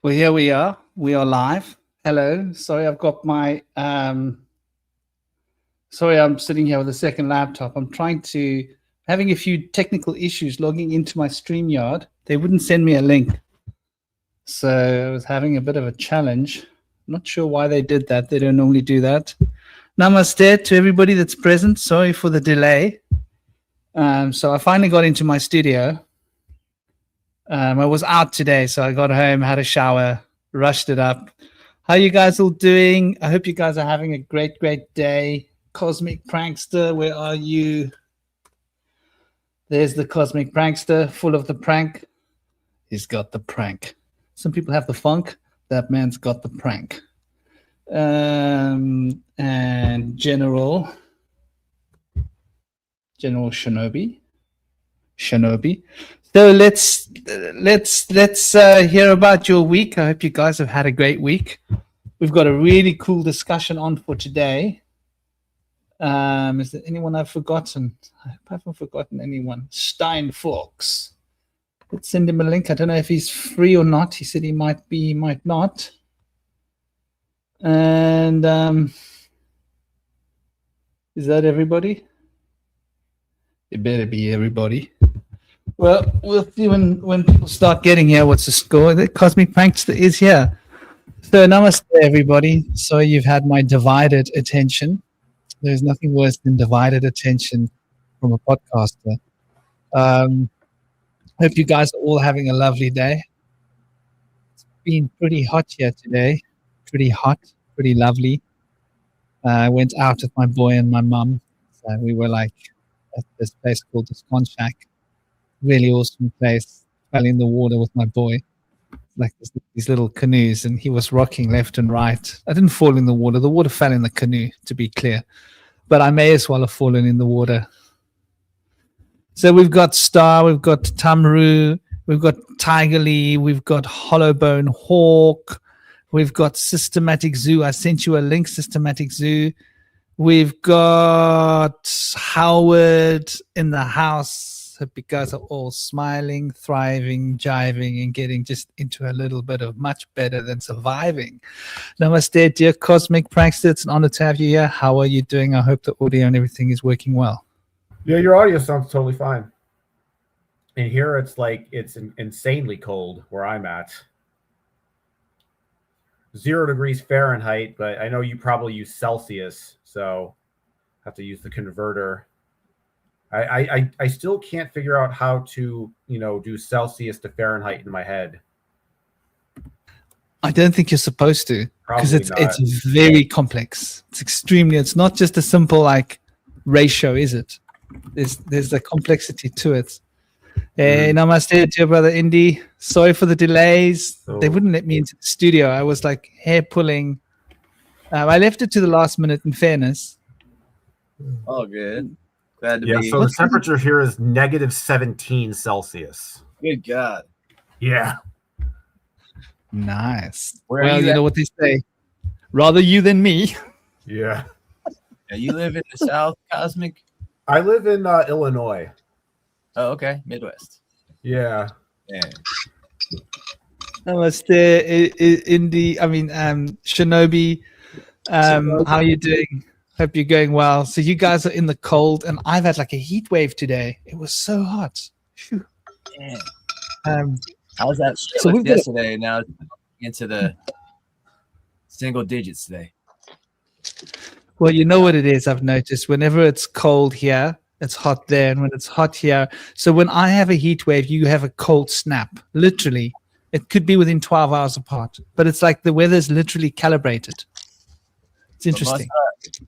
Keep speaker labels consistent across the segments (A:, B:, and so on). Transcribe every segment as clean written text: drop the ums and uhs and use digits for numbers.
A: Well, here we are. We are live. Hello. Sorry, I've got my. Sorry, I'm sitting here with a second laptop. I'm having a few technical issues logging into my StreamYard. They wouldn't send me a link. So I was having a bit of a challenge. Not sure why they did that. They don't normally do that. Namaste to everybody that's present. Sorry for the delay. So I finally got into my studio. I was out today, so I got home, had a shower, rushed it up. How you guys all doing? I hope you guys are having a great, great day. Cosmic Prankster, where are you? There's the Cosmic Prankster, full of the prank. He's got the prank. Some people have the funk. That man's got the prank. And General Shinobi. So let's hear about your week. I hope you guys have had a great week. We've got a really cool discussion on for today. Is there anyone I've forgotten? I hope I haven't forgotten anyone. Steinfox. Let's send him a link. I don't know if he's free or not. He said he might be, he might not. And is that everybody? It better be everybody. Well, we'll see when people start getting here what's the score. The Cosmic Prankster is here. So namaste, everybody. So you've had my divided attention. There's nothing worse than divided attention from a podcaster. Hope you guys are all having a lovely day. It's been pretty hot here today. Pretty hot, pretty lovely. I went out with my boy and my mum. So we were like at this place called the Scon Shack. Really awesome place. Fell in the water with my boy, like these little canoes, and he was rocking left and right. I didn't fall in the water. The water fell in the canoe, to be clear, but I may as well have fallen in the water. So we've got Star, we've got Tamru, we've got Tigerly, we've got Hollowbone Hawk, we've got Systematic Zoo. I sent you a link, Systematic Zoo. We've got Howard in the house. Hope you guys are all smiling, thriving, jiving, and getting just into a little bit of much better than surviving. Namaste, dear Cosmic Prankster. It's an honor to have you here. How are you doing? I hope the audio and everything is working well.
B: Yeah, your audio sounds totally fine. And here it's like it's insanely cold where I'm at. 0 degrees Fahrenheit, but I know you probably use Celsius, so I have to use the converter. I still can't figure out how to, do Celsius to Fahrenheit in my head.
A: I don't think you're supposed to, because it's very complex. It's not just a simple like ratio, is it? There's a complexity to it. Namaste to your brother Indy. Sorry for the delays. They wouldn't let me into the studio. I was like hair pulling. I left it to the last minute, in fairness.
C: Oh, good. Glad to
B: be. So the temperature here is negative 17 Celsius.
C: Good God.
B: Yeah.
A: Nice. Well, you know what they say. Rather you than me.
B: Yeah.
C: You live in the South, Cosmic?
B: I live in Illinois.
C: Oh, okay. Midwest.
B: Yeah.
A: Namaste, Shinobi. How are you doing? Hope you're going well. So you guys are in the cold, and I've had like a heat wave today. It was so hot. Phew.
C: Yeah. I was at yesterday. Now into the single digits today.
A: Well, you know what it is. I've noticed whenever it's cold here, it's hot there, and when it's hot here. So when I have a heat wave, you have a cold snap. Literally, it could be within 12 hours apart, but it's like the weather's literally calibrated. It's interesting.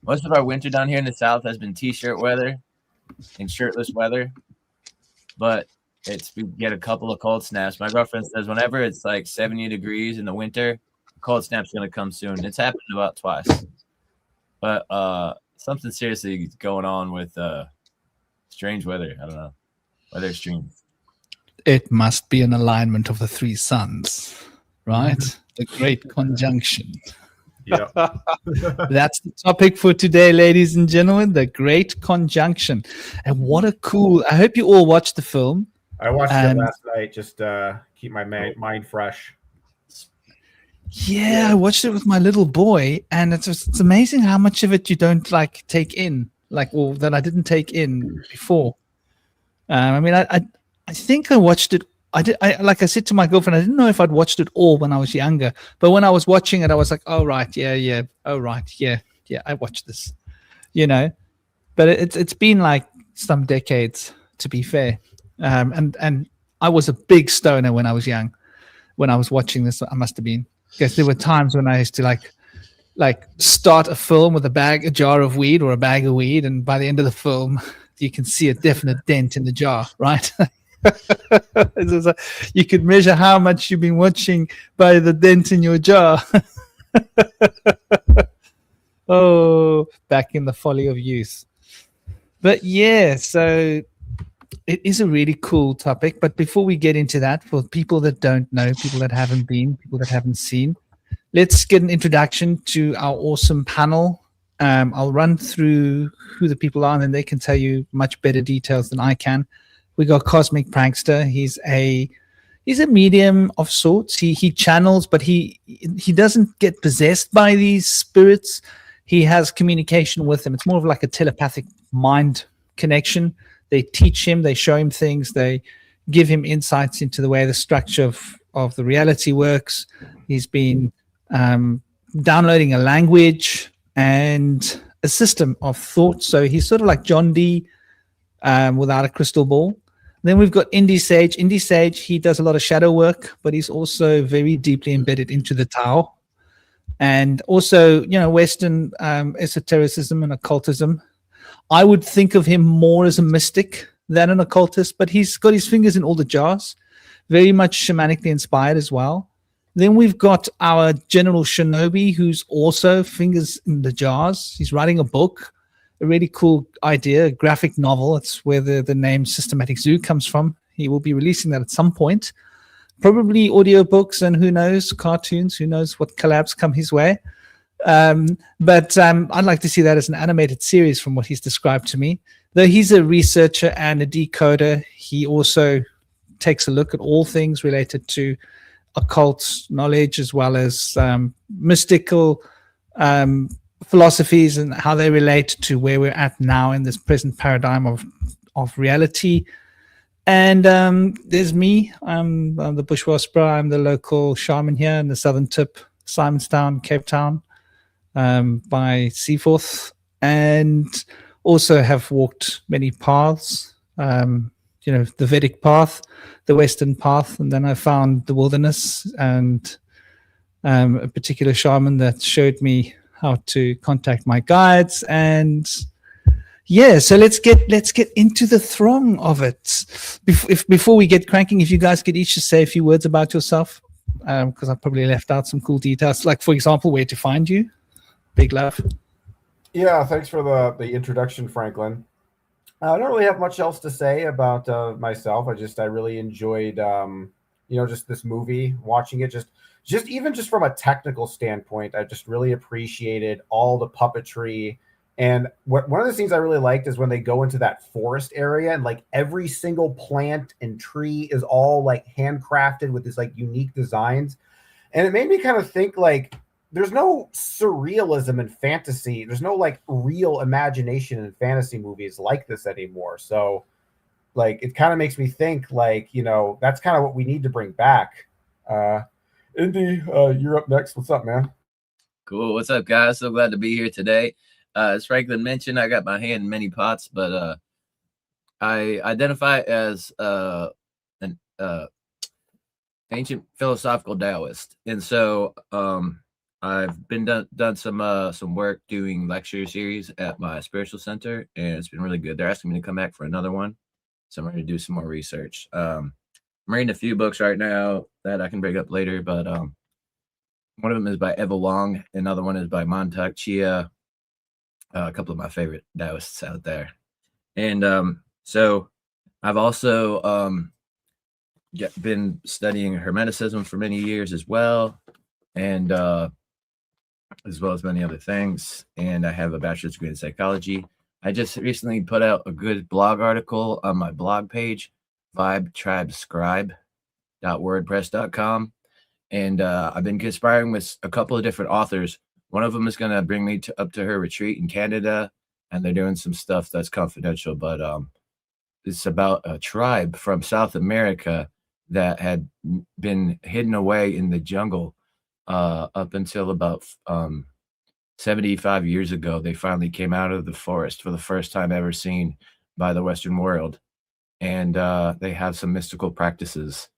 C: Most of our winter down here in the South has been t-shirt weather and shirtless weather, but we get a couple of cold snaps. My girlfriend says whenever it's like 70 degrees in the winter, cold snap's going to come soon. It's happened about twice, but something seriously going on with strange weather. I don't know. Weather extremes.
A: It must be an alignment of the three suns, right? The great conjunction.
B: Yeah.
A: That's the topic for today, ladies and gentlemen, the great conjunction. And what a cool, I hope you all watched the film.
B: I watched it last night, just keep my mind fresh.
A: Yeah, I watched it with my little boy, and it's amazing how much of it you don't like take in, or that I didn't take in before. I mean, I think I watched it. I did. Like I said to my girlfriend, I didn't know if I'd watched it all when I was younger, but when I was watching it, I was like, oh right, yeah, oh right, yeah, I watched this, you know. But it's been like some decades, to be fair. And I was a big stoner when I was young. When I was watching this, I must have been, because there were times when I used to like start a film with a jar of weed or a bag of weed, and by the end of the film, you can see a definite dent in the jar, right? You could measure how much you've been watching by the dent in your jar. Oh, back in the folly of youth. But yeah, so it is a really cool topic. But before we get into that, for people that don't know, people that haven't been, people that haven't seen, let's get an introduction to our awesome panel. I'll run through who the people are, and then they can tell you much better details than I can. We got Cosmic Prankster. He's a medium of sorts. He channels, but he doesn't get possessed by these spirits. He has communication with them. It's more of like a telepathic mind connection. They teach him, they show him things, they give him insights into the way the structure of the reality works. He's been downloading a language and a system of thought. So he's sort of like John Dee without a crystal ball. Then we've got Indie Sage. Indie Sage, he does a lot of shadow work, but he's also very deeply embedded into the Tao. And also, Western esotericism and occultism. I would think of him more as a mystic than an occultist, but he's got his fingers in all the jars, very much shamanically inspired as well. Then we've got our General Shinobi, who's also fingers in the jars. He's writing a book, a really cool idea, a graphic novel. It's where the name Systematic Zoo comes from. He will be releasing that at some point. Probably audiobooks and who knows, cartoons, who knows what collabs come his way. But I'd like to see that as an animated series from what he's described to me. Though he's a researcher and a decoder, he also takes a look at all things related to occult knowledge as well as mystical philosophies and how they relate to where we're at now in this present paradigm of reality. And there's me. I'm the Bushwasper. I'm the local shaman here in the southern tip, Simonstown, Cape Town, by Seaforth, and also have walked many paths. The Vedic path, the Western path, and then I found the wilderness and a particular shaman that showed me how to contact my guides. And yeah, so let's get into the throng of it. Before we get cranking, if you guys could each just say a few words about yourself, because I probably left out some cool details, like for example, where to find you. Big love.
B: Yeah, thanks for the introduction, Franklin. I don't really have much else to say about myself. I really enjoyed just this movie, watching it. Just even from a technical standpoint, I just really appreciated all the puppetry. And one of the things I really liked is when they go into that forest area and like every single plant and tree is all like handcrafted with this like unique designs. And it made me kind of think like there's no surrealism in fantasy. There's no like real imagination in fantasy movies like this anymore. So like it kind of makes me think like, that's kind of what we need to bring back. Indy, you're up next. What's up, man?
C: Cool. What's up, guys? So glad to be here today. As Franklin mentioned, I got my hand in many pots, but I identify as an ancient philosophical Taoist, and so I've been done some work doing lecture series at my spiritual center, and it's been really good. They're asking me to come back for another one, so I'm going to do some more research. I'm reading a few books right now that I can bring up later, but one of them is by Eva Long, another one is by Montauk Chia. A couple of my favorite Taoists out there. And so I've also been studying Hermeticism for many years as well, and as well as many other things. And I have a bachelor's degree in psychology. I just recently put out a good blog article on my blog page, vibetribescribe.wordpress.com. and I've been conspiring with a couple of different authors. One of them is going to bring me up to her retreat in Canada, and they're doing some stuff that's confidential, but it's about a tribe from South America that had been hidden away in the jungle up until about 75 years ago. They finally came out of the forest for the first time ever seen by the Western world. And they have some mystical practices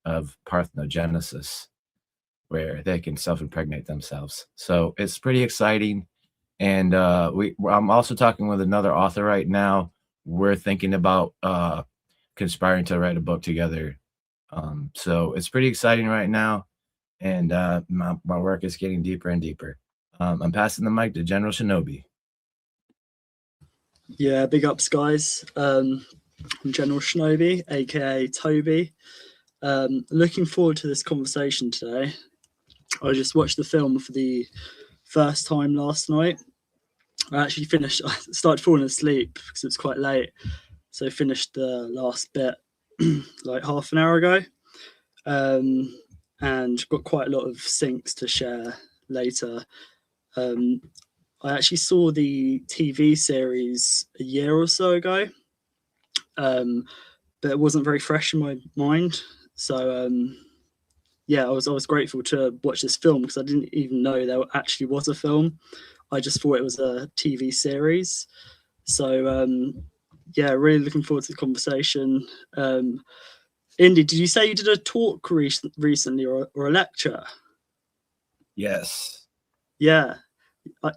C: of parthenogenesis where they can self-impregnate themselves. So it's pretty exciting. And I'm also talking with another author right now. We're thinking about conspiring to write a book together. So it's pretty exciting right now. And my work is getting deeper and deeper. I'm passing the mic to General Shinobi.
D: Yeah, big ups, guys. I'm General Shinobi, aka Toby. Looking forward to this conversation today. I just watched the film for the first time last night. I started falling asleep because it was quite late. So I finished the last bit like half an hour ago. And got quite a lot of syncs to share later. I actually saw the TV series a year or so ago, but it wasn't very fresh in my mind. So yeah, I was grateful to watch this film because I didn't even know there actually was a film. I just thought it was a TV series. So yeah, really looking forward to the conversation. Indy, did you say you did a talk recently or a lecture?
C: Yes.
D: Yeah.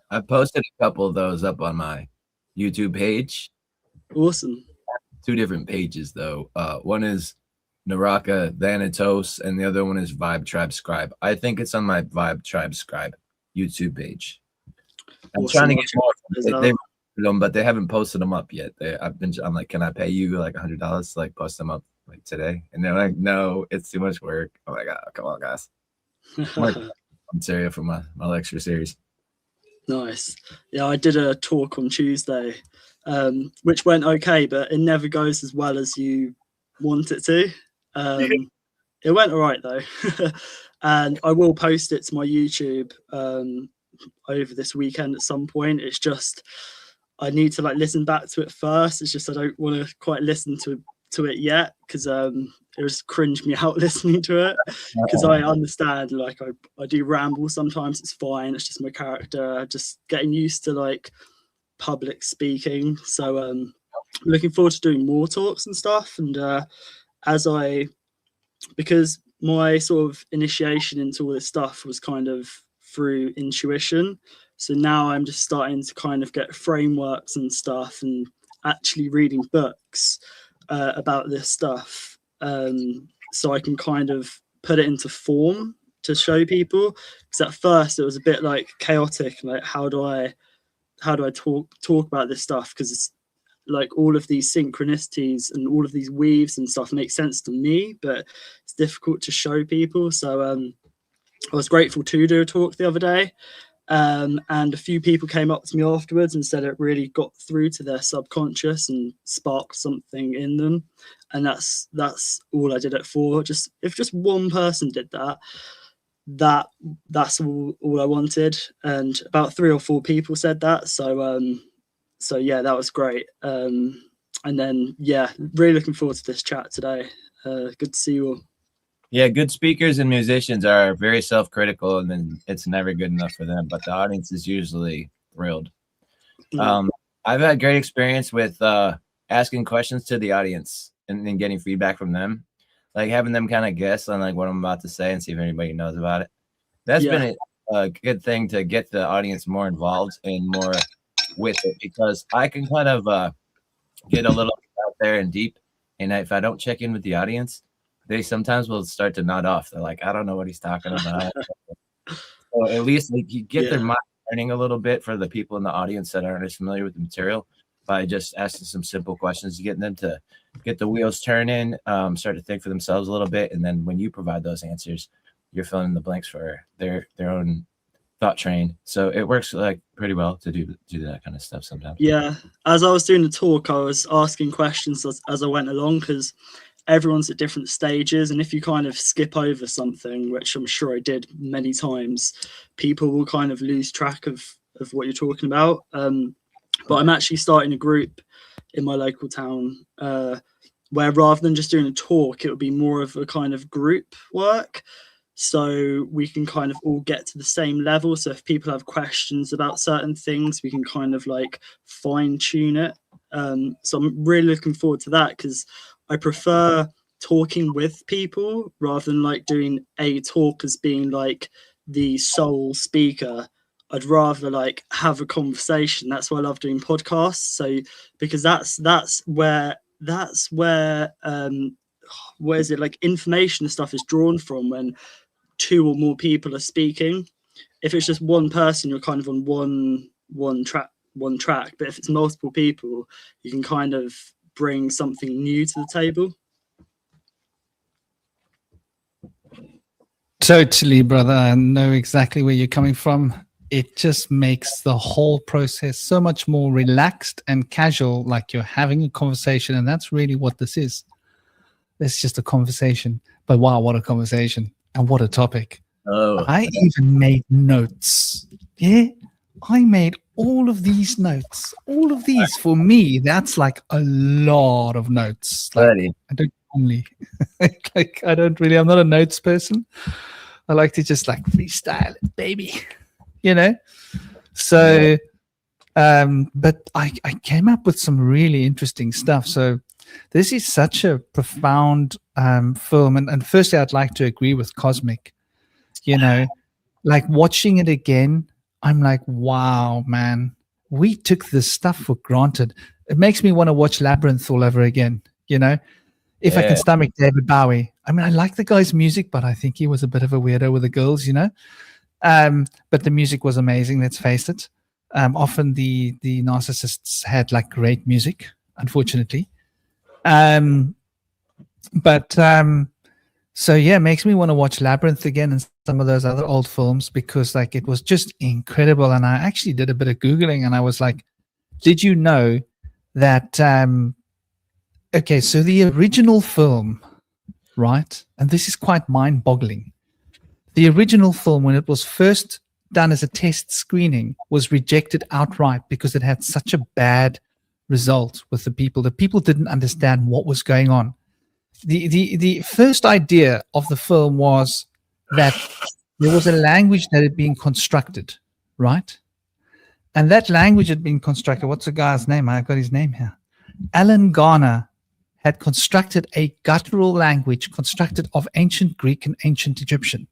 C: I posted a couple of those up on my YouTube page.
D: Awesome.
C: 2 different pages, though. One is Naraka Thanatos, and the other one is Vibe Tribe Scribe. I think it's on my Vibe Tribe Scribe YouTube page. I'm trying to get more. They them, but they haven't posted them up yet. I'm like, can I pay you like $100 to like post them up like today? And they're like, no, it's too much work. I'm like, oh, come on, guys. Material for my lecture series.
D: Nice. Yeah, I did a talk on Tuesday, which went okay, but it never goes as well as you want it to. It went all right though. And I will post it to my YouTube over this weekend at some point. It's just I need to like listen back to it first. It's just I don't want to quite listen to it yet because it was cringe me out listening to it because I understand like I do ramble sometimes. It's fine. It's just my character. Just getting used to like public speaking. So looking forward to doing more talks and stuff. And because my sort of initiation into all this stuff was kind of through intuition. So now I'm just starting to kind of get frameworks and stuff and actually reading books about this stuff. So I can kind of put it into form to show people. Because at first it was a bit like chaotic, like how do I talk about this stuff? Because it's like all of these synchronicities and all of these weaves and stuff make sense to me, but it's difficult to show people. So I was grateful to do a talk the other day. And a few people came up to me afterwards and said it really got through to their subconscious and sparked something in them. And that's all I did it for. If just one person did that's all I wanted. And about 3 or 4 people said that. So yeah, that was great. And then yeah, really looking forward to this chat today. Good to see you all.
C: Yeah, good speakers and musicians are very self-critical, and then it's never good enough for them. But the audience is usually thrilled. I've had great experience with asking questions to the audience and then getting feedback from them, like having them kind of guess on like what I'm about to say and see if anybody knows about it. That's been a good thing to get the audience more involved and more with it, because I can kind of get a little out there and deep, and if I don't check in with the audience, they sometimes will start to nod off. They're like, I don't know what he's talking about. So at least like you get their mind learning a little bit for the people in the audience that aren't as familiar with the material by just asking some simple questions, getting them to get the wheels turning, start to think for themselves a little bit. And then when you provide those answers, you're filling in the blanks for their own thought train. So it works like pretty well to do that kind of stuff sometimes.
D: Yeah, as I was doing the talk, I was asking questions as I went along, because everyone's at different stages, and if you kind of skip over something, which I'm sure I did many times, people will kind of lose track of what you're talking about. But I'm actually starting a group in my local town where rather than just doing a talk, it would be more of a kind of group work. So we can kind of all get to the same level. So if people have questions about certain things, we can kind of like fine tune it. So I'm really looking forward to that, because I prefer talking with people rather than like doing a talk as being like the sole speaker. I'd rather like have a conversation. That's why I love doing podcasts. So because that's where where is it, like information and stuff is drawn from when two or more people are speaking. If it's just one person, you're kind of on one track. But if it's multiple people, you can kind of bring something new to the table.
A: Totally, brother. I know exactly where you're coming from. It just makes the whole process so much more relaxed and casual, like you're having a conversation. And that's really what this is. It's just a conversation. But wow, what a conversation. And what a topic.
C: Oh,
A: I even made notes. Yeah, I made all of these notes. All of these, for me, that's like a lot of notes. Like,
C: buddy.
A: I don't normally, like, I'm not a notes person. I like to just like freestyle it, baby. You know? So, but I came up with some really interesting stuff. So this is such a profound film. And firstly, I'd like to agree with Cosmic. You know, like watching it again, I'm like, wow, man, we took this stuff for granted. It makes me want to watch Labyrinth all over again, you know, if I can stomach David Bowie. I mean, I like the guy's music, but I think he was a bit of a weirdo with the girls, you know. But the music was amazing, let's face it. Often the narcissists had like great music, unfortunately. So yeah, it makes me want to watch Labyrinth again and some of those other old films, because like it was just incredible. And I actually did a bit of Googling and I was like, did you know that, okay, so the original film, right? And this is quite mind boggling. The original film, when it was first done as a test screening, was rejected outright because it had such a bad result with the people. The people didn't understand what was going on. The first idea of the film was that there was a language that had been constructed, right? And that language had been constructed. What's the guy's name? I've got his name here. Alan Garner had constructed a guttural language constructed of ancient Greek and ancient Egyptian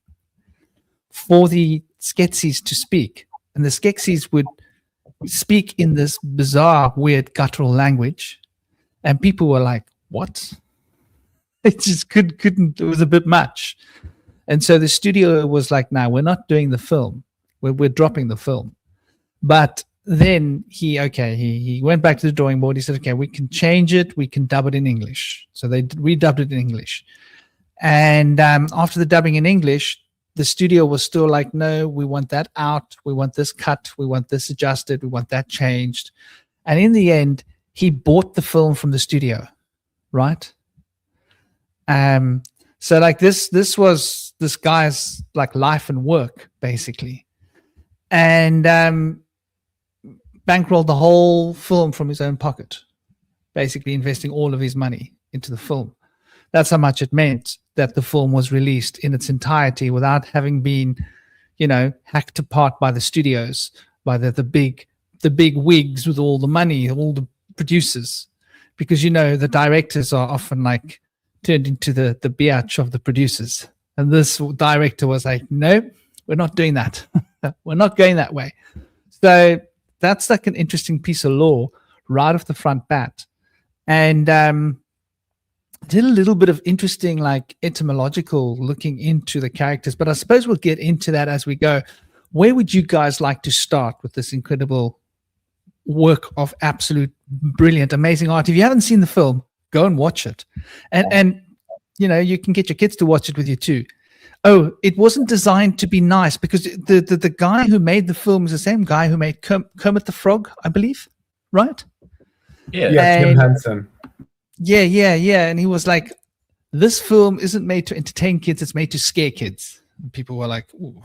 A: for the Skeksis to speak. And the Skeksis would speak in this bizarre, weird guttural language. And people were like, what? It just couldn't, it was a bit much. And so the studio was like, no, we're not doing the film. We're dropping the film. But then he went back to the drawing board. He said, okay, we can change it. We can dub it in English. So they redubbed it in English. And after the dubbing in English, the studio was still like, no, we want that out. We want this cut. We want this adjusted. We want that changed. And in the end, he bought the film from the studio, right? So like this was this guy's like life and work, basically. And bankrolled the whole film from his own pocket, basically investing all of his money into the film. That's how much it meant that the film was released in its entirety without having been, you know, hacked apart by the studios, by the big wigs with all the money, all the producers. Because, you know, the directors are often like turned into the biatch of the producers. And this director was like, no, we're not doing that. We're not going that way. So that's like an interesting piece of law right off the front bat. And did a little bit of interesting like etymological looking into the characters, but I suppose we'll get into that as we go. Where would you guys like to start with this incredible work of absolute brilliant, amazing art? If you haven't seen the film, go and watch it. And you know, you can get your kids to watch it with you too. Oh, it wasn't designed to be nice, because the guy who made the film is the same guy who made Kermit the Frog, I believe, right?
B: Yeah, Jim Henson.
A: Yeah. And he was like, this film isn't made to entertain kids; it's made to scare kids. And people were like, "Ooh."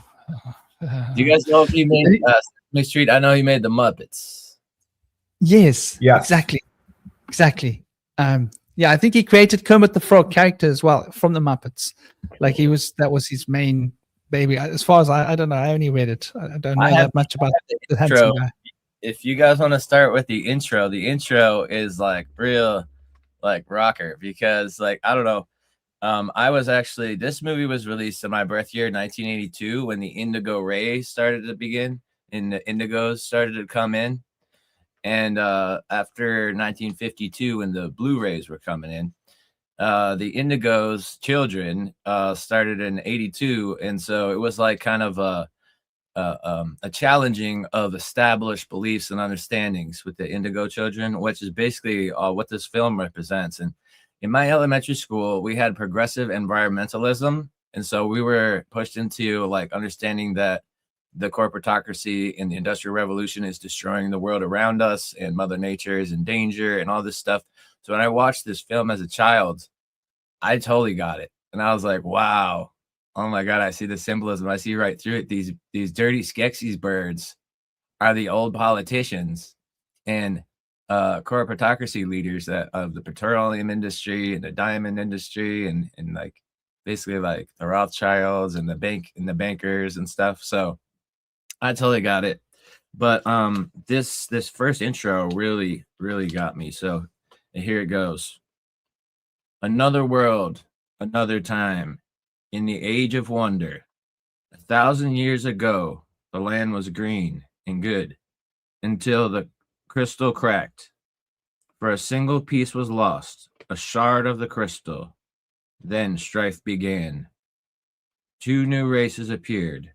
C: Do you guys know if he made Sesame Street? I know he made the Muppets.
A: Yes,
B: Yes.
A: exactly. Yeah, I think he created Kermit the Frog character as well from the Muppets. Like that was his main baby. As far as I don't know, I only read it. I don't know that much about the handsome guy.
C: If you guys want to start with the intro is like real, like rocker, because like I don't know. I was actually, this movie was released in my birth year, 1982, when the indigo ray started to begin and the indigos started to come in. And after 1952, when the Blu-rays were coming in, the indigos children started in 82. And so it was like kind of a challenging of established beliefs and understandings with the indigo children, which is basically what this film represents. And in my elementary school, we had progressive environmentalism. And so we were pushed into like understanding that the corporatocracy and the Industrial Revolution is destroying the world around us, and Mother Nature is in danger and all this stuff. So when I watched this film as a child, I totally got it. And I was like, wow, oh my God, I see the symbolism. I see right through it. These dirty Skeksis birds are the old politicians and corporatocracy leaders that of the petroleum industry and the diamond industry and like basically like the Rothschilds and the bankers and stuff. So I totally got it. But this first intro really got me. So here it goes. Another world, another time. In the age of wonder, 1,000 years ago, the land was green and good until the crystal cracked. For a single piece was lost, a shard of the crystal. Then strife began. 2 new races appeared,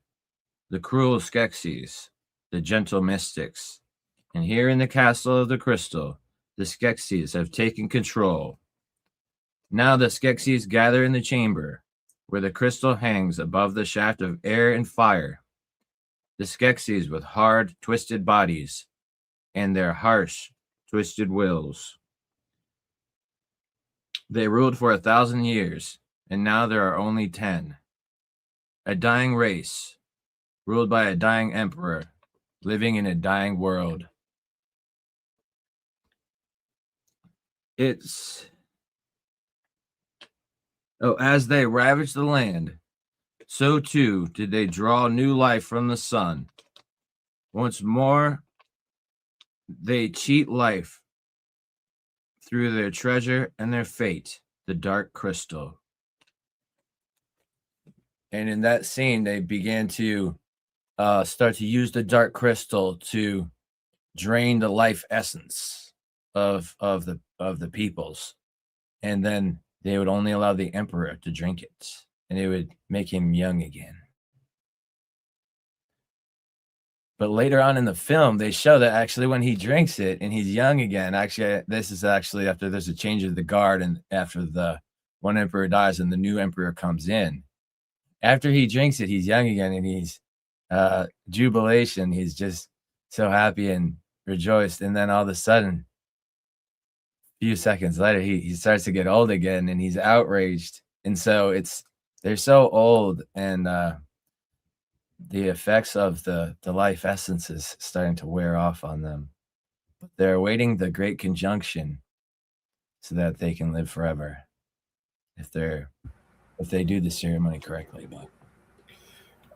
C: the cruel Skeksis, the gentle mystics. And here in the castle of the crystal, the Skeksis have taken control. Now the Skeksis gather in the chamber, where the crystal hangs above the shaft of air and fire. The Skeksis with hard, twisted bodies and their harsh, twisted wills. They ruled for 1,000 years, and now there are only 10. A dying race, ruled by a dying emperor, living in a dying world. As they ravaged the land, so too did they draw new life from the sun. Once more, they cheat life through their treasure and their fate, the dark crystal. And in that scene, they began to start to use the dark crystal to drain the life essence of the peoples, and then they would only allow the emperor to drink it, and it would make him young again. But later on in the film, they show that actually when he drinks it and he's young again, actually, this is actually after there's a change of the guard and after the one emperor dies and the new emperor comes in. After he drinks it, he's young again and he's jubilation. He's just so happy and rejoiced. And then all of a sudden, a few seconds later, he starts to get old again and he's outraged. And so they're so old, and the effects of the life essence is starting to wear off on them. But they're awaiting the great conjunction so that they can live forever if they do the ceremony correctly. But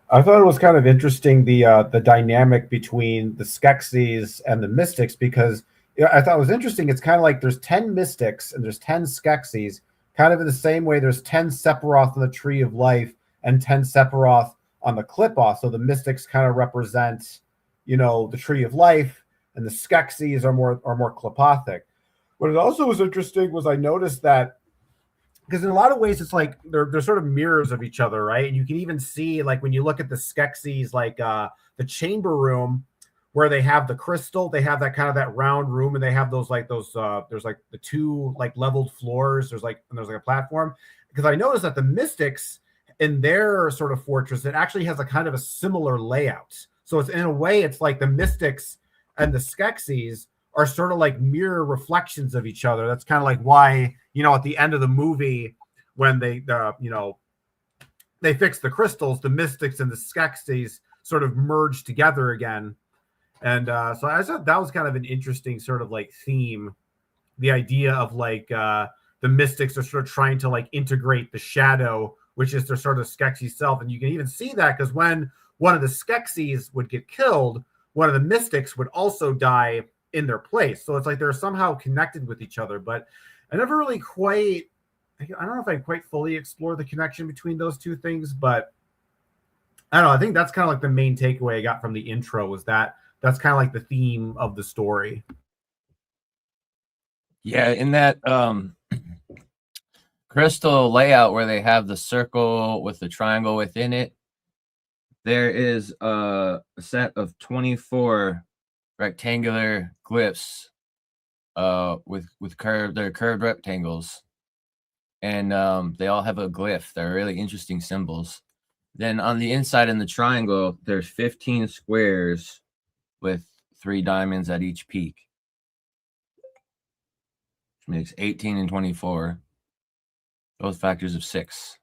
B: I thought it was kind of interesting the dynamic between the Skeksis and the mystics, because I thought it was interesting. It's kind of like there's 10 mystics and there's 10 Skeksis, kind of in the same way there's 10 Sephiroth on the Tree of Life and 10 Sephiroth on the Clip-Off. So the mystics kind of represent, the Tree of Life, and the Skeksis are more Clipothic. What it also was interesting was I noticed that, because in a lot of ways it's like they're sort of mirrors of each other, right? And you can even see, like, when you look at the Skeksis, like the chamber room where they have the crystal, they have that kind of that round room, and they have those there's like the 2 like leveled floors, there's like a platform. Because I noticed that the mystics in their sort of fortress, it actually has a kind of a similar layout. So it's, in a way, it's like the mystics and the Skeksis are sort of like mirror reflections of each other. That's kind of like why, at the end of the movie, when they they fix the crystals, the mystics and the Skeksis sort of merge together again. And so I thought that was kind of an interesting sort of like theme, the idea of like the mystics are sort of trying to like integrate the shadow, which is their sort of Skeksis self. And you can even see that because when one of the Skeksis would get killed, one of the mystics would also die in their place. So it's like they're somehow connected with each other. But I never really quite, I don't know if I quite fully explore the connection between those two things, but I don't know. I think that's kind of like the main takeaway I got from the intro was that that's kind of like the theme of the story.
C: Yeah, in that crystal layout where they have the circle with the triangle within it, there is a set of 24 rectangular glyphs with curved rectangles, and they all have a glyph. They're really interesting symbols. Then on the inside in the triangle, there's 15 squares with 3 diamonds at each peak, which makes 18 and 24, both factors of 6.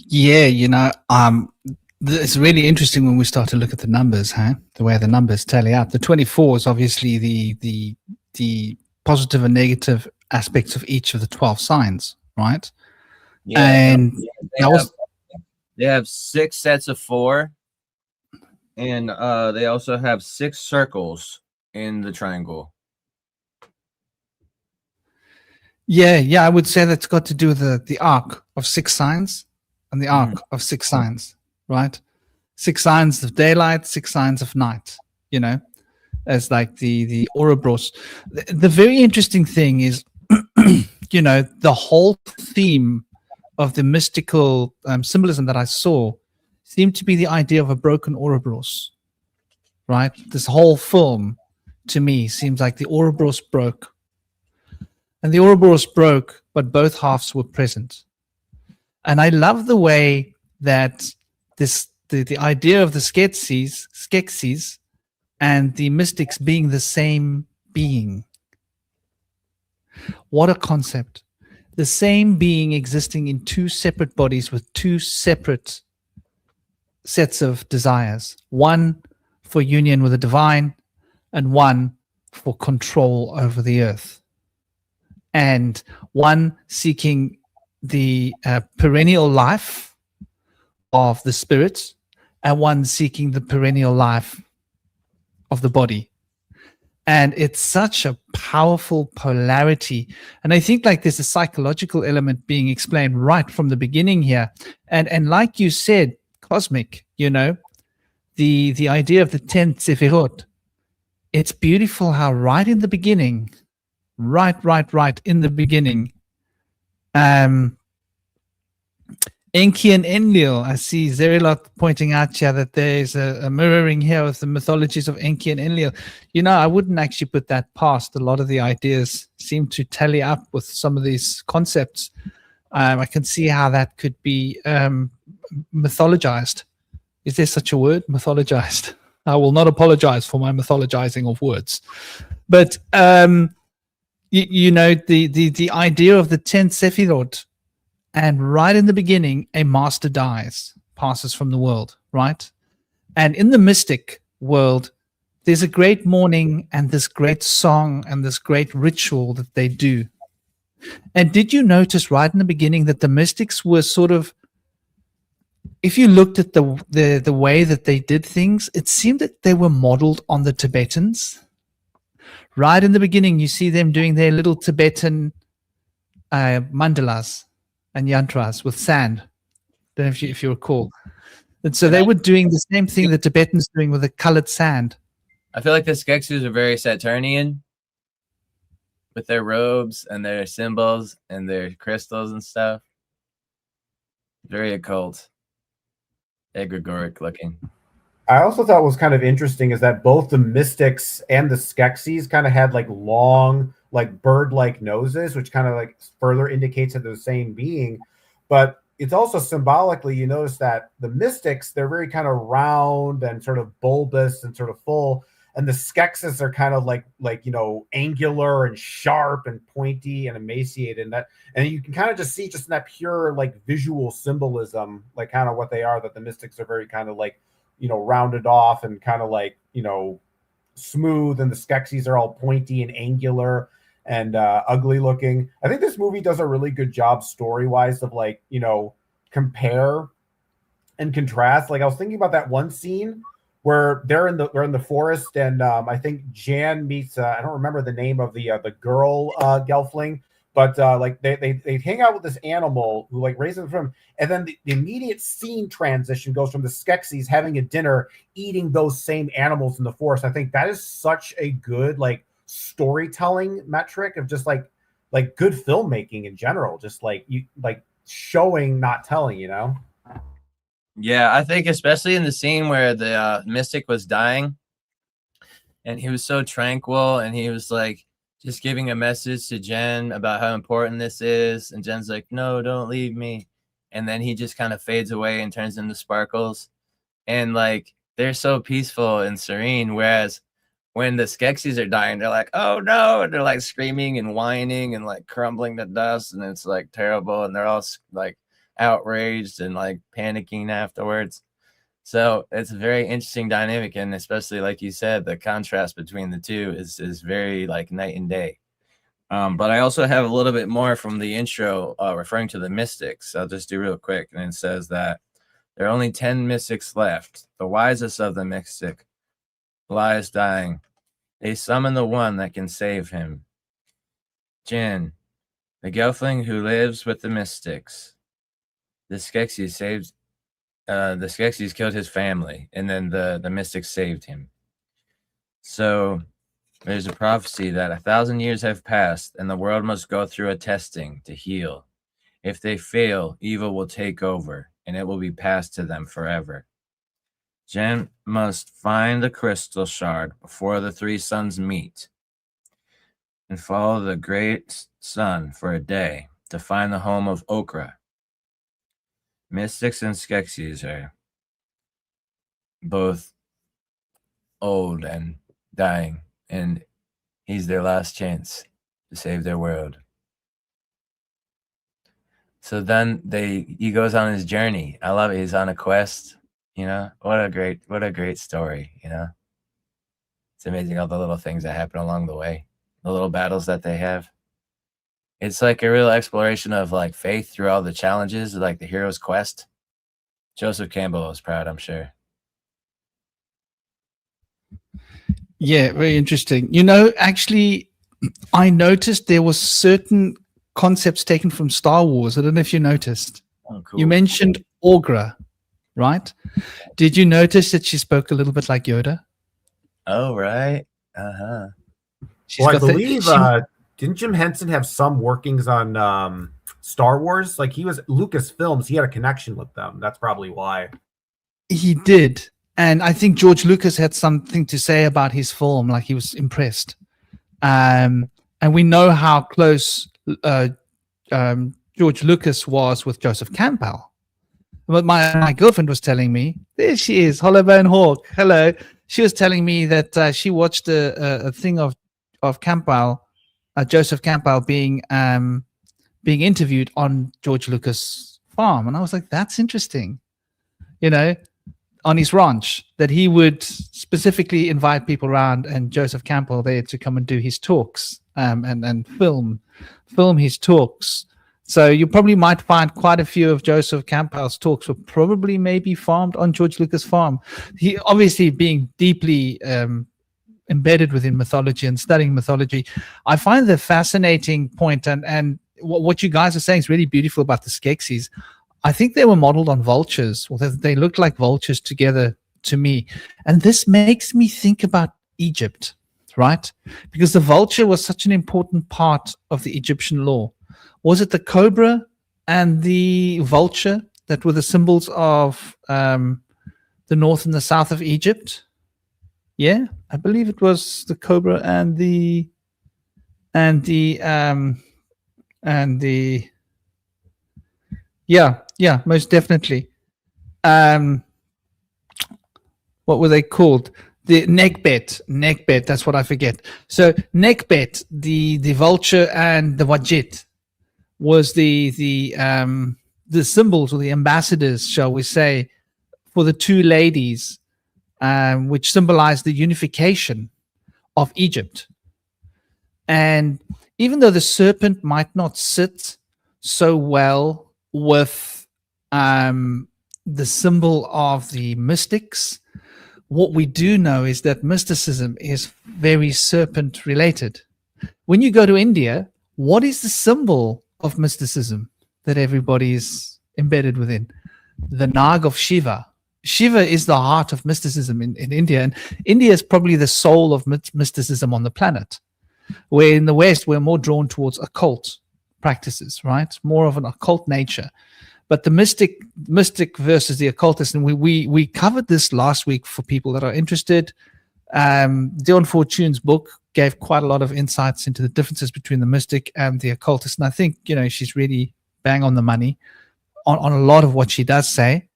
A: Yeah, it's really interesting when we start to look at the numbers, the way the numbers tally up. The 24 is obviously the positive and negative aspects of each of the 12 signs, right?
C: Yeah,
A: and
C: they have 6 sets of 4, and they also have 6 circles in the triangle.
A: Yeah, I would say that's got to do with the arc of 6 signs and the arc of 6 signs, right? 6 signs of daylight, 6 signs of night, as like the Ouroboros. The very interesting thing is, the whole theme of the mystical symbolism that I saw seemed to be the idea of a broken Ouroboros, right? This whole film, to me, seems like the Ouroboros broke. And the Ouroboros broke, but both halves were present. And I love the way that the idea of the Skeksis and the mystics being the same being. What a concept. The same being existing in 2 separate bodies with 2 separate sets of desires. One for union with the divine and one for control over the earth. And one seeking the perennial life of the spirit and one seeking the perennial life of the body. And it's such a powerful polarity. And I think like there's a psychological element being explained right from the beginning here. And like you said, cosmic, the idea of the 10 Sefirot, it's beautiful how right in the beginning, right in the beginning, Enki and Enlil, I see Zerilot pointing out here that there's a mirroring here of the mythologies of Enki and Enlil. I wouldn't actually put that past. A lot of the ideas seem to tally up with some of these concepts. I can see how that could be mythologized. Is there such a word? Mythologized. I will not apologize for my mythologizing of words. But, the idea of the 10 Sefirot, and right in the beginning, a master dies, passes from the world, right? And in the mystic world, there's a great mourning and this great song and this great ritual that they do. And did you notice right in the beginning that the mystics were sort of, if you looked at the way that they did things, it seemed that they were modeled on the Tibetans. Right in the beginning, you see them doing their little Tibetan mandalas and yantras with sand. Don't know if you recall. And so they were doing the same thing the Tibetans doing with the colored sand.
C: I feel like the Skeksis are very Saturnian with their robes and their symbols and their crystals and stuff. Very occult, egregoric looking.
B: I also thought was kind of interesting is that both the mystics and the Skeksis kind of had like long, like bird-like noses, which kind of like further indicates that they're the same being. But it's also symbolically, you notice that the mystics, they're very kind of round and sort of bulbous and sort of full. and the Skeksis are kind of like angular and sharp and pointy and emaciated, and you can kind of just see just in that pure like visual symbolism, like kind of what they are, that the mystics are very kind of like rounded off and kind of like smooth, and the Skeksis are all pointy and angular and ugly looking. I think this movie does a really good job story wise of like compare and contrast. Like I was thinking about that one scene where they're in the forest, and I think Jan meets I don't remember the name of the girl Gelfling, but like they hang out with this animal who like raises them from, and then the immediate scene transition goes from the Skeksis having a dinner, eating those same animals in the forest. I think that is such a good like storytelling metric of just like good filmmaking in general, just like showing, not telling,
C: Yeah, I think especially in the scene where the mystic was dying and he was so tranquil and he was like just giving a message to Jen about how important this is, and Jen's like, no, don't leave me, and then he just kind of fades away and turns into sparkles, and like they're so peaceful and serene, whereas when the Skeksis are dying, they're like, oh no, and they're like screaming and whining and like crumbling to dust, and it's like terrible, and they're all like outraged and like panicking afterwards. So it's a very interesting dynamic, and especially like you said, the contrast between the two is very like night and day. But I also have a little bit more from the intro referring to the mystics. I'll just do real quick, and it says that there are only 10 mystics left. The wisest of the mystic lies dying. They summon the one that can save him. Jin, the Gelfling who lives with the mystics. The Skeksis killed his family, and then the mystics saved him. So there's a prophecy that 1,000 years have passed, and the world must go through a testing to heal. If they fail, evil will take over, and it will be passed to them forever. Jen must find the crystal shard before the three suns meet, and follow the great sun for a day to find the home of Okra. Mystics and Skeksis are both old and dying, and he's their last chance to save their world. So then he goes on his journey. I love it. He's on a quest. What a great story. It's amazing all the little things that happen along the way, the little battles that they have. It's like a real exploration of like faith through all the challenges, like the hero's quest. Joseph Campbell was proud, I'm sure.
A: Yeah, very interesting. Actually, I noticed there was certain concepts taken from Star Wars. I don't know if you noticed.
C: Oh, cool.
A: You mentioned Aughra, right? Did you notice that she spoke a little bit like Yoda?
C: Oh, right. Uh-huh.
B: Well, I believe didn't Jim Henson have some workings on Star Wars? Like he was Lucasfilms, he had a connection with them. That's probably why.
A: He did. And I think George Lucas had something to say about his film, like he was impressed. And we know how close George Lucas was with Joseph Campbell. But my girlfriend was telling me, there she is, Hollowbone Hawk. Hello. She was telling me that she watched a thing of Campbell, Joseph Campbell being interviewed on George Lucas' farm. And I was like, that's interesting. On his ranch, that he would specifically invite people around and Joseph Campbell there to come and do his talks and film his talks. So you probably might find quite a few of Joseph Campbell's talks were probably maybe farmed on George Lucas' farm. He obviously being deeply embedded within mythology and studying mythology. I find the fascinating point and what you guys are saying is really beautiful about the Skeksis. I think they were modeled on vultures, or they looked like vultures together to me. And this makes me think about Egypt, right? Because the vulture was such an important part of the Egyptian law. Was it the cobra and the vulture that were the symbols of the north and the south of Egypt? Yeah, I believe it was the cobra and the yeah, most definitely. What were they called? The neckbet, that's what I forget. So neckbet, the vulture and the wajit was the symbols or the ambassadors, shall we say, for the two ladies, which symbolized the unification of Egypt. And even though the serpent might not sit so well with the symbol of the mystics, what we do know is that mysticism is very serpent related. When you go to India, what is the symbol of mysticism that everybody is embedded within? The Nag of Shiva. Shiva is the heart of mysticism in India, and India is probably the soul of mysticism on the planet. Where in the West, we're more drawn towards occult practices, right? More of an occult nature. But the mystic versus the occultist, and we covered this last week for people that are interested. Dion Fortune's book gave quite a lot of insights into the differences between the mystic and the occultist, and I think she's really bang on the money on a lot of what she does say.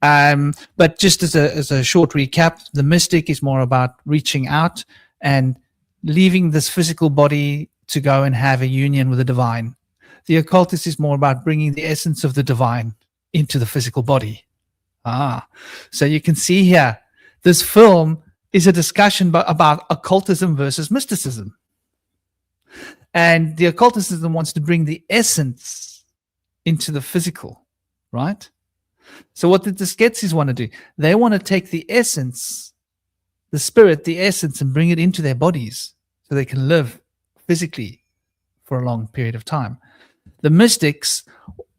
A: But just as a short recap, the mystic is more about reaching out and leaving this physical body to go and have a union with the divine. The occultist is more about bringing the essence of the divine into the physical body. So you can see here, this film is a discussion about occultism versus mysticism. And the occultism wants to bring the essence into the physical, right? So what the Sketsis want to do, they want to take the essence, the spirit, the essence, and bring it into their bodies so they can live physically for a long period of time. The mystics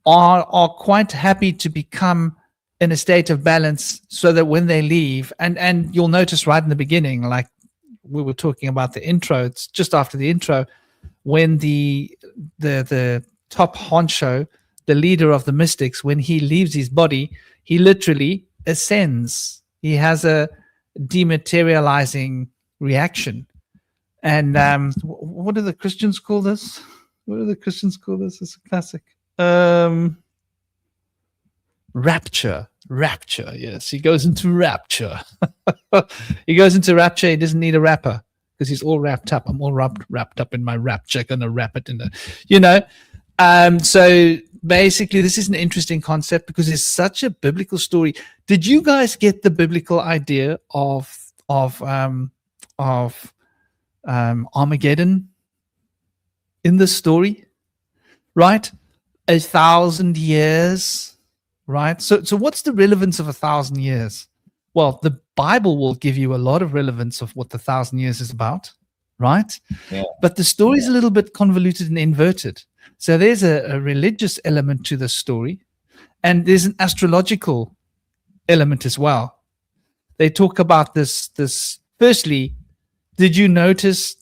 A: are quite happy to become in a state of balance so that when they leave, and you'll notice right in the beginning, like we were talking about the intro, it's just after the intro, when the top honcho, the leader of the mystics, when he leaves his body, he literally ascends. He has a dematerializing reaction. And what do the Christians call this? It's a classic. Rapture. Yes, he goes into rapture. He goes into rapture. He doesn't need a rapper because he's all wrapped up. I'm all wrapped up in my rapture. Gonna wrap it in the, So basically, this is an interesting concept because it's such a biblical story. Did you guys get the biblical idea of Armageddon in the story? Right, 1,000 years. Right. So what's the relevance of 1,000 years? Well, the Bible will give you a lot of relevance of what the 1,000 years is about. Right. Yeah. But the story is a little bit convoluted and inverted. So there's a religious element to the story, and there's an astrological element as well. They talk about this. Firstly, did you notice,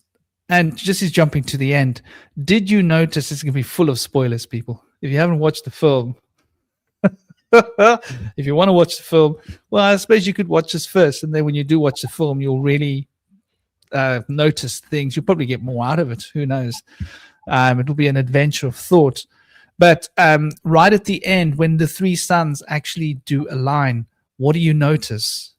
A: and just is jumping to the end, did you notice, it's going to be full of spoilers, people. If you haven't watched the film, if you want to watch the film, well, I suppose you could watch this first, and then when you do watch the film, you'll really notice things. You'll probably get more out of it. Who knows? It'll be an adventure of thought. But right at the end, when the three suns actually do align, what do you notice?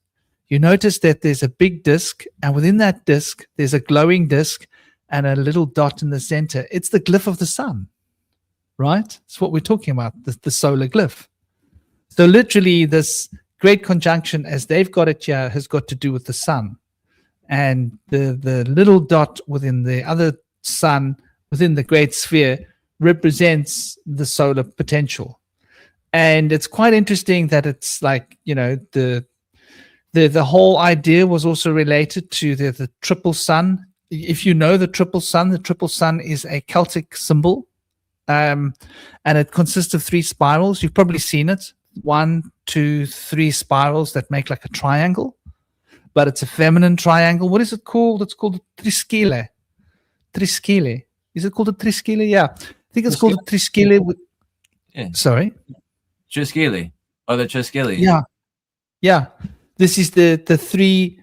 A: You notice that there's a big disc, and within that disc, there's a glowing disc and a little dot in the center. It's the glyph of the sun, right? It's what we're talking about, the solar glyph. So literally, this great conjunction, as they've got it here, has got to do with the sun. And the little dot within the other sun, within the great sphere, represents the solar potential. And it's quite interesting that it's like, the whole idea was also related to the triple sun. If you know the triple sun is a Celtic symbol, and it consists of 3 spirals. You've probably seen it. 1, 2, 3 spirals that make like a triangle, but it's a feminine triangle. What is it called? It's called a triskele. Triskele. Is it called a triskele? Yeah. I think it's called a triskele.
C: Yeah.
A: Sorry?
C: Triskele. Oh, the triskele.
A: Yeah. Yeah. This is the three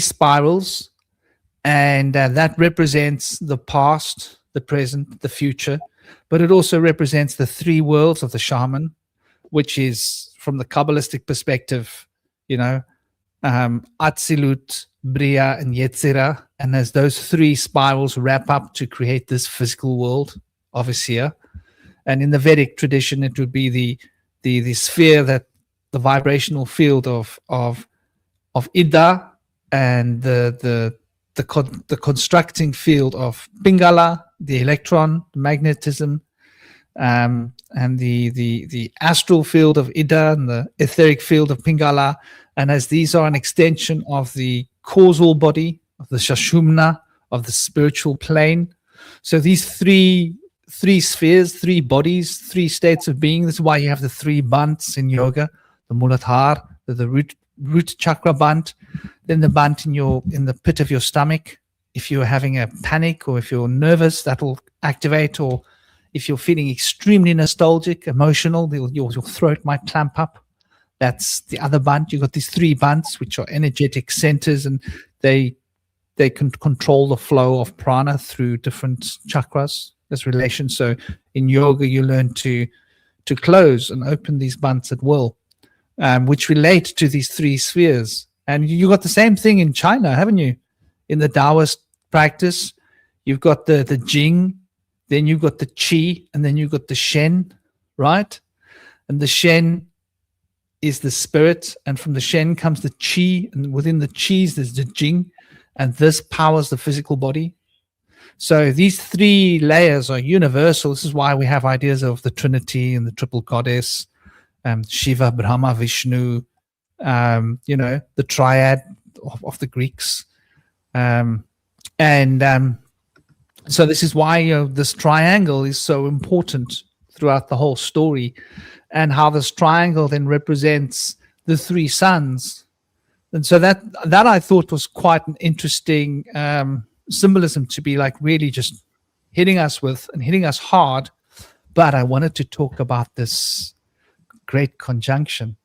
A: spirals, and that represents the past, the present, the future, but it also represents the 3 worlds of the shaman, which is, from the Kabbalistic perspective, Atzilut, Bria, and Yetzirah. And as those three spirals wrap up to create this physical world of Asiya. And in the Vedic tradition, it would be the sphere, that the vibrational field of Ida, and the constructing field of Pingala, the electron, the magnetism, and the astral field of Ida, and the etheric field of Pingala. And as these are an extension of the causal body, of the Shashumna, of the spiritual plane. So these three spheres, three bodies, three states of being. This is why you have the three bands in yoga: the Muladhara, the root chakra band, then the band in the pit of your stomach. If you're having a panic, or if you're nervous, that will activate. Or if you're feeling extremely nostalgic, emotional, your throat might clamp up. That's the other band. You've got these three bands, which are energetic centers, and they can control the flow of prana through different chakras. There's relation. So in yoga, you learn to close and open these bands at will, which relate to these three spheres. And you got the same thing in China, haven't you? In the Taoist practice, you've got the Jing, then you've got the Qi, and then you've got the Shen, right? And the Shen is the spirit, and from the Shen comes the Qi, and within the Qis there's the Jing, and this powers the physical body. So these three layers are universal. This is why we have ideas of the Trinity and the triple goddess, Shiva, Brahma, Vishnu, the triad of the Greeks. So this is why this triangle is so important throughout the whole story, and how this triangle then represents the three suns. And so that I thought was quite an interesting symbolism to be like really just hitting us with and hitting us hard. But I wanted to talk about this great conjunction.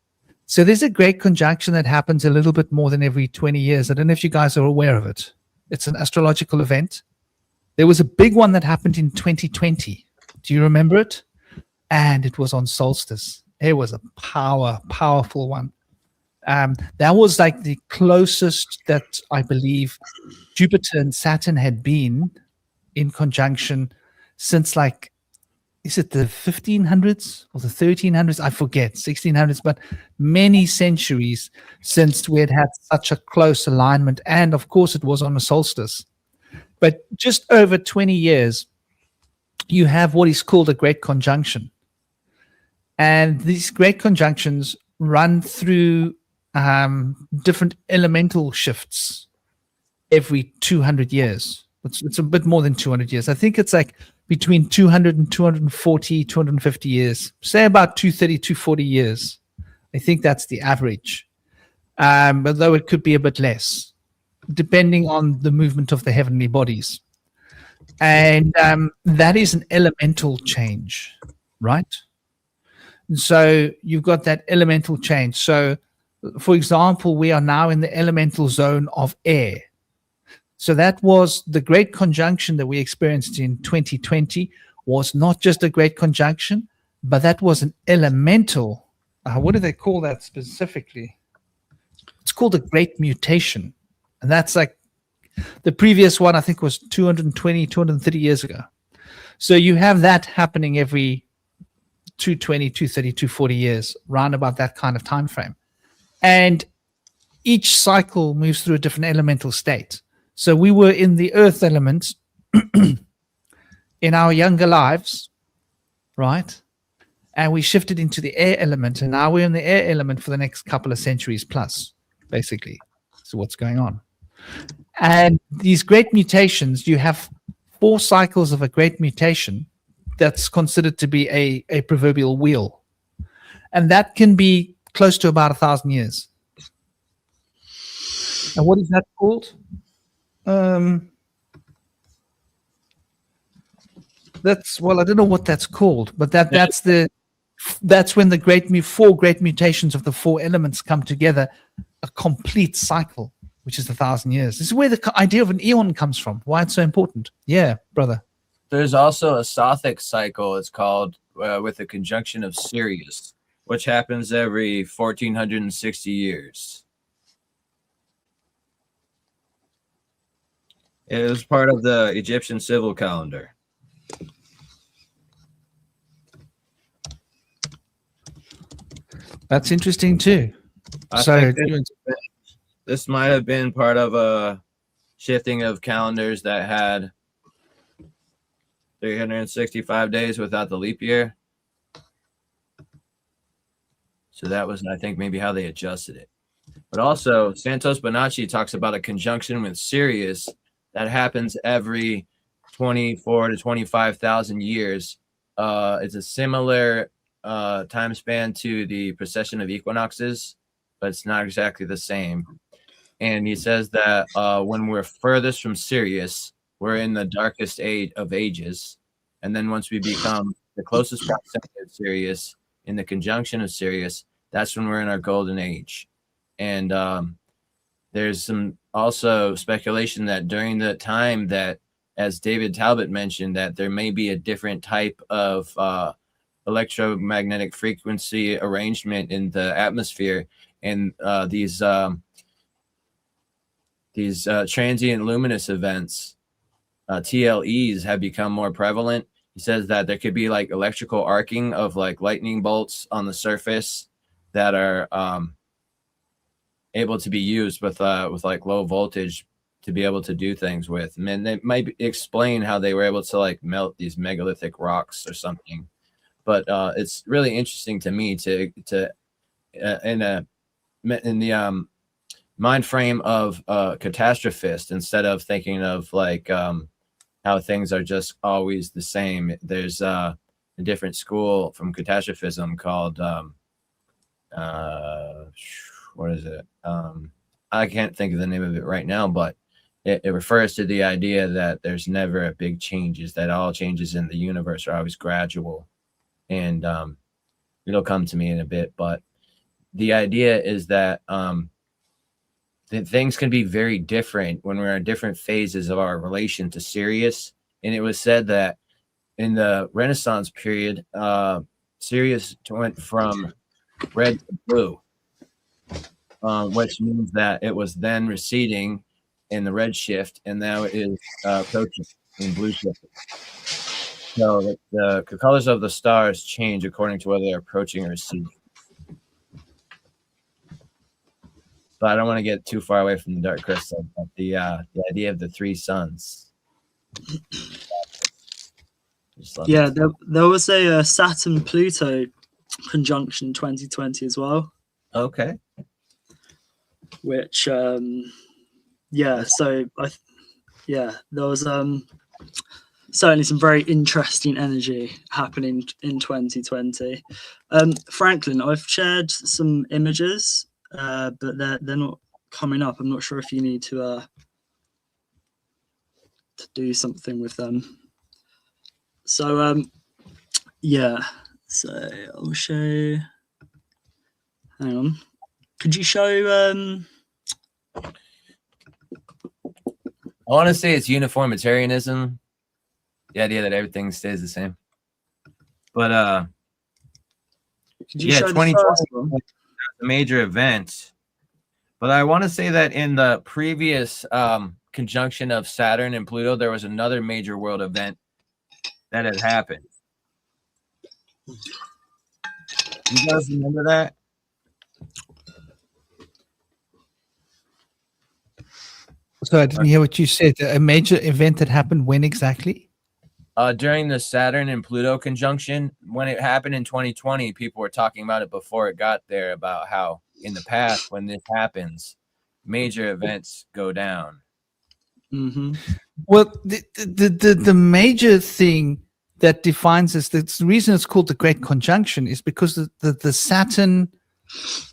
A: So there's a great conjunction that happens a little bit more than every 20 years. I don't know if you guys are aware of it. It's an astrological event. There was a big one that happened in 2020. Do you remember it? And it was on solstice. It was a powerful one. That was like the closest that I believe Jupiter and Saturn had been in conjunction since, like, is it the 1500s or the 1300s? I forget, 1600s, but many centuries since we had such a close alignment. And of course, it was on a solstice. But just over 20 years, you have what is called a great conjunction. And these great conjunctions run through different elemental shifts every 200 years. It's a bit more than 200 years. I think it's like between 200 and 240, 250 years. Say about 230, 240 years. I think that's the average. Although it could be a bit less, depending on the movement of the heavenly bodies. And that is an elemental change, right? So you've got that elemental change. So, for example, we are now in the elemental zone of air. So that was the great conjunction that we experienced in 2020 was not just a great conjunction, but that was an elemental. What do they call that specifically? It's called a great mutation. And that's like the previous one, I think, was 220, 230 years ago. So you have that happening every 220, 230, 240 years, round about that kind of time frame. And each cycle moves through a different elemental state. So we were in the earth element in our younger lives, right? And we shifted into the air element, and now we're in the air element for the next couple of centuries plus, basically. So what's going on? And these great mutations, you have 4 cycles of a great mutation that's considered to be a proverbial wheel. And that can be close to about 1,000 years. And what is that called? I don't know what that's called, but that's when the 4 great mutations of the 4 elements come together, a complete cycle, which is 1,000 years. This is where the idea of an eon comes from. Why it's so important. Yeah, brother.
C: There's also a Sothic cycle, it's called, with a conjunction of Sirius, which happens every 1460 years. It was part of the Egyptian civil calendar.
A: That's interesting too.
C: I
A: So
C: think this might have been part of a shifting of calendars that had 365 days without the leap year. So that was, I think, maybe how they adjusted it. But also, Santos Bonacci talks about a conjunction with Sirius that happens every 24 to 25,000 years. It's a similar time span to the precession of equinoxes, but it's not exactly the same. And he says that when we're furthest from Sirius, we're in the darkest age of ages. And then once we become the closest proximity of Sirius in the conjunction of Sirius, that's when we're in our golden age. And there's some also speculation that during the time that, as David Talbot mentioned, that there may be a different type of electromagnetic frequency arrangement in the atmosphere, and these transient luminous events, TLEs, have become more prevalent. He says that there could be like electrical arcing of like lightning bolts on the surface that are able to be used with like low voltage to be able to do things with. I mean, they might explain how they were able to like melt these megalithic rocks or something. But it's really interesting to me to in the mind frame of a catastrophist, instead of thinking of like how things are just always the same. There's a different school from catastrophism called what is it? I can't think of the name of it right now, but it refers to the idea that there's never a big changes, that all changes in the universe are always gradual. And it'll come to me in a bit, but the idea is that things can be very different when we're in different phases of our relation to Sirius. And it was said that in the Renaissance period, Sirius went from red to blue, which means that it was then receding in the red shift, and now it is approaching in blue shift. So the colors of the stars change according to whether they're approaching or receding. But I don't want to get too far away from the Dark Crystal. But the idea of the three suns.
D: Yeah, there was a Saturn-Pluto conjunction in 2020 as well.
C: Okay.
D: Which, yeah, so there was certainly some very interesting energy happening in 2020. Franklin, I've shared some images, but they're not coming up. I'm not sure if you need to do something with them. So yeah, so I'll show. Hang on. Could you show?
C: I want to say it's uniformitarianism, the idea that everything stays the same. But
D: could you show
C: 2020
D: the first one?
C: was a major event. But I want to say that in the previous conjunction of Saturn and Pluto, there was another major world event that had happened. You guys remember that?
A: So I didn't hear what you said. A major event that happened when exactly?
C: During the Saturn and Pluto conjunction, when it happened in 2020, people were talking about it before it got there, about how in the past, when this happens, major events go down.
D: Mm-hmm.
A: Well, the major thing that defines this, the reason it's called the Great Conjunction, is because the Saturn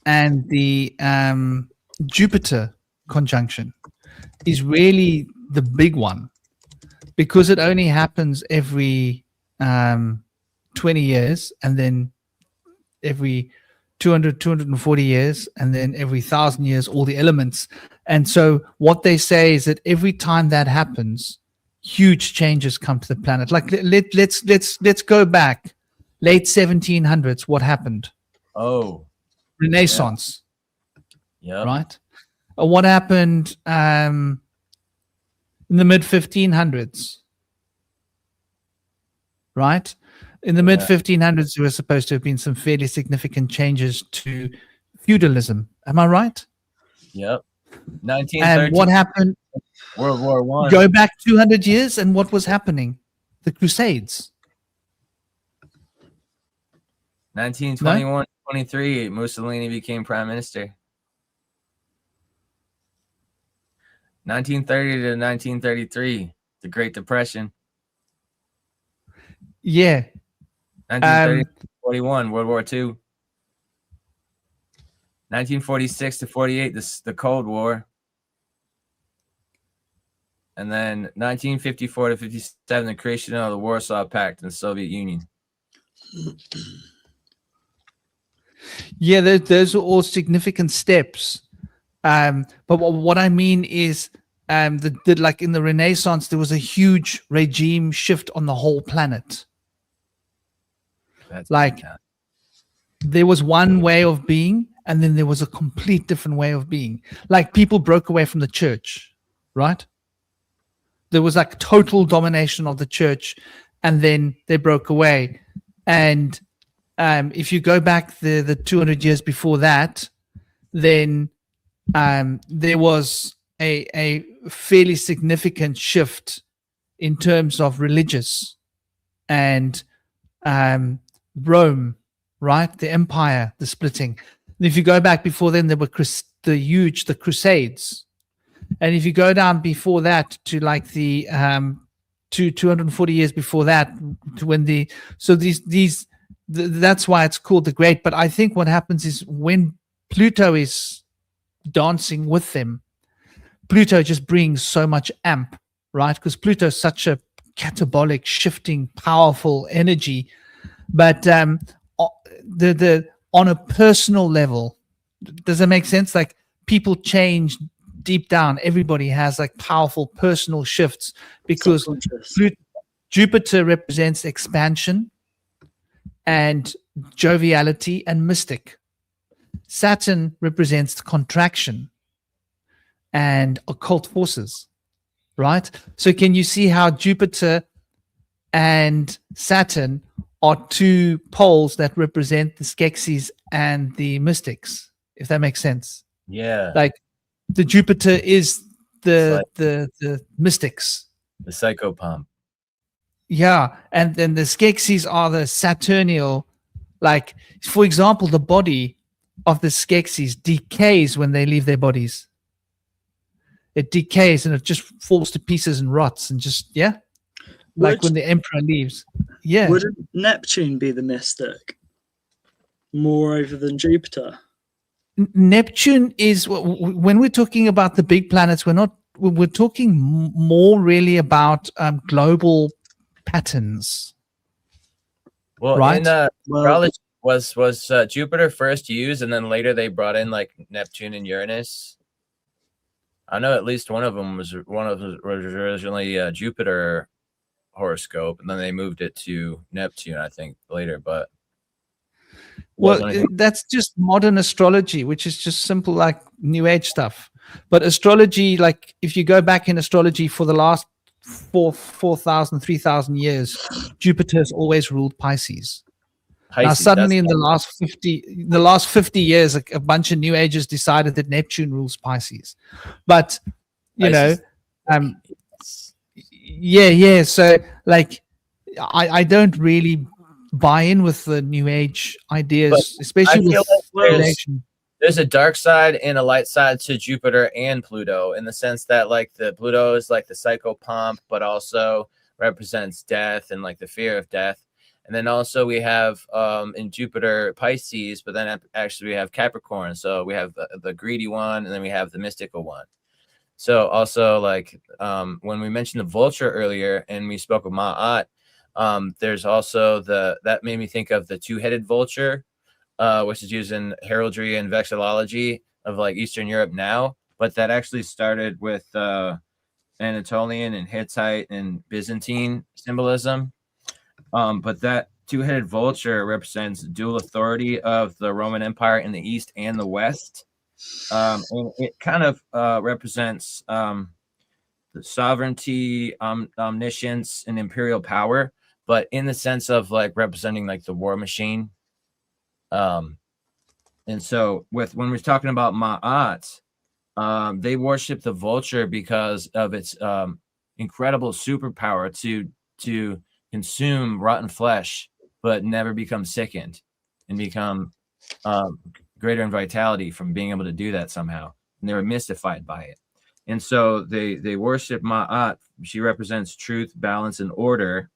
A: and the Jupiter conjunction is really the big one, because it only happens every 20 years, and then every 240 years, and then every 1,000 years, all the elements. And so what they say is that every time that happens, huge changes come to the planet. Like let's go back, late 1700s. What happened?
C: Oh,
A: Renaissance.
C: yeah.
A: Right. What happened in the mid 1500s, right? In the mid 1500s, there were supposed to have been some fairly significant changes to feudalism. Am I right?
C: Yep.
A: And
C: 1913,
A: what happened?
C: World War One.
A: Go back 200 years, and what was happening? The Crusades.
C: 1921, 23, Mussolini became prime minister. 1930 to 1933, the Great Depression.
A: Yeah.
C: 1930 to 41, World War II. 1946 to 48, the Cold War. And then 1954 to 57, the creation of the Warsaw Pact in the Soviet Union.
A: Yeah, those are all significant steps. But what I mean is, like in the Renaissance, there was a huge regime shift on the whole planet.
C: That's
A: like there was one way of being, and then there was a complete different way of being. Like people broke away from the church, right? There was like total domination of the church, and then they broke away. And if you go back the 200 years before that, then there was a fairly significant shift in terms of religious and Rome, right? The empire, the splitting. And if you go back before then, there were the Crusades. And if you go down before that to like the 240 years before that, to when that's why it's called the Great. But I think what happens is when Pluto is dancing with them, Pluto just brings so much amp, right? Because Pluto is such a catabolic, shifting, powerful energy. But on a personal level, does that make sense? Like people change deep down. Everybody has like powerful personal shifts because Jupiter represents expansion and joviality and mystic. Saturn represents contraction and occult forces, right? So can you see how Jupiter and Saturn are two poles that represent the Skeksis and the mystics, if that makes sense?
C: Yeah.
A: Like the Jupiter is the mystics.
C: The psychopomp.
A: Yeah. And then the Skeksis are the Saturnial. Like, for example, the body of the Skeksis decays when they leave their bodies. It decays and it just falls to pieces and rots and just, yeah. Like when the emperor leaves. Yeah.
D: Wouldn't Neptune be the mystic more over than Jupiter?
A: Neptune is, when we're talking about the big planets, we're talking more really about global patterns.
C: Well,
A: right?
C: in astrology, was Jupiter first used, and then later they brought in like Neptune and Uranus? I know at least one of them was originally Jupiter horoscope, and then they moved it to Neptune, I think, later. But
A: that's just modern astrology, which is just simple like New Age stuff. But astrology, like if you go back in astrology for the last 4,000, 3,000 years, Jupiter has always ruled Pisces. Now suddenly in the last 50 years, a bunch of New Agers decided that Neptune rules Pisces. But you know, yeah. So like, I don't really buy in with the New Age ideas, but especially with
C: there's a dark side and a light side to Jupiter and Pluto, in the sense that like the Pluto is like the psychopomp, but also represents death and like the fear of death. And then also we have in Jupiter Pisces, but then actually we have Capricorn. So we have the greedy one, and then we have the mystical one. So also like when we mentioned the vulture earlier and we spoke of Ma'at, there's also that made me think of the two-headed vulture, which is used in heraldry and vexillology of like Eastern Europe now, but that actually started with Anatolian and Hittite and Byzantine symbolism. But that two-headed vulture represents dual authority of the Roman Empire in the East and the West. And it kind of represents the sovereignty, omniscience, and imperial power, but in the sense of like representing like the war machine. And so when we're talking about Ma'at, they worship the vulture because of its incredible superpower to consume rotten flesh, but never become sickened and become greater in vitality from being able to do that somehow. And they were mystified by it. And so they worship Ma'at. She represents truth, balance, and order,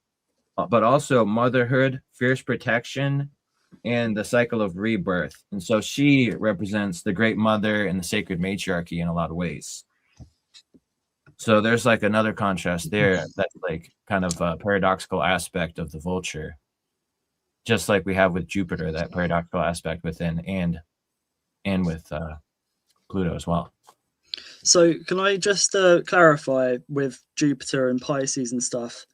C: but also motherhood, fierce protection, and the cycle of rebirth. And so she represents the great mother and the sacred matriarchy in a lot of ways. So there's like another contrast there that's like kind of a paradoxical aspect of the vulture, just like we have with Jupiter, that paradoxical aspect within and with Pluto as well.
D: So can I just clarify with Jupiter and Pisces and stuff?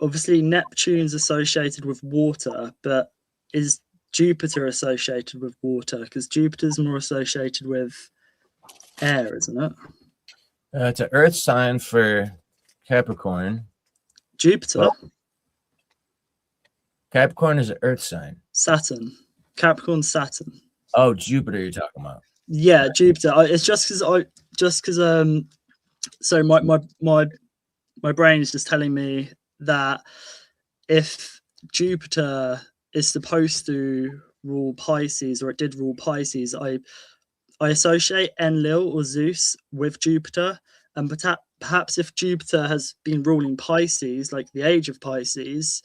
D: Obviously, Neptune's associated with water, but is Jupiter associated with water? Because Jupiter's more associated with air, isn't it?
C: It's an Earth sign for Capricorn.
D: Jupiter?
C: Well, Capricorn is an Earth sign.
D: Saturn. Capricorn, Saturn.
C: Oh, Jupiter you're talking about.
D: Yeah, Jupiter. It's just because so my brain is just telling me that if Jupiter is supposed to rule Pisces, or it did rule Pisces, I associate Enlil or Zeus with Jupiter, and perhaps if Jupiter has been ruling Pisces, like the age of Pisces,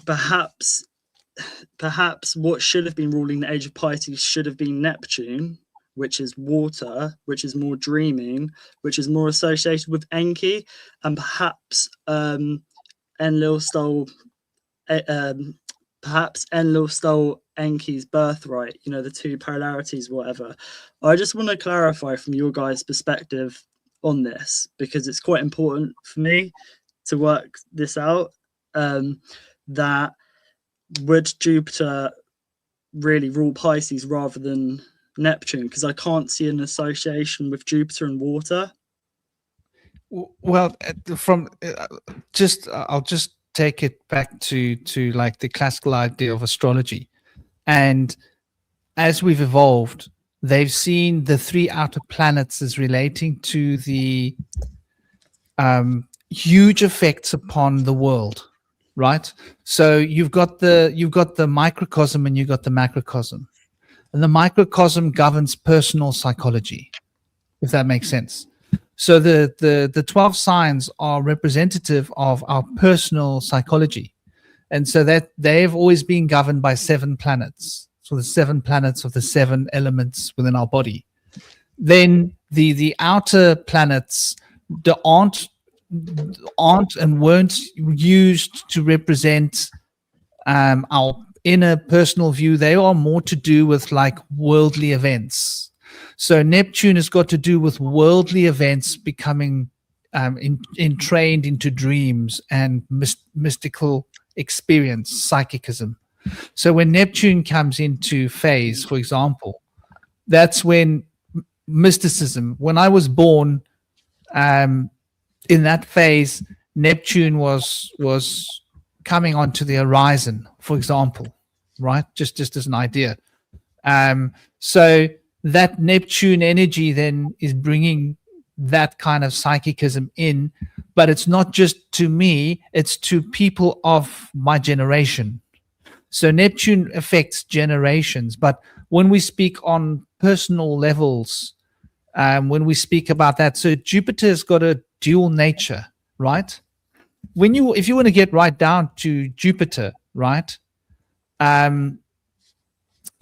D: perhaps what should have been ruling the age of Pisces should have been Neptune, which is water, which is more dreaming, which is more associated with Enki, and perhaps Enlil stole Enki's birthright, the two polarities, whatever. I just want to clarify from your guys' perspective on this, because it's quite important for me to work this out, that would Jupiter really rule Pisces rather than Neptune? Because I can't see an association with Jupiter and water.
A: Well, I'll just take it back to like the classical idea of astrology, and as we've evolved, they've seen the three outer planets as relating to the huge effects upon the world, right? So you've got the microcosm and you've got the macrocosm, and the microcosm governs personal psychology, if that makes sense. So the 12 signs are representative of our personal psychology. And so that they've always been governed by 7 planets. So the 7 planets of the 7 elements within our body. Then the outer planets aren't and weren't used to represent our inner personal view. They are more to do with like worldly events. So Neptune has got to do with worldly events becoming entrained into dreams and mystical experience, psychicism. So when Neptune comes into phase, for example, that's when mysticism, when I was born, in that phase, Neptune was coming onto the horizon, for example, right? Just as an idea. So that Neptune energy then is bringing that kind of psychicism in, but it's not just to me, it's to people of my generation. So Neptune affects generations, but when we speak on personal levels, when we speak about that, so Jupiter's got a dual nature, right? If you want to get right down to Jupiter, right?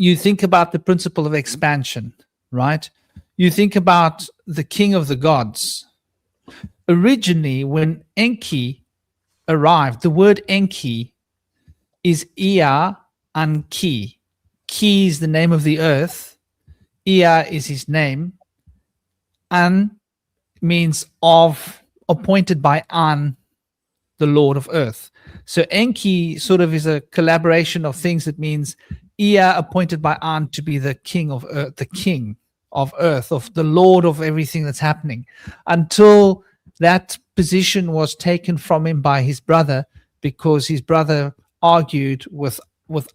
A: You think about the principle of expansion, right? You think about the king of the gods. Originally, when Enki arrived, the word Enki is Ea Anki. Ki is the name of the earth. Ea is his name. An means of, appointed by An, the Lord of Earth. So Enki sort of is a collaboration of things that means Ea appointed by An to be the king of Earth, the king, of earth, of the lord of everything that's happening, until that position was taken from him by his brother, because his brother argued with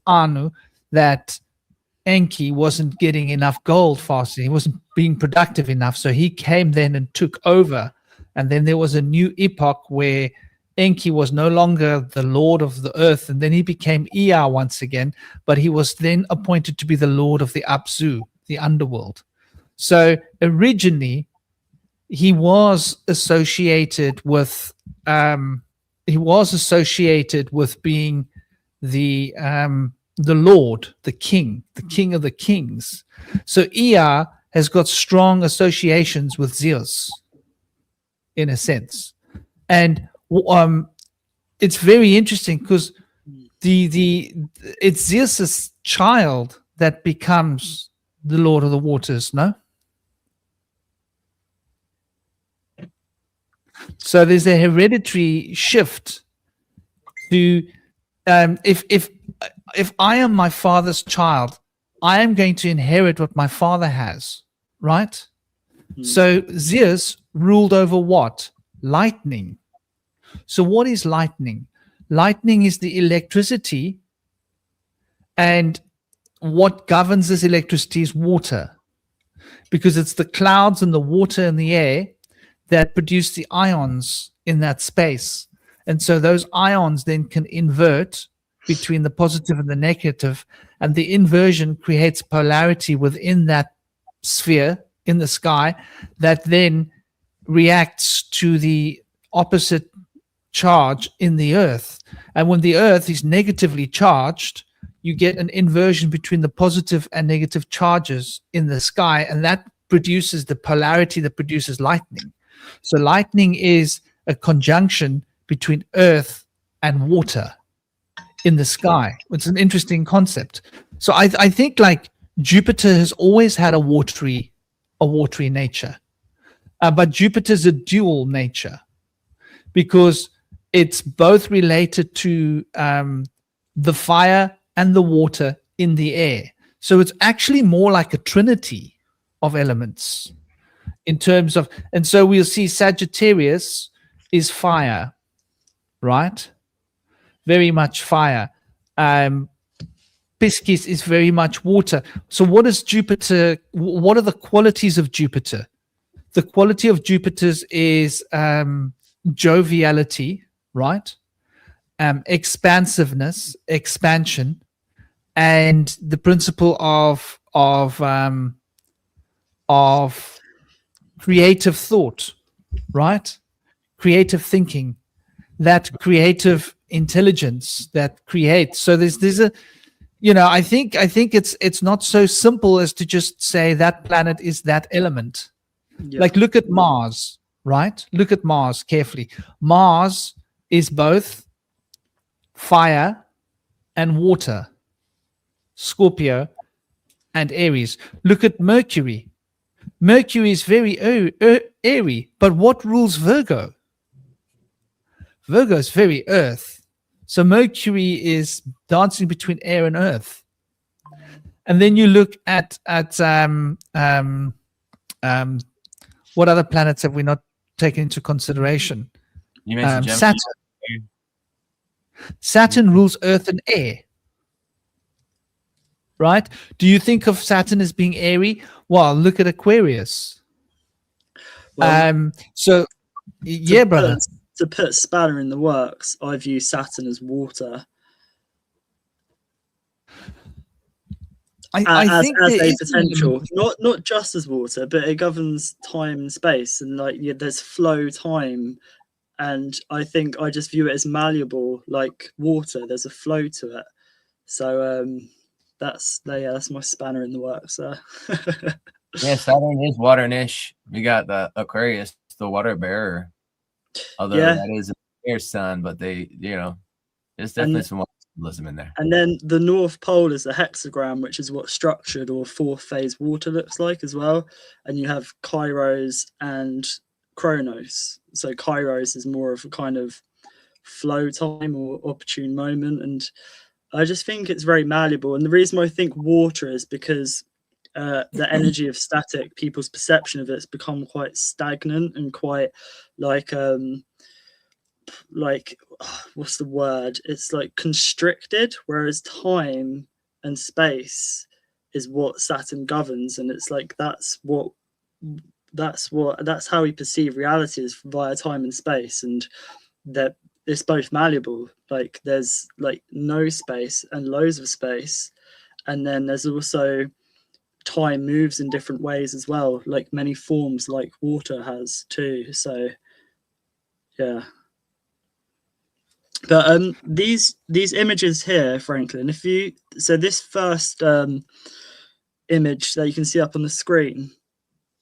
A: Anu that Enki wasn't getting enough gold fast. He wasn't being productive enough. So he came then and took over. And then there was a new epoch where Enki was no longer the lord of the earth. And then he became Ea once again. But he was then appointed to be the lord of the Apsu, the underworld. So originally, he was associated with being the Lord, the King of the kings. So Ea has got strong associations with Zeus, in a sense, and it's very interesting because it's Zeus's child that becomes the Lord of the Waters. No. So there's a hereditary shift to if I am my father's child, I am going to inherit what my father has, right? So Zeus ruled over what? Lightning. So what is lightning? Lightning is the electricity, and what governs this electricity is water, because it's the clouds and the water in the air that produce the ions in that space. And so those ions then can invert between the positive and the negative, and the inversion creates polarity within that sphere in the sky that then reacts to the opposite charge in the earth. And when the earth is negatively charged, you get an inversion between the positive and negative charges in the sky, and that produces the polarity that produces lightning. So lightning is a conjunction between earth and water in the sky. It's an interesting concept. So I think like Jupiter has always had a watery nature, but Jupiter's a dual nature because it's both related to the fire and the water in the air. So it's actually more like a trinity of elements in terms of, and so we'll see Sagittarius is fire, right? Very much fire. Piscis is very much water. So what is Jupiter? What are the qualities of Jupiter? The quality of Jupiter's is joviality, right? Expansiveness, expansion, and the principle of creative thought, right? Creative thinking, that creative intelligence that creates. So there's a, I think it's not so simple as to just say that planet is that element.
D: Yeah.
A: Like look at Mars, right? Look at Mars carefully. Mars is both fire and water, Scorpio and Aries. Look at Mercury. Mercury is very airy, but what rules Virgo? Virgo is very earth. So Mercury is dancing between air and earth. And then you look at what other planets have we not taken into consideration?
C: You mentioned
A: Saturn. Saturn rules earth and air. Right? Do you think of Saturn as being airy? Well, look at Aquarius.
D: Well,
A: Yeah, brother.
D: To put a spanner in the works, I view Saturn as water.
A: I think
D: as a potential, not just as water, but it governs time and space, and there's flow time, and I think I just view it as malleable, like water. There's a flow to it, so that's my spanner in the works.
C: Yeah, Saturn is water-ish. We got the Aquarius, the water bearer. Although that is an air sun, but there's definitely some symbolism in there.
D: And then the North Pole is a hexagram, which is what structured or fourth phase water looks like as well. And you have Kairos and Chronos. So Kairos is more of a kind of flow time or opportune moment. And I just think it's very malleable. And the reason why I think water is because the energy of static, people's perception of it's become quite stagnant and quite like what's the word? It's like constricted, whereas time and space is what Saturn governs, and it's like that's how we perceive reality, is via time and space, and that it's both malleable. Like there's like no space and loads of space, and then there's also time moves in different ways as well, like many forms, like water has too. So yeah. But these images here, Franklin, so this first image that you can see up on the screen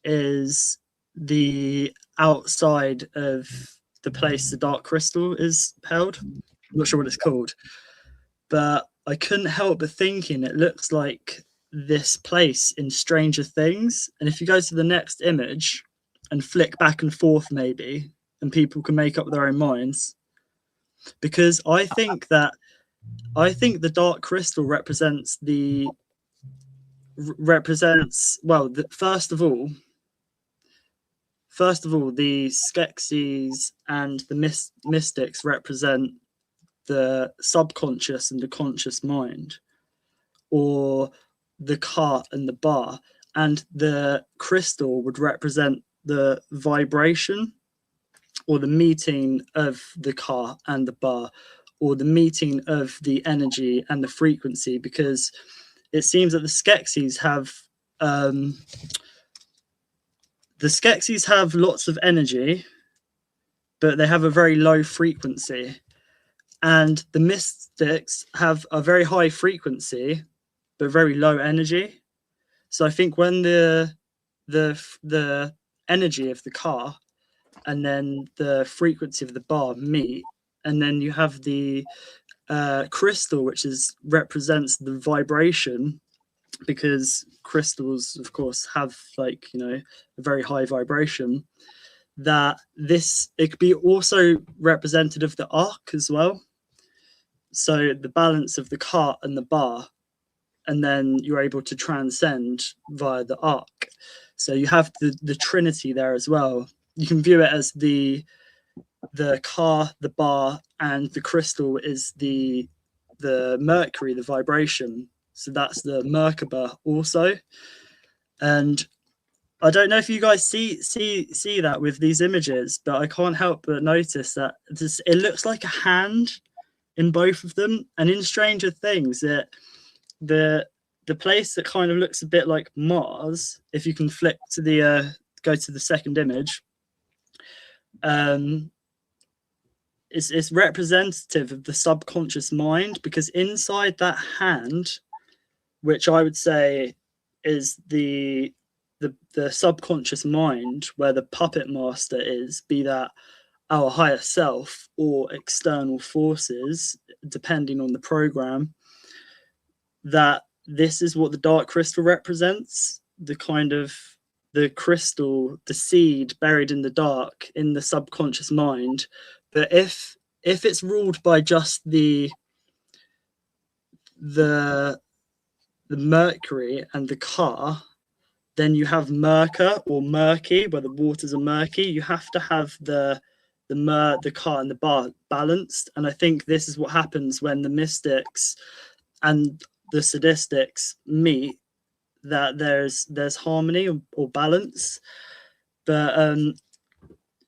D: is the outside of the place the dark crystal is held. I'm not sure what it's called, but I couldn't help but thinking it looks like this place in Stranger Things. And if you go to the next image and flick back and forth maybe, and people can make up their own minds, because I think the dark crystal represents first of all, the Skeksis and the mystics represent the subconscious and the conscious mind, or the cart and the bar, and the crystal would represent the vibration, or the meeting of the cart and the bar, or the meeting of the energy and the frequency, because it seems that the Skeksis have lots of energy, but they have a very low frequency, and the mystics have a very high frequency but very low energy. So I think when the energy of the car and then the frequency of the bar meet, and then you have the crystal, which represents the vibration, because crystals of course have a very high vibration, that it could be also representative of the arc as well. So the balance of the cart and the bar, and then you're able to transcend via the arc. So you have the trinity there as well. You can view it as the car, the bar, and the crystal is the mercury, the vibration. So that's the Merkaba also. And I don't know if you guys see that with these images, but I can't help but notice that it looks like a hand in both of them. And in Stranger Things, the place that kind of looks a bit like Mars, if you can flick to go to the second image, it's representative of the subconscious mind, because inside that hand, which I would say is the subconscious mind, where the puppet master is, be that our higher self or external forces, depending on the program, that this is what the dark crystal represents, the crystal, the seed buried in the dark in the subconscious mind. But if it's ruled by just the mercury and the car, then you have Merca or murky, where the waters are murky. You have to have the car and the bar balanced. And I think this is what happens when the mystics and the sadistics meet, that there's harmony or balance. But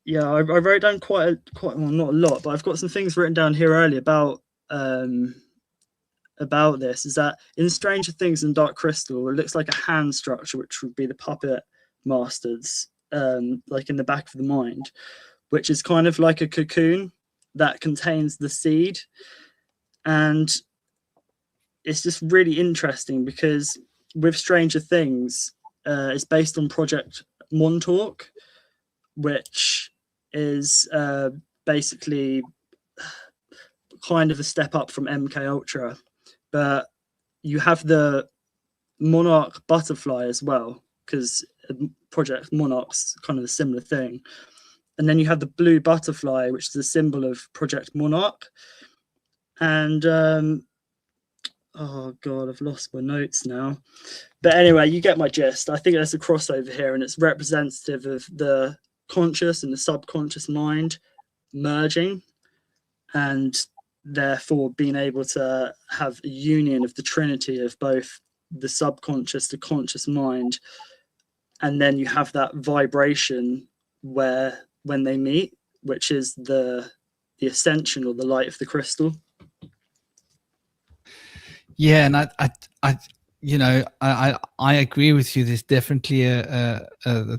D: yeah, I wrote down quite well, not a lot, but I've got some things written down here earlier about this, is that in Stranger Things and Dark Crystal, it looks like a hand structure, which would be the puppet masters, like in the back of the mind, which is kind of like a cocoon that contains the seed. And it's just really interesting because with Stranger Things, it's based on Project Montauk, which is basically kind of a step up from MK Ultra. But you have the Monarch butterfly as well, because Project Monarch's kind of a similar thing. And then you have the blue butterfly, which is a symbol of Project Monarch. And Oh god, I've lost my notes now. But anyway, you get my gist. I think there's a crossover here, and it's representative of the conscious and the subconscious mind merging, and therefore being able to have a union of the trinity of both the subconscious, the conscious mind, and then you have that vibration where when they meet, which is the ascension or the light of the crystal.
A: Yeah, and I agree with you. There's definitely a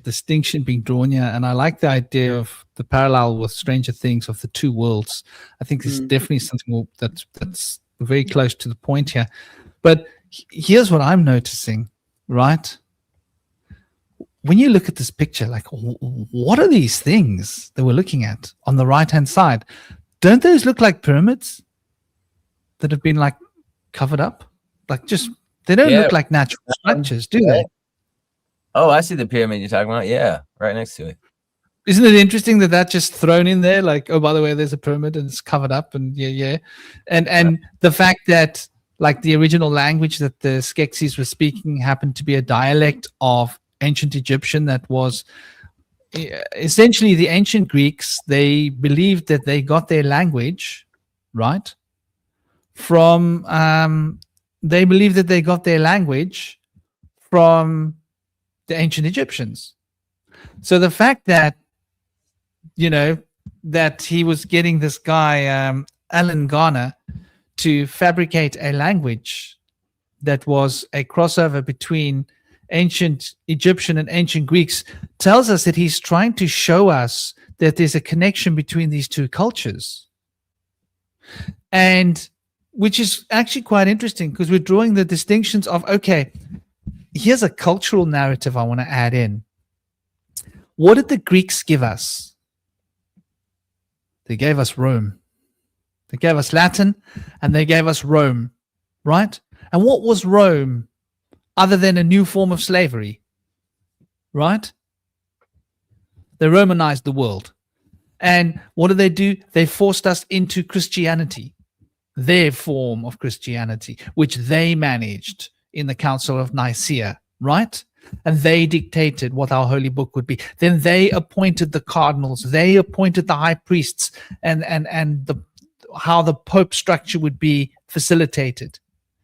A: distinction being drawn here, and I like the idea of the parallel with Stranger Things of the two worlds. I think there's definitely something that's very close to the point here. But here's what I'm noticing, right? When you look at this picture, like, what are these things that we're looking at on the right-hand side? Don't those look like pyramids that have been like covered up? Like, just they don't look like natural structures, do they?
C: Oh, I see the pyramid you're talking about. Yeah, right next to it.
A: Isn't it interesting that just thrown in there? Like, oh, by the way, there's a pyramid and it's covered up, and and the fact that like the original language that the Skeksis were speaking happened to be a dialect of ancient Egyptian that was essentially the ancient Greeks. They believed that they got their language right from they believed that they got their language from the ancient Egyptians. So the fact that that he was getting this guy Alan Garner to fabricate a language that was a crossover between ancient Egyptian and ancient Greeks tells us that he's trying to show us that there's a connection between these two cultures, and which is actually quite interesting because we're drawing the distinctions of, okay, here's a cultural narrative I want to add in. What did the Greeks give us? They gave us Rome. They gave us Latin, and they gave us Rome, right? And what was Rome other than a new form of slavery, right? They Romanized the world. And what did they do? They forced us into Christianity, their form of Christianity, which they managed in the Council of Nicaea, right? And they dictated what our holy book would be. Then they appointed the cardinals, they appointed the high priests, and how the Pope structure would be facilitated.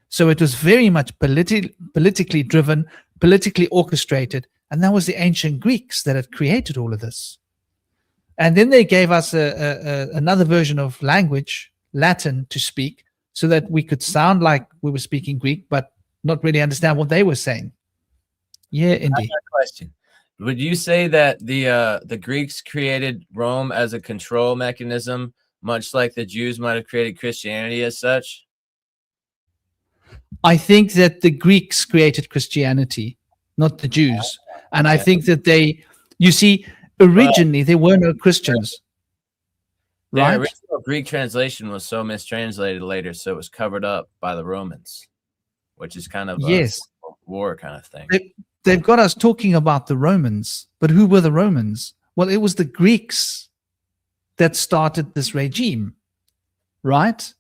A: So it was very much politically driven, politically orchestrated, and that was the ancient Greeks that had created all of this. And then they gave us another version of language, Latin, to speak, so that we could sound like we were speaking Greek, but not really understand what they were saying. Yeah, indeed.
C: Question: would you say that the Greeks created Rome as a control mechanism, much like the Jews might have created Christianity as such?
A: I think that the Greeks created Christianity, not the Jews. And I think that originally there were no Christians. Right?
C: The original Greek translation was so mistranslated later, so it was covered up by the Romans, which is kind of a war kind of thing.
A: They've got us talking about the Romans, but who were the Romans? Well, it was the Greeks that started this regime, right?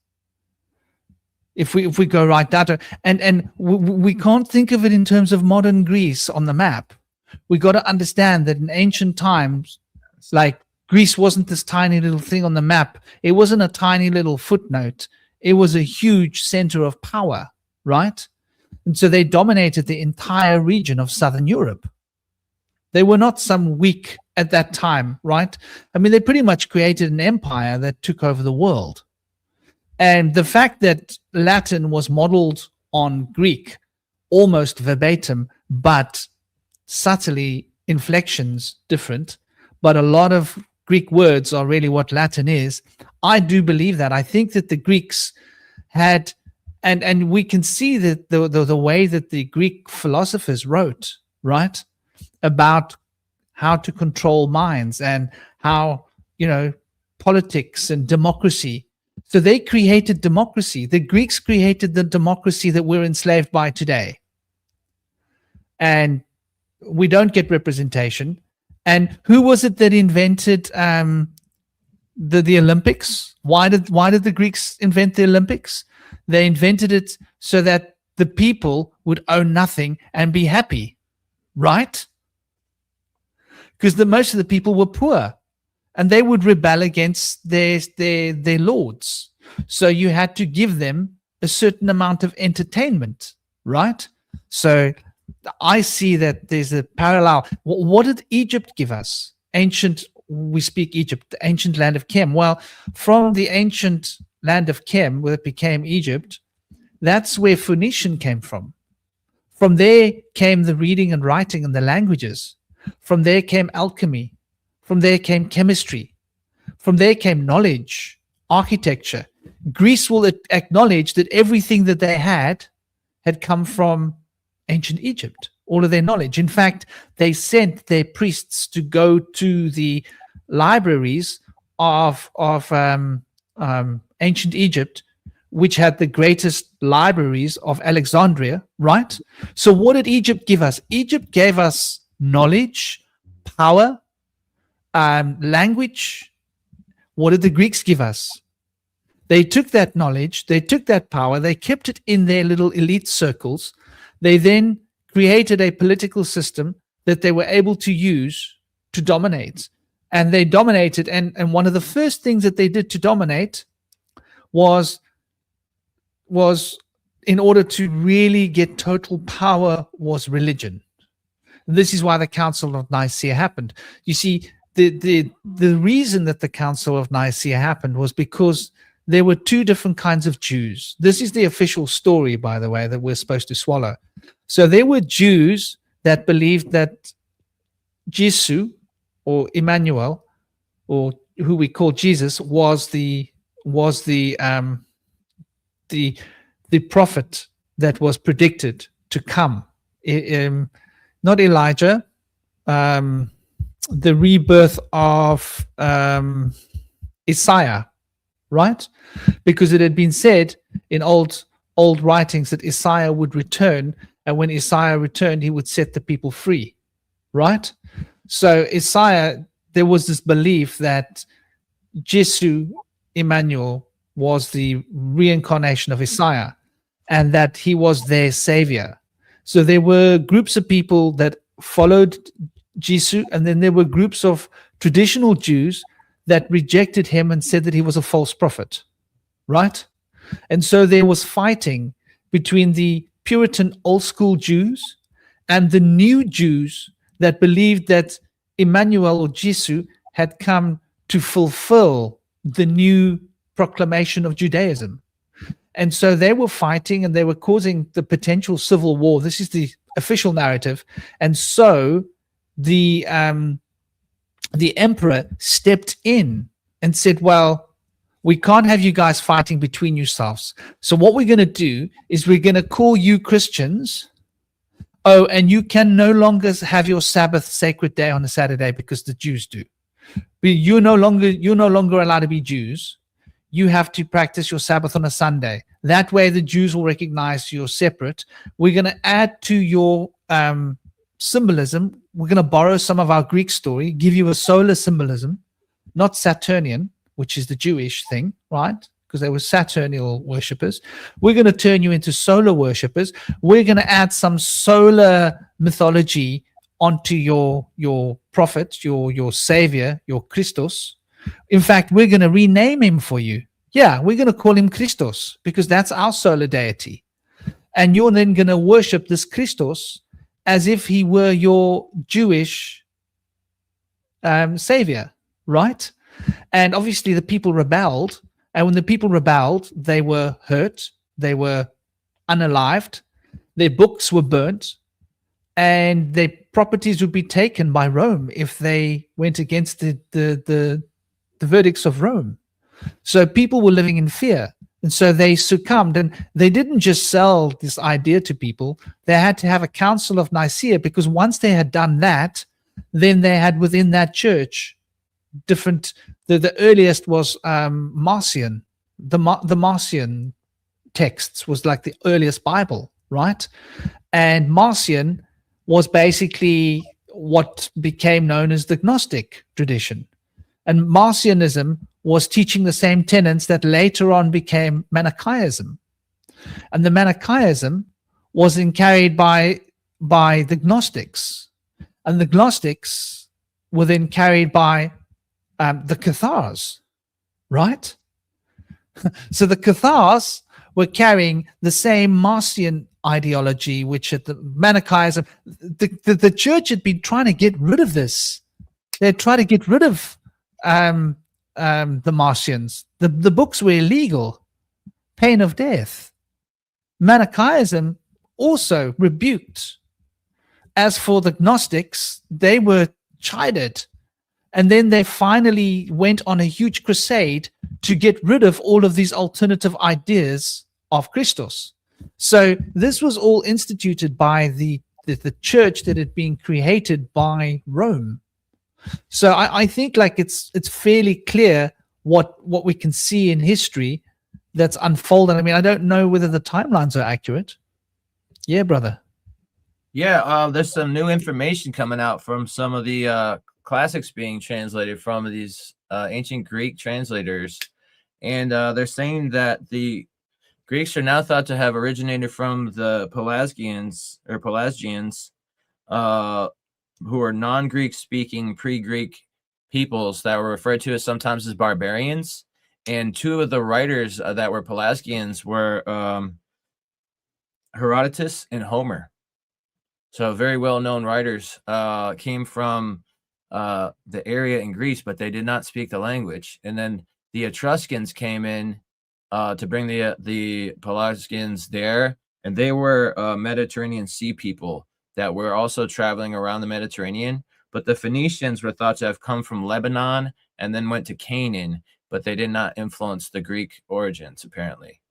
A: If we go right down, and we can't think of it in terms of modern Greece on the map. We got to understand that in ancient times, like Greece wasn't this tiny little thing on the map. It wasn't a tiny little footnote. It was a huge center of power, right? And so they dominated the entire region of Southern Europe. They were not some weak at that time, right? I mean, they pretty much created an empire that took over the world. And the fact that Latin was modeled on Greek almost verbatim, but subtly inflections different, but a lot of Greek words are really what Latin is. I do believe that. I think that the Greeks had, and we can see that the way that the Greek philosophers wrote, right, about how to control minds and how, politics and democracy. So they created democracy. The Greeks created the democracy that we're enslaved by today. And we don't get representation. And who was it that invented the Olympics? Why did the Greeks invent the Olympics? They invented it so that the people would own nothing and be happy, right? Because most of the people were poor and they would rebel against their lords. So you had to give them a certain amount of entertainment, right? So I see that there's a parallel. What did Egypt give us? We speak Egypt, the ancient land of Chem. Well, from the ancient land of Chem, where it became Egypt, that's where Phoenician came from. From there came the reading and writing and the languages. From there came alchemy. From there came chemistry. From there came knowledge, architecture. Greece will acknowledge that everything that they had come from ancient Egypt, all of their knowledge. In fact, they sent their priests to go to the libraries of ancient Egypt, which had the greatest libraries of Alexandria, right? So what did Egypt give us? Egypt gave us knowledge, power, language. What did the Greeks give us? They took that knowledge, they took that power, they kept it in their little elite circles. They then created a political system that they were able to use to dominate. And they dominated. And one of the first things that they did to dominate was in order to really get total power was religion. This is why the Council of Nicaea happened. You see, the reason that the Council of Nicaea happened was because there were two different kinds of Jews. This is the official story, by the way, that we're supposed to swallow. So there were Jews that believed that Jesus, or Emmanuel, or who we call Jesus, was the prophet that was predicted to come. Not Elijah, the rebirth of Isaiah, right? Because it had been said in old writings that Isaiah would return, and when Isaiah returned, he would set the people free, right? So Isaiah, there was this belief that Jesus, Emmanuel, was the reincarnation of Isaiah, and that he was their savior. So there were groups of people that followed Jesus, and then there were groups of traditional Jews that rejected him and said that he was a false prophet, right? And so there was fighting between the Puritan old school Jews and the new Jews that believed that Emmanuel or Jesus had come to fulfill the new proclamation of Judaism. And so they were fighting and they were causing the potential civil war. This is the official narrative. And so the emperor stepped in and said, well, we can't have you guys fighting between yourselves. So what we're going to do is we're going to call you Christians. Oh, and you can no longer have your Sabbath sacred day on a Saturday because the Jews do. But you're no longer allowed to be Jews. You have to practice your Sabbath on a Sunday. That way the Jews will recognize you're separate. We're going to add to your symbolism. We're going to borrow some of our Greek story, give you a solar symbolism, not Saturnian, which is the Jewish thing, right? Because they were Saturnial worshippers. We're going to turn you into solar worshippers. We're going to add some solar mythology onto your prophet, your savior, your Christos. In fact, we're going to rename him for you. Yeah, we're going to call him Christos because that's our solar deity. And you're then going to worship this Christos as if he were your Jewish savior, right? And obviously the people rebelled. And when the people rebelled, they were hurt. They were unalived. Their books were burnt. And their properties would be taken by Rome if they went against the verdicts of Rome. So people were living in fear. And so they succumbed. And they didn't just sell this idea to people. They had to have a council of Nicaea, because once they had done that, then they had within that church different. The earliest was Marcion. The Marcion texts was like the earliest Bible, right? And Marcion was basically what became known as the Gnostic tradition. And Marcionism was teaching the same tenets that later on became Manichaeism. And the Manichaeism was then carried by the Gnostics, and the Gnostics were then carried by the Cathars, right? So the Cathars were carrying the same Marcion ideology, which at the Manichaeism, the church had been trying to get rid of this. They'd try to get rid of the Marcions. The books were illegal, pain of death. Manichaeism also rebuked. As for the Gnostics, they were chided. And then they finally went on a huge crusade to get rid of all of these alternative ideas of Christos. So this was all instituted by the church that had been created by Rome. So I think like it's fairly clear what we can see in history that's unfolded. I mean, I don't know whether the timelines are accurate. Yeah, brother.
C: Yeah, there's some new information coming out from some of the classics being translated from these ancient Greek translators, and they're saying that the Greeks are now thought to have originated from the Pelasgians, who are non-Greek speaking pre-Greek peoples that were referred to as sometimes as barbarians. And two of the writers that were Pelasgians were Herodotus and Homer. So very well-known writers came from the area in Greece, but they did not speak the language. And then the Etruscans came in to bring the Pelasgians there, and they were Mediterranean Sea people that were also traveling around the Mediterranean. But the Phoenicians were thought to have come from Lebanon and then went to Canaan, but they did not influence the Greek origins, apparently.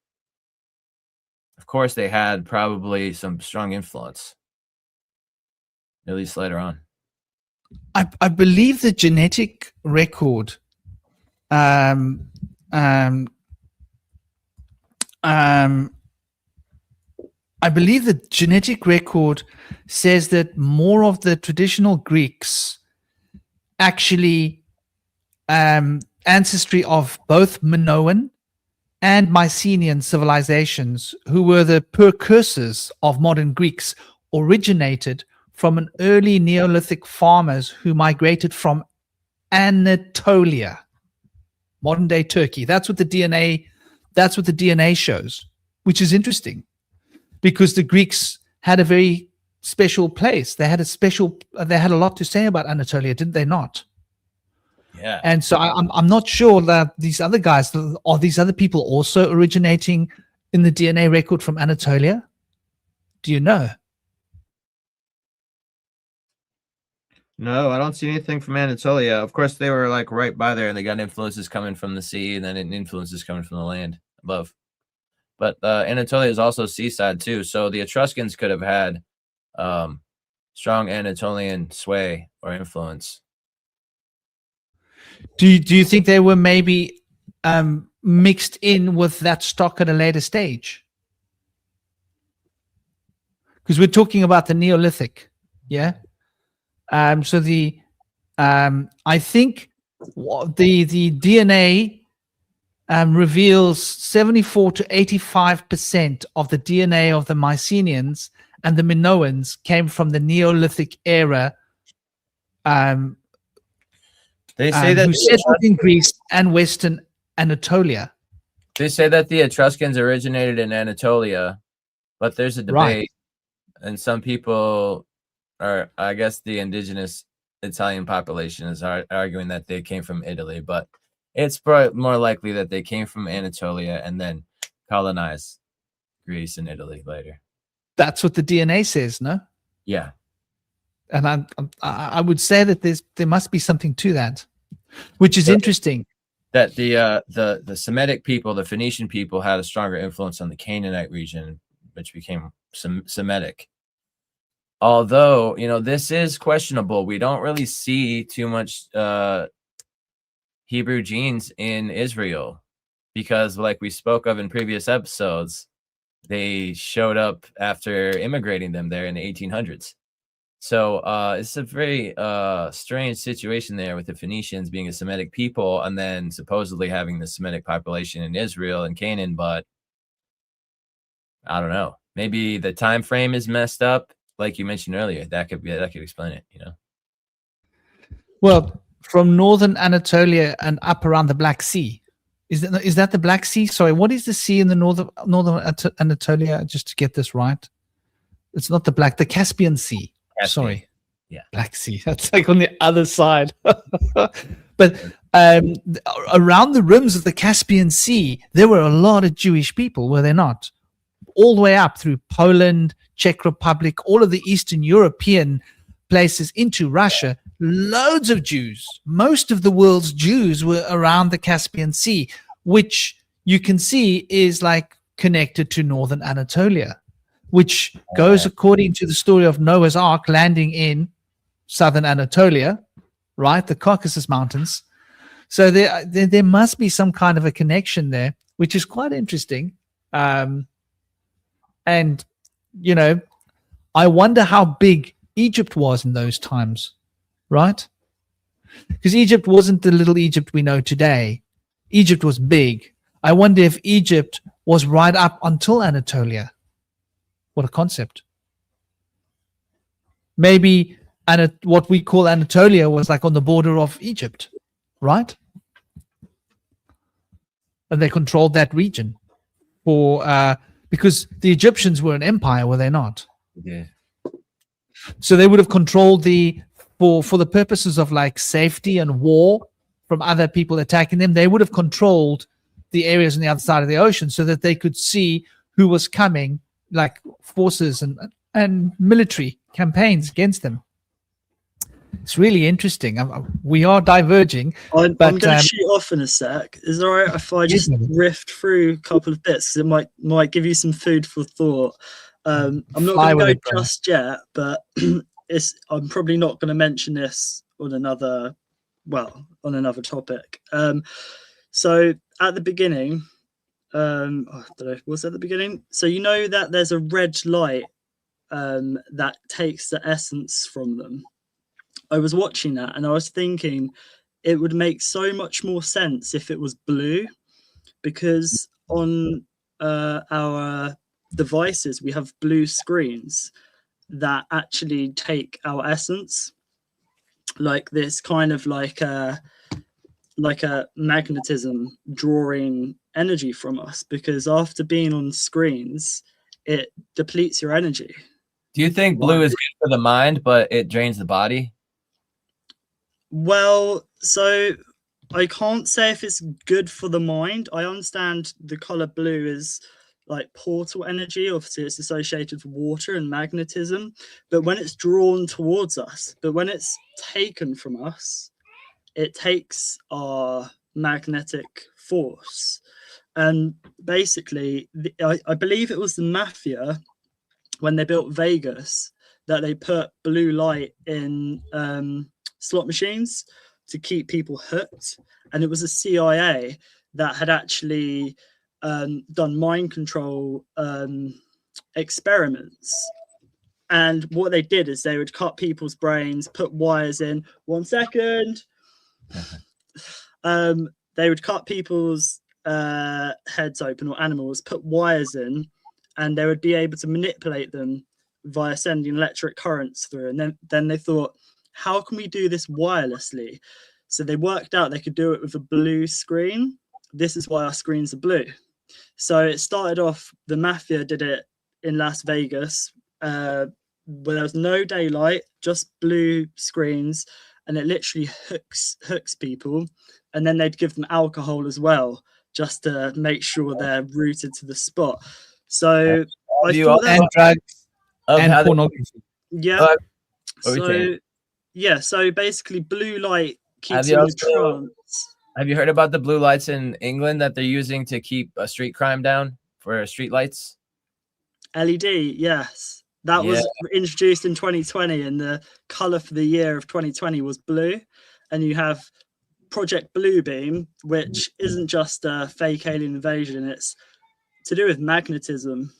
C: Of course, they had probably some strong influence, at least later on.
A: I believe the genetic record I believe the genetic record says that more of the traditional Greeks actually ancestry of both Minoan and Mycenaean civilizations, who were the precursors of modern Greeks, originated from an early Neolithic farmers who migrated from Anatolia, modern day Turkey. That's what the DNA shows, which is interesting because the Greeks had a very special place. They had a lot to say about Anatolia, didn't they not?
C: Yeah.
A: And so I'm not sure that these other guys, are these other people also originating in the DNA record from Anatolia? Do you know?
C: No, I don't see anything from Anatolia. Of course, they were like right by there, and they got influences coming from the sea, and then influences coming from the land above. But Anatolia is also seaside too, so the Etruscans could have had strong Anatolian sway or influence.
A: Do you think they were maybe mixed in with that stock at a later stage? Because we're talking about the Neolithic, yeah. So I think the DNA reveals 74 to 85% of the DNA of the Mycenaeans and the Minoans came from the Neolithic era.
C: They say that
A: who settled in Greece and Western Anatolia.
C: They say that the Etruscans originated in Anatolia, but there's a debate,
A: Right.
C: and some people are, I guess, the indigenous Italian population is arguing that they came from Italy, but it's probably more likely that they came from Anatolia and then colonized Greece and Italy later.
A: That's what the DNA says, no?
C: Yeah.
A: And I would say that there must be something to that, which is
C: So-
A: interesting.
C: That the Semitic people, the Phoenician people, had a stronger influence on the Canaanite region, which became Semitic. Although, this is questionable. We don't really see too much Hebrew genes in Israel because, like we spoke of in previous episodes, they showed up after immigrating them there in the 1800s. So it's a very strange situation there with the Phoenicians being a Semitic people and then supposedly having the Semitic population in Israel and Canaan, but I don't know. Maybe the time frame is messed up, like you mentioned earlier. That could explain it.
A: Well, from northern Anatolia and up around the Black Sea. Is that the Black Sea? Sorry, what is the sea in the northern Anatolia? Just to get this right, it's not the Caspian Sea.
C: Caspian.
A: Sorry,
C: yeah,
A: Black Sea. That's like on the other side. But around the rims of the Caspian Sea, there were a lot of Jewish people, were there not? All the way up through Poland, Czech Republic, all of the Eastern European places into Russia, loads of Jews. Most of the world's Jews were around the Caspian Sea, which you can see is like connected to northern Anatolia, which goes according to the story of Noah's Ark landing in southern Anatolia, right? The Caucasus Mountains. So there must be some kind of a connection there, which is quite interesting. And, I wonder how big Egypt was in those times, right? Because Egypt wasn't the little Egypt we know today. Egypt was big. I wonder if Egypt was right up until Anatolia. What a concept. Maybe what we call Anatolia was like on the border of Egypt, right? And they controlled that region because the Egyptians were an empire, were they not?
C: Yeah.
A: So they would have controlled for the purposes of like safety and war from other people attacking them. They would have controlled the areas on the other side of the ocean so that they could see who was coming, like forces and military campaigns against them. It's really interesting. We are diverging.
D: I'm going to shoot off in a sec. Is it all right if I just rift through a couple of bits? Because it might give you some food for thought. I'm not going to go just yet, but I'm probably not going to mention this on another topic. So at the beginning, I don't know, was at the beginning? So you know that there's a red light that takes the essence from them. I was watching that and I was thinking it would make so much more sense if it was blue, because on our devices we have blue screens that actually take our essence, like this kind of like a magnetism drawing energy from us, because after being on screens it depletes your energy.
C: Do you think blue is good for the mind but it drains the body?
D: Well, so I can't say if it's good for the mind. I understand the color blue is like portal energy, obviously it's associated with water and magnetism, but when it's drawn towards us, but when it's taken from us, it takes our magnetic force. And basically, I believe it was the mafia, when they built Vegas, that they put blue light in slot machines to keep people hooked. And it was the CIA that had actually done mind control experiments. And what they did is they would cut people's brains, put wires in. 1 second. They would cut people's heads open, or animals, put wires in, and they would be able to manipulate them via sending electric currents through. And then they thought, how can we do this wirelessly? So they worked out they could do it with a blue screen. This is why our screens are blue. So it started off, the mafia did it in Las Vegas, where there was no daylight, just blue screens, and it literally hooks people. And then they'd give them alcohol as well, just to make sure they're rooted to the spot. So I thought that,
A: and drugs and pornography.
D: Yeah. So basically blue light keeps you in a trance.
C: Have you heard about the blue lights in England that they're using to keep street crime down for street lights?
D: LED, yes. That was introduced in 2020, and the color for the year of 2020 was blue. And you have Project Bluebeam, which isn't just a fake alien invasion, it's to do with magnetism.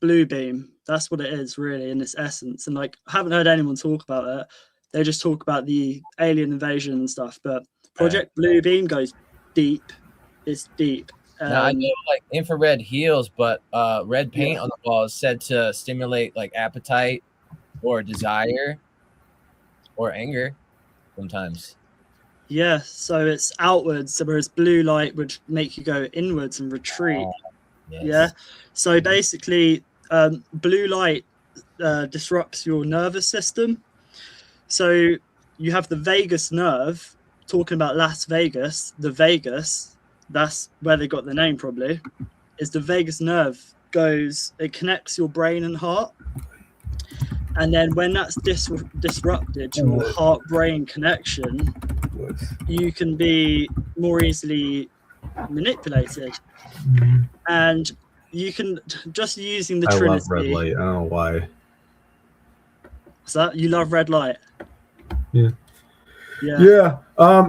D: Bluebeam, that's what it is really in its essence. And like, I haven't heard anyone talk about it. They just talk about the alien invasion and stuff, but Project Bluebeam goes deep. It's deep.
C: Now I know like infrared heals, but red paint on the wall is said to stimulate like appetite or desire or anger sometimes.
D: Yeah, so it's outwards, whereas blue light would make you go inwards and retreat.
C: Yes.
D: Yeah, so basically, blue light disrupts your nervous system. So you have the vagus nerve. Talking about Las Vegas, the Vegas, that's where they got the name probably, is the vagus nerve it connects your brain and heart. And then when that's disrupted, your heart-brain connection, you can be more easily manipulated. And you can, just using the Trinity.
B: I love red light. I don't know why.
D: What's that? You love red light?
B: Yeah.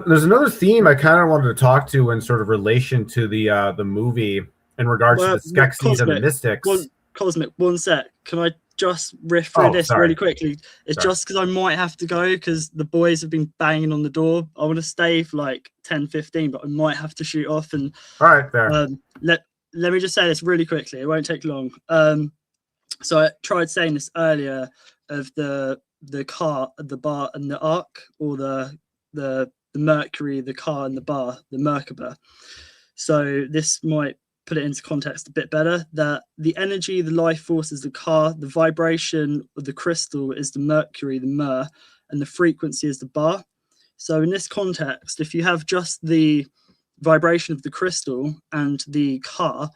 B: There's another theme I kind of wanted to talk to in sort of relation to the movie in regards to the Skeksis and the Mystics.
D: Cosmic, one sec. Can I just riff through this really quickly? It's just because I might have to go because the boys have been banging on the door. I want to stay for like 10, 15, but I might have to shoot off. And
B: all right, fair.
D: Let me just say this really quickly. It won't take long. So I tried saying this earlier of the car, the bar, and the arc, or the Mercury, the car, and the bar, the Merkaba. So this might put it into context a bit better, that the energy, the life force is the car, the vibration of the crystal is the Mercury, the Mer, and the frequency is the bar. So in this context, if you have just the vibration of the crystal and the car,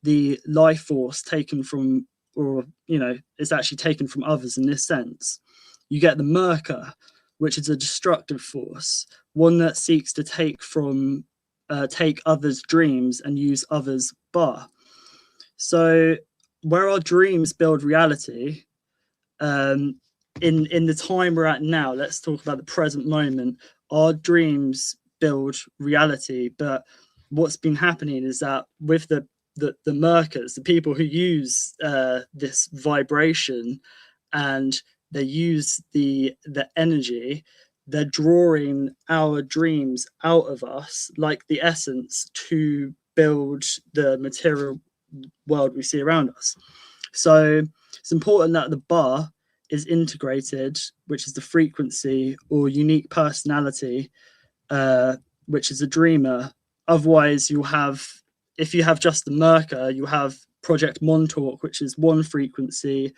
D: the life force taken from, or, it's actually taken from others in this sense, you get the Merka, which is a destructive force, one that seeks to take others' dreams and use others' bar. So where our dreams build reality, in the time we're at now, let's talk about the present moment, our dreams build reality. But what's been happening is that with the Merkers, the people who use this vibration and they use the energy, they're drawing our dreams out of us, like the essence, to build the material world we see around us. So it's important that the bar is integrated, which is the frequency or unique personality, which is a dreamer. Otherwise, if you have just the Merker, you have Project Montauk, which is one frequency,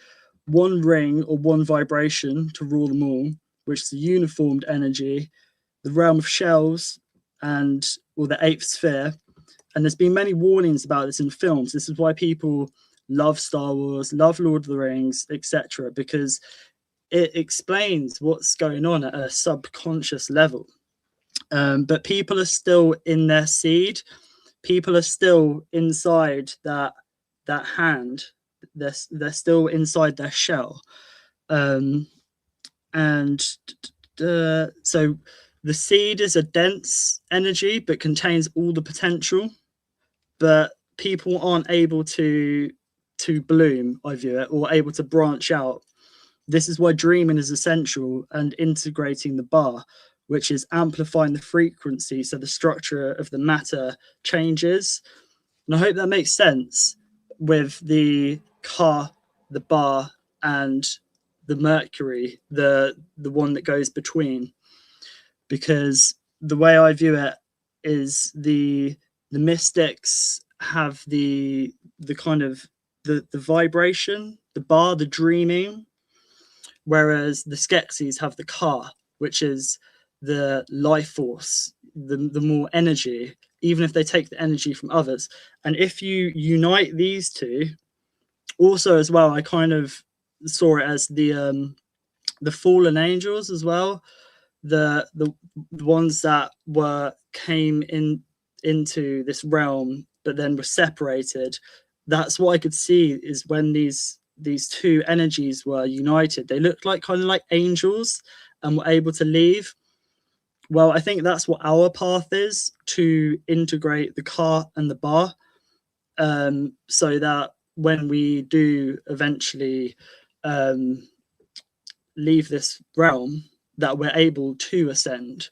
D: one ring or one vibration to rule them all, which is a uniformed energy, the realm of shells, or the eighth sphere. And there's been many warnings about this in films. This is why people love Star Wars, love Lord of the Rings, etc., because it explains what's going on at a subconscious level. But people are still in their seed. People are still inside that hand. They're still inside their shell. So the seed is a dense energy but contains all the potential, but people aren't able to bloom, I view it, or able to branch out. This is why dreaming is essential, and integrating the bar, which is amplifying the frequency so the structure of the matter changes. And I hope that makes sense with the car, the bar, and the Mercury, the one that goes between. Because the way I view it is the mystics have the kind of the vibration, the bar, the dreaming, whereas the Skeksis have the car, which is the life force, the more energy, even if they take the energy from others. And if you unite these two, also as well, I kind of saw it as the fallen angels as well, the ones that came into this realm but then were separated. That's what I could see, is when these two energies were united, they looked like kind of like angels and were able to leave. Well, I think that's what our path is, to integrate the car and the bar, so that when we do eventually leave this realm, that we're able to ascend.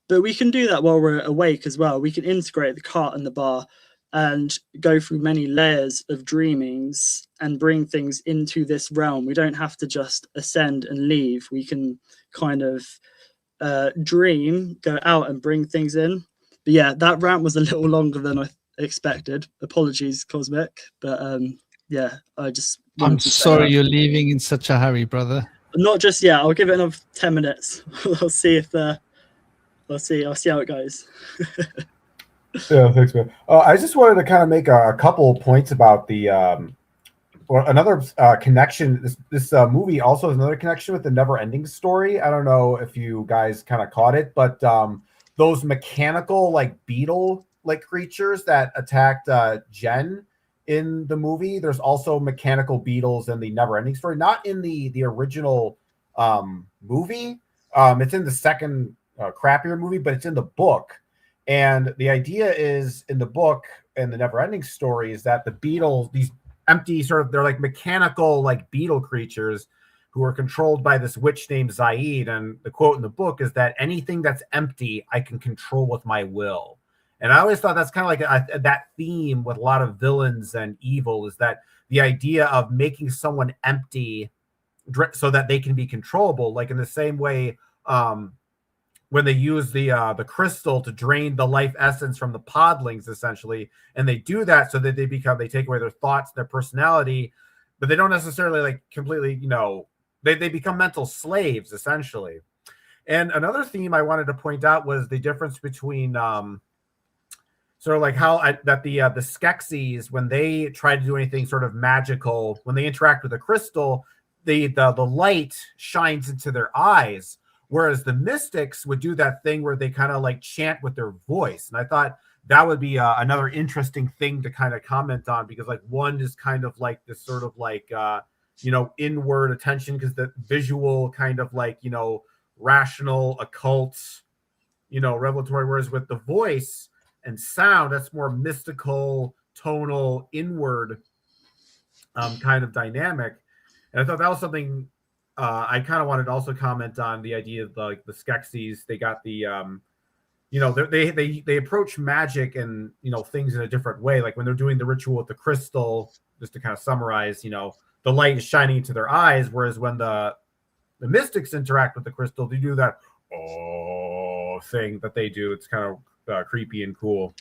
D: But we can do that while we're awake as well. We can integrate the cart and the bar and go through many layers of dreamings and bring things into this realm. We don't have to just ascend and leave. We can kind of dream, go out and bring things in. But yeah, that rant was a little longer than I expected. Apologies, Cosmic. But yeah, I just
A: I'm sorry you're leaving in such a hurry, brother.
D: Not just yet. I'll give it another 10 minutes. I'll see if I'll see how it goes.
B: Yeah, thanks, man. I just wanted to kind of make a couple points about the another connection. This movie also has another connection with the never-ending story. I don't know if you guys kind of caught it, but those mechanical like beetle like creatures that attacked Jen in the movie. There's also mechanical beetles in the never-ending story, not in the original movie. It's in the second crappier movie, but it's in the book. And the idea is in the book and the never-ending story is that the beetles, these empty sort of, they're like mechanical like beetle creatures who are controlled by this witch named Zaid. And the quote in the book is that anything that's empty, I can control with my will. And I always thought that's kind of like that theme with a lot of villains and evil, is that the idea of making someone empty so that they can be controllable. Like in the same way, when they use the crystal to drain the life essence from the podlings, essentially, and they do that so that they take away their thoughts, their personality, but they don't necessarily like completely, they become mental slaves, essentially. And another theme I wanted to point out was the difference between sort of like how that the Skeksis, when they try to do anything sort of magical, when they interact with a crystal, the light shines into their eyes, whereas the mystics would do that thing where they kind of like chant with their voice. And I thought that would be another interesting thing to kind of comment on, because like one is kind of like this sort of like inward attention, because the visual kind of like rational, occult, revelatory, whereas with the voice and sound, that's more mystical, tonal, inward kind of dynamic. And I thought that was something I kind of wanted to also comment on, the idea of the Skeksis. They got the they approach magic and things in a different way. Like when they're doing the ritual with the crystal, just to kind of summarize, the light is shining into their eyes, whereas when the mystics interact with the crystal, they do that thing that they do. It's kind of creepy and cool.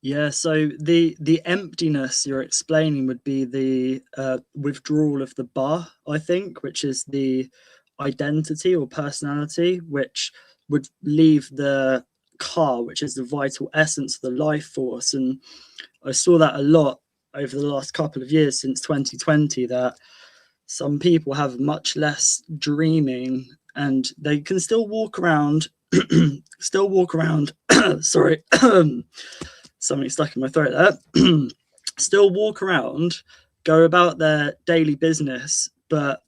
D: Yeah, so the emptiness you're explaining would be the withdrawal of the ba, I think, which is the identity or personality, which would leave the ka, which is the vital essence of the life force. And I saw that a lot over the last couple of years since 2020, that some people have much less dreaming and they can still walk around sorry, something stuck in my throat there. Still walk around, go about their daily business, but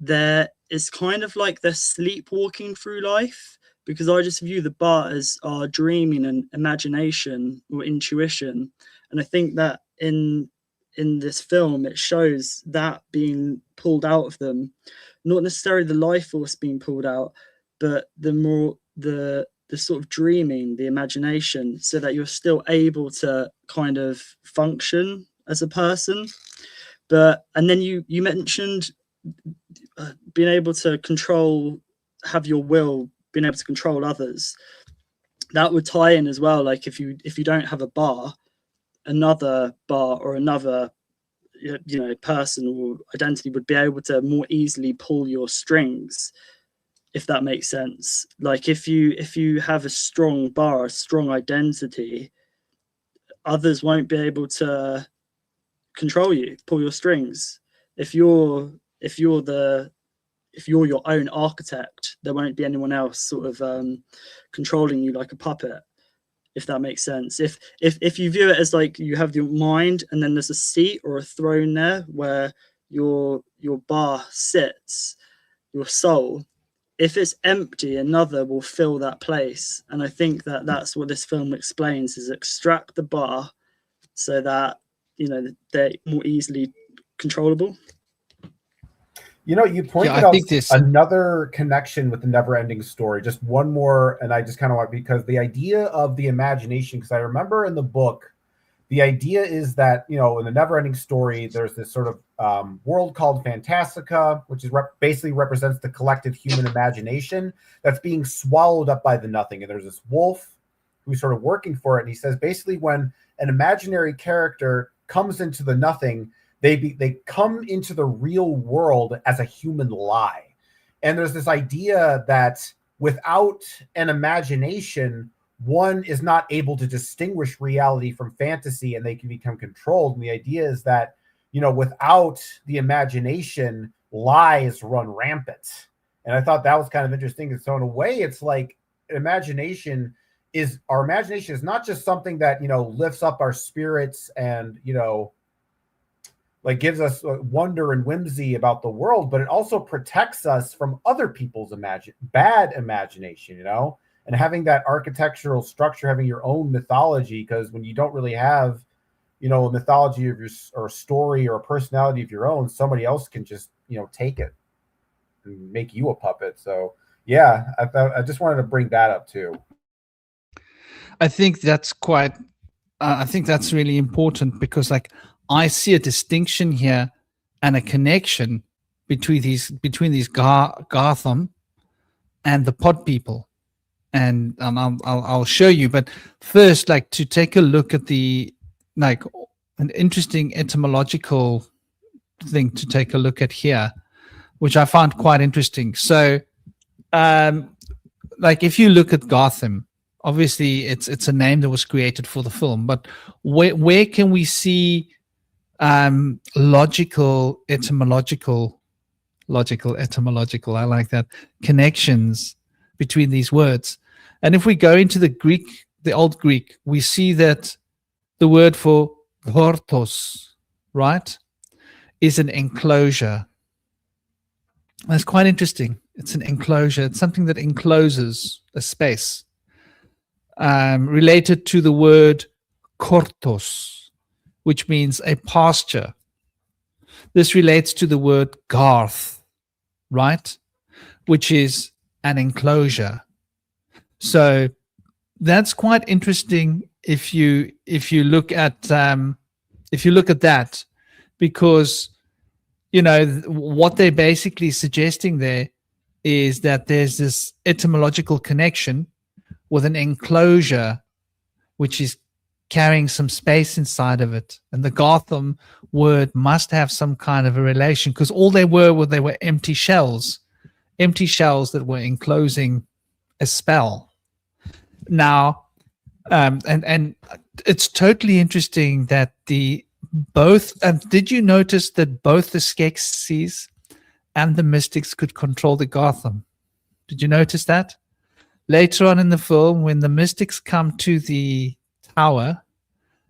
D: it's kind of like they're sleepwalking through life, because I just view the ba as our dreaming and imagination or intuition. And I think that in this film, it shows that being pulled out of them, not necessarily the life force being pulled out, but the sort of dreaming, the imagination, so that you're still able to kind of function as a person. And then you mentioned being able to have your will, being able to control others. That would tie in as well. Like if you don't have a bar, another bar or another person or identity would be able to more easily pull your strings, if that makes sense. Like if you have a strong bar, a strong identity, others won't be able to control you, pull your strings. If you're your own architect, there won't be anyone else sort of controlling you like a puppet, if that makes sense. If you view it as like you have your mind and then there's a seat or a throne there where your bar sits, your soul, if it's empty, another will fill that place. And I think that that's what this film explains, is extract the bar so that they're more easily controllable.
B: You know, you pointed
A: I
B: out
A: think this.
B: another connection with the never-ending story. Just one more, and I just kind of want, because the idea of the imagination, because I remember in the book, the idea is that, you know, in the never-ending story, there's this sort of world called Fantastica, which is basically represents the collective human imagination that's being swallowed up by the nothing. And there's this wolf who's sort of working for it, and he says basically when an imaginary character comes into the nothing, they come into the real world as a human lie. And there's this idea that without an imagination, one is not able to distinguish reality from fantasy, and they can become controlled. And the idea is that, you know, without the imagination, lies run rampant. And I thought that was kind of interesting. And so in a way, it's like our imagination is not just something that, you know, lifts up our spirits and, you know, like gives us wonder and whimsy about the world, but it also protects us from other people's bad imagination, you know, and having that architectural structure, having your own mythology, because when you don't really have, you know, a mythology of your, or a story or a personality of your own, somebody else can just, you know, take it and make you a puppet. So yeah, I just wanted to bring that up too.
A: I think that's quite. I think that's really important, because like I see a distinction here and a connection between these Gotham and the pod people, and I'll show you. But first, like, to take a look at the, like, an interesting etymological thing to take a look at here, which I found quite interesting. So, like, if you look at Gotham, obviously it's a name that was created for the film, but where can we see logical etymological, I like that, connections between these words? And if we go into the Greek, the old Greek, we see that the word for hortos, right, is an enclosure. That's quite interesting. It's an enclosure. It's something that encloses a space. Related to the word kortos, which means a pasture. This relates to the word garth, right, which is an enclosure. So that's quite interesting if you look at that, because, you know, what they're basically suggesting there is that there's this etymological connection with an enclosure which is carrying some space inside of it. And the Gotham word must have some kind of a relation, because all they were empty shells that were enclosing a spell. Now, and it's totally interesting that did you notice that both the Skeksis and the Mystics could control the Gotham? Did you notice that? Later on in the film, when the Mystics come to the tower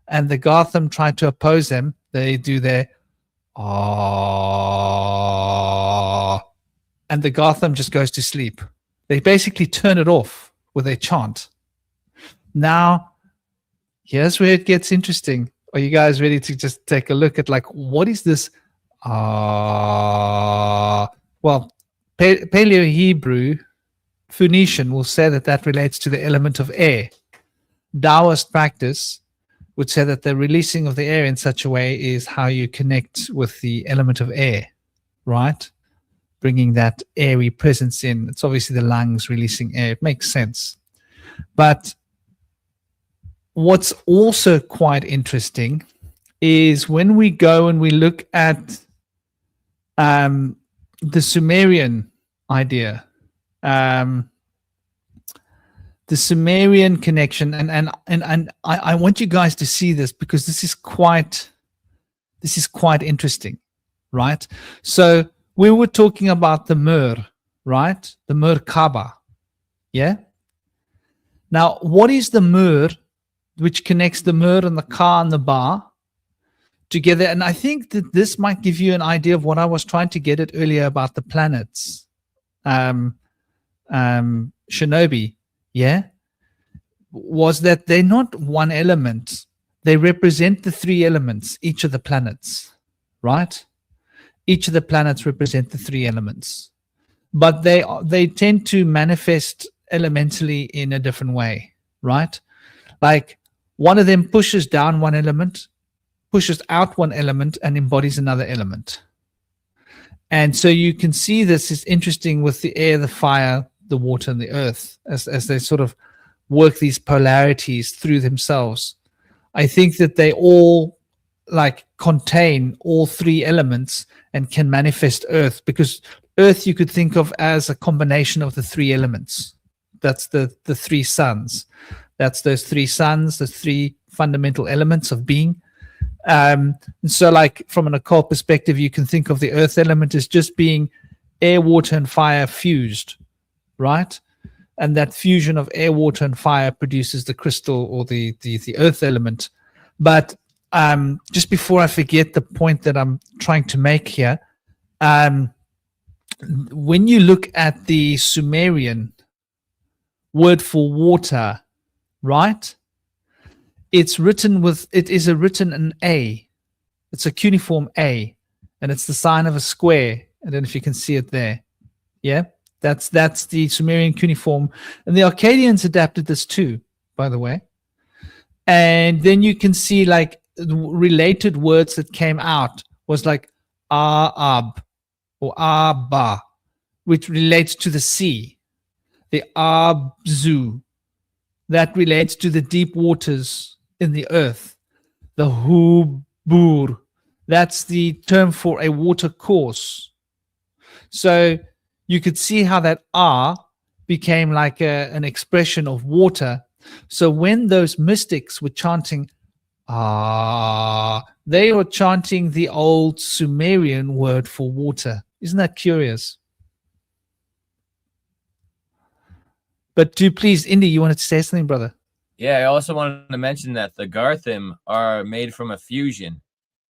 A: and the Gotham try to oppose them, they do their ah, and the Gotham just goes to sleep. They basically turn it off with a chant. Now, here's where it gets interesting. Are you guys ready to just take a look at, like, what is this? Well, Paleo-Hebrew Phoenician will say that relates to the element of air. Taoist practice would say that the releasing of the air in such a way is how you connect with the element of air, right? Bringing that airy presence in. It's obviously the lungs releasing air. It makes sense. But what's also quite interesting is when we go and we look at the Sumerian idea, the Sumerian connection, and I want you guys to see this, because this is quite interesting, right? So we were talking about the Mer, right? The Merkaba, yeah? Now, what is the Mer, which connects the Mer and the Ka and the Ba together? And I think that this might give you an idea of what I was trying to get at earlier about the planets. Shinobi, yeah, was that they're not one element. They represent the three elements, each of the planets, right? each of the planets represent the 3 elements, but they tend to manifest elementally in a different way, right? Like one of them pushes down one element, pushes out one element, and embodies another element. And so you can see this is interesting with the air, the fire, the water, and the earth as they sort of work these polarities through themselves. I think that they all like contain all 3 elements and can manifest earth, because earth you could think of as a combination of the 3 elements. That's the 3 suns. That's those 3 suns, the 3 fundamental elements of being. And so like from an occult perspective, you can think of the earth element as just being air, water, and fire fused, right? And that fusion of air, water, and fire produces the crystal or the earth element. But just before I forget the point that I'm trying to make here, when you look at the Sumerian word for water, right? It is written an A. It's a cuneiform A, and it's the sign of a square. I don't know if you can see it there. Yeah, that's the Sumerian cuneiform, and the Akkadians adapted this too, by the way. And then you can see like related words that came out was like Ab or Abba, which relates to the sea. The Abzu, that relates to the deep waters in the earth. The Hubur, that's the term for a water course. So you could see how that became like an expression of water. So when those mystics were chanting they were chanting the old Sumerian word for water. Isn't that curious? But do please, Indy, you wanted to say something, brother?
C: Yeah, I also wanted to mention that the Garthim are made from a fusion.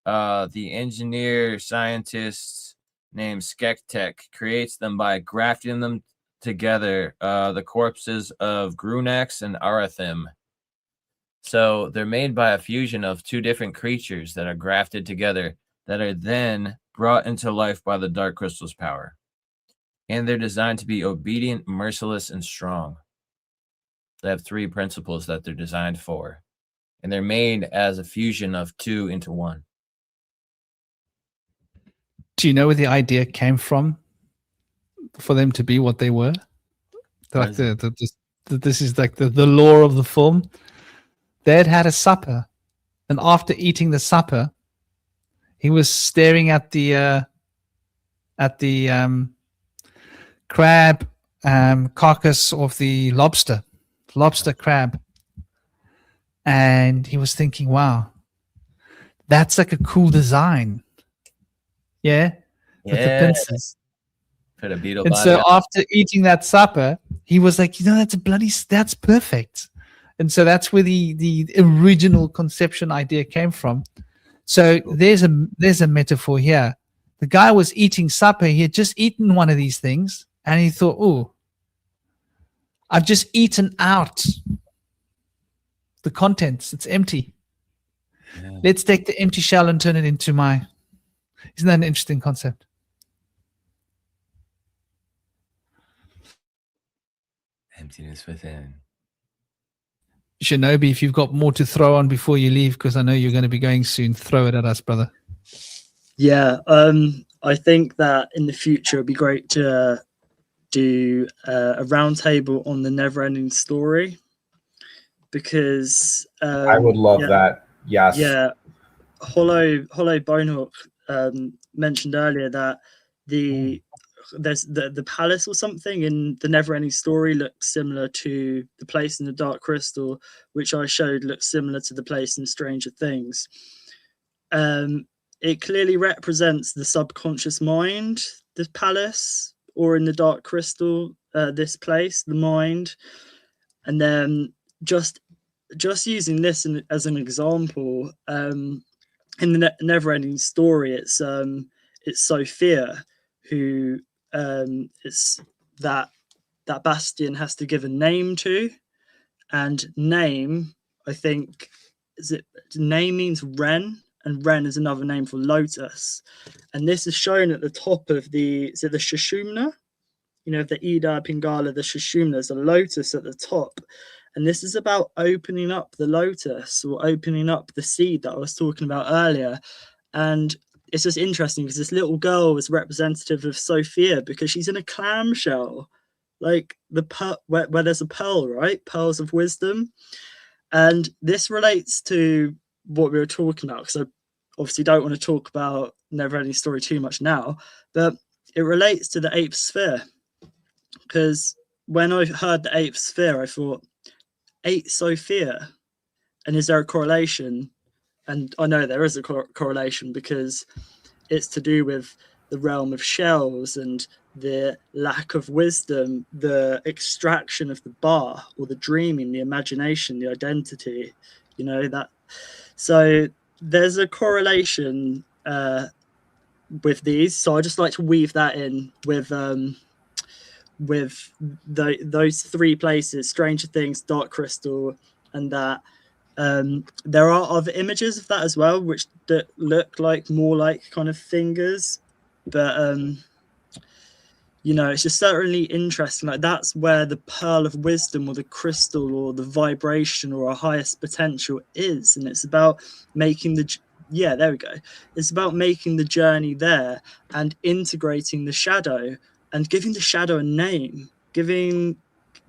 C: The engineer scientist named Skektek creates them by grafting them together, the corpses of Grunax and Arathim. So they're made by a fusion of 2 different creatures that are grafted together that are then brought into life by the Dark Crystal's power. And they're designed to be obedient, merciless, and strong. They have 3 principles that they're designed for. And they're made as a fusion of 2 into 1.
A: Do you know where the idea came from for them to be what they were? Like this is like the lore of the film. They had a supper, and after eating the supper, he was staring at the crab carcass of the lobster crab, and he was thinking, "Wow, that's like a cool design." Yeah, with the pincers.
C: Put a beetle
A: And
C: body
A: so
C: on.
A: after eating that supper, he was like, that's perfect. And so that's where the original conception idea came from. So there's a metaphor here. The guy was eating supper. He had just eaten one of these things, and he thought, "Oh, I've just eaten out the contents. It's empty.
C: Yeah.
A: Let's take the empty shell and turn it into my." Isn't that an interesting concept?
C: Emptiness within.
A: Shinobi, if you've got more to throw on before you leave, because I know you're going to be going soon, throw it at us, brother.
D: Yeah, I think that in the future it'd be great to do a roundtable on the never-ending story, because
B: I would love that. Yes.
D: Yeah, Hollow Bonehawk mentioned earlier that there's the palace or something in the never-ending story looks similar to the place in the Dark Crystal, which I showed looks similar to the place in Stranger Things. It clearly represents the subconscious mind, the palace, or in the Dark Crystal, this place, the mind. And then just using this as an example, in the never-ending story, it's Sophia who it's that Bastian has to give a name to, and name, I think, name means wren and Ren is another name for lotus. And this is shown at the top of the Sushumna? You know, the Ida, Pingala, the Sushumna, there's a lotus at the top. And this is about opening up the lotus, or opening up the seed that I was talking about earlier. And it's just interesting because this little girl is representative of Sophia because she's in a clamshell, like where there's a pearl, right? Pearls of wisdom. And this relates to what we were talking about, because I obviously don't want to talk about Neverending Story too much now, but it relates to the eighth sphere. Because when I heard the eighth sphere, I thought, 8 Sophia, and is there a correlation? And I know there is a correlation because it's to do with the realm of shells and the lack of wisdom, the extraction of the bar, or the dreaming, the imagination, the identity, you know, that. So there's a correlation with these. So I just like to weave that in with those 3 places, Stranger Things, Dark Crystal, and that. There are other images of that as well, which look like more like kind of fingers, but you know, it's just certainly interesting. Like, that's where the pearl of wisdom, or the crystal, or the vibration, or our highest potential is. And it's about making there we go. It's about making the journey there and integrating the shadow and giving the shadow a name, giving,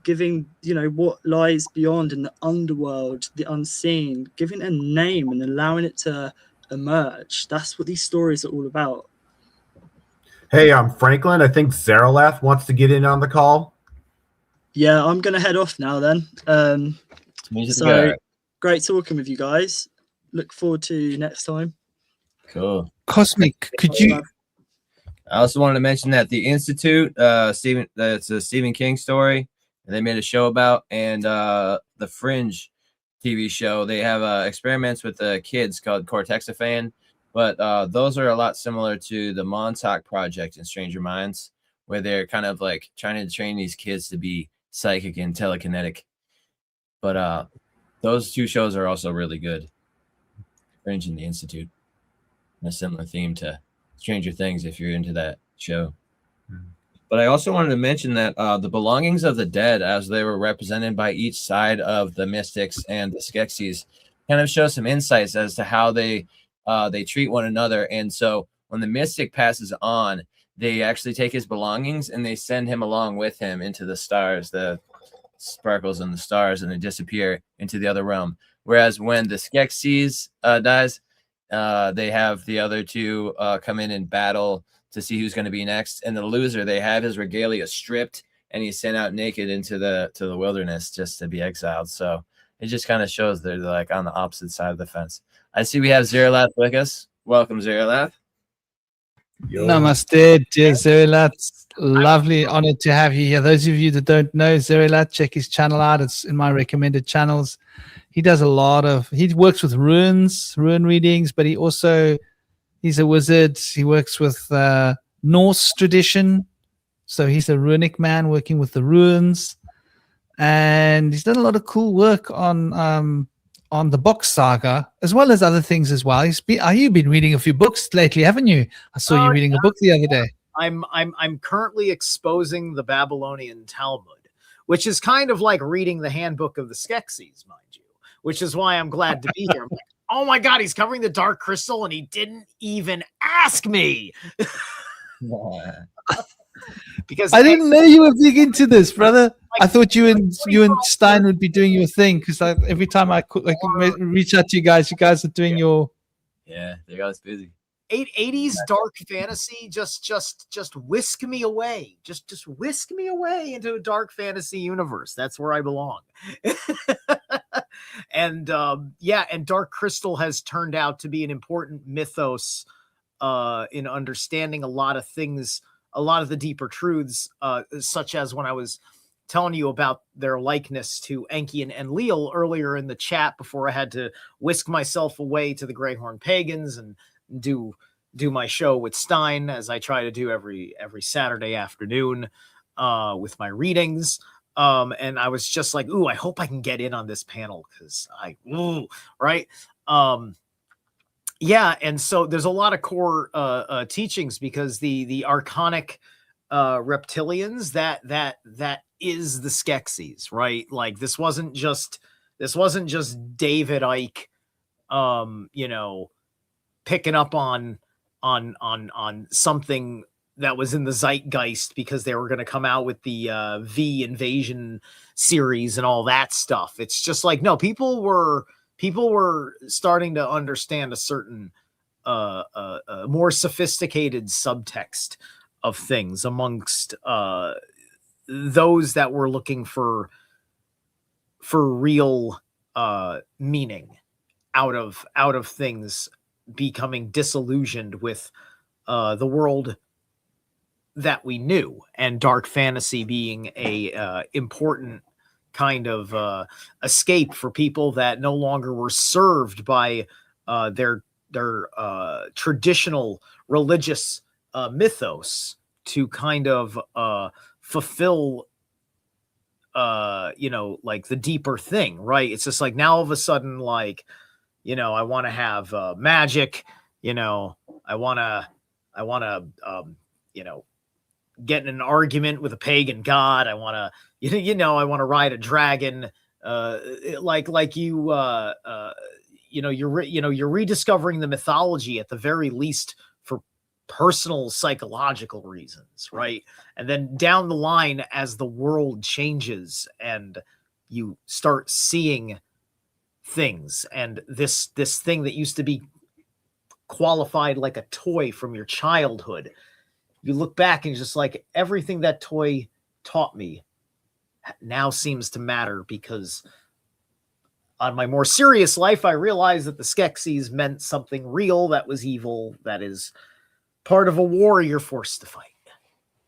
D: you know, what lies beyond in the underworld, the unseen, giving a name and allowing it to emerge. That's what these stories are all about.
B: Hey, I'm Franklin. I think Zaralath wants to get in on the call.
D: Yeah, I'm going to head off now then. So great talking with you guys. Look forward to next time.
C: Cool.
A: Cosmic, could you...
C: I also wanted to mention that the Institute, it's a Stephen King story, and they made a show about, and the Fringe TV show, they have experiments with the kids called Cortexiphan, but those are a lot similar to the Montauk Project in Stranger Minds, where they're kind of like trying to train these kids to be psychic and telekinetic. But those 2 shows are also really good. Fringe and the Institute, and a similar theme to Stranger Things if you're into that show. But I also wanted to mention that the belongings of the dead, as they were represented by each side of the mystics and the Skeksis, kind of show some insights as to how they treat one another. And so when the mystic passes on, they actually take his belongings and they send him along with him into the stars, the sparkles in the stars, and they disappear into the other realm. Whereas when the Skeksis dies, they have the other 2 come in and battle to see who's going to be next. And the loser, they have his regalia stripped and he's sent out naked into the wilderness just to be exiled. So it just kind of shows they're like on the opposite side of the fence. I see we have Zaralath with us. Welcome, Zaralath.
A: Namaste, dear Zaralath. Lovely, honored to have you here. Those of you that don't know Zaralath, check his channel out. It's in my recommended channels. He does he works with rune readings, but he's a wizard. He works with Norse tradition. So he's a runic man working with the runes. And he's done a lot of cool work on the box saga, as well as other things as well. You've been reading a few books lately, haven't you? I saw you reading a book the other day.
E: I'm currently exposing the Babylonian Talmud, which is kind of like reading the handbook of the Skeksis, mind you, which is why I'm glad to be here. I'm like, oh my God, he's covering the Dark Crystal and he didn't even ask me. Because
A: I didn't know you were big into this, brother. I thought you and Stein would be doing your thing, because every time I reach out to you guys are doing your...
C: Yeah, they're always busy.
E: 80s dark fantasy, just whisk me away. Just whisk me away into a dark fantasy universe. That's where I belong. And and Dark Crystal has turned out to be an important mythos in understanding a lot of things, a lot of the deeper truths, such as when I was telling you about their likeness to Enki and Enlil earlier in the chat before I had to whisk myself away to the Greyhorn Pagans and do my show with Stein, as I try to do every Saturday afternoon with my readings. And I was just like, ooh, I hope I can get in on this panel, because right. Yeah, and so there's a lot of core teachings, because the archonic reptilians, that is the Skeksis, right? Like this wasn't just David Icke, you know, picking up on something that was in the zeitgeist because they were going to come out with the V Invasion series and all that stuff. It's just like, no, people were starting to understand a certain more sophisticated subtext of things amongst those that were looking for real meaning out of things, becoming disillusioned with the world that we knew, and dark fantasy being a important kind of escape for people that no longer were served by their traditional religious mythos to kind of fulfill you know, like the deeper thing, right? It's just like now all of a sudden, like, you know, I want to have magic, you know, I want to you know, get in an argument with a pagan god. I want to, you know, I want to ride a dragon. Like you, you know, you're rediscovering the mythology at the very least for personal psychological reasons, right? And then down the line, as the world changes and you start seeing things, and this thing that used to be qualified like a toy from your childhood, you look back and just like, everything that toy taught me now seems to matter, because on my more serious life, I realized that the Skeksis meant something real that was evil, that is part of a war you're forced to fight,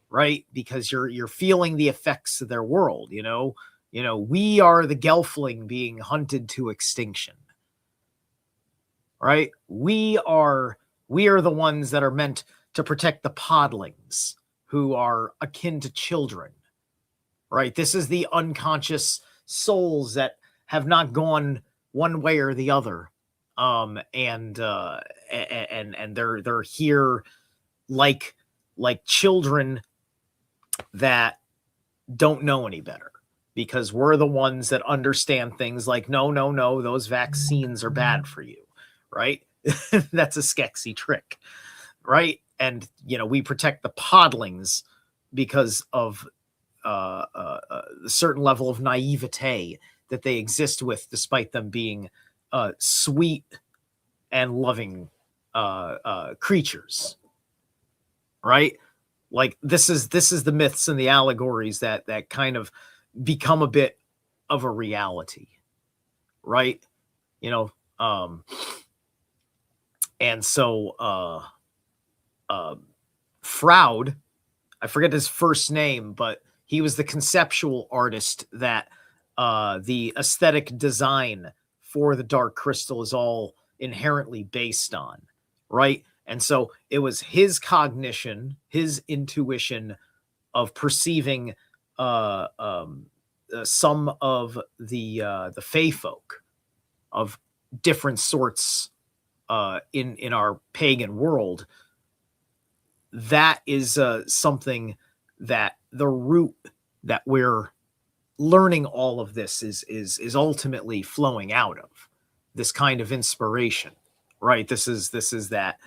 E: right? Because you're feeling the effects of their world, you know? You know, we are the Gelfling being hunted to extinction, right? We are the ones that are meant to protect the podlings, who are akin to children, right? This is the unconscious souls that have not gone one way or the other, and they're here like children that don't know any better, because we're the ones that understand things like, no, those vaccines are bad for you, right? That's a Skeksy trick, right? And, you know, we protect the podlings because of a certain level of naivete that they exist with, despite them being sweet and loving creatures, right? Like this is the myths and the allegories that kind of become a bit of a reality, right? You know, and so Froud, I forget his first name, but he was the conceptual artist that the aesthetic design for the Dark Crystal is all inherently based on, right? And so it was his cognition, his intuition of perceiving some of the Fey folk of different sorts in our pagan world. That is something that the root that we're learning all of this is ultimately flowing out of, this kind of inspiration, right? This is that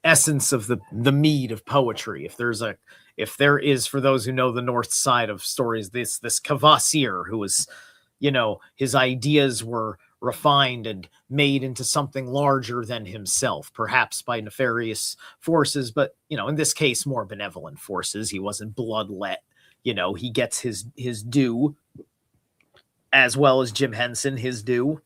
E: essence of the mead of poetry. If there is, for those who know the north side of stories, this Kvasir, who was, you know, his ideas were refined and made into something larger than himself, perhaps by nefarious forces, but, you know, in this case, more benevolent forces. He wasn't bloodlet, you know, he gets his due, as well as Jim Henson, his due.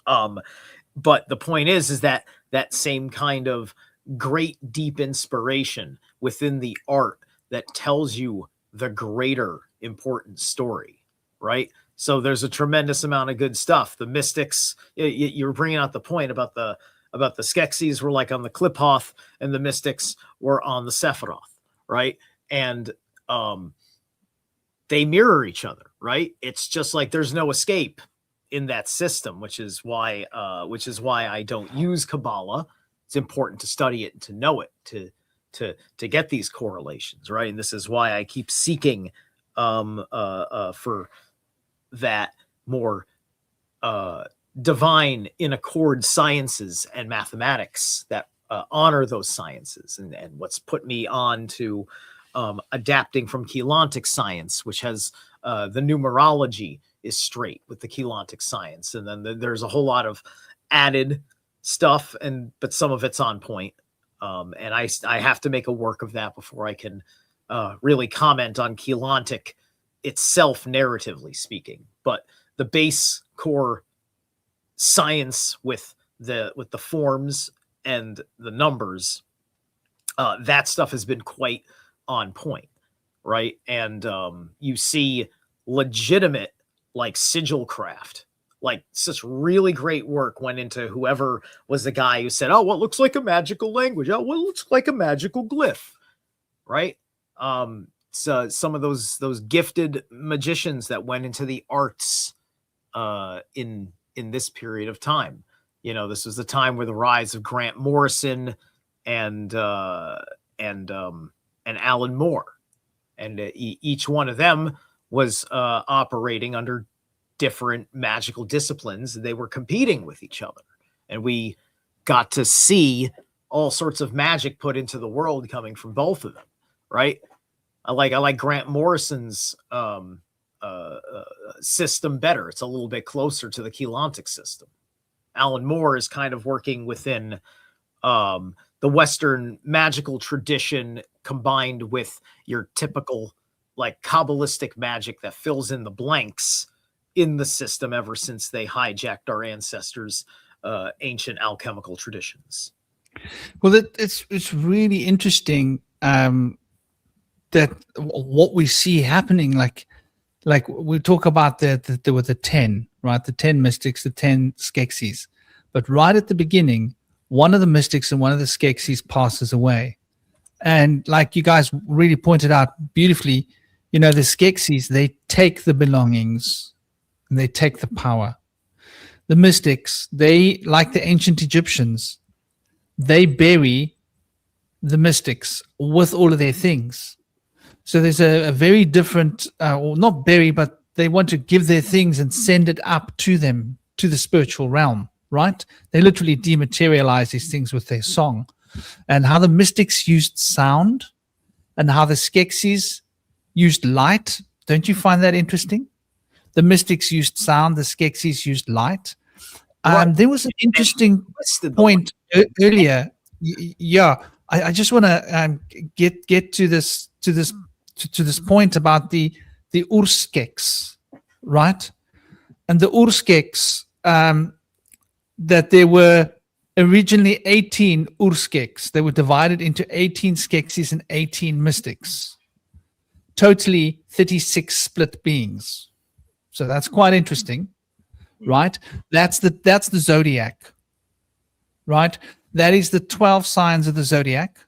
E: But the point is that same kind of great deep inspiration within the art that tells you the greater important story, right? So there's a tremendous amount of good stuff. The mystics, you were bringing out the point about the Skeksis were like on the Kliphoth, and the mystics were on the Sephiroth, right? And they mirror each other, right? It's just like there's no escape in that system, which is why I don't use Kabbalah, it's important to study it and to know it, to get these correlations, right? And this is why I keep seeking for that more divine in accord sciences and mathematics that honor those sciences, and what's put me on to adapting from Cheilontic science, which has the numerology is straight with the Cheilontic science, and then there's a whole lot of added stuff, but some of it's on point. And I have to make a work of that before I can really comment on Cheilontic itself, narratively speaking. But the base core science with the forms and the numbers, that stuff has been quite on point, right? And you see legitimate like sigil craft, like such really great work went into whoever was the guy who said, oh, what looks like a magical language? Oh, what looks like a magical glyph, right? So some of those gifted magicians that went into the arts in this period of time. You know, this was the time where the rise of Grant Morrison and Alan Moore, and each one of them was operating under different magical disciplines. They were competing with each other, and we got to see all sorts of magic put into the world coming from both of them, right? I like Grant Morrison's system better. It's a little bit closer to the Cheilontic system. Alan Moore is kind of working within the Western magical tradition combined with your typical like Kabbalistic magic that fills in the blanks in the system ever since they hijacked our ancestors' ancient alchemical traditions.
A: Well, it's really interesting that what we see happening, like we talk about there were the 10, right? The 10 mystics, the 10 Skeksis. But right at the beginning, one of the mystics and one of the Skeksis passes away. And like you guys really pointed out beautifully, you know, the Skeksis, they take the belongings and they take the power. The mystics, they, like the ancient Egyptians, they bury the mystics with all of their things. So there's a very different, or not bury, but they want to give their things and send it up to them, to the spiritual realm, right? They literally dematerialize these things with their song. And how the mystics used sound and how the Skeksis used light. Don't you find that interesting? The mystics used sound, the Skeksis used light. There was an interesting point earlier. Yeah, I just want to get to this point about the Urskeks, right? And the Urskeks, that there were originally 18 Urskeks. They were divided into 18 Skeksis and 18 mystics. Totally 36 split beings. So that's quite interesting, right? That's the zodiac, right? That is the 12 signs of the zodiac,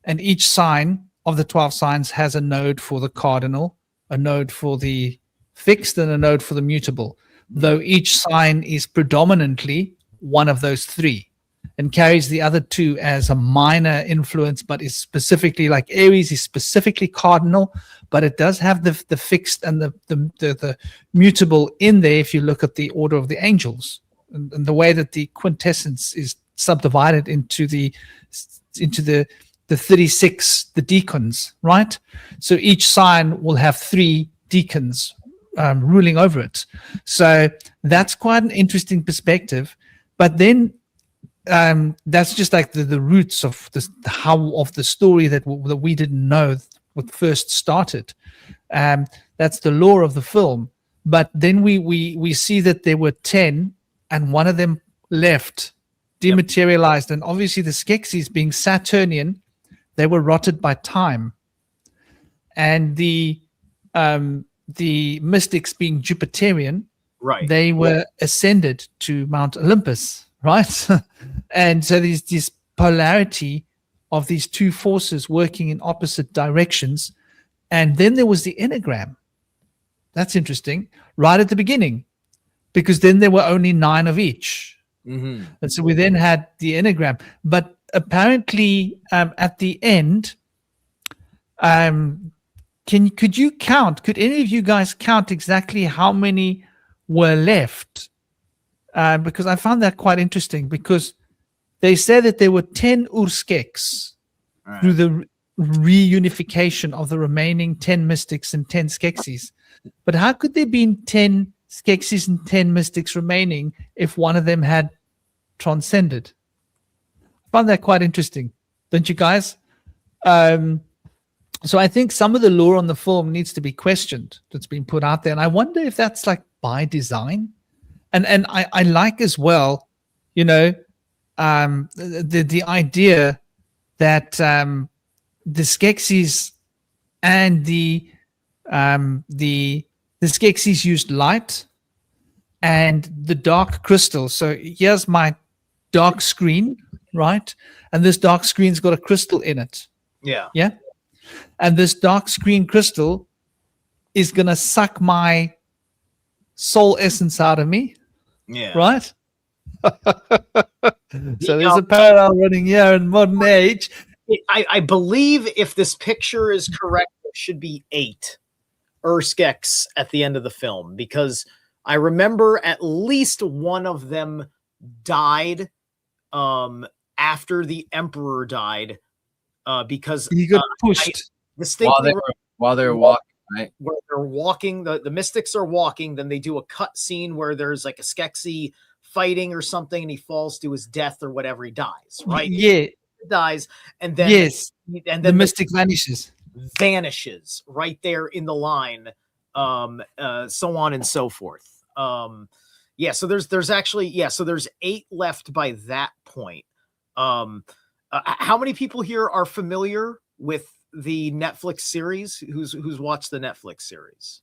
A: and each sign of the 12 signs has a node for the cardinal, a node for the fixed, and a node for the mutable, though each sign is predominantly one of those three and carries the other two as a minor influence, but is specifically, like Aries is specifically cardinal, but it does have the fixed and the mutable in there if you look at the order of the angels and the way that the quintessence is subdivided into the 36, the deacons, right? So each sign will have 3 deacons ruling over it. So that's quite an interesting perspective. But then that's just like the roots of the story that we didn't know what first started. That's the lore of the film. But then we see that there were 10, and one of them left, dematerialized, and obviously the Skeksis being Saturnian, they were rotted by time, and the mystics being Jupiterian,
E: right?
A: They were ascended to Mount Olympus, right? And so there's this polarity of these two forces working in opposite directions. And then there was the enneagram. That's interesting, right at the beginning, because then there were only 9 of each. Mm-hmm. And so we then had the enneagram. But apparently at the end, could you count? Could any of you guys count exactly how many were left? Because I found that quite interesting. Because they said that there were 10 Urskeks through the reunification of the remaining 10 mystics and 10 Skeksis. But how could there be 10 Skeksis and 10 mystics remaining if one of them had transcended? I found that quite interesting, don't you guys? So I think some of the lore on the film needs to be questioned that's been put out there. And I wonder if that's like by design. And I like as well, you know, the idea that the Skeksis and the Skeksis used light and the dark crystal. So here's my dark screen, right? And this dark screen's got a crystal in it.
E: Yeah.
A: Yeah. And this dark screen crystal is going to suck my soul essence out of me.
E: Yeah.
A: Right? So there's a parallel running here in modern age.
E: I believe if this picture is correct, there should be 8 Urskeks at the end of the film, because I remember at least one of them died after the Emperor died, because
A: he got pushed
C: while they're walking, right?
E: Where they're walking, the mystics are walking, then they do a cut scene where there's like a Skeksi fighting or something, and he falls to his death or whatever, he dies, right?
A: Yeah.
E: He dies, and then
A: and then the mystic vanishes
E: right there in the line, so on and so forth. So there's actually so there's 8 left by that point. How many people here are familiar with the Netflix series? Who's watched the Netflix series?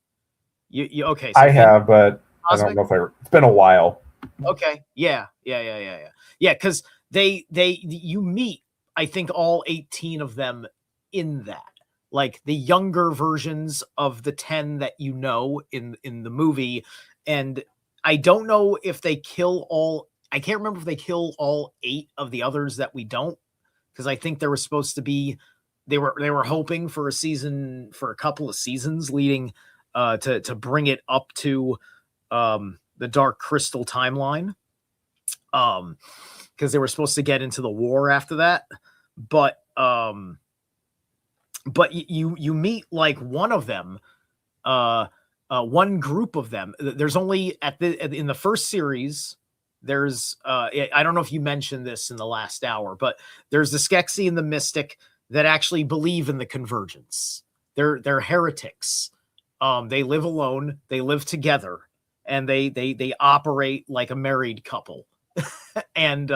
E: You okay? So
B: I have, but I don't know if it's been a while.
E: Okay. Yeah. Because you meet, I think, all 18 of them in that, like the younger versions of the 10 that you know in the movie. And I don't know if they kill all. I can't remember if they kill all 8 of the others that we don't, because I think there was supposed to be. They were hoping for a couple of seasons leading to bring it up to the Dark Crystal timeline, because they were supposed to get into the war after that. But you meet like one of them, one group of them. There's only in the first series. There's I don't know if you mentioned this in the last hour, but there's the Skeksi and the Mystic that actually believe in the convergence. They're heretics. They live alone. They live together, and they operate like a married couple, and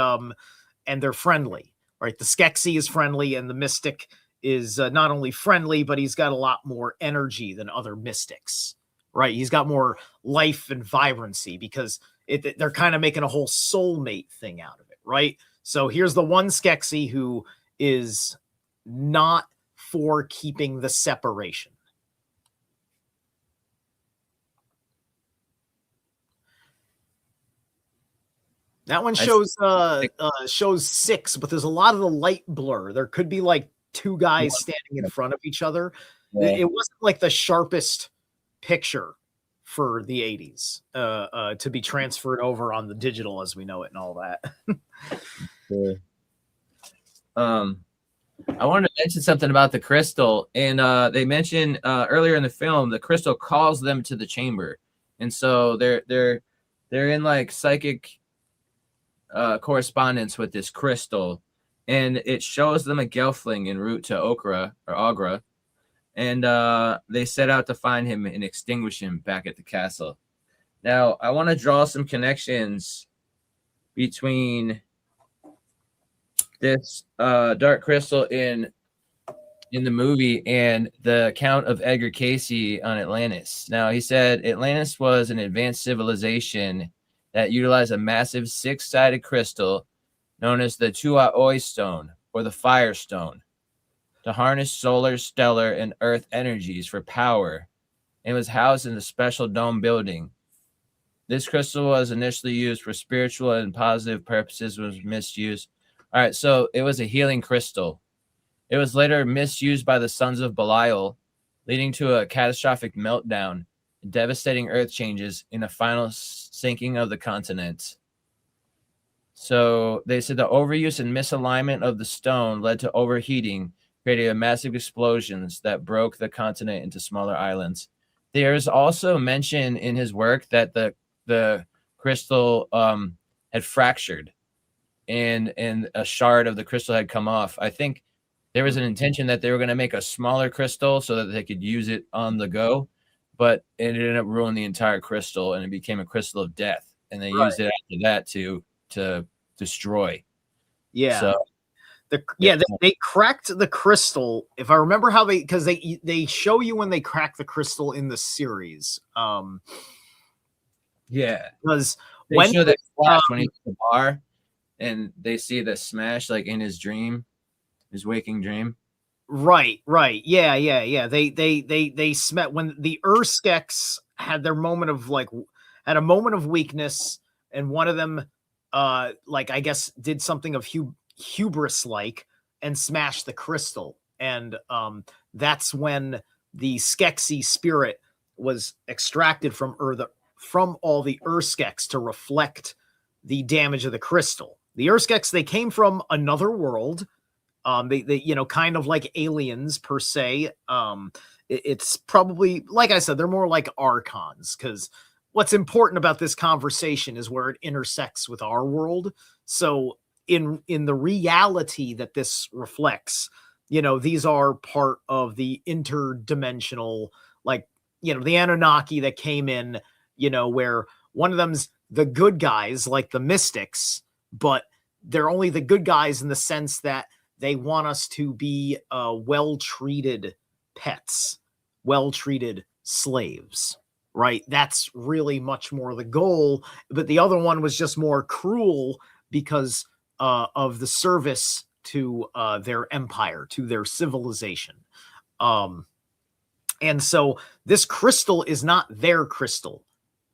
E: they're friendly. Right? The Skeksi is friendly, and the Mystic is not only friendly, but he's got a lot more energy than other mystics. Right? He's got more life and vibrancy, because they're kind of making a whole soulmate thing out of it, right? So here's the one Skeksi who is not for keeping the separation. That one shows 6, but there's a lot of the light blur. There could be like 2 guys standing in front of each other. Yeah. It wasn't like the sharpest picture for the 80s to be transferred over on the digital as we know it and all that.
C: Sure. I wanted to mention something about the crystal, and they mentioned earlier in the film the crystal calls them to the chamber, and so they're in like psychic correspondence with this crystal, and it shows them a gelfling en route to Agra, and they set out to find him and extinguish him back at the castle. Now, I want to draw some connections between this dark crystal in the movie and the account of Edgar Cayce on Atlantis. Now, he said Atlantis was an advanced civilization that utilized a massive 6-sided crystal known as the Tuaoi stone or the Fire Stone to harness solar, stellar, and earth energies for power, and was housed in a special dome building. This crystal was initially used for spiritual and positive purposes, was misused. All right, so it was a healing crystal. It was later misused by the sons of Belial, leading to a catastrophic meltdown, devastating earth changes, in a final sinking of the continent. So they said the overuse and misalignment of the stone led to overheating, creating massive explosions that broke the continent into smaller islands. There's also mention in his work that the crystal had fractured, and a shard of the crystal had come off. I think there was an intention that they were going to make a smaller crystal so that they could use it on the go, but it ended up ruining the entire crystal, and it became a crystal of death. And they used it after that to destroy.
E: Yeah.
C: So,
E: they cracked the crystal. If I remember how because they show you when they crack the crystal in the series.
C: Yeah,
E: because
C: they show that flash when he's at the bar, and they see the smash like in his dream, his waking dream.
E: Right. Yeah. They met when the Urskeks had their moment of had a moment of weakness, and one of them I guess did something of hubris and smashed the crystal, and that's when the Skeksy spirit was extracted from all the Urskeks to reflect the damage of the crystal. The Urskeks, they came from another world. They kind of like aliens per se. It's probably, like I said, they're more like archons, because what's important about this conversation is where it intersects with our world. So in the reality that this reflects, these are part of the interdimensional, the Anunnaki that came in, where one of them's the good guys, like the mystics, but they're only the good guys in the sense that they want us to be well-treated pets, well-treated slaves, right? That's really much more the goal. But the other one was just more cruel because of the service to their empire, to their civilization. And so this crystal is not their crystal.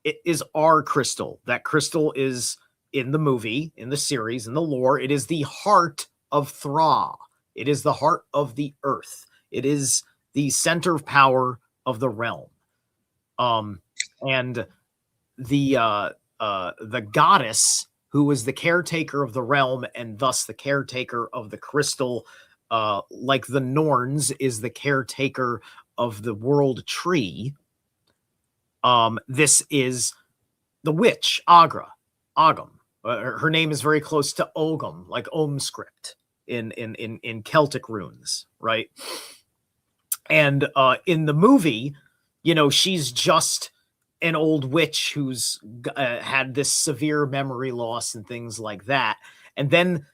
E: It is our crystal. That crystal is in the movie, in the series, in the lore. It is the heart of Thra. It is the heart of the earth. It is the center of power of the realm. And the goddess, who was the caretaker of the realm and thus the caretaker of the crystal, like the Norns is the caretaker of the world tree. This is the witch, Ogum. Her name is very close to Ogum, like Om script in Celtic runes, right? And in the movie, she's just an old witch who's had this severe memory loss and things like that. And then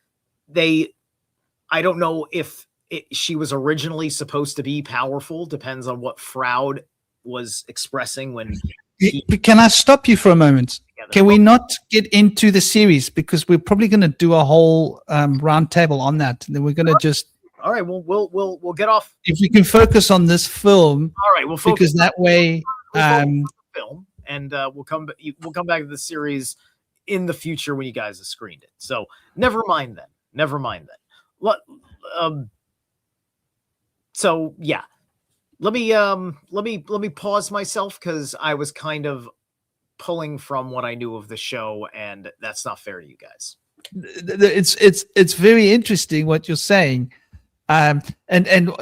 E: I don't know if she was originally supposed to be powerful. Depends on what Froud was expressing when.
A: Can I stop you for a moment? Can we not get into the series, because we're probably going to do a whole round table on that, and then we're going to just.
E: All right, we'll get off.
A: If we can focus on this film,
E: all right, we'll focus
A: because that way,
E: film, and we'll come back to the series in the future when you guys have screened it. So never mind then. So yeah, let me pause myself, because I was kind of pulling from what I knew of the show, and that's not fair to you guys.
A: It's very interesting what you're saying. And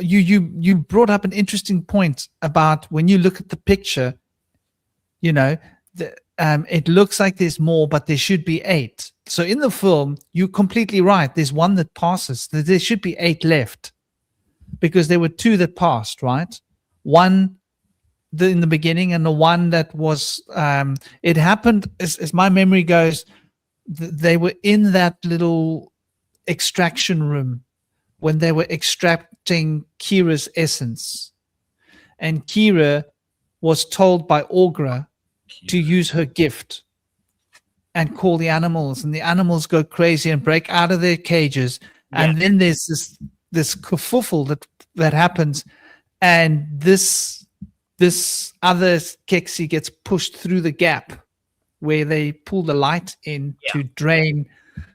A: you brought up an interesting point about when you look at the picture, it looks like there's more, but there should be 8. So in the film, you're completely right. There's one that passes. There should be 8 left, because there were 2 that passed, right? One in the beginning, and the one that was, it happened, as my memory goes, they were in that little extraction room when they were extracting Kira's essence. And Kira was told by Aughra to use her gift and call the animals, and the animals go crazy and break out of their cages. Yeah. And then there's this kerfuffle that happens, and this other Keksi gets pushed through the gap where they pull the light in to drain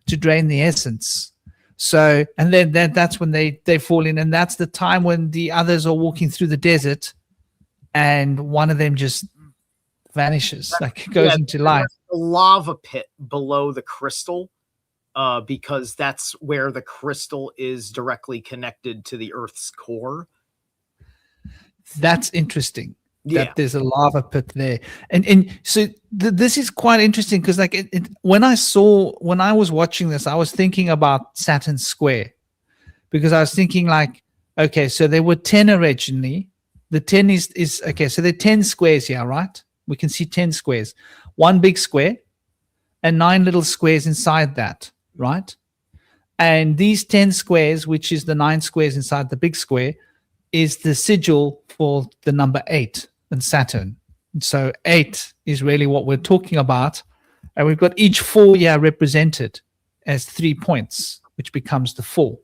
A: the essence. So, and then that's when they fall in, and that's the time when the others are walking through the desert, and one of them just vanishes, like goes into light.
E: The lava pit below the crystal, because that's where the crystal is directly connected to the Earth's core.
A: That's interesting.
E: Yeah.
A: That there's a lava pit there, and so this is quite interesting because like when I was watching this, I was thinking about Saturn's square, because I was thinking like, okay, so there were 10 originally. The 10 is okay, so there are 10 squares here, right? We can see 10 squares, one big square and 9 little squares inside that, right? And these 10 squares, which is the 9 squares inside the big square, is the sigil for the number 8 and Saturn. So 8 is really what we're talking about. And we've got each 4 here represented as 3 points, which becomes the 4,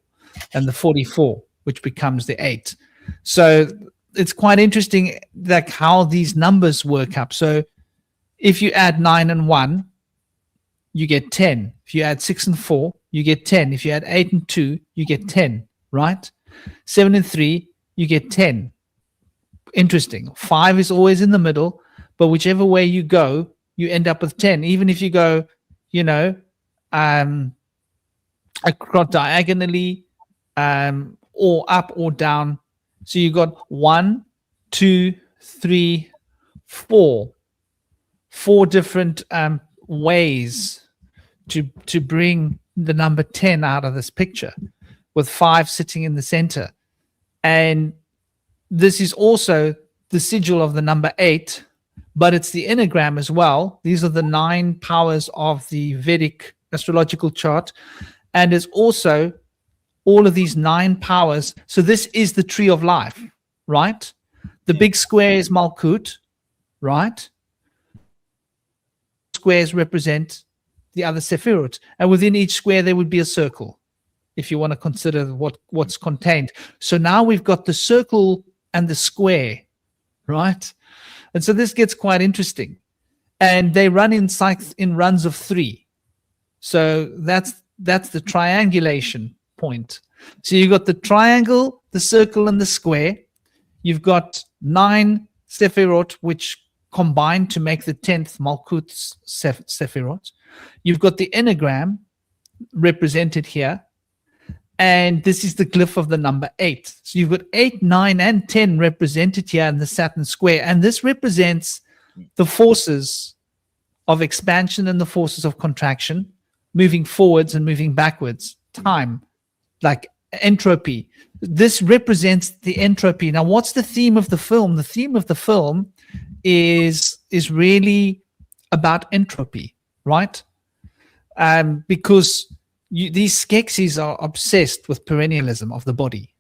A: and the 44, which becomes the 8. So it's quite interesting like how these numbers work up. So if you add 9 and 1, you get 10. If you add 6 and 4, you get 10. If you add 8 and 2, you get 10, right? 7 and 3, you get 10. Interesting. 5 is always in the middle, but whichever way you go, you end up with 10. Even if you go, across diagonally, or up or down. So you got 1, 2, 3, 4. 4 different ways to bring the number 10 out of this picture, with 5 sitting in the center. And this is also the sigil of the number 8, but it's the enneagram as well. These are the 9 powers of the Vedic astrological chart. And it's also all of these 9 powers. So this is the tree of life, right? The big square is Malkut, right? Squares represent the other Sephirot. And within each square, there would be a circle, if you want to consider what's contained. So now we've got the circle and the square, right? And so this gets quite interesting. And they run in runs of 3. So that's the triangulation point. So you've got the triangle, the circle, and the square. You've got 9 Sephirot, which combine to make the 10th Malkut Sephirot. You've got the enneagram represented here. And this is the glyph of the number 8. So you've got 8, 9, and 10 represented here in the Saturn square. And this represents the forces of expansion and the forces of contraction, moving forwards and moving backwards, time, like entropy. This represents the entropy. Now, what's the theme of the film? The theme of the film is really about entropy, right? Because these Skeksis are obsessed with perennialism of the body,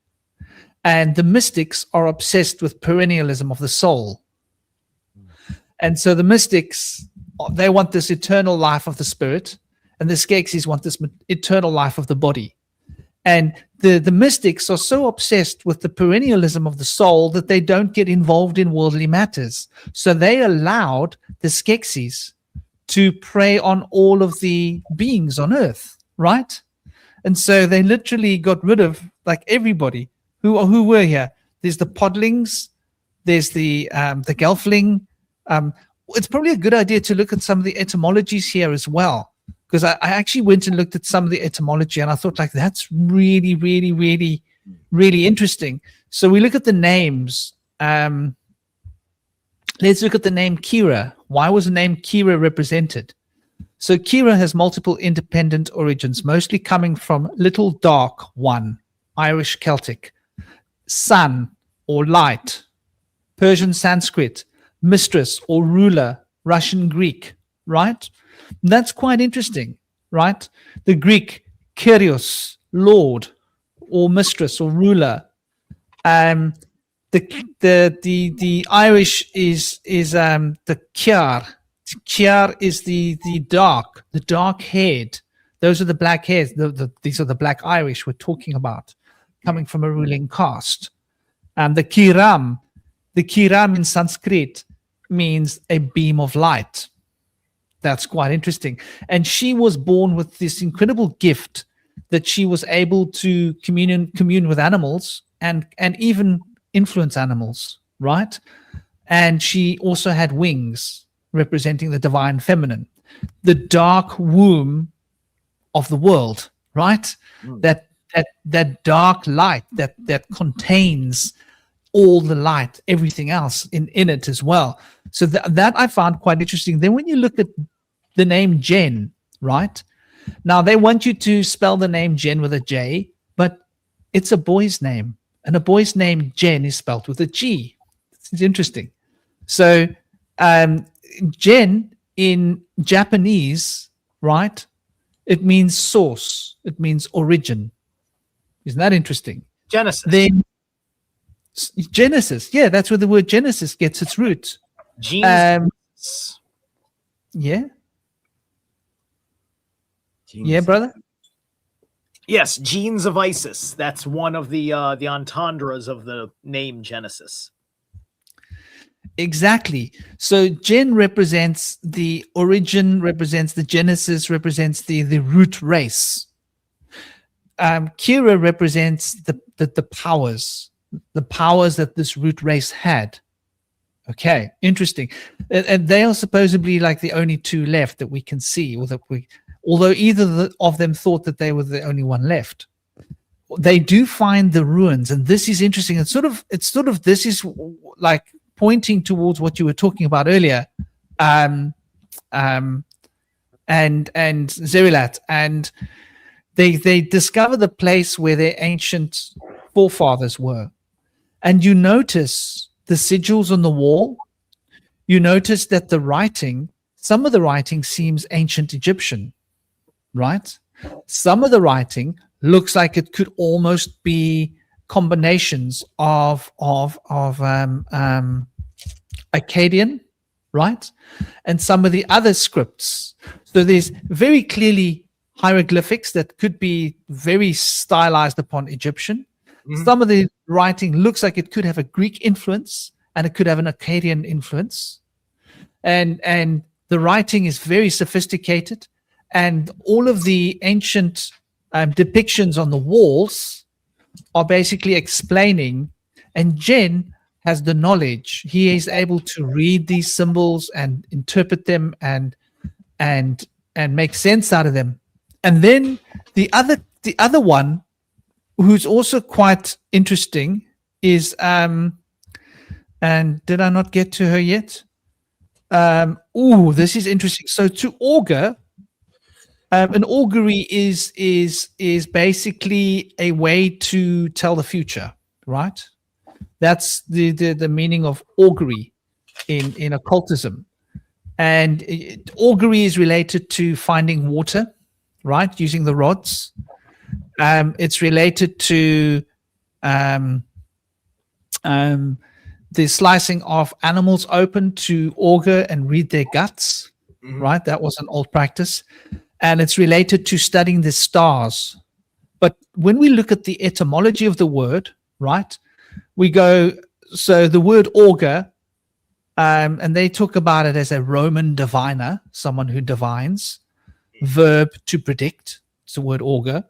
A: and the mystics are obsessed with perennialism of the soul. And so the mystics, they want this eternal life of the spirit, and the Skeksis want this eternal life of the body. And the mystics are so obsessed with the perennialism of the soul that they don't get involved in worldly matters. So they allowed the Skeksis to prey on all of the beings on earth, right? And so they literally got rid of like everybody who were here. There's the Podlings, there's the Gelfling. It's probably a good idea to look at some of the etymologies here as well, because I actually went and looked at some of the etymology, and I thought like that's really, really, really, really interesting. So we look at the names. Let's look at the name Kira. Why was the name Kira represented? So Kira has multiple independent origins, mostly coming from little dark one, Irish Celtic, sun or light, Persian Sanskrit, mistress or ruler, Russian Greek, right? That's quite interesting, right? The Greek, Kyrios, Lord, or mistress or ruler. The Irish is the Kjar. Kjar is the dark haired. Those are the black hairs. These are the black Irish we're talking about, coming from a ruling caste. And the Kiram in Sanskrit means a beam of light. That's quite interesting. And she was born with this incredible gift that she was able to commune with animals and even influence animals, right? And she also had wings representing the divine feminine, the dark womb of the world, right? That dark light that contains all the light, everything else in it as well. So that I found quite interesting. Then when you look at the name Jen, right? Now they want you to spell the name Jen with a J, but it's a boy's name, and a boy's name Jen is spelled with a G. It's interesting. So Jen in Japanese, right? It means source. It means origin. Isn't that interesting?
E: Genesis.
A: Then Genesis. Yeah, that's where the word Genesis gets its root.
E: Genesis.
A: Yeah. Yeah, brother.
E: Yes, genes of Isis. That's one of the entendres of the name Genesis.
A: Exactly. So Gen represents the origin, represents the genesis, represents the root race. Kira represents the powers that this root race had. Okay, interesting. And they are supposedly like the only two left that we can see, or that although either of them thought that they were the only one left. They do find the ruins, and this is interesting. It's sort of this is like pointing towards what you were talking about earlier, and Zerilat, and they discover the place where their ancient forefathers were, and you notice the sigils on the wall. You notice that some of the writing seems ancient Egyptian, right? Some of the writing looks like it could almost be combinations of Akkadian, right? And some of the other scripts. So there's very clearly hieroglyphics that could be very stylized upon Egyptian. Mm-hmm. Some of the writing looks like it could have a Greek influence, and it could have an Akkadian influence. And the writing is very sophisticated, and all of the ancient depictions on the walls are basically explaining, and Jen has the knowledge. He is able to read these symbols and interpret them and make sense out of them. And then the other one, who's also quite interesting, is and did I not get to her yet? This is interesting. So to augur, an augury is basically a way to tell the future, right? That's the meaning of augury in occultism. And augury is related to finding water, right? Using the rods. It's related to the slicing of animals open to augur and read their guts, right? That was an old practice. And it's related to studying the stars. But when we look at the etymology of the word, right, we go, so the word augur, and they talk about it as a Roman diviner, someone who divines. Verb to predict, it's the word augur,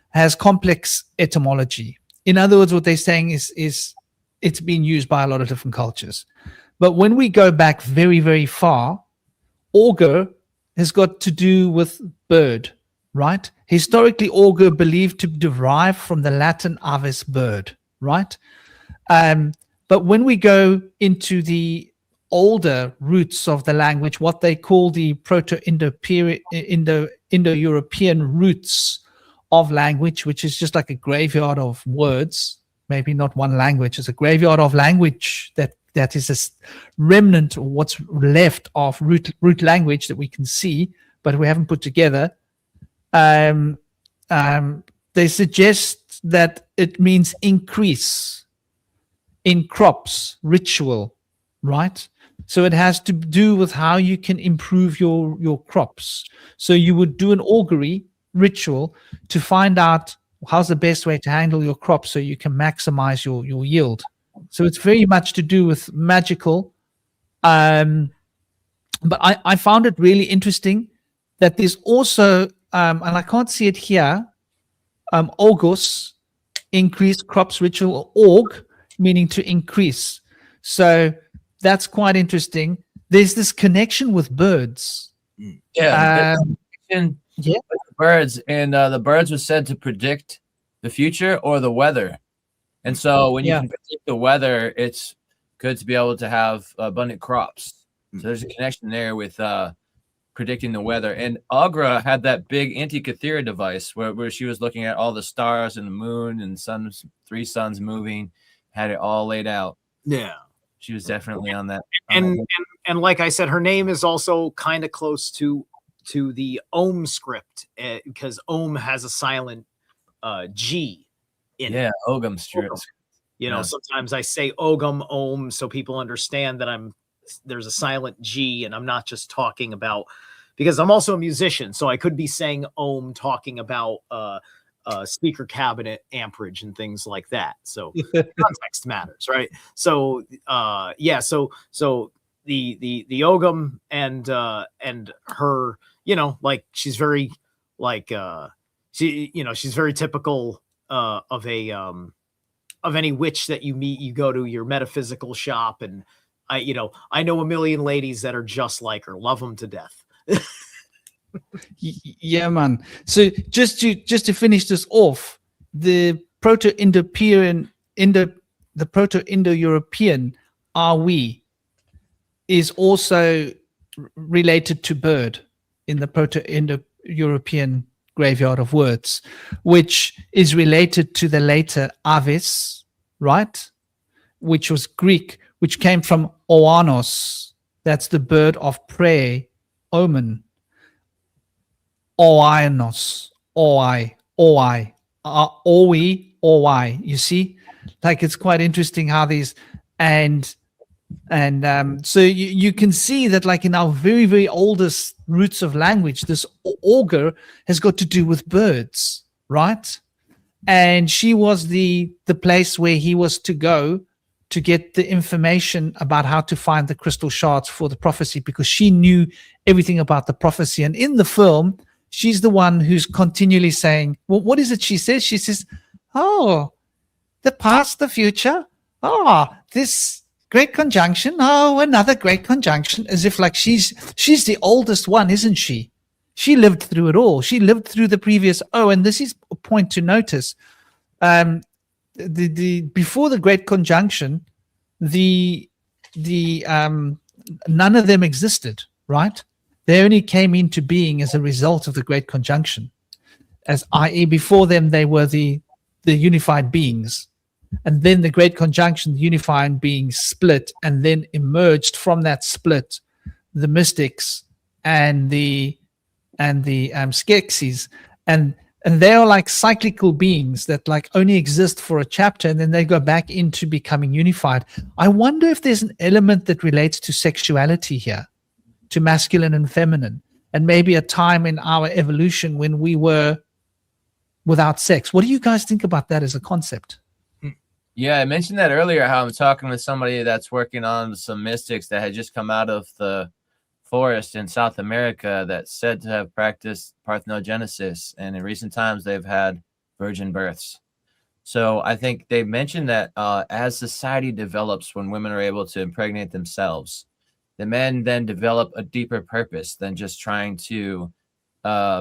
A: has complex etymology. In other words, what they're saying is it's been used by a lot of different cultures. But when we go back very, very far, augur has got to do with bird, right? Historically, augur believed to derive from the Latin avis, bird, right? But when we go into the older roots of the language, what they call the Indo-European roots of language, which is just like a graveyard of words, maybe not one language, it's a graveyard of language that is a remnant, or what's left of root language that we can see, but we haven't put together. They suggest that it means increase in crops, ritual, right? So it has to do with how you can improve your crops. So you would do an augury ritual to find out how's the best way to handle your crops so you can maximize your yield. So it's very much to do with magical. But I found it really interesting that there's also, and I can't see it here, August, increase, crops ritual, org, meaning to increase. So that's quite interesting. There's this connection with birds.
C: Yeah, and
A: Yeah.
C: birds, and the birds was said to predict the future or the weather. And so when you
A: Yeah.
C: can predict the weather, it's good to be able to have abundant crops. So there's a connection there with predicting the weather. And Agra had that big Antikythera device where she was looking at all the stars and the moon and suns, 3 suns moving, had it all laid out.
E: Yeah.
C: She was definitely on that.
E: And like I said, her name is also kind of close to the Om script, because Om has a silent G in it.
C: Ogum script.
E: You know, sometimes I say Ogum, Om, so people understand that there's a silent G, and I'm not just talking about, because I'm also a musician, so I could be saying Om talking about speaker cabinet amperage and things like that. So context matters, right? So so the Ogum and her, you know, like she's very like she's very typical of any witch that you meet. You go to your metaphysical shop, and I know a million ladies that are just like her, love them to death.
A: Yeah, man. So just to finish this off, the Proto-Indo-European Awi is also related to bird in the Proto-Indo-European graveyard of words, which is related to the later Avis, right? Which was Greek, which came from Oanos. That's the bird of prey, omen. Oinos, oi, oi. You see, like it's quite interesting how these and so you can see that, like in our very, very oldest roots of language, this augur has got to do with birds, right? And she was the place where he was to go to get the information about how to find the crystal shards for the prophecy, because she knew everything about the prophecy. And in the film, she's the one who's continually saying, well, what is it she says? She says, oh, the past, the future. Oh, this great conjunction. Oh, another great conjunction. As if like she's the oldest one, isn't she? She lived through it all. She lived through the previous. Oh, and this is a point to notice. The before the great conjunction, the none of them existed, right? They only came into being as a result of the great conjunction, as i.e. before them they were the unified beings, and then the great conjunction, the unified beings split, and then emerged from that split the mystics and the Skeksis, and they are like cyclical beings that like only exist for a chapter, and then they go back into becoming unified. I wonder if there's an element that relates to sexuality here, to masculine and feminine, and maybe a time in our evolution when we were without sex. What do you guys think about that as a concept?
C: Yeah, I mentioned that earlier, how I'm talking with somebody that's working on some mystics that had just come out of the forest in South America that's said to have practiced parthenogenesis, and in recent times they've had virgin births. So I think they mentioned that as society develops, when women are able to impregnate themselves, the men then develop a deeper purpose than just trying to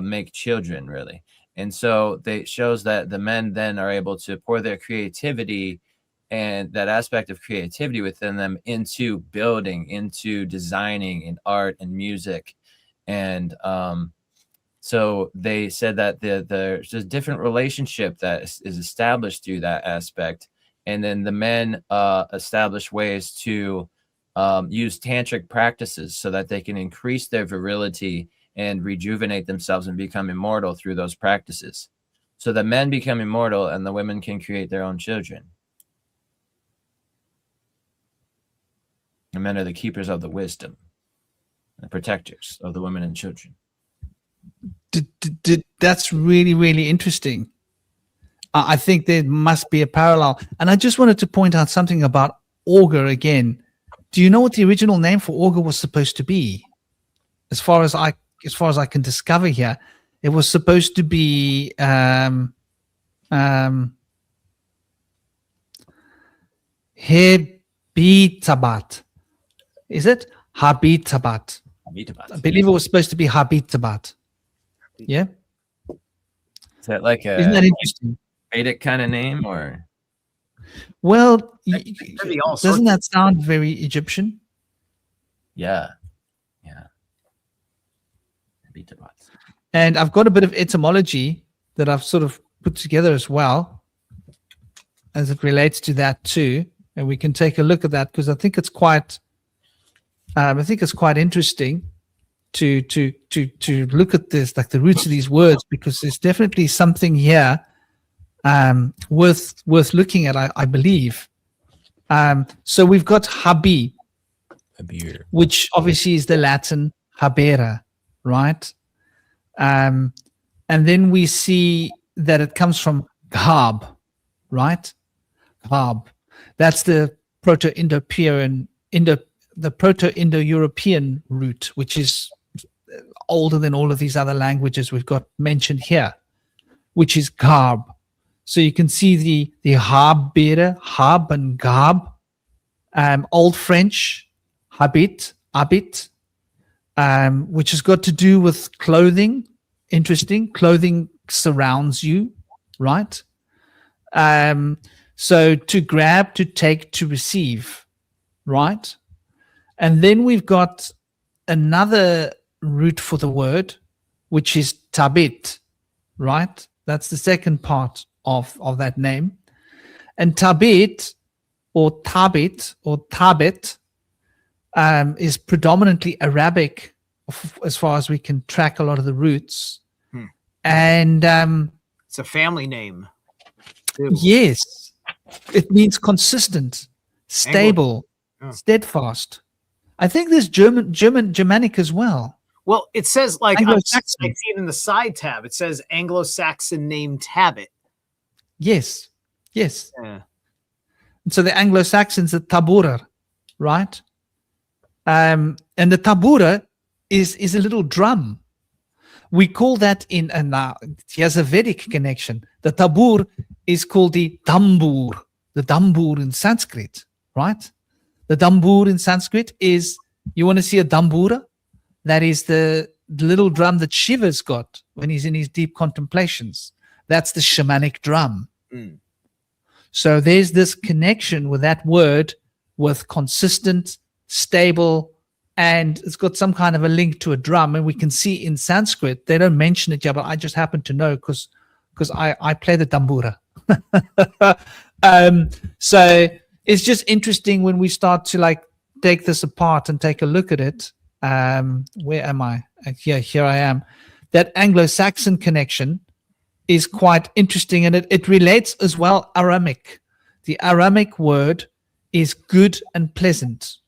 C: make children, really. And so it shows that the men then are able to pour their creativity and that aspect of creativity within them into building, into designing in art and music. And so they said that there's a different relationship that is established through that aspect. And then the men establish ways to use tantric practices so that they can increase their virility and rejuvenate themselves and become immortal through those practices. So the men become immortal and the women can create their own children. The men are the keepers of the wisdom, the protectors of the women and children.
A: That's really, really interesting. I think there must be a parallel. And I just wanted to point out something about augur again. Do you know what the original name for augur was supposed to be? As far as I can discover here, it was supposed to be Habitabat. Is it? Habitabat. I believe it was supposed to be Habitabat. Yeah?
C: Is that like
A: Isn't
C: a
A: that interesting?
C: Vedic kind of name, or
A: Well,
E: could be all sorts
A: doesn't that sound very Egyptian?
C: yeah.
A: And I've got a bit of etymology that I've sort of put together as well, as it relates to that too. And we can take a look at that because I think it's quite interesting to look at this, like the roots of these words, because there's definitely something here worth looking at, I believe. So we've got habir, which obviously is the Latin habera, right? And then we see that it comes from Gab, right? Gab. That's the the Proto-Indo-European root, which is older than all of these other languages we've got mentioned here, which is Gab. So you can see the habere, hab and Gab, Old French, habit, which has got to do with clothing. Interesting. Clothing surrounds you, right? So to grab, to take, to receive, right? And then we've got another root for the word, which is tabit, right? That's the second part of that name. And tabit or tabit is predominantly Arabic as far as we can track a lot of the roots. And
E: it's a family name too.
A: Yes, it means consistent, stable, steadfast. I think there's Germanic as well.
E: Well, it says like I
A: Anglo-Saxon.
E: see it in the side tab. It says Anglo-Saxon name Tabit.
A: Yes.
E: Yeah.
A: And so the Anglo-Saxons, the tabura, right? And the tabura is a little drum. We call that here's a Vedic connection. The tabur is called the dambur in Sanskrit, right? The dambur in Sanskrit is, you want to see a dambura? That is the little drum that Shiva's got when he's in his deep contemplations. That's the shamanic drum. So there's this connection with that word with consistent, stable, and it's got some kind of a link to a drum. And we can see in Sanskrit, they don't mention it yet, but I just happen to know because I play the tambura. So it's just interesting when we start to like take this apart and take a look at it. Where am I? Here I am. That Anglo-Saxon connection is quite interesting, and it relates as well Aramic. The Aramic word is good and pleasant.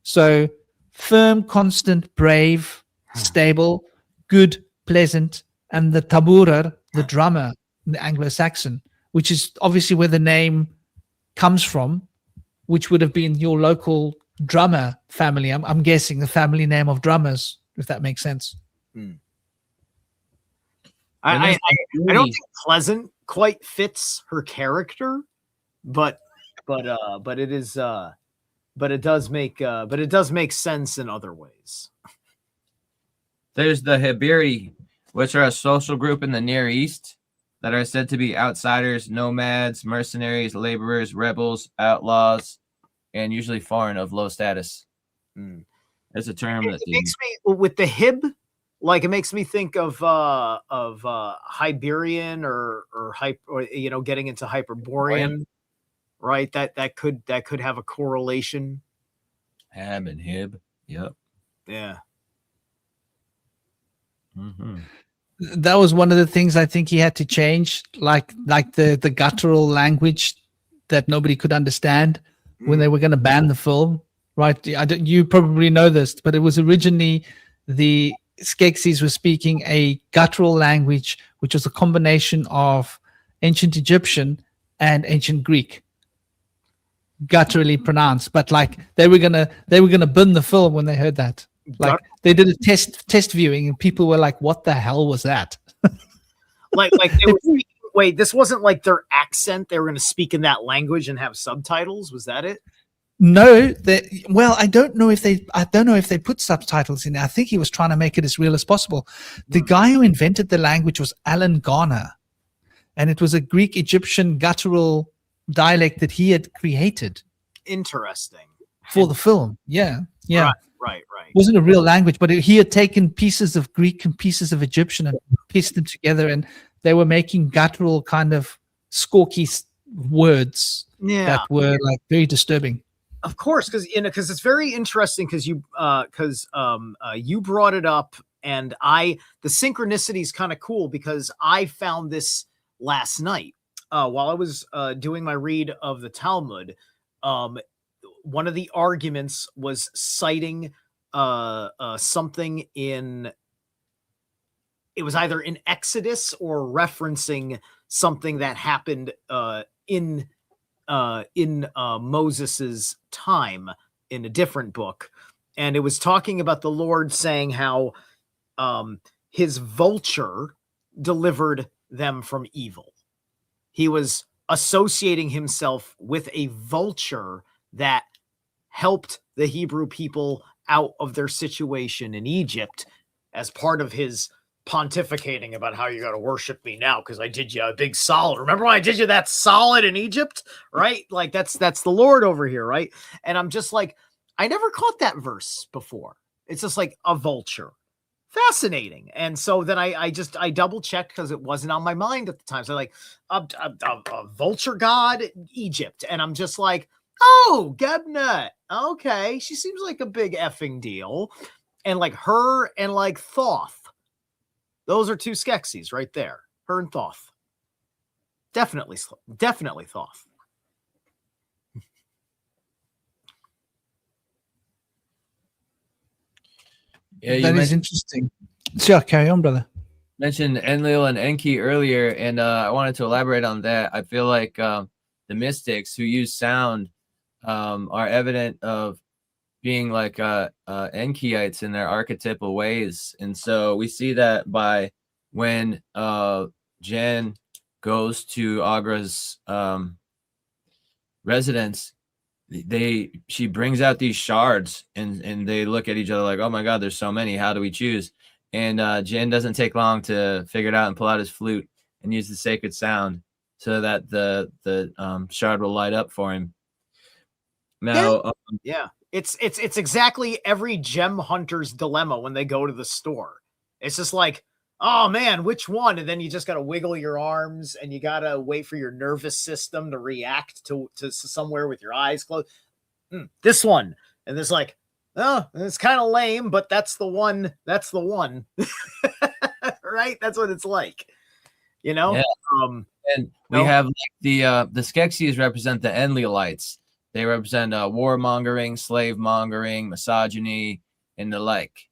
A: So firm, constant, brave, stable, good, pleasant, and the tabura, the drummer, the Anglo-Saxon, which is obviously where the name comes from, which would have been your local drummer family. I'm guessing the family name of drummers, if that makes sense.
E: I don't think pleasant quite fits her character, but it is but it does make sense in other ways.
C: There's the Hebiri, which are a social group in the Near East that are said to be outsiders, nomads, mercenaries, laborers, rebels, outlaws, and usually foreign of low status. There's a term that
E: makes me with the Hib, like it makes me think of Hyberian or getting into Hyperborean, right? That could have a correlation.
C: Hab and Hib. Yep.
E: Yeah.
A: That was one of the things I think he had to change, like the guttural language that nobody could understand when they were going to ban the film, right? You probably know this, but it was originally the Skeksis were speaking a guttural language, which was a combination of ancient Egyptian and ancient Greek, gutturally pronounced. But like they were gonna bin the film when they heard that. Like they did a test viewing, and people were like, "What the hell was that?"
E: like they were speaking Wait, this wasn't like their accent. They were going to speak in that language and have subtitles. Was that it?
A: No, well, I don't know if they put subtitles in. I think he was trying to make it as real as possible. The guy who invented the language was Alan Garner, and it was a Greek Egyptian guttural dialect that he had created.
E: Interesting.
A: For the film. Yeah.
E: Right.
A: It wasn't a real language, but he had taken pieces of Greek and pieces of Egyptian and pieced them together, and they were making guttural kind of squawky words that were like very disturbing.
E: Of course, because it's very interesting because you brought it up, and the synchronicity is kind of cool because I found this last night while I was doing my read of the Talmud. One of the arguments was citing something in, it was either in Exodus or referencing something that happened in Moses's time in a different book. And it was talking about the Lord saying how his vulture delivered them from evil. He was associating himself with a vulture that helped the Hebrew people out of their situation in Egypt as part of his pontificating about how you got to worship me now because I did you a big solid. Remember when I did you that solid in Egypt? Right? Like that's the Lord over here, right? And I'm just like, I never caught that verse before. It's just like a vulture. Fascinating. And so then I double checked because it wasn't on my mind at the time. So like a vulture god, Egypt. And I'm just like, oh, Gebnut. Okay. She seems like a big effing deal. And like her and like Thoth. Those are two Skeksis right there. Her and Thoth. Definitely Thoth.
C: Yeah,
A: that is interesting. Sure, carry on, brother.
C: Mentioned Enlil and Enki earlier, and I wanted to elaborate on that. I feel like the mystics who use sound are evident of being like Enkyites in their archetypal ways. And so we see that by when Jen goes to Agra's residence, she brings out these shards and they look at each other like, oh my God, there's so many. How do we choose? And Jen doesn't take long to figure it out and pull out his flute and use the sacred sound so that the shard will light up for him. Now,
E: yeah. It's exactly every gem hunter's dilemma when they go to the store. It's just like, oh man, which one? And then you just got to wiggle your arms and you got to wait for your nervous system to react to somewhere with your eyes closed. This one. And there's like, oh, it's kind of lame, but that's the one. That's the one. Right? That's what it's like. You know?
C: Yeah. And we have like the Skeksis represent the Enlilites. They represent warmongering, slave mongering, misogyny, and the like.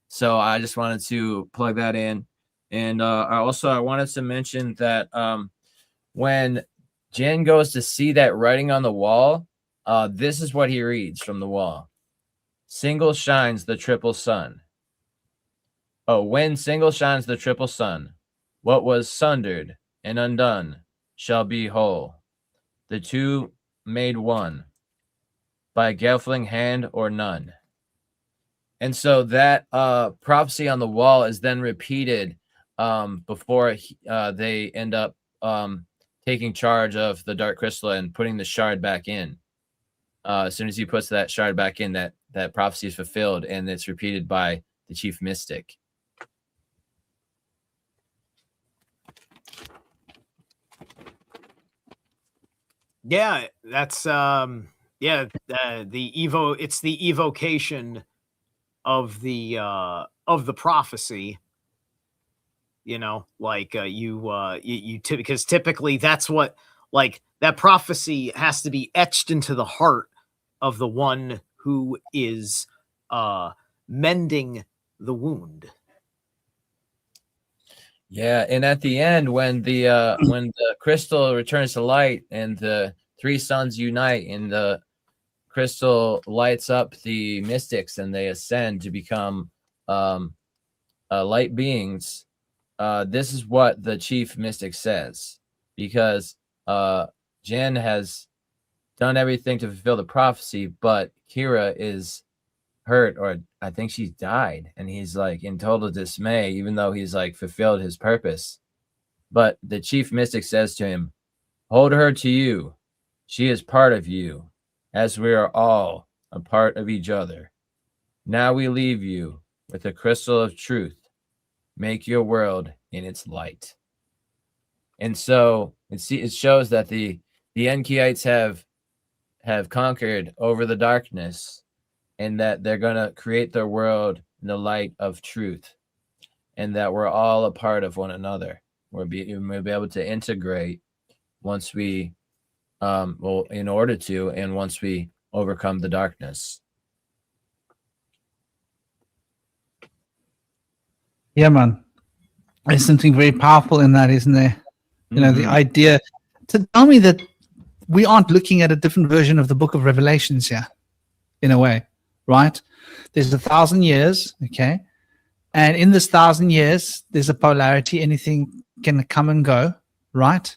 C: So I just wanted to plug that in. And I wanted to mention that when Jen goes to see that writing on the wall, this is what he reads from the wall. Single shines the triple sun. Oh, when single shines the triple sun, what was sundered and undone shall be whole. The two made one. By Gelfling hand or none. And so that prophecy on the wall is then repeated before they end up taking charge of the Dark Crystal and putting the shard back in. As soon as he puts that shard back in, that prophecy is fulfilled, and it's repeated by the chief mystic.
E: Yeah, that's it's the evocation of the prophecy, you know, like because typically that's what, like, that prophecy has to be etched into the heart of the one who is mending the wound.
C: Yeah, and at the end, when the crystal returns to light and the three suns unite and the crystal lights up the mystics and they ascend to become light beings, this is what the chief mystic says. because Jen has done everything to fulfill the prophecy, but Kira is hurt, or I think she's died, and he's like in total dismay, even though he's like fulfilled his purpose. But the chief mystic says to him, hold her to you. She is part of you, as we are all a part of each other. Now we leave you with the crystal of truth. Make your world in its light. And so it shows that the Enkiites have conquered over the darkness, and that they're going to create their world in the light of truth, and that we're all a part of one another. We'll be able to integrate once we, in order to, and once we overcome the darkness.
A: Yeah, man. There's something very powerful in that, isn't there? You know, the idea to tell me that we aren't looking at a different version of the book of Revelations here, in a way, right? There's 1,000 years, okay? And in this 1,000 years, there's a polarity. Anything can come and go, right?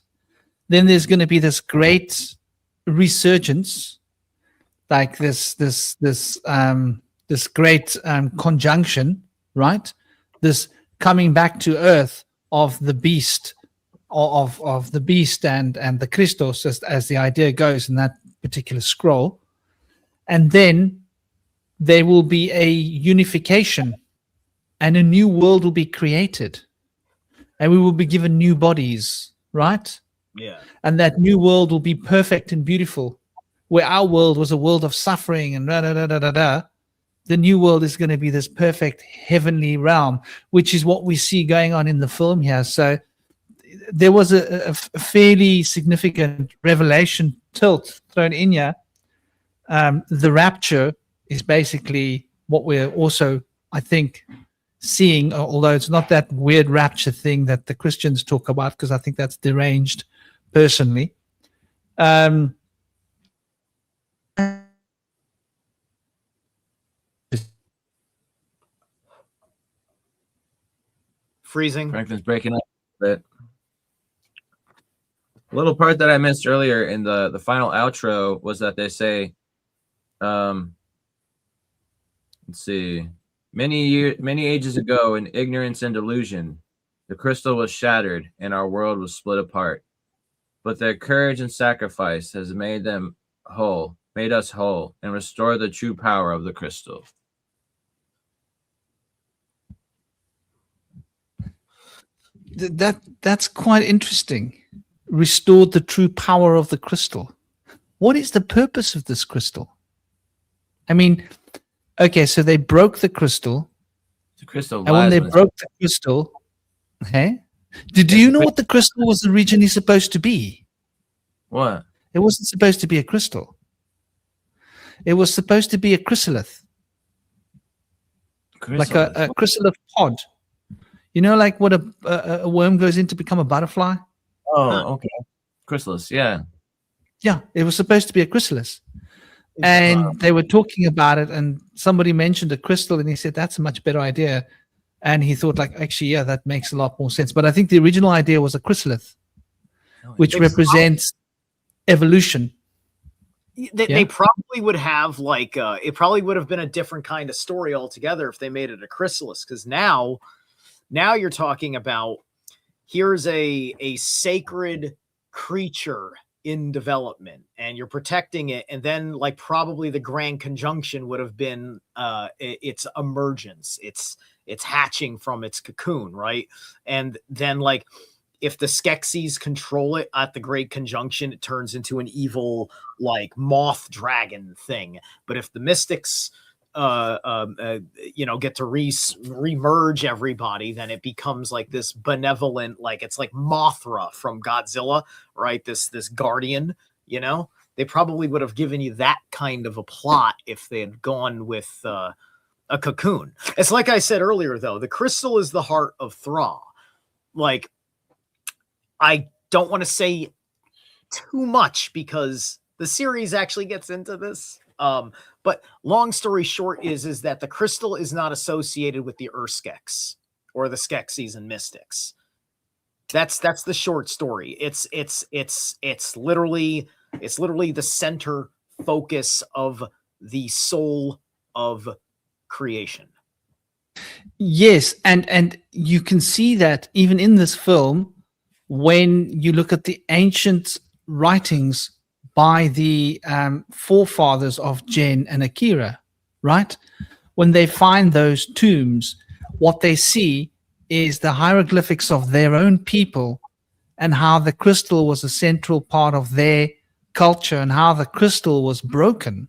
A: Then there's going to be this great resurgence, like this great conjunction, right? This coming back to earth of the beast, of the beast and the Christos, as the idea goes in that particular scroll. And then there will be a unification, and a new world will be created, and we will be given new bodies, right?
E: Yeah.
A: And that new world will be perfect and beautiful, where our world was a world of suffering and the new world is going to be this perfect heavenly realm, which is what we see going on in the film here. So there was a fairly significant revelation tilt thrown in here. The rapture is basically what we're also, I think, seeing, although it's not that weird rapture thing that the Christians talk about, because I think that's deranged personally.
E: Freezing.
C: Franklin's breaking up a bit. A little part that I missed earlier in the final outro was that they say, let's see, many ages ago, in ignorance and delusion, the crystal was shattered and our world was split apart. But their courage and sacrifice has made us whole, and restored the true power of the crystal.
A: That's quite interesting. Restored the true power of the crystal. What is the purpose of this crystal? I mean, okay, so they broke the crystal.
C: The crystal.
A: And when they broke the crystal, hey, do you know what the crystal was originally supposed to be?
C: What?
A: It wasn't supposed to be a crystal. It was supposed to be a chrysolith. Like a chrysolith pod. You know, like what a worm goes in to become a butterfly?
C: Oh, okay. Chrysalis, yeah.
A: Yeah, it was supposed to be a chrysalis. And they were talking about it, and somebody mentioned a crystal, and he said, that's a much better idea. And he thought, like, actually, yeah, that makes a lot more sense. But I think the original idea was a chrysolith, which represents evolution.
E: They probably would have, like, it probably would have been a different kind of story altogether if they made it a chrysalis, because now you're talking about, here's a sacred creature in development, and you're protecting it, and then, like, probably the grand conjunction would have been its emergence, its hatching from its cocoon, right? And then, like, if the Skeksis control it at the great conjunction, it turns into an evil, like, moth dragon thing. But if the mystics get to remerge everybody, then it becomes like this benevolent, like, it's like Mothra from Godzilla, right? This guardian, you know. They probably would have given you that kind of a plot if they had gone with a cocoon. It's like I said earlier, though, the crystal is the heart of Thra. Like, I don't want to say too much because the series actually gets into this. But long story short is that the crystal is not associated with the Urskeks or the Skeksis and Mystics. That's the short story. It's literally the center focus of the soul of creation.
A: Yes, and you can see that even in this film when you look at the ancient writings by the forefathers of Jen and Akira, right? When they find those tombs, what they see is the hieroglyphics of their own people and how the crystal was a central part of their culture and how the crystal was broken,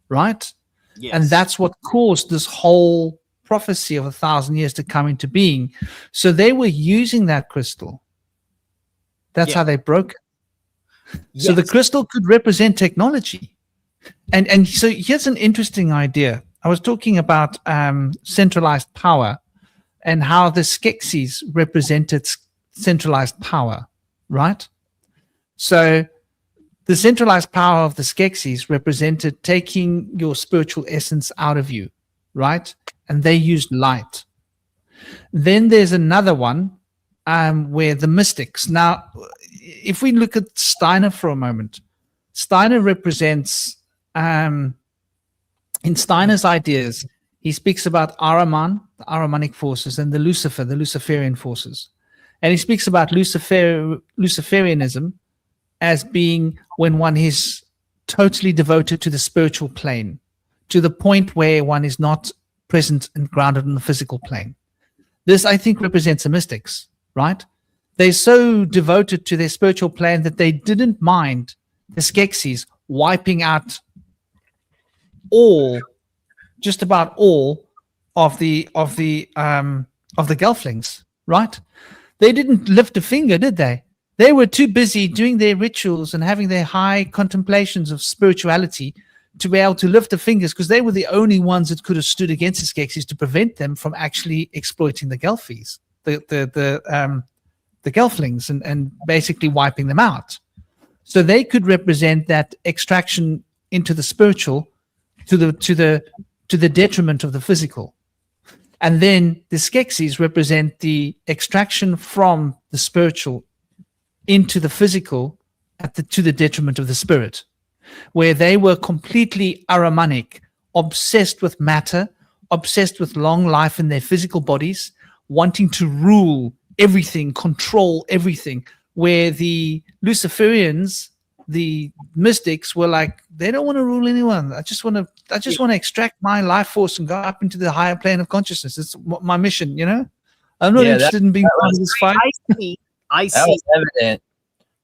A: right?
E: Yes.
A: And that's what caused this whole prophecy of 1,000 years to come into being. So they were using that crystal. That's how they broke it. So the crystal could represent technology. And so here's an interesting idea. I was talking about centralized power and how the Skeksis represented centralized power, right? So the centralized power of the Skeksis represented taking your spiritual essence out of you, right? And they used light. Then there's another one where the mystics. Now, if we look at Steiner for a moment, Steiner represents, in Steiner's ideas, he speaks about Ahriman, the Ahrimanic forces, and the Lucifer, the Luciferian forces. And he speaks about Luciferianism as being when one is totally devoted to the spiritual plane, to the point where one is not present and grounded in the physical plane. This, I think, represents the mystics, right? They're so devoted to their spiritual plane that they didn't mind the Skeksis wiping out just about all of the Gelflings, right? They didn't lift a finger, did they? They were too busy doing their rituals and having their high contemplations of spirituality to be able to lift the fingers, because they were the only ones that could have stood against the Skeksis to prevent them from actually exploiting the Gelfies, the Gelflings, and basically wiping them out. So they could represent that extraction into the spiritual to the detriment of the physical. And then the Skeksis represent the extraction from the spiritual into the physical to the detriment of the spirit, where they were completely Ahrimanic, obsessed with matter, obsessed with long life in their physical bodies, wanting to rule everything, control everything, where the Luciferians, the mystics, were like, they don't want to rule anyone. I just want to extract my life force and go up into the higher plane of consciousness. It's my mission, you know? I'm not interested in being part of this fight.
E: I see.
C: That was evident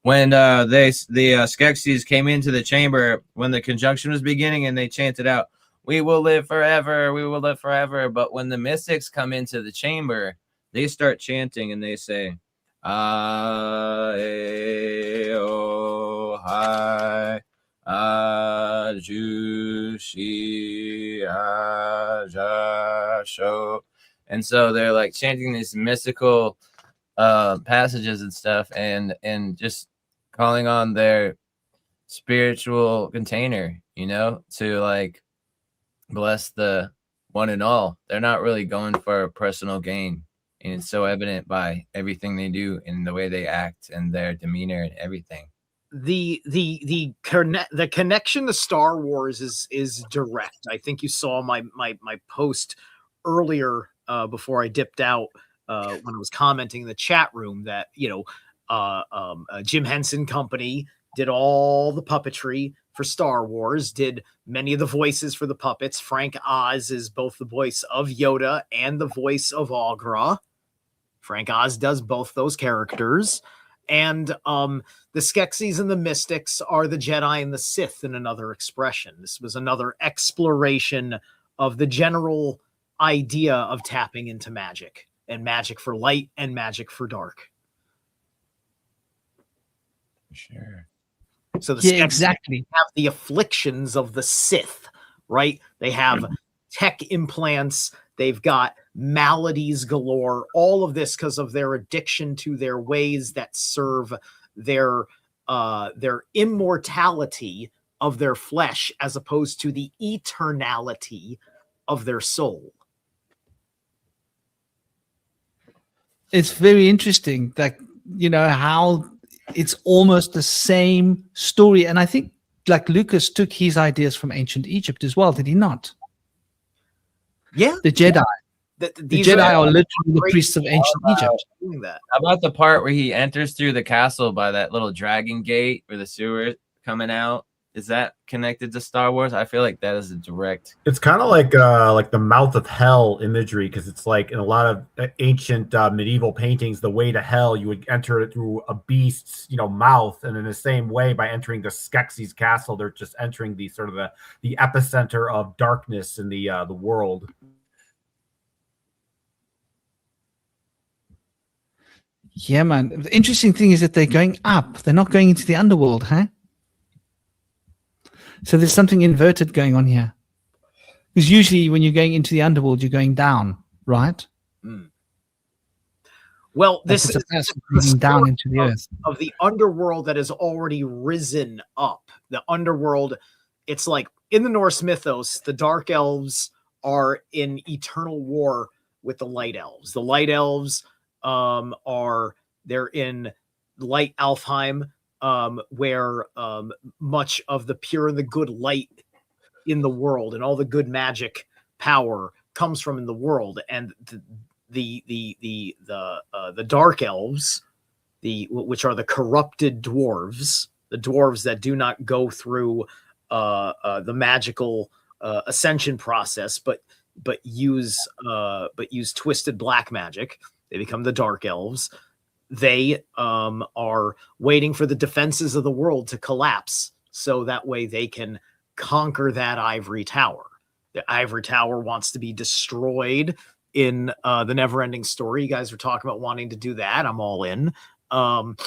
C: when the Skeksis came into the chamber when the conjunction was beginning, and they chanted out, "We will live forever, we will live forever." But when the mystics come into the chamber, they start chanting and they say, "Aeo hai ajushi ajasho," and so they're like chanting these mystical passages and stuff, and just calling on their spiritual container, you know, to like bless the one and all. They're not really going for personal gain, and it's so evident by everything they do and the way they act and their demeanor and everything.
E: The connection to Star Wars is direct. I think you saw my post earlier before I dipped out when I was commenting in the chat room that, you know, Jim Henson Company did all the puppetry for Star Wars, did many of the voices for the puppets. Frank Oz is both the voice of Yoda and the voice of Aughra. Frank Oz does both those characters. And the Skeksis and the Mystics are the Jedi and the Sith in another expression. This was another exploration of the general idea of tapping into magic, and magic for light and magic for dark.
C: Sure.
E: So the
A: Yeah,
E: Skeksis
A: exactly.
E: have the afflictions of the Sith, right? They have tech implants. They've got maladies galore. All of this because of their addiction to their ways that serve their immortality of their flesh, as opposed to the eternality of their soul.
A: It's very interesting that how it's almost the same story. And I think like Lucas took his ideas from ancient Egypt as well, did he not?
E: Yeah.
A: The Jedi.
E: The
A: Jedi are literally the priests of ancient Egypt.
E: doing that.
C: How about the part where he enters through the castle by that little dragon gate where the sewer coming out? Is that connected to Star Wars? I feel like that is a direct.
B: It's kind of like the mouth of hell imagery, because it's like in a lot of ancient medieval paintings, the way to hell, you would enter it through a beast's mouth, and in the same way, by entering the Skeksis castle, they're just entering the sort of the epicenter of darkness in the world.
A: Yeah, man. The interesting thing is that they're going up. They're not going into the underworld, huh? So there's something inverted going on here. Because usually when you're going into the underworld, you're going down, right?
E: Mm. Well, this is
A: moving down into the earth
E: of the underworld that has already risen up. The underworld, it's like in the Norse mythos, the dark elves are in eternal war with the light elves. The light elves they're in Light Alfheim, where much of the pure and the good light in the world and all the good magic power comes from in the world, and the dark elves, which are the corrupted dwarves, the dwarves that do not go through the magical ascension process, but use twisted black magic. They become the dark elves. They are waiting for the defenses of the world to collapse, so that way they can conquer that ivory tower. The ivory tower wants to be destroyed in the never-ending story. You guys are talking about wanting to do that. I'm all in. And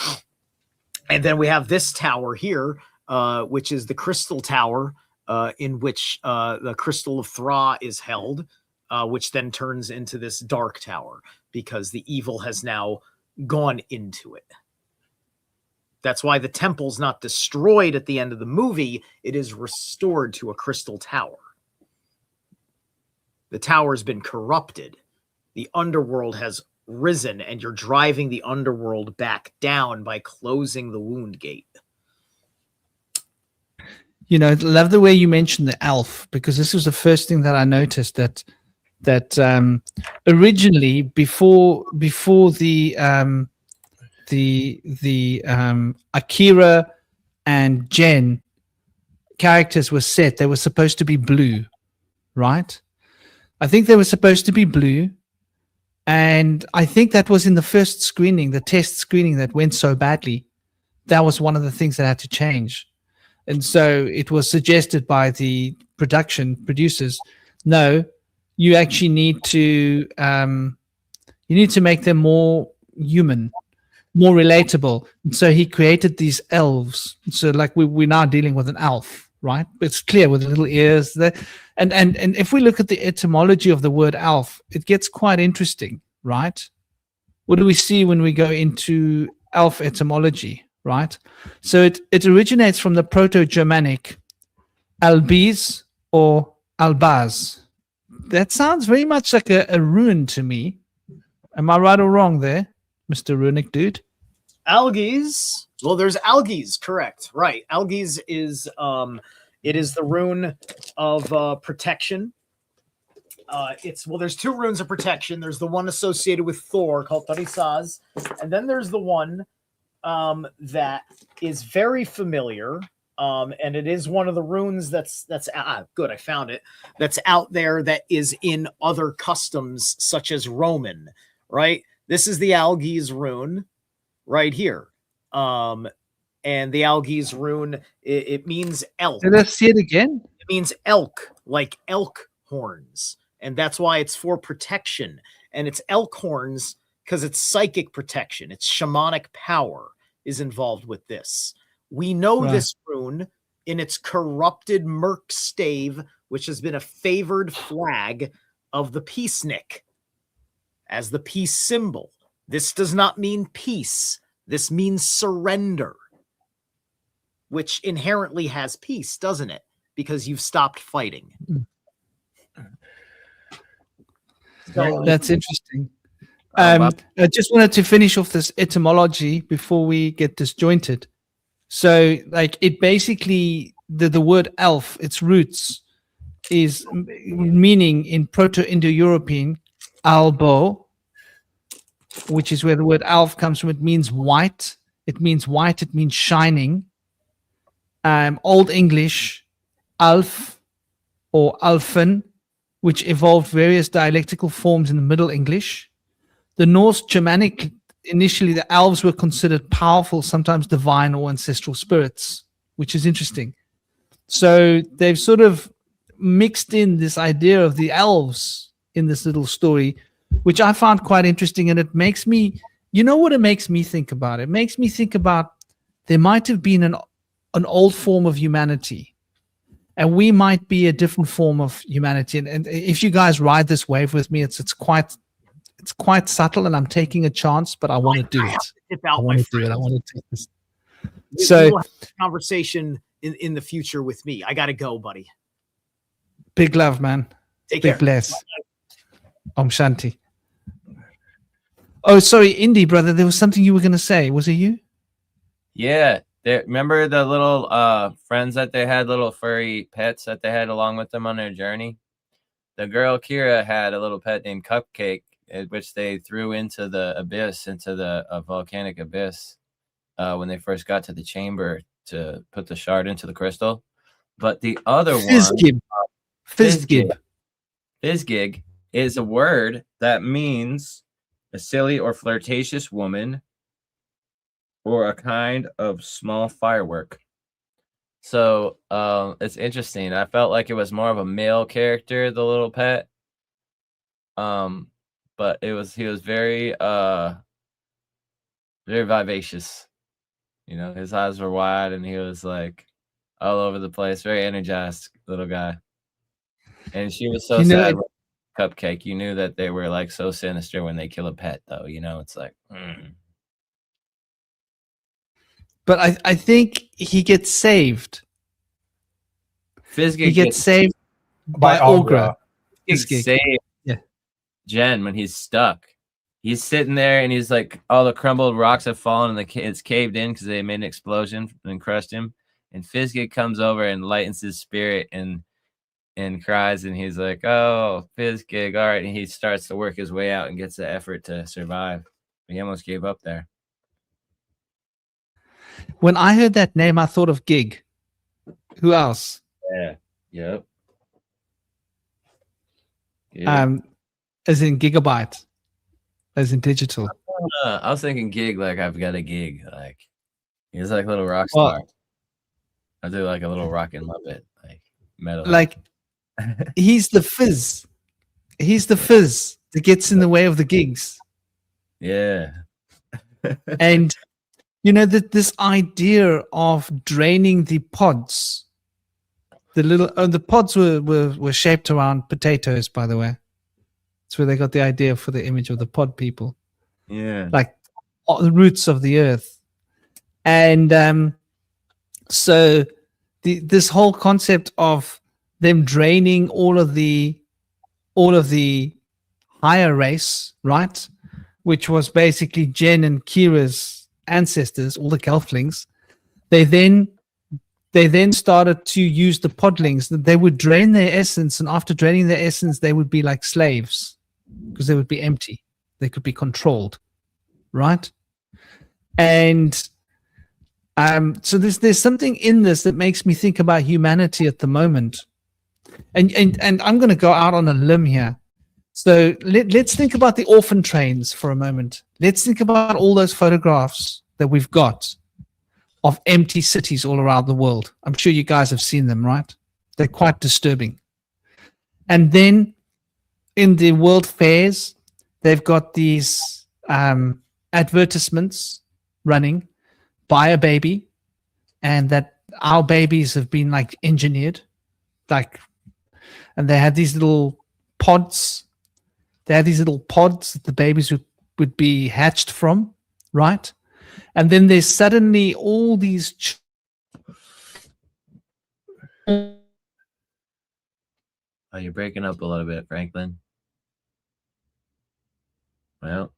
E: then we have this tower here, which is the crystal tower, in which the crystal of Thra is held, which then turns into this dark tower because the evil has now gone into it. That's why the temple's not destroyed at the end of the movie. It is restored to a crystal tower. The tower's been corrupted. The underworld has risen, and you're driving the underworld back down by closing the wound gate.
A: I love the way you mentioned the elf, because this was the first thing that I noticed, that originally before the Akira and Jen characters were set, they were supposed to be blue, right? I think they were supposed to be blue, and I think that was in the first screening, the test screening that went so badly. That was one of the things that had to change. And so it was suggested by the producers, no, you actually need to make them more human, more relatable. And so he created these elves. So like we're now dealing with an elf, right? It's clear with the little ears there. And if we look at the etymology of the word elf, it gets quite interesting, right? What do we see when we go into elf etymology, right? So it originates from the Proto-Germanic albis or albaz. That sounds very much like a rune to me. Am I right or wrong there, Mr. Runic dude?
E: Algies. Well, there's algies, correct. Right. Algies is it is the rune of protection. There's two runes of protection. There's the one associated with Thor called Tarisaz, and then there's the one that is very familiar. And it is one of the runes that's good. I found it. That's out there that is in other customs such as Roman, right? This is the Algies rune right here. And the Algies rune, it means elk.
A: Let's see it again.
E: It means elk, like elk horns. And that's why it's for protection. And it's elk horns because it's psychic protection. It's shamanic power is involved with this. We know this rune in its corrupted merc stave, which has been a favored flag of the peacenik as the peace symbol. This does not mean peace. This means surrender, which inherently has peace, doesn't it? Because you've stopped fighting.
A: So, that's interesting.
C: Wow.
A: I just wanted to finish off this etymology before we get disjointed. So, like, it basically, the word elf, its roots is meaning in Proto-Indo-European albo, which is where the word elf comes from. It means white. It means white. It means shining. Old English, alf or alfen, which evolved various dialectical forms in the Middle English. The Norse Germanic, initially the elves were considered powerful, sometimes divine or ancestral spirits, which is interesting. So they've sort of mixed in this idea of the elves in this little story, which I found quite interesting. And it makes me, you know what it makes me think about? It makes me think about there might have been an old form of humanity, and we might be a different form of humanity. And if you guys ride this wave with me, it's quite subtle, and I'm taking a chance, but I want to do it. I want to do it. I want to take this.
E: So we'll have a conversation in the future with me. I gotta go, buddy.
A: Big love, man.
E: Take
A: Big
E: care.
A: bless. Om Shanti. Oh, sorry, Indy, brother. There was something you were going to say. Was it you?
C: Yeah. Remember the little friends that they had, little furry pets that they had along with them on their journey? The girl Kira had a little pet named Cupcake, which they threw into the abyss, into the volcanic abyss when they first got to the chamber to put the shard into the crystal. But the other
A: Fizzgib.
C: one, Fizzgig, is a word that means a silly or flirtatious woman or a kind of small firework. So it's interesting. I felt like it was more of a male character, the little pet. But he was very very vivacious. You know, his eyes were wide and he was like all over the place, very energized little guy. And she was so sad with Cupcake. You knew that they were like so sinister when they kill a pet, though. You know, it's like.
A: But I think he gets saved.
C: Fizzgig
A: he gets saved by Augra.
C: Fizzgig saved Jen when he's stuck. He's sitting there and he's like, all the crumbled rocks have fallen and it's caved in because they made an explosion and crushed him. And Fizzgig comes over and lightens his spirit and cries, and he's like, "Oh, Fizzgig, all right." And he starts to work his way out and gets the effort to survive. He almost gave up there.
A: When I heard that name, I thought of Gig. Who else?
C: Yeah. Yep.
A: As in gigabyte, as in digital.
C: I was thinking gig, like I've got a gig. Like he's like a little rock star. I do like a little rockin' Muppet, like metal.
A: Like he's the fizz. He's the fizz that gets in the way of the gigs.
C: Yeah.
A: And you know that this idea of draining the pods. The pods were shaped around potatoes, by the way. That's where they got the idea for the image of the pod people.
C: Yeah.
A: Like the roots of the earth. And so this whole concept of them draining all of the higher race, right? Which was basically Jen and Kira's ancestors, all the Gelflings. They then started to use the podlings. They would drain their essence, and after draining their essence, they would be like slaves because they would be empty. They could be controlled, right? And so there's something in this that makes me think about humanity at the moment. And I'm going to go out on a limb here. So let's think about the orphan trains for a moment. Let's think about all those photographs that we've got of empty cities all around the world. I'm sure you guys have seen them, right? They're quite disturbing. And then in the world fairs, they've got these advertisements running, buy a baby, and that our babies have been like engineered, like, and they had these little pods. They had these little pods that the babies would be hatched from, right? And then there's suddenly all these
C: Oh, you're breaking up a little bit, Franklin. Well,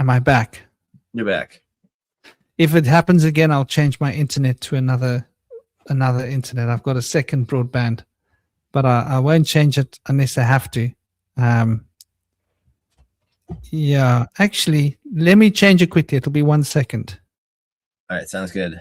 A: Am I back?
C: You're back.
A: If it happens again, I'll change my internet to another internet. I've got a second broadband, but I won't change it unless I have to. Yeah, actually, let me change it quickly. It'll be 1 second.
C: All right, sounds good.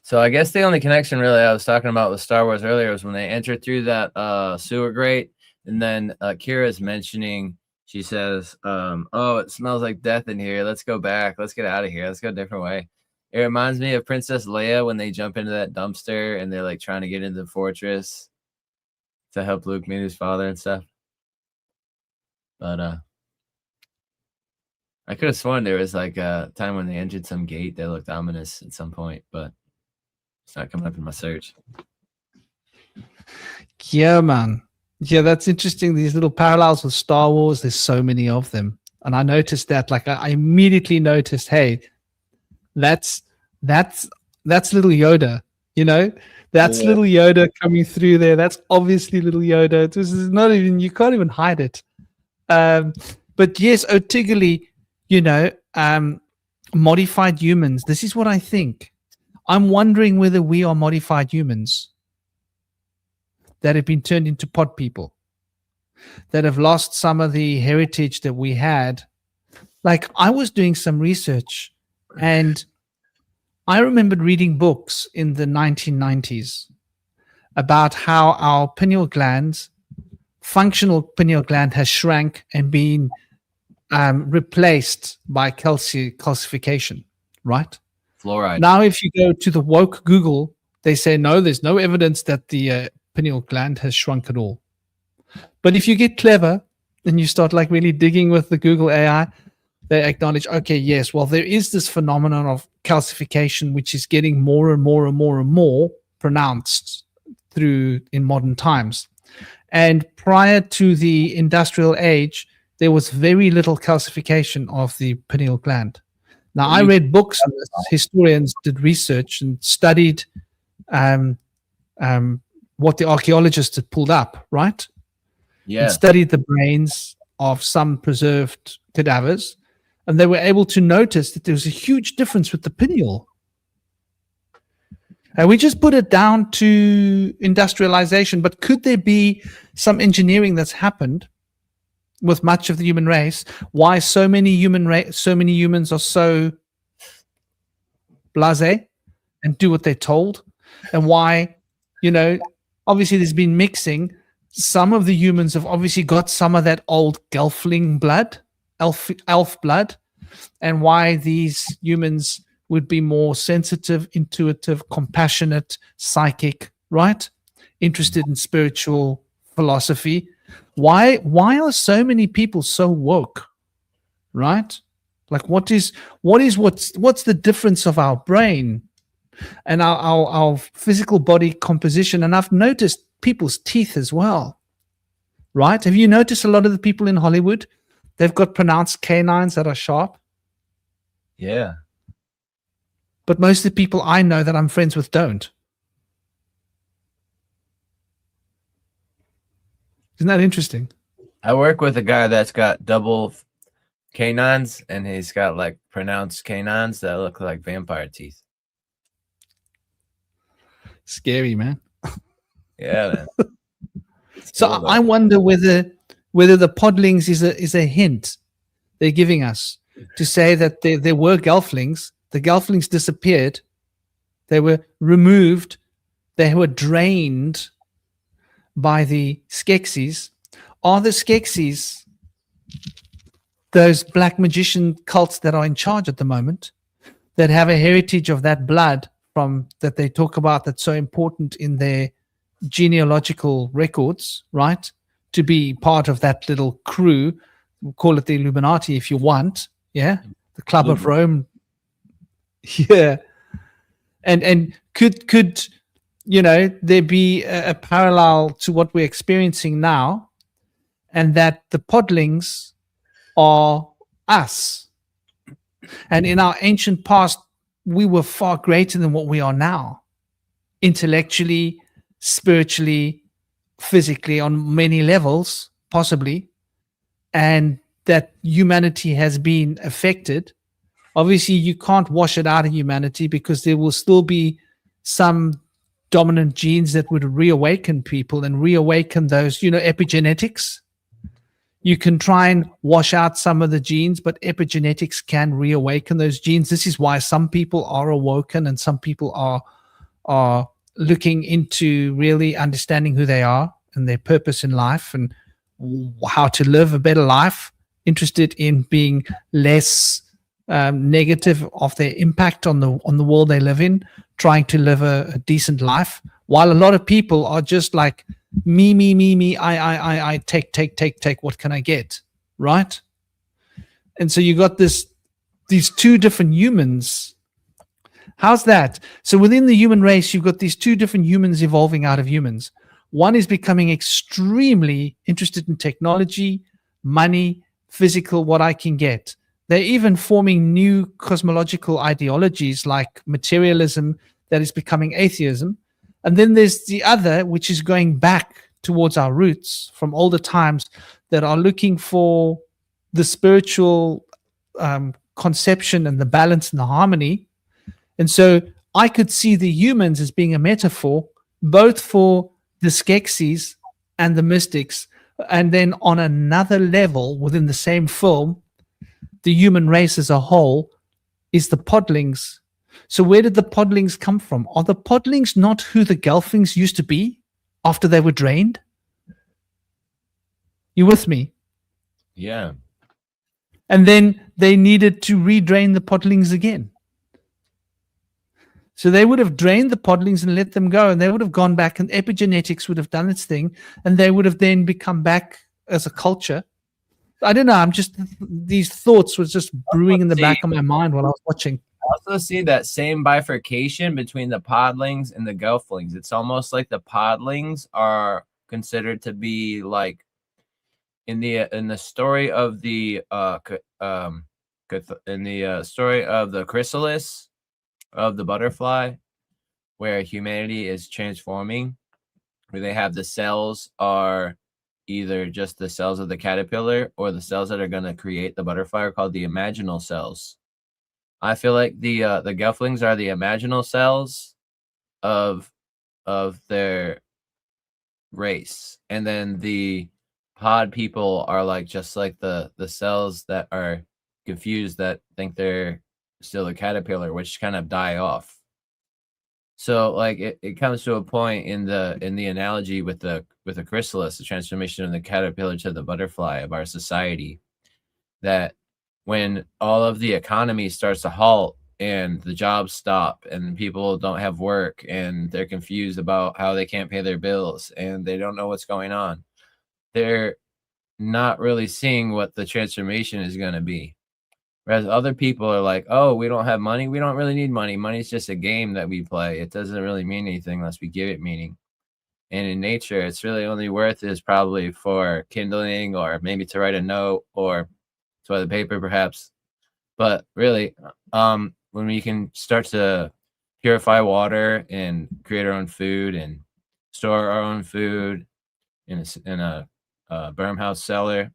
C: So I guess the only connection really I was talking about with Star Wars earlier was when they entered through that sewer grate, and then Kira's mentioning, she says, oh, it smells like death in here. Let's go back. Let's get out of here. Let's go a different way. It reminds me of Princess Leia when they jump into that dumpster and they're like trying to get into the fortress to help Luke meet his father and stuff. But I could have sworn there was like a time when they entered some gate that looked ominous at some point, but it's not coming up in my search.
A: Yeah, man. Yeah, that's interesting. These little parallels with Star Wars, there's so many of them. And I noticed that, like I immediately noticed, hey, that's little Yoda, you know? That's little Yoda coming through there. That's obviously little Yoda. This is not even, you can't even hide it. But yes, Otigally, you know, modified humans. This is what I think. I'm wondering whether we are modified humans that have been turned into pod people, that have lost some of the heritage that we had. Like, I was doing some research, and I remembered reading books in the 1990s about how our pineal glands, functional pineal gland, has shrank and been replaced by calcification, right?
C: Fluoride.
A: Now, if you go to the woke Google, they say, no, there's no evidence that the pineal gland has shrunk at all. But if you get clever and you start like really digging with the Google AI, they acknowledge, okay, yes, well, there is this phenomenon of calcification, which is getting more and more and more and more pronounced in modern times. And prior to the industrial age, there was very little calcification of the pineal gland. Now, I read books, historians did research and studied what the archaeologists had pulled up, right?
C: Yeah.
A: And studied the brains of some preserved cadavers, and they were able to notice that there was a huge difference with the pineal. And we just put it down to industrialization, but could there be some engineering that's happened with much of the human race? Why so many humans are so blasé and do what they're told, and why, you know, obviously there's been mixing. Some of the humans have obviously got some of that old Gelfling blood, elf blood, and why these humans would be more sensitive, intuitive, compassionate, psychic, right? Interested in spiritual philosophy. Why are so many people so woke, right? Like, what's the difference of our brain and our physical body composition? And I've noticed people's teeth as well, right? Have you noticed a lot of the people in Hollywood, they've got pronounced canines that are sharp?
C: Yeah.
A: But most of the people I know that I'm friends with don't. Isn't that interesting?
C: I work with a guy that's got double canines, and he's got like pronounced canines that look like vampire teeth.
A: Scary, man.
C: Yeah, man.
A: So
C: Cool,
A: I wonder whether the podlings is a hint they're giving us to say that there were gelflings. The gelflings disappeared. They were removed. They were drained by the Skeksis. Are the Skeksis those black magician cults that are in charge at the moment, that have a heritage of that blood from that they talk about, that's so important in their genealogical records, right? To be part of that little crew, we'll call it the Illuminati if you want, yeah? The Club of Rome. Yeah. And could you know, there be a parallel to what we're experiencing now, and that the podlings are us. And in our ancient past, we were far greater than what we are now, intellectually, spiritually, physically on many levels, possibly, and that humanity has been affected. Obviously, you can't wash it out of humanity because there will still be some dominant genes that would reawaken people and reawaken those, epigenetics. You can try and wash out some of the genes, but epigenetics can reawaken those genes. This is why some people are awoken and some people are looking into really understanding who they are and their purpose in life and how to live a better life, interested in being less negative of their impact on the world they live in, trying to live a decent life, while a lot of people are just like me, I take, what can I get, right? And so you got these two different humans. How's that? So within the human race, you've got these two different humans evolving out of humans. One is becoming extremely interested in technology, money, physical, what I can get. They're even forming new cosmological ideologies like materialism that is becoming atheism. And then there's the other, which is going back towards our roots from older times, that are looking for the spiritual conception and the balance and the harmony. And so I could see the humans as being a metaphor, both for the Skeksis and the mystics. And then on another level within the same film, the human race as a whole is the podlings. So where did the podlings come from? Are the podlings not who the gelflings used to be after they were drained? You with me?
C: Yeah.
A: And then they needed to redrain the podlings again. So they would have drained the podlings and let them go, and they would have gone back, and epigenetics would have done its thing, and they would have then become back as a culture. I don't know. I'm just, these thoughts was just brewing in the back of my mind while I was watching.
C: I also see that same bifurcation between the podlings and the gelflings. It's almost like the podlings are considered to be like in the story of the story of the chrysalis of the butterfly, where humanity is transforming, where they have the cells are either just the cells of the caterpillar or the cells that are going to create the butterfly are called the imaginal cells. I feel like the gelflings are the imaginal cells of their race, and then the pod people are like just like the cells that are confused that think they're still a caterpillar, which kind of die off. So like it comes to a point in the analogy with the chrysalis, the transformation of the caterpillar to the butterfly of our society, that when all of the economy starts to halt and the jobs stop and people don't have work and they're confused about how they can't pay their bills and they don't know what's going on, they're not really seeing what the transformation is going to be. Whereas other people are like, oh, we don't have money. We don't really need money. Money's just a game that we play. It doesn't really mean anything unless we give it meaning. And in nature, it's really only worth is probably for kindling or maybe to write a note or toilet paper, perhaps. But really, when we can start to purify water and create our own food and store our own food in a berm house cellar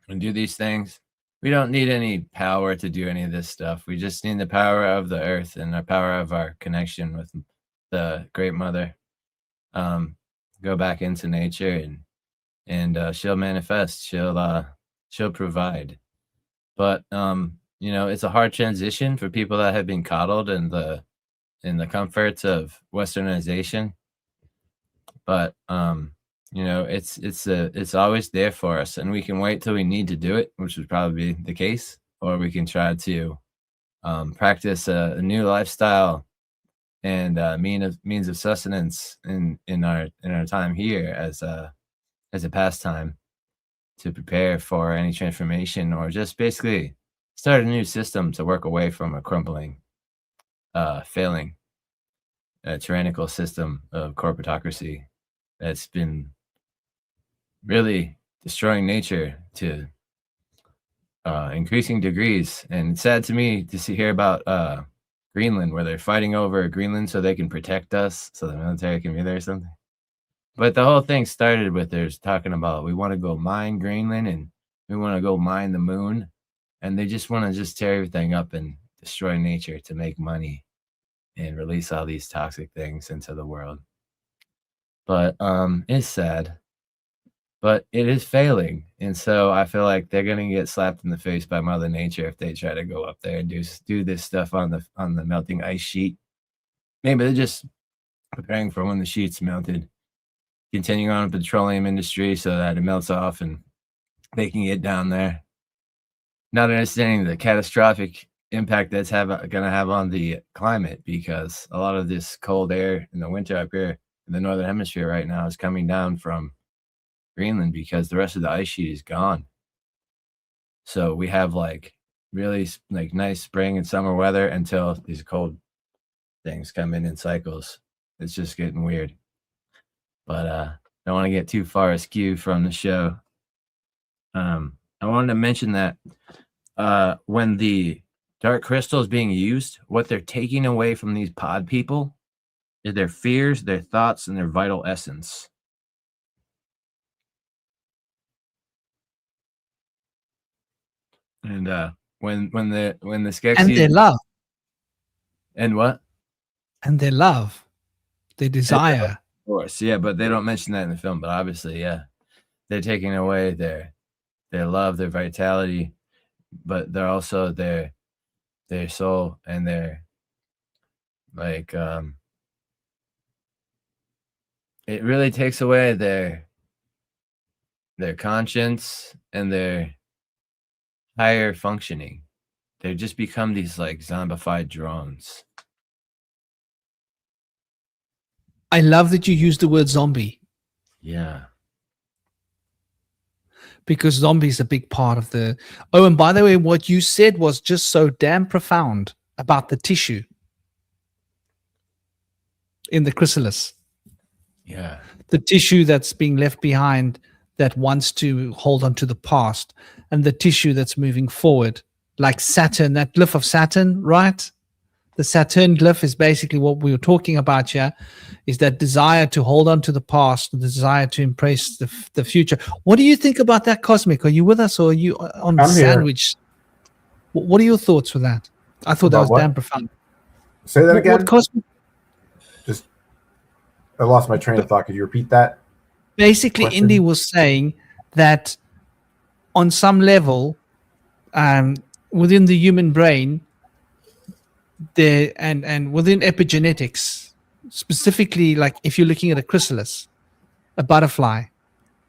C: and do these things, we don't need any power to do any of this stuff. We just need the power of the earth and the power of our connection with the Great Mother. Go back into nature and she'll manifest. She'll provide. But it's a hard transition for people that have been coddled in the comforts of westernization. But it's always there for us, and we can wait till we need to do it, which would probably be the case, or we can try to practice a new lifestyle and means of sustenance in our time here as a pastime to prepare for any transformation, or just basically start a new system to work away from a crumbling, failing, tyrannical system of corporatocracy that's been really destroying nature to increasing degrees. And it's sad to me to hear about Greenland, where they're fighting over Greenland so they can protect us, so the military can be there or something. But the whole thing started with there's talking about we want to go mine Greenland and we want to go mine the moon, and they just want to just tear everything up and destroy nature to make money and release all these toxic things into the world. But it's sad, but it is failing, and so I feel like they're gonna get slapped in the face by Mother Nature if they try to go up there and do this stuff on the melting ice sheet. Maybe they're just preparing for when the sheet's melted, continuing on the petroleum industry so that it melts off and they can get down there. Not understanding the catastrophic impact that's going to have on the climate, because a lot of this cold air in the winter up here in the northern hemisphere right now is coming down from Greenland because the rest of the ice sheet is gone. So we have like really like nice spring and summer weather until these cold things come in cycles. It's just getting weird. But don't want to get too far askew from the show. I wanted to mention that when the dark crystal is being used, what they're taking away from these pod people is their fears, their thoughts, and their vital essence. And when the Skeksis
A: And their love.
C: And what?
A: And their love. Their desire.
C: Of course, yeah, but they don't mention that in the film. But obviously, yeah, they're taking away their love, their vitality, but they're also their soul and their like it really takes away their conscience and their higher functioning. They just become these like zombified drones.
A: I love that you use the word zombie.
C: Yeah.
A: Because zombie is a big part of the... Oh, and by the way, what you said was just so damn profound about the tissue in the chrysalis.
C: Yeah.
A: The tissue that's being left behind that wants to hold on to the past, and the tissue that's moving forward, like Saturn, that glyph of Saturn, right? The Saturn glyph is basically what we were talking about here, is that desire to hold on to the past, the desire to embrace the future. What do you think about that, Cosmic? Are you with us, or are you on
B: I'm
A: sandwich? What are your thoughts with that? I thought that was damn profound.
B: Say that again.
A: What Cosmic?
B: Just, I lost my train of thought. Could you repeat that?
A: Basically,
B: question?
A: Indy was saying that on some level, within the human brain, and within epigenetics, specifically, like if you're looking at a chrysalis, a butterfly,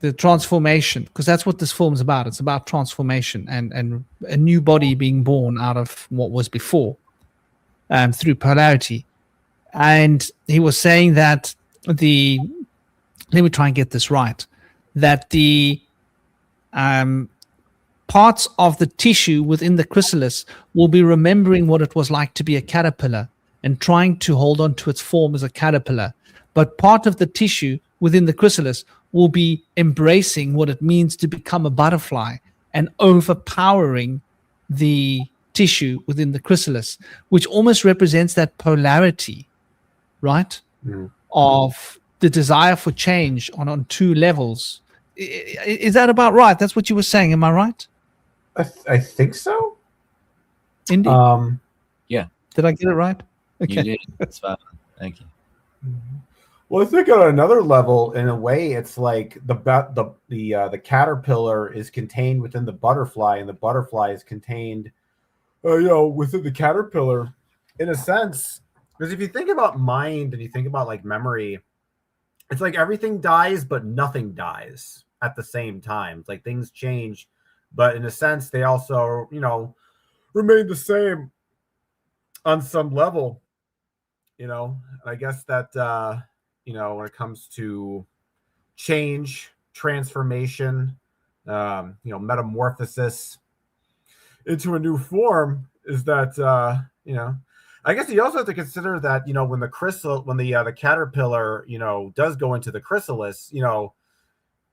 A: the transformation, because that's what this film is about. It's about transformation and a new body being born out of what was before, through polarity. And he was saying that let me try and get this right, that the parts of the tissue within the chrysalis will be remembering what it was like to be a caterpillar and trying to hold on to its form as a caterpillar. But part of the tissue within the chrysalis will be embracing what it means to become a butterfly and overpowering the tissue within the chrysalis, which almost represents that polarity, right?
B: Mm.
A: Of the desire for change on two levels. Is that about right? That's what you were saying. Am I right?
B: I think so.
A: Indeed.
C: Yeah.
A: Did I get it right? Okay.
C: You did. That's fine. Thank you.
B: Well, I think on another level, in a way, it's like the caterpillar is contained within the butterfly, and the butterfly is contained, within the caterpillar, in a sense. Because if you think about mind and you think about like memory, it's like everything dies, but nothing dies at the same time. It's like things change, but in a sense, they also, remain the same on some level. I guess that, when it comes to change, transformation, metamorphosis into a new form, is that, I guess you also have to consider that, when the caterpillar, does go into the chrysalis,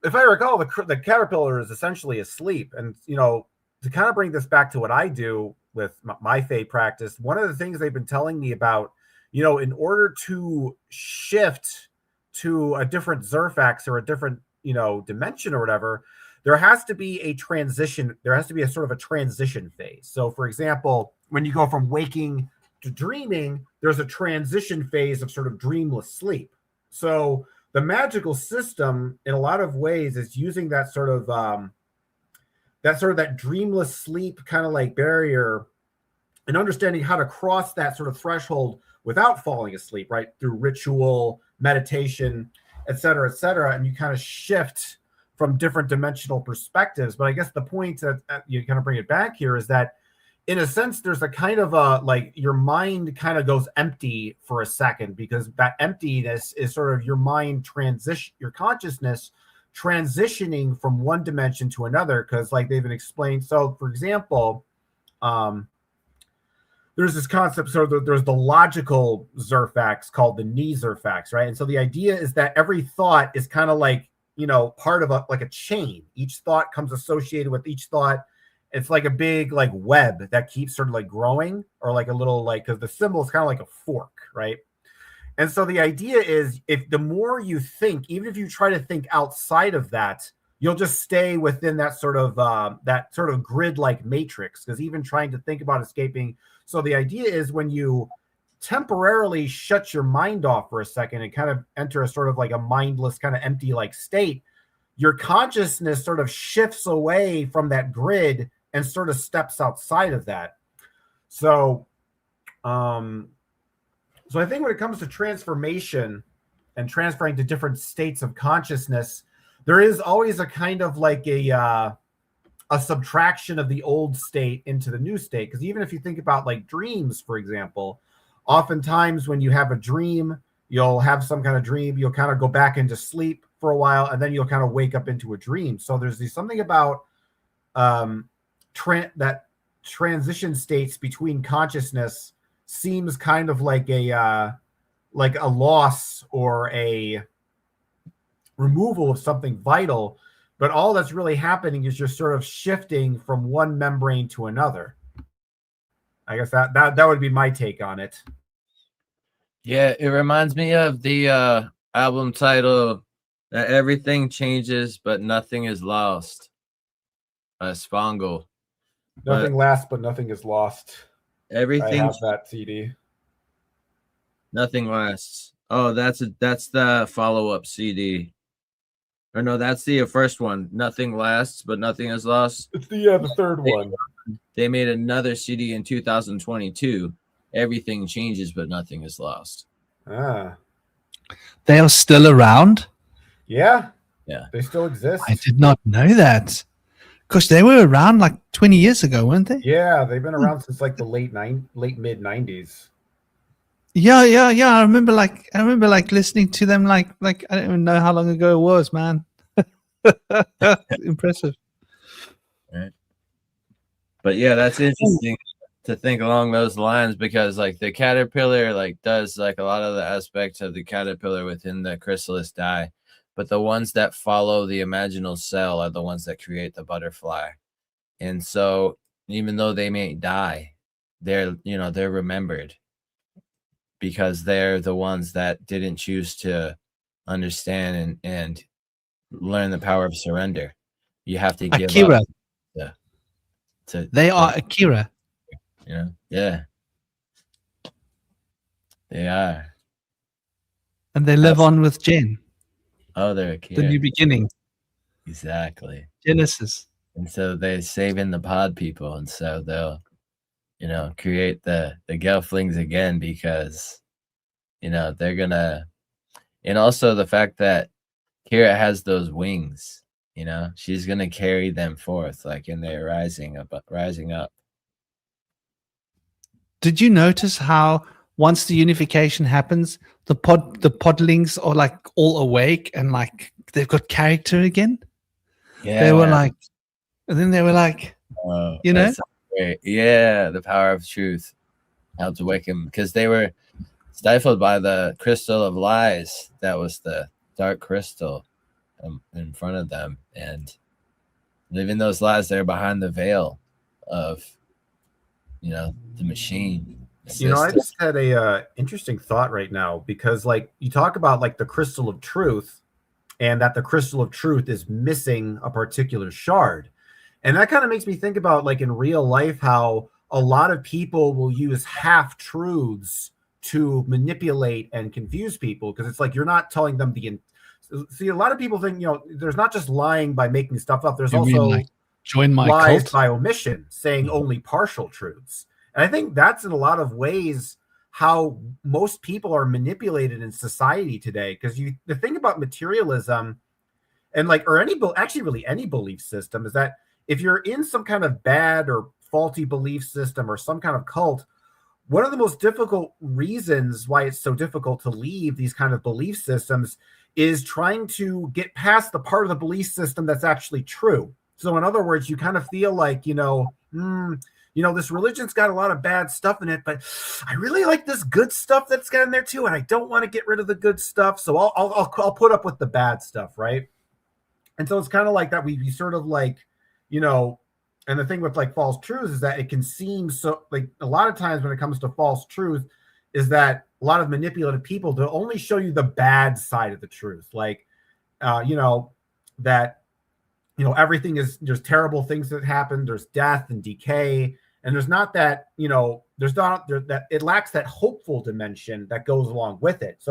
B: if I recall, the caterpillar is essentially asleep. And, to kind of bring this back to what I do with my faith practice, one of the things they've been telling me about, in order to shift to a different Zerfax or a different, dimension or whatever, there has to be a transition. There has to be a sort of a transition phase. So, for example, when you go from waking to dreaming, there's a transition phase of sort of dreamless sleep. So the magical system, in a lot of ways, is using that sort of that dreamless sleep kind of like barrier, and understanding how to cross that sort of threshold without falling asleep, right? Through ritual, meditation, et cetera, and you kind of shift from different dimensional perspectives. But I guess the point that you kind of bring it back here is that, in a sense, there's a kind of a, like, your mind kind of goes empty for a second, because that emptiness is sort of your mind your consciousness transitioning from one dimension to another. Because, like they've been explained, so for example, there's this concept, so there's the logical Zerfax called the knee Zerfax, right? And so the idea is that every thought is kind of like, part of a chain. Each thought comes associated with each thought. It's like a big like web that keeps sort of like growing, or like a little, like, because the symbol is kind of like a fork, right? And so the idea is, if the more you think, even if you try to think outside of that, you'll just stay within that sort of grid-like matrix, because even trying to think about escaping. So the idea is, when you temporarily shut your mind off for a second and kind of enter a sort of like a mindless, kind of empty like state, your consciousness sort of shifts away from that grid and sort of steps outside of that. So, so I think when it comes to transformation and transferring to different states of consciousness, there is always a kind of like a subtraction of the old state into the new state. Because even if you think about like dreams, for example, oftentimes when you have a dream, you'll have some kind of dream, you'll kind of go back into sleep for a while, and then you'll kind of wake up into a dream. So there's something about that transition states between consciousness seems kind of like a loss or a removal of something vital, but all that's really happening is you're sort of shifting from one membrane to another. I guess that would be my take on it.
C: Yeah, it reminds me of the album title, that everything changes but nothing is lost. Spangle.
B: Nothing lasts but nothing is lost.
C: Everything.
B: I have that CD.
C: Nothing lasts. Oh, that's the follow-up CD. Or no, that's the first one. Nothing lasts but nothing is lost.
B: It's the third one.
C: They made another CD in 2022. Everything changes but nothing is lost.
B: Ah.
A: They are still around?
B: Yeah.
C: Yeah.
B: They still exist.
A: I did not know that. Because they were around like 20 years ago, weren't they?
B: Yeah, they've been around since like the late mid 90s.
A: Yeah. I remember like listening to them like I don't even know how long ago it was, man. Impressive.
C: Right. But yeah, that's interesting to think along those lines, because like the caterpillar like does like a lot of the aspects of the caterpillar within the chrysalis die, but the ones that follow the imaginal cell are the ones that create the butterfly. And so even though they may die, they're remembered, because they're the ones that didn't choose to understand and learn the power of surrender. You have to give
A: Akira.
C: up.
A: They are Akira.
C: Yeah. They are.
A: And they live on with Jen.
C: Oh, they're Akira.
A: The new beginning.
C: Exactly.
A: Genesis.
C: And so they're saving the pod people, and so they'll, create the gelflings again, because, they're gonna, and also the fact that Kira has those wings, she's gonna carry them forth, like in their rising up.
A: Did you notice how once the unification happens, the podlings are like all awake and like they've got character again?
C: Yeah.
A: They were like, and then they were like,
C: that's great. Yeah, the power of truth helped awaken, because they were stifled by the crystal of lies. That was the dark crystal in front of them, and living those lies, they're behind the veil of the machine.
B: You know, I
C: system.
B: just had a interesting thought right now, because like you talk about like the crystal of truth, and that the crystal of truth is missing a particular shard. And that kind of makes me think about like in real life how a lot of people will use half truths to manipulate and confuse people, because it's like you're not telling them see, a lot of people think, you know, there's not just lying by making stuff up, there's
A: You mean
B: also
A: like join my
B: lies
A: cult?
B: by omission, saying only partial truths. And I think that's in a lot of ways how most people are manipulated in society today. Because the thing about materialism and like, or actually really any belief system, is that if you're in some kind of bad or faulty belief system or some kind of cult, one of the most difficult reasons why it's so difficult to leave these kind of belief systems is trying to get past the part of the belief system that's actually true. So in other words, you kind of feel like, this religion's got a lot of bad stuff in it, but I really like this good stuff that's got in there too, and I don't want to get rid of the good stuff, so I'll put up with the bad stuff, right? And so it's kind of like that. We sort of like, and the thing with like false truths is that it can seem so, like a lot of times when it comes to false truth is that a lot of manipulative people, they'll only show you the bad side of the truth. Like, that, everything there's terrible things that happen. There's death and decay. And there's not that, that it lacks that hopeful dimension that goes along with it.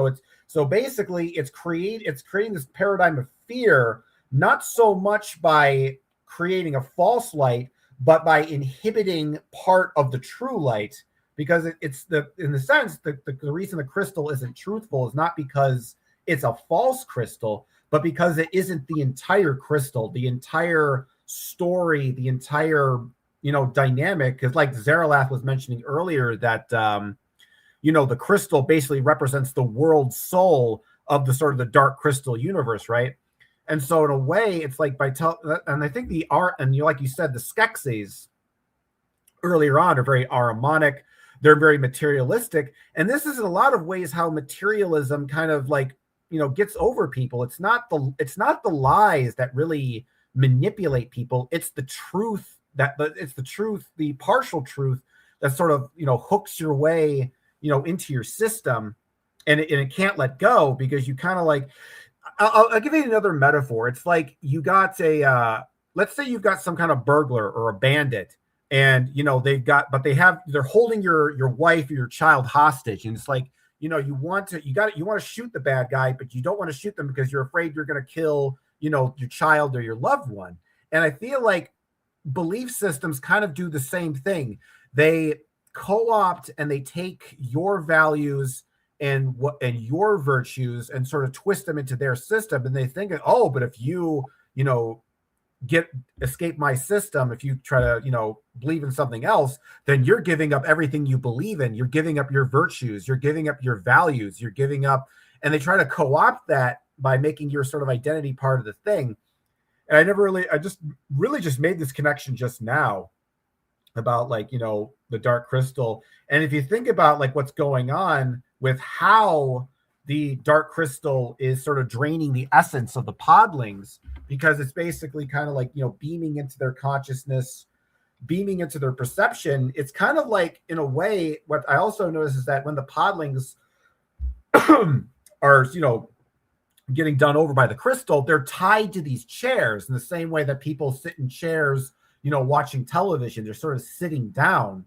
B: So basically it's creating this paradigm of fear, not so much by creating a false light, but by inhibiting part of the true light, because in the sense, the reason the crystal isn't truthful is not because it's a false crystal, but because it isn't the entire crystal, the entire story, the entire, dynamic. Because like Zaralath was mentioning earlier that, the crystal basically represents the world soul of the sort of the dark crystal universe, right? And so in a way, it's like and I think the art, and like you said, the Skeksis earlier on are very Ahrimanic. They're very materialistic. And this is in a lot of ways how materialism kind of like, gets over people. It's not the lies that really manipulate people. It's the truth the partial truth that sort of, hooks your way, into your system, and it can't let go, because you kind of like, I'll give you another metaphor. It's like you got let's say you've got some kind of burglar or a bandit, and they're holding your wife or your child hostage, and it's like, you want to shoot the bad guy, but you don't want to shoot them because you're afraid you're going to kill, your child or your loved one. And I feel like belief systems kind of do the same thing. They co-opt and they take your values and your virtues and sort of twist them into their system, and they think, oh, but if you escape my system, if you try to believe in something else, then you're giving up everything you believe in. You're giving up your virtues, you're giving up your values, you're giving up, and they try to co-opt that by making your sort of identity part of the thing. And I just made this connection just now about like, the dark crystal. And if you think about like what's going on with how the dark crystal is sort of draining the essence of the podlings, because it's basically kind of like, beaming into their consciousness, beaming into their perception. It's kind of like, in a way, what I also notice is that when the podlings are, getting done over by the crystal, they're tied to these chairs in the same way that people sit in chairs, watching television. They're sort of sitting down.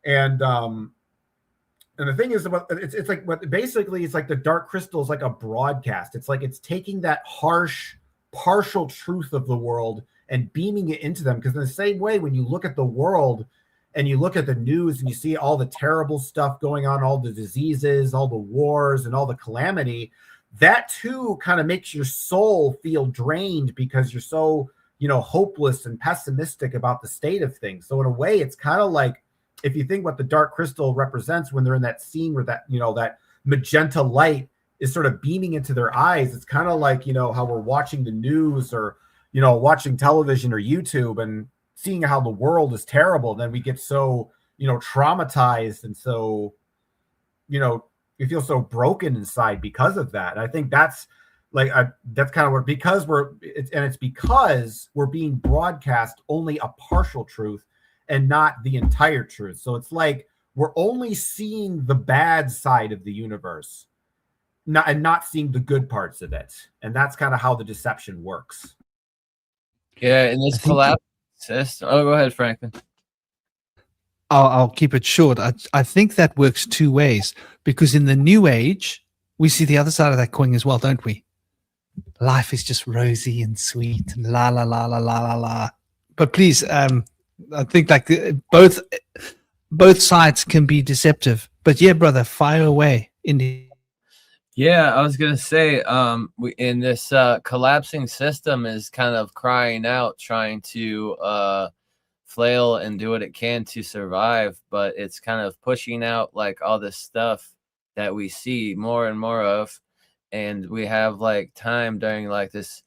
B: And the thing is about it's like basically it's like the dark crystal is like a broadcast. It's like it's taking that harsh, partial truth of the world and beaming it into them. Because in the same way, when you look at the world and you look at the news and you see all the terrible stuff going on, all the diseases, all the wars, and all the calamity, that too kind of makes your soul feel drained, because you're so, hopeless and pessimistic about the state of things. So in a way, it's kind of like, if you think what the dark crystal represents when they're in that scene where that, that magenta light is sort of beaming into their eyes, it's kind of like, how we're watching the news or, watching television or YouTube and seeing how the world is terrible. Then we get so, traumatized, and so, we feel so broken inside because of that. And I think that's like, that's kind of what, because it's because we're being broadcast only a partial truth and not the entire truth. So it's like we're only seeing the bad side of the universe, not seeing the good parts of it. And that's kind of how the deception works.
C: Yeah, in this collapse system. Oh, go ahead, Franklin.
A: I'll keep it short. I think that works two ways, because in the new age, we see the other side of that coin as well, don't we? Life is just rosy and sweet and la la la la la la la. But please, I think like both sides can be deceptive. But yeah, brother, fire away.
C: Yeah, I was gonna say, in this collapsing system is kind of crying out, trying to flail and do what it can to survive, but it's kind of pushing out like all this stuff that we see more and more of, and we have like time during like this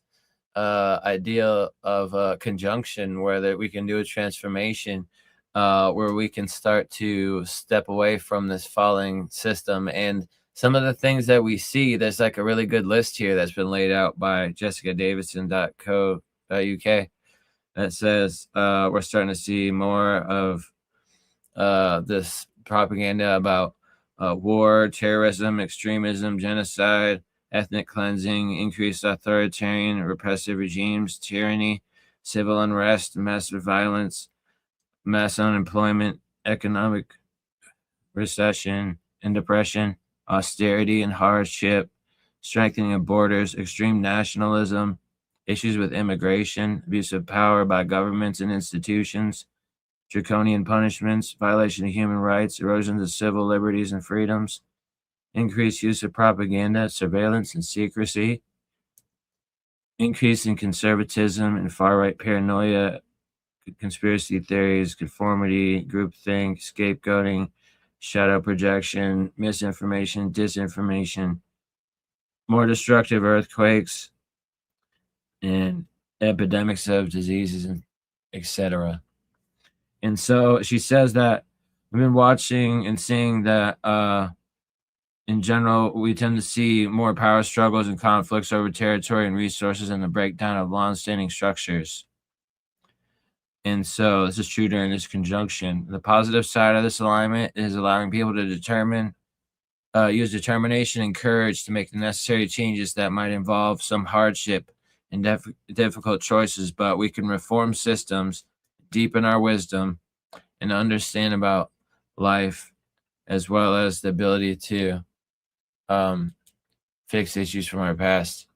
C: idea of conjunction where that we can do a transformation, where we can start to step away from this falling system. And some of the things that we see, there's like a really good list here that's been laid out by jessicadavidson.co.uk that says we're starting to see more of this propaganda about war, terrorism, extremism, genocide, ethnic cleansing, increased authoritarian, repressive regimes, tyranny, civil unrest, massive violence, mass unemployment, economic recession and depression, austerity and hardship, strengthening of borders, extreme nationalism, issues with immigration, abuse of power by governments and institutions, draconian punishments, violation of human rights, erosion of civil liberties and freedoms, increased use of propaganda, surveillance, and secrecy, increase in conservatism and far-right paranoia, conspiracy theories, conformity, groupthink, scapegoating, shadow projection, misinformation, disinformation, more destructive earthquakes, and epidemics of diseases, etc. And so she says that we've been watching and seeing that in general, we tend to see more power struggles and conflicts over territory and resources and the breakdown of long-standing structures. And so this is true during this conjunction. The positive side of this alignment is allowing people to use determination and courage to make the necessary changes that might involve some hardship and difficult choices, but we can reform systems, deepen our wisdom, and understand about life, as well as the ability to fix issues from our past.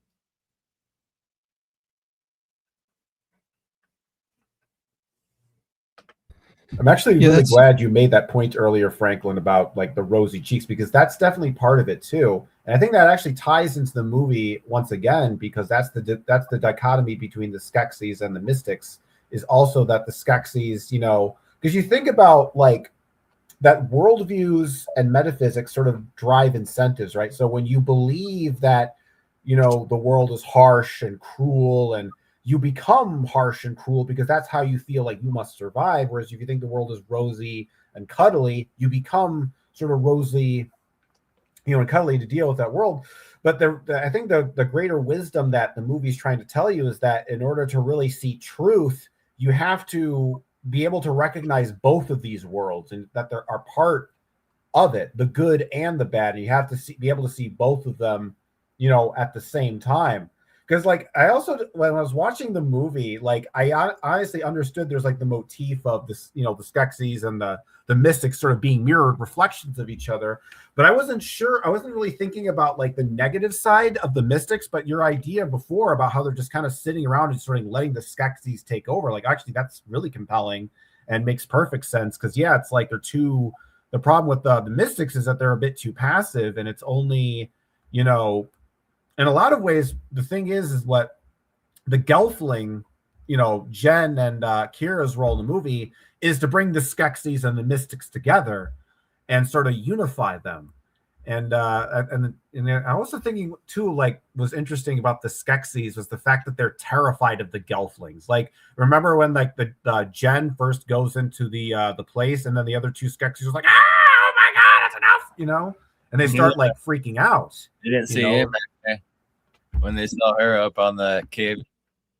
B: I'm actually really glad you made that point earlier, Franklin, about like the rosy cheeks, because that's definitely part of it too. And I think that actually ties into the movie once again, because that's the dichotomy between the Skeksis and the mystics, is also that the Skeksis, you know, because you think about like that worldviews and metaphysics sort of drive incentives, right? So when you believe that, you know, the world is harsh and cruel, and you become harsh and cruel because that's how you feel like you must survive. Whereas if you think the world is rosy and cuddly, you become sort of rosy, you know, and cuddly to deal with that world. But I think the greater wisdom that the movie's trying to tell you is that in order to really see truth, you have to be able to recognize both of these worlds, and that there are part of it, the good and the bad. And you have to be able to see both of them, you know, at the same time. Because like I also, when I was watching the movie, like I honestly understood there's like the motif of this, you know, the Skeksis and the mystics sort of being mirrored reflections of each other. But I wasn't really thinking about like the negative side of the mystics. But your idea before about how they're just kind of sitting around and sort of letting the Skeksis take over, like actually that's really compelling and makes perfect sense. Because yeah, it's like the problem with the mystics is that they're a bit too passive, and it's only, you know, in a lot of ways, the thing is what the Gelfling, you know, Jen and Kira's role in the movie is to bring the Skeksis and the mystics together and sort of unify them. And I'm also thinking too, like, was interesting about the Skeksis was the fact that they're terrified of the Gelflings. Like, remember when like the Jen first goes into the place, and then the other two Skeksis was like, oh my god, that's enough, you know, and they start like freaking out.
C: They didn't see him when they saw her up on the cave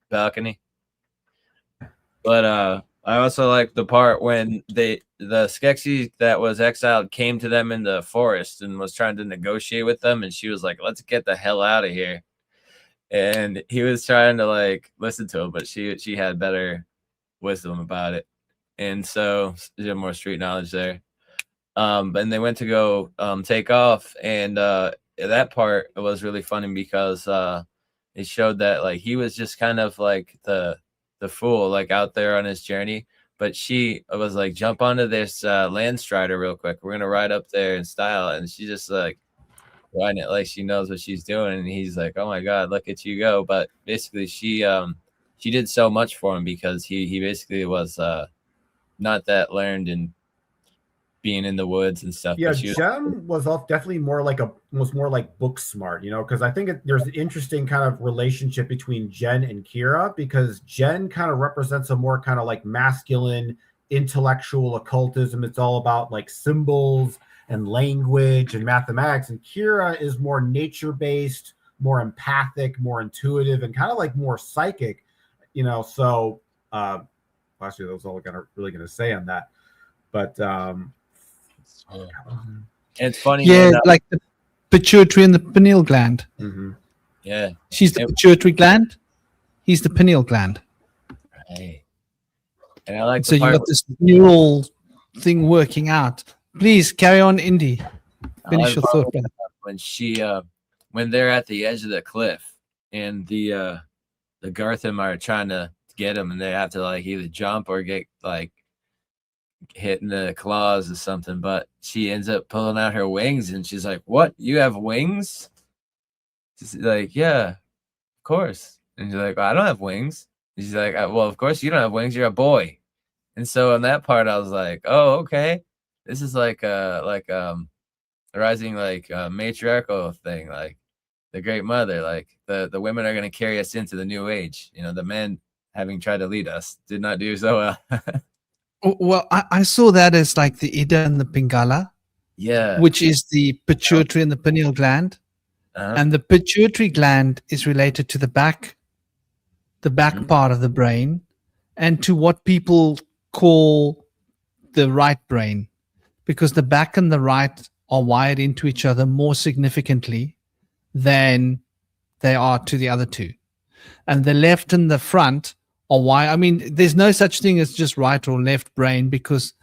C: balcony. But I also like the part when the Skeksis that was exiled came to them in the forest and was trying to negotiate with them, and she was like, "Let's get the hell out of here." And he was trying to like listen to him, but she had better wisdom about it, and so she had more street knowledge there. And they went to go take off, and that part was really funny because it showed that like he was just kind of like the fool like out there on his journey, but she was like, jump onto this land strider real quick, we're gonna ride up there in style, and she just like riding it like she knows what she's doing, and he's like, oh my god, look at you go. But basically she did so much for him because he basically was not that learned in being in the woods and stuff.
B: Yeah,
C: but she
B: Jem was definitely more like book smart, you know, because I think there's an interesting kind of relationship between Jen and Kira, because Jen kind of represents a more kind of like masculine intellectual occultism. It's all about like symbols and language and mathematics, and Kira is more nature-based, more empathic, more intuitive, and kind of like more psychic, you know. So actually that was all I'm really gonna say on that, but
C: it's funny.
A: Yeah, like the pituitary and the pineal gland.
B: mm-hmm.
C: Yeah,
A: She's the pituitary gland. He's the pineal gland.
C: right. And I like
A: So
C: the
A: you
C: part
A: got this neural thing working out. Please carry on, Indy. Finish your thought. Brother.
C: when she when they're at the edge of the cliff and the Gartham are trying to get him, and they have to like either jump or get like hit in the claws or something, but she ends up pulling out her wings, and she's like, what, you have wings? She's like, yeah, of course. And she's like, well, I don't have wings. And she's like, well, of course you don't have wings, you're a boy. And so on that part I was like, oh, okay, this is like a rising like matriarchal thing, like the great mother, like the women are going to carry us into the new age, you know. The men, having tried to lead us, did not do so well.
A: Well, I saw that as like the Ida and the Pingala,
C: Yeah,
A: which is the pituitary and the pineal gland. And the pituitary gland is related to the back part of the brain, and to what people call the right brain, because the back and the right are wired into each other more significantly than they are to the other two. And the left and the front are wired. I mean, there's no such thing as just right or left brain, because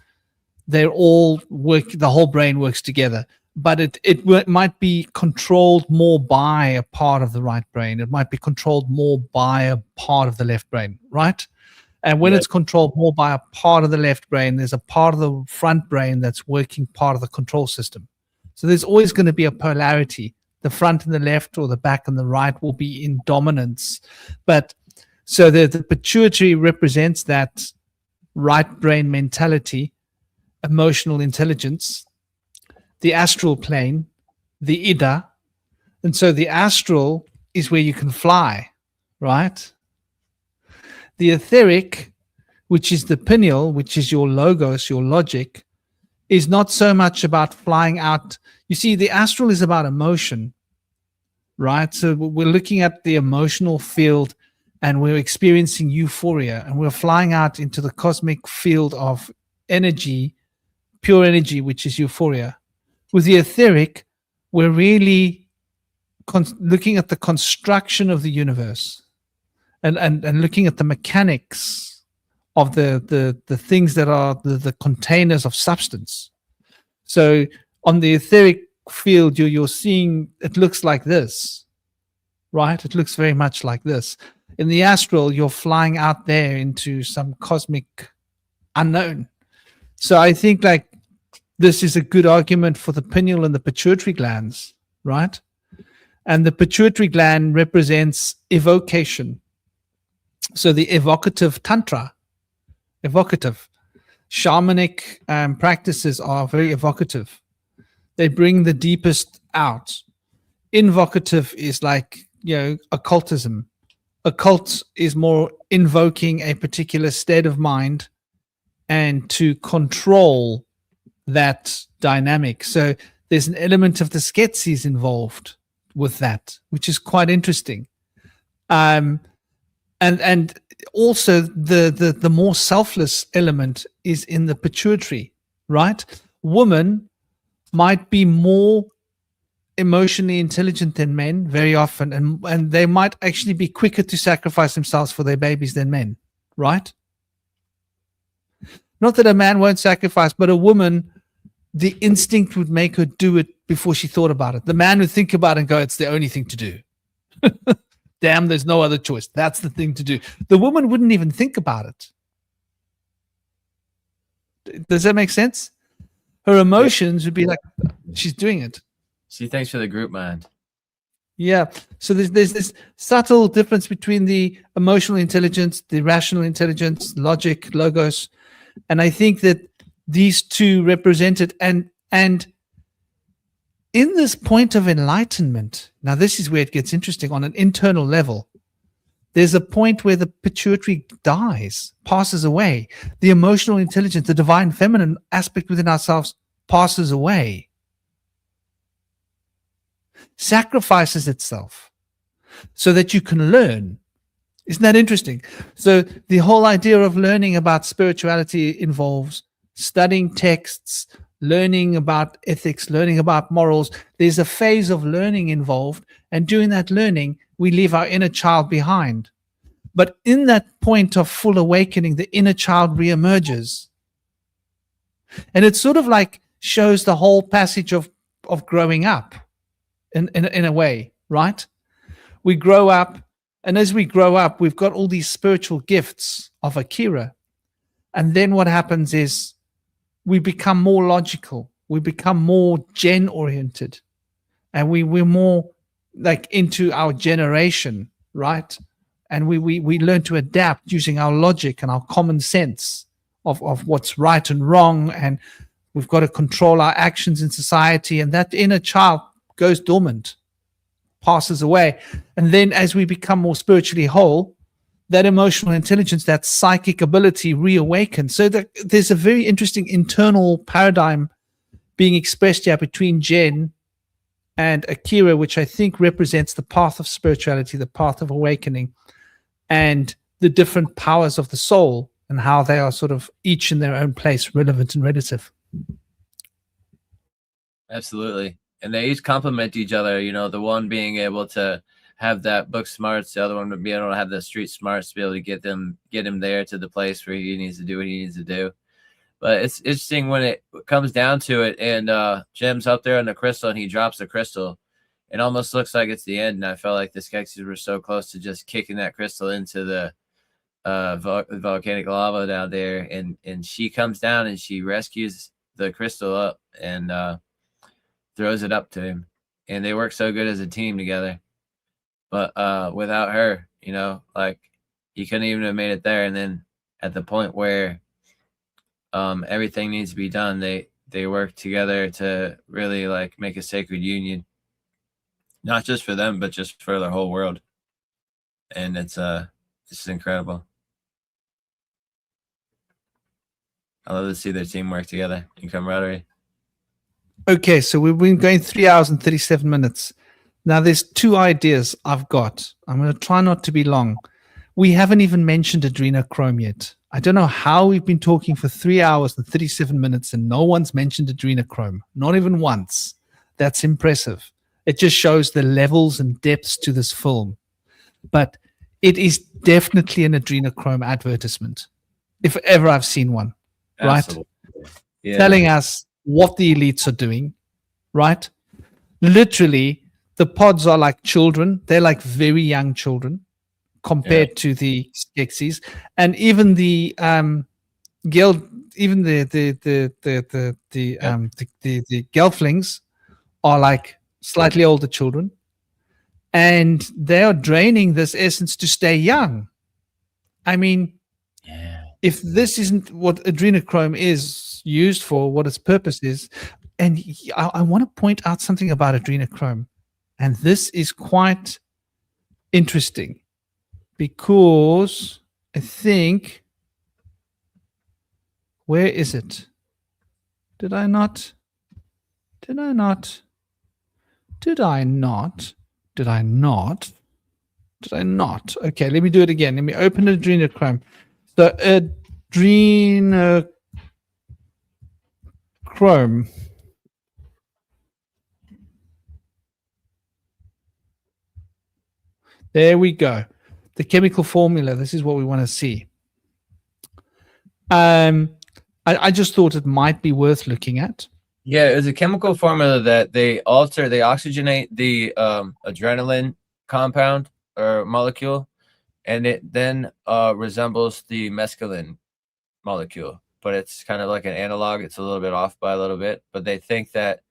A: they're all the whole brain works together. But it might be controlled more by a part of the right brain. It might be controlled more by a part of the left brain, right? And when it's controlled more by a part of the left brain, there's a part of the front brain that's working part of the control system. So there's always going to be a polarity. The front and the left, or the back and the right, will be in dominance. But so the pituitary represents that right brain mentality, emotional intelligence, the astral plane, the Ida. And so the astral is where you can fly, right? The etheric, which is the pineal, which is your logos, your logic, is not so much about flying out. You see, the astral is about emotion, right? So we're looking at the emotional field, and we're experiencing euphoria, and we're flying out into the cosmic field of energy, pure energy, which is euphoria. With the etheric, we're really looking at the construction of the universe, and looking at the mechanics of the things that are the containers of substance. So on the etheric field, you're seeing, it looks like this, right? It looks very much like this. In the astral, you're flying out there into some cosmic unknown. So I think like this is a good argument for the pineal and the pituitary glands, right? And the pituitary gland represents evocation. So the evocative tantra, evocative. Shamanic practices are very evocative. They bring the deepest out. Invocative is like, occultism. Occult is more invoking a particular state of mind and to control that dynamic. So there's an element of the Skeksis involved with that, which is quite interesting. And also the more selfless element is in the pituitary, right? Women might be more emotionally intelligent than men very often, and they might actually be quicker to sacrifice themselves for their babies than men, right? Not that a man won't sacrifice, but a woman, the instinct would make her do it before she thought about it. The man would think about it and go, it's the only thing to do. Damn, there's no other choice. That's the thing to do. The woman wouldn't even think about it. Does that make sense? Her emotions would be like, she's doing it.
C: See, thanks for the group mind.
A: Yeah. So there's this subtle difference between the emotional intelligence, the rational intelligence, logic, logos. And I think that these two represent it. And in this point of enlightenment, now this is where it gets interesting on an internal level. There's a point where the pituitary dies, passes away. The emotional intelligence, the divine feminine aspect within ourselves passes away, sacrifices itself so that you can learn. Isn't that interesting? So the whole idea of learning about spirituality involves studying texts, learning about ethics, learning about morals. There's a phase of learning involved, and during that learning, we leave our inner child behind. But in that point of full awakening, the inner child reemerges. And it sort of like shows the whole passage of growing up in a way, right? We grow up, and as we grow up, we've got all these spiritual gifts of Akira. And then what happens is we become more logical. We become more gen-oriented. And we're more like into our generation, right? And we learn to adapt using our logic and our common sense of what's right and wrong. And we've got to control our actions in society. And that inner child goes dormant, passes away. And then as we become more spiritually whole, that emotional intelligence, that psychic ability reawakens. So there's a very interesting internal paradigm being expressed here between Jen and Akira, which I think represents the path of spirituality, the path of awakening, and the different powers of the soul and how they are sort of each in their own place, relevant and relative.
C: Absolutely. And they each complement each other, you know, the one being able to have that book smarts, the other one would be able to have the street smarts to be able to get him there to the place where he needs to do what he needs to do. But it's interesting when it comes down to it, and Jim's up there on the crystal and he drops the crystal. It almost looks like it's the end, and I felt like the Skeksis were so close to just kicking that crystal into the volcanic lava down there, and she comes down and she rescues the crystal up and throws it up to him, and they work so good as a team together. But without her, you know, like he couldn't even have made it there. And then at the point where everything needs to be done, they work together to really like make a sacred union, not just for them, but just for the whole world. And it's incredible. I love to see their team work together in camaraderie.
A: Okay, so we've been going 3 hours and 37 minutes. Now there's two ideas I've got. I'm going to try not to be long. We haven't even mentioned adrenochrome yet. I don't know how we've been talking for 3 hours and 37 minutes and no one's mentioned adrenochrome, not even once. That's impressive. It just shows the levels and depths to this film. But it is definitely an adrenochrome advertisement, if ever I've seen one,
C: Absolutely.
A: right?
C: Yeah.
A: Telling us what the elites are doing, right? Literally, the pods are like children. They're like very young children compared to the Skeksis, and even the even the Gelflings are like slightly older children, and they are draining this essence to stay young. I mean, if this isn't what adrenochrome is used for, what its purpose is, and I want to point out something about adrenochrome, and this is quite interesting because I think, where is it? Did I not? Did I not? Did I not? Did I not? Did I not? Okay, let me do it again. Let me open adrenochrome. So adrenochrome. There we go. The chemical formula. This is what we want to see. I just thought it might be worth looking at.
C: Yeah, it's a chemical formula that they oxygenate the adrenaline compound or molecule, and it then resembles the mescaline molecule, but it's kind of like an analog. It's a little bit off by a little bit, but they think that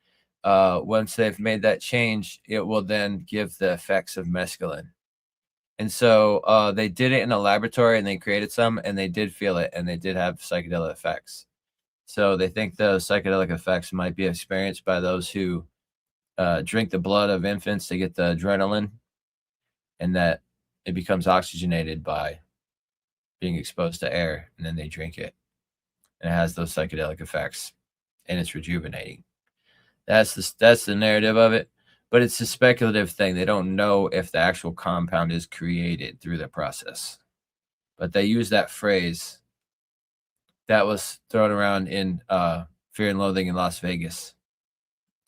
C: once they've made that change, it will then give the effects of mescaline. And so they did it in a laboratory, and they created some, and they did feel it, and they did have psychedelic effects. So they think those psychedelic effects might be experienced by those who drink the blood of infants to get the adrenaline, and that it becomes oxygenated by being exposed to air, and then they drink it, and it has those psychedelic effects, and it's rejuvenating. That's the narrative of it, but it's a speculative thing. They don't know if the actual compound is created through the process, but they use that phrase that was thrown around in Fear and Loathing in Las Vegas,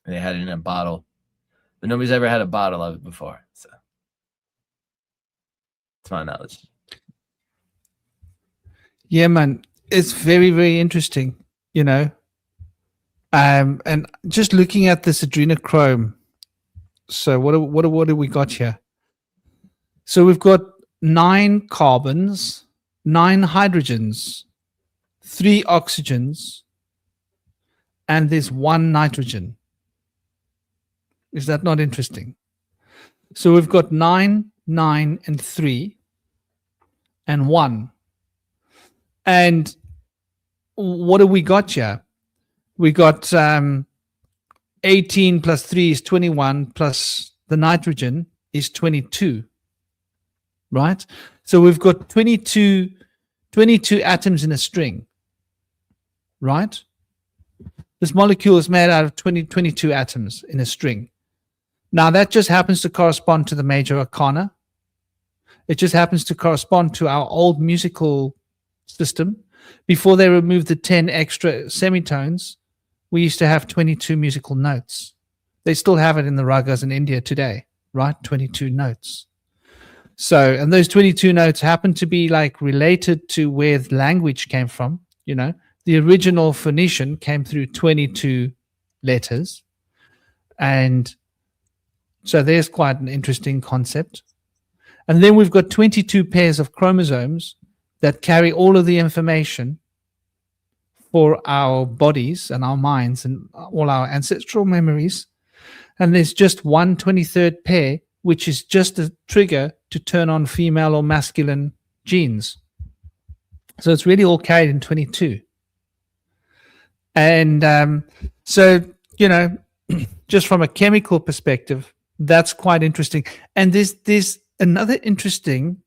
C: and they had it in a bottle, but nobody's ever had a bottle of it before, so to my knowledge.
A: Yeah, man, it's very, very interesting, you know. And just looking at this adrenochrome. So what do we got here? So we've got 9 carbons, 9 hydrogens, 3 oxygens, and there's 1 nitrogen. Is that not interesting? So we've got 9, 9, and 3, and 1. And what do we got here? We got 18 plus 3 is 21, plus the nitrogen is 22, right? So we've got 22 atoms in a string, right? This molecule is made out of 22 atoms in a string. Now that just happens to correspond to the major arcana. It just happens to correspond to our old musical system. Before they removed the 10 extra semitones, we used to have 22 musical notes. They still have it in the ragas in India today, right? 22 notes. So, and those 22 notes happen to be like related to where the language came from. You know, the original Phoenician came through 22 letters. And so there's quite an interesting concept. And then we've got 22 pairs of chromosomes that carry all of the information for our bodies and our minds and all our ancestral memories. And there's just 1 23rd pair, which is just a trigger to turn on female or masculine genes. So it's really all carried in 22. And so, you know, just from a chemical perspective, that's quite interesting. And there's another interesting,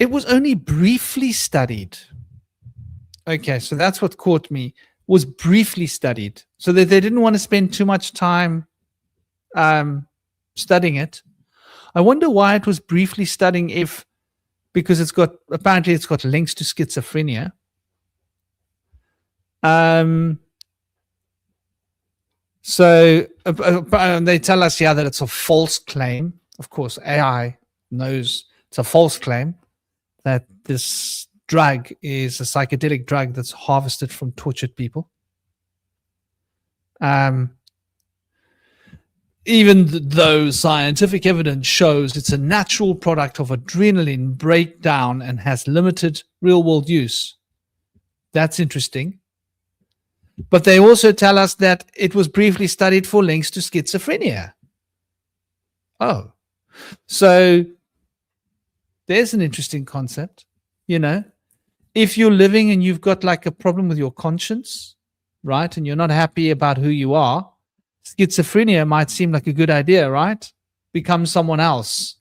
A: it was only briefly studied. Okay, so that's what caught me, was briefly studied. So that they didn't want to spend too much time studying it. I wonder why it was briefly studying, because apparently it's got links to schizophrenia. So they tell us here that it's a false claim. Of course, AI knows it's a false claim that this drug is a psychedelic drug that's harvested from tortured people. Even though scientific evidence shows it's a natural product of adrenaline breakdown and has limited real-world use. That's interesting. But they also tell us that it was briefly studied for links to schizophrenia. Oh, so there's an interesting concept. You know, if you're living and you've got like a problem with your conscience, right, and you're not happy about who you are, schizophrenia might seem like a good idea, right? Become someone else.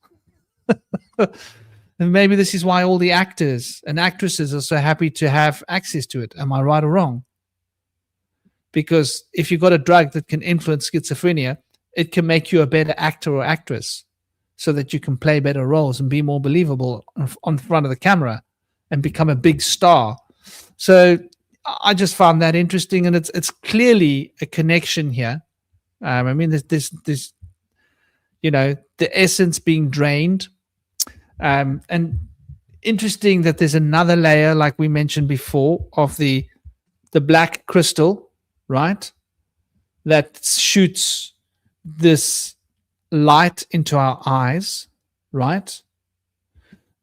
A: And maybe this is why all the actors and actresses are so happy to have access to it. Am I right or wrong? Because if you've got a drug that can influence schizophrenia, it can make you a better actor or actress so that you can play better roles and be more believable on front of the camera and become a big star. So I just found that interesting, and it's clearly a connection here. I mean, there's the essence being drained, and interesting that there's another layer, like we mentioned before, of the black crystal, right, that shoots this light into our eyes, right?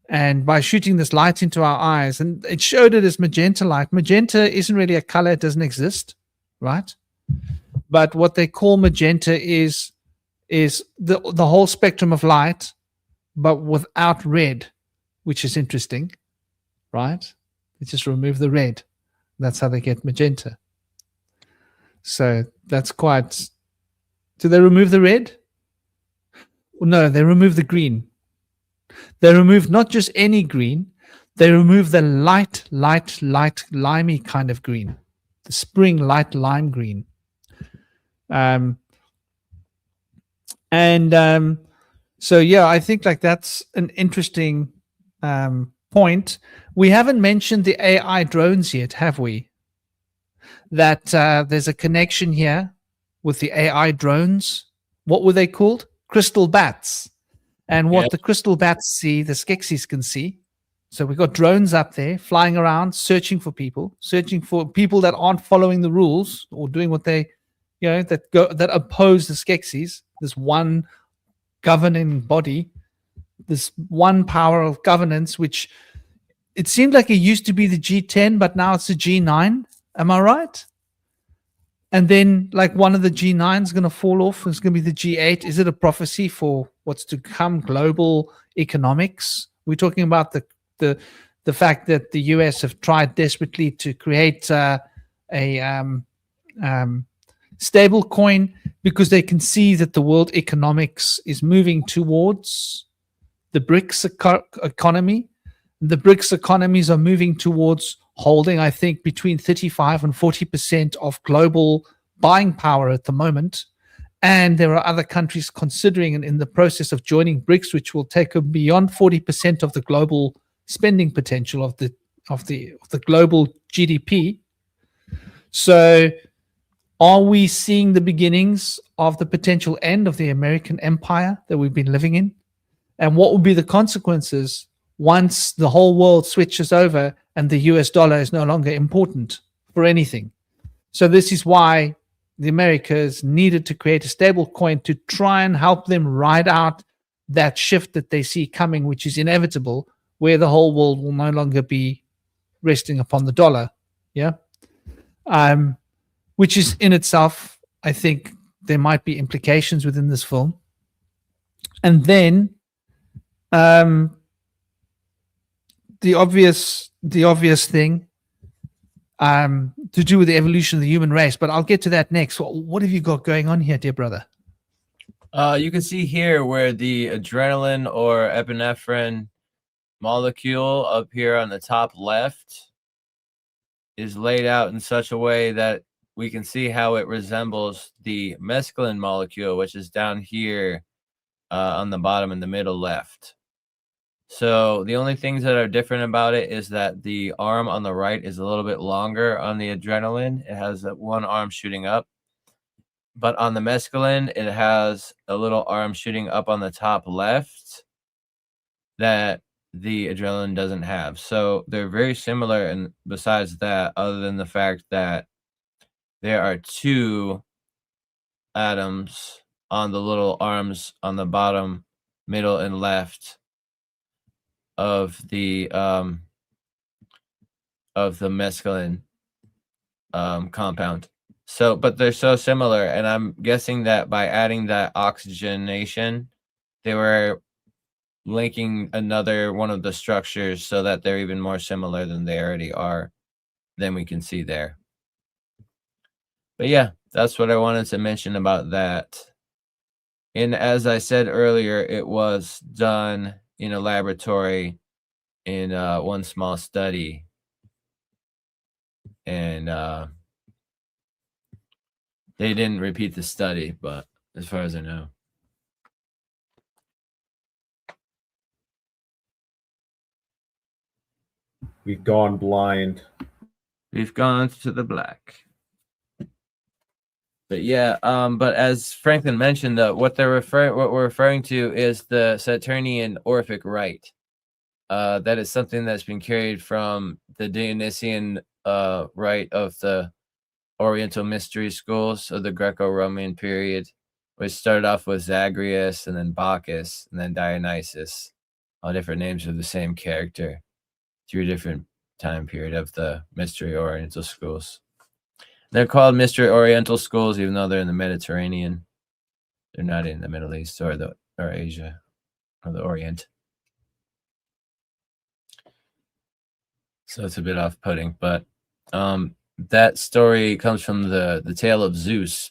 A: And by shooting this light into our eyes, and it showed it as magenta light. Magenta isn't really a color, it doesn't exist, right? But what they call magenta is the whole spectrum of light, but without red, which is interesting, right? They just remove the red. That's how they get magenta. So that's quite... Do they remove the red? No, they remove the green. They remove not just any green, they remove the light, limey kind of green, the spring light lime green. So yeah, I think like that's an interesting point. We haven't mentioned the AI drones yet, have we? That there's a connection here with the AI drones. What were they called? Crystal bats. And what the crystal bats see, the Skeksis can see. So we've got drones up there flying around, searching for people that aren't following the rules or doing what they, that oppose the Skeksis. This one governing body, this one power of governance, which it seemed like it used to be the G10, but now it's the G9. Am I right? And then like one of the G9 is going to fall off. It's going to be the G8. Is it a prophecy for what's to come, global economics? We're talking about the fact that the US have tried desperately to create a stable coin because they can see that the world economics is moving towards the BRICS economy. The BRICS economies are moving towards holding, I think, between 35 and 40% of global buying power at the moment. And there are other countries considering and in the process of joining BRICS, which will take them beyond 40% of the global spending potential of the global GDP. So are we seeing the beginnings of the potential end of the American empire that we've been living in? And what will be the consequences once the whole world switches over and the US dollar is no longer important for anything? So this is why the Americas needed to create a stable coin to try and help them ride out that shift that they see coming, which is inevitable, where the whole world will no longer be resting upon the dollar. Yeah. Which is in itself, I think there might be implications within this film. And then the obvious thing to do with the evolution of the human race, but I'll get to that next. What have you got going on here, dear brother?
C: You can see here where the adrenaline or epinephrine molecule up here on the top left is laid out in such a way that we can see how it resembles the mescaline molecule, which is down here on the bottom in the middle left. So the only things that are different about it is that the arm on the right is a little bit longer on the adrenaline. It has one arm shooting up. But on the mescaline, it has a little arm shooting up on the top left that the adrenaline doesn't have. So they're very similar. And besides that, other than the fact that there are two atoms on the little arms on the bottom, middle, and left of the mescaline compound. So, but they're so similar, and I'm guessing that by adding that oxygenation, they were linking another one of the structures so that they're even more similar than they already are, than we can see there. But yeah, that's what I wanted to mention about that. And as I said earlier, it was done in a laboratory in one small study. And they didn't repeat the study, but as far as I know.
B: We've gone blind.
C: We've gone to the black. But yeah, but as Franklin mentioned, what we're referring to is the Saturnian Orphic rite. That is something that's been carried from the Dionysian rite of the Oriental mystery schools of the Greco-Roman period, which started off with Zagreus and then Bacchus and then Dionysus, all different names of the same character through a different time period of the mystery Oriental schools. They're called mystery Oriental schools, even though they're in the Mediterranean. They're not in the Middle East or Asia or the Orient. So it's a bit off-putting, but that story comes from the tale of Zeus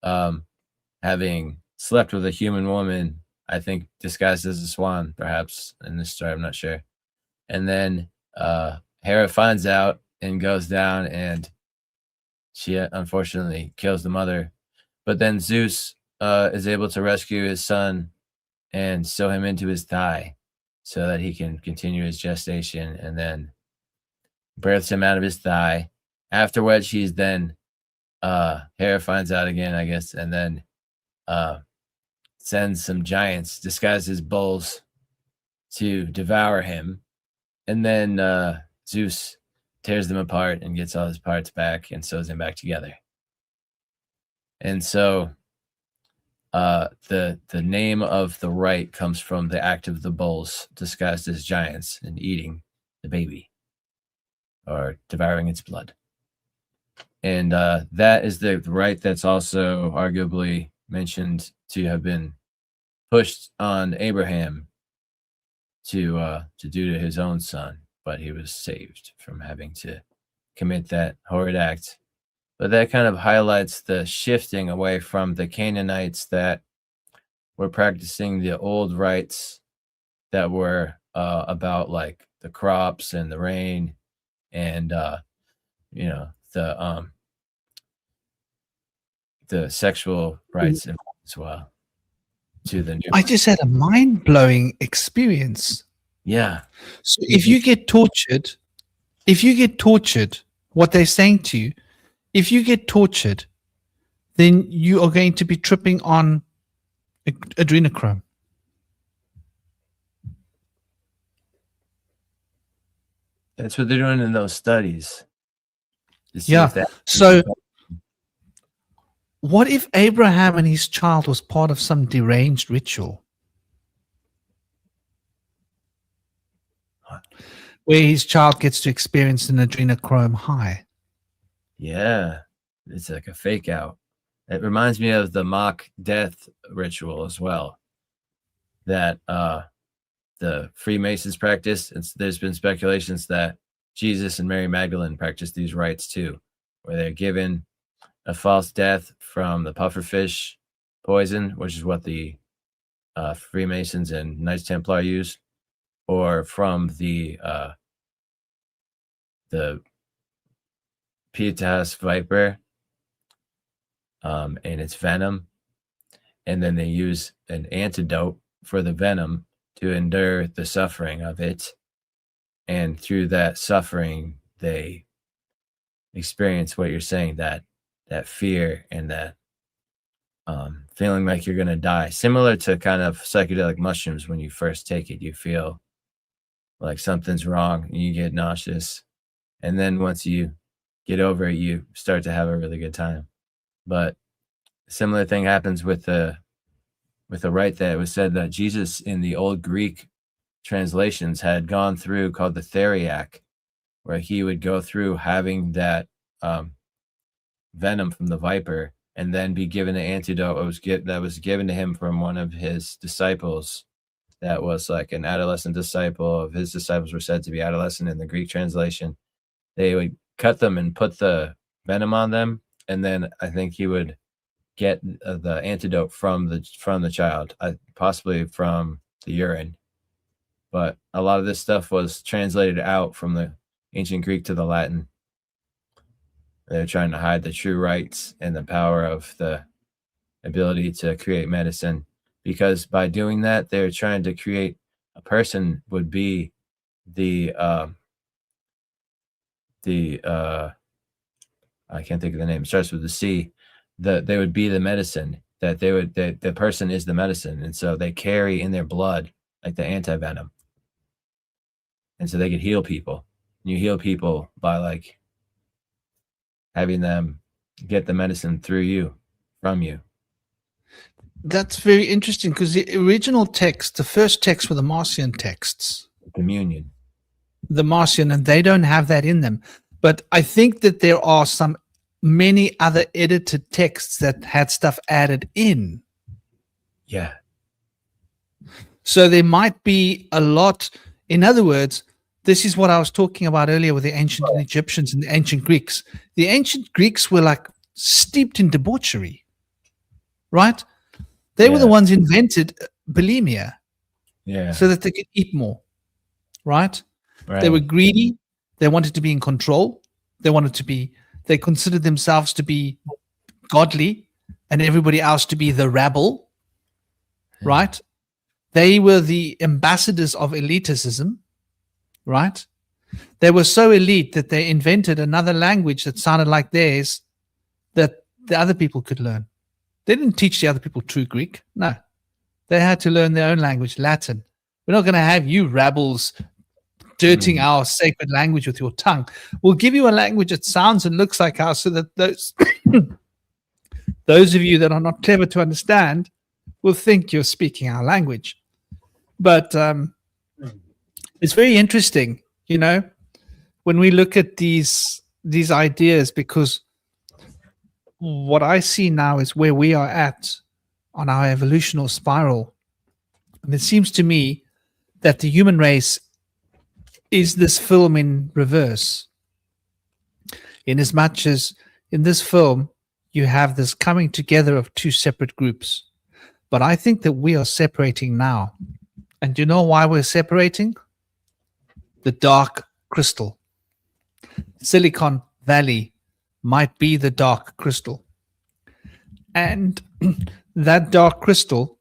C: having slept with a human woman, I think disguised as a swan, perhaps, in this story, I'm not sure. And then Hera finds out and goes down, and she unfortunately kills the mother. But then Zeus is able to rescue his son and sew him into his thigh so that he can continue his gestation, and then births him out of his thigh. After which he's then Hera finds out again, I guess, and then sends some giants disguised as bulls to devour him. And then Zeus tears them apart and gets all his parts back and sews them back together. And so the name of the rite comes from the act of the bulls disguised as giants and eating the baby or devouring its blood. And that is the rite that's also arguably mentioned to have been pushed on Abraham to do to his own son, but he was saved from having to commit that horrid act. But that kind of highlights the shifting away from the Canaanites that were practicing the old rites that were about like the crops and the rain and the sexual rights as well to the new.
A: I just had a mind-blowing experience.
C: Yeah.
A: So if you get tortured, what they're saying to you, if you get tortured, then you are going to be tripping on adrenochrome.
C: That's what they're doing in those studies.
A: Yeah. So what if Abraham and his child was part of some deranged ritual where his child gets to experience an adrenochrome high?
C: Yeah, it's like a fake out. It reminds me of the mock death ritual as well that the Freemasons practice. There's been speculations that Jesus and Mary Magdalene practiced these rites too, where they're given a false death from the pufferfish poison, which is what the Freemasons and Knights Templar use, or from the Pietas viper and its venom, and then they use an antidote for the venom to endure the suffering of it, and through that suffering they experience what you're saying, that fear and that feeling like you're going to die, similar to kind of psychedelic mushrooms. When you first take it, you feel like something's wrong and you get nauseous, and then once you get over it, you start to have a really good time. But a similar thing happens with the rite that it was said that Jesus in the old Greek translations had gone through, called the theriac, where he would go through having that venom from the viper and then be given an antidote that was given to him from one of his disciples that was like an adolescent disciple of his. Disciples were said to be adolescent in the Greek translation. They would cut them and put the venom on them, and then I think he would get the antidote from the child, possibly from the urine. But a lot of this stuff was translated out from the ancient Greek to the Latin. They're trying to hide the true rites and the power of the ability to create medicine, because by doing that, they're trying to create a person would be the I can't think of the name. It starts with the C. They would be the medicine. That the person is the medicine, and so they carry in their blood like the antivenom, and so they could heal people. And you heal people by like having them get the medicine through you, from you.
A: That's very interesting, because the original text, the first text were the Marcion texts,
C: Communion.
A: the Marcion, and they don't have that in them. But I think that there are many other edited texts that had stuff added in.
C: Yeah.
A: So there might be a lot. In other words, this is what I was talking about earlier with the ancient Egyptians and the ancient Greeks. The ancient Greeks were like steeped in debauchery, right? They were the ones who invented bulimia, so that they could eat more, right? They were greedy. They wanted to be in control. They considered themselves to be godly and everybody else to be the rabble, right? They were the ambassadors of elitism, right? They were so elite that they invented another language that sounded like theirs that the other people could learn. They didn't teach the other people true Greek. No. They had to learn their own language, Latin. We're not going to have you rabbles dirting our sacred language with your tongue. We'll give you a language that sounds and looks like ours, so that those of you that are not clever to understand will think you're speaking our language. But it's very interesting, when we look at these ideas, because what I see now is where we are at on our evolutionary spiral. And it seems to me that the human race is this film in reverse. In as much as in this film, you have this coming together of two separate groups. But I think that we are separating now. And do you know why we're separating? The dark crystal. Silicon Valley might be the dark crystal. And that dark crystal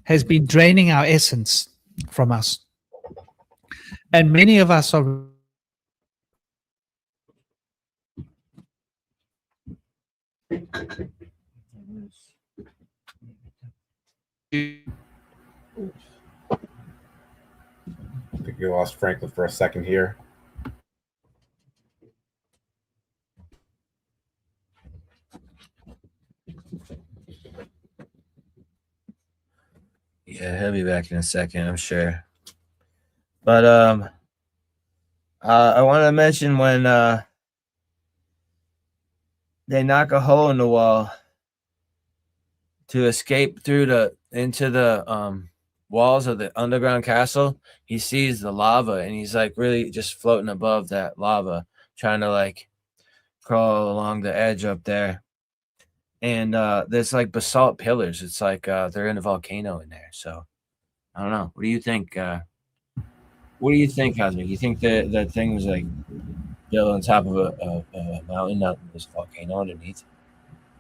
A: has been draining our essence from us. And many of us are
B: I think we lost Franklin for a second here.
C: Yeah, he'll be back in a second, I'm sure. But I want to mention when they knock a hole in the wall to escape into the walls of the underground castle, he sees the lava and he's like really just floating above that lava, trying to like crawl along the edge up there. And there's like basalt pillars. It's like they're in a volcano in there. So I don't know. What do you think? What do you think, Cosmic? You think that thing was like built on top of a mountain, not this volcano underneath?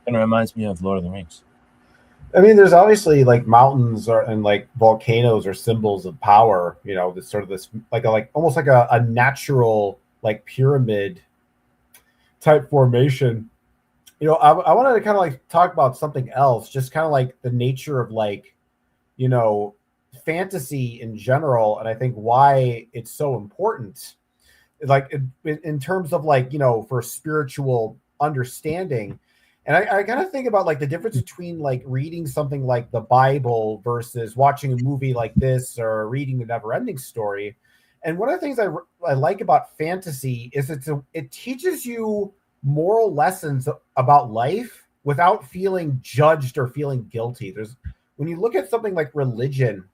C: Kind of reminds me of Lord of the Rings.
B: I mean, there's obviously like mountains and like volcanoes are symbols of power. This sort of this like almost like a natural like pyramid type formation. I wanted to kind of like talk about something else, just kind of like the nature of like, fantasy in general, and I think why it's so important, like in terms of like, for spiritual understanding. And I kind of think about like the difference between like reading something like the Bible versus watching a movie like this or reading the Never-Ending Story. And one of the things I like about fantasy is it teaches you moral lessons about life without feeling judged or feeling guilty. When you look at something like religion,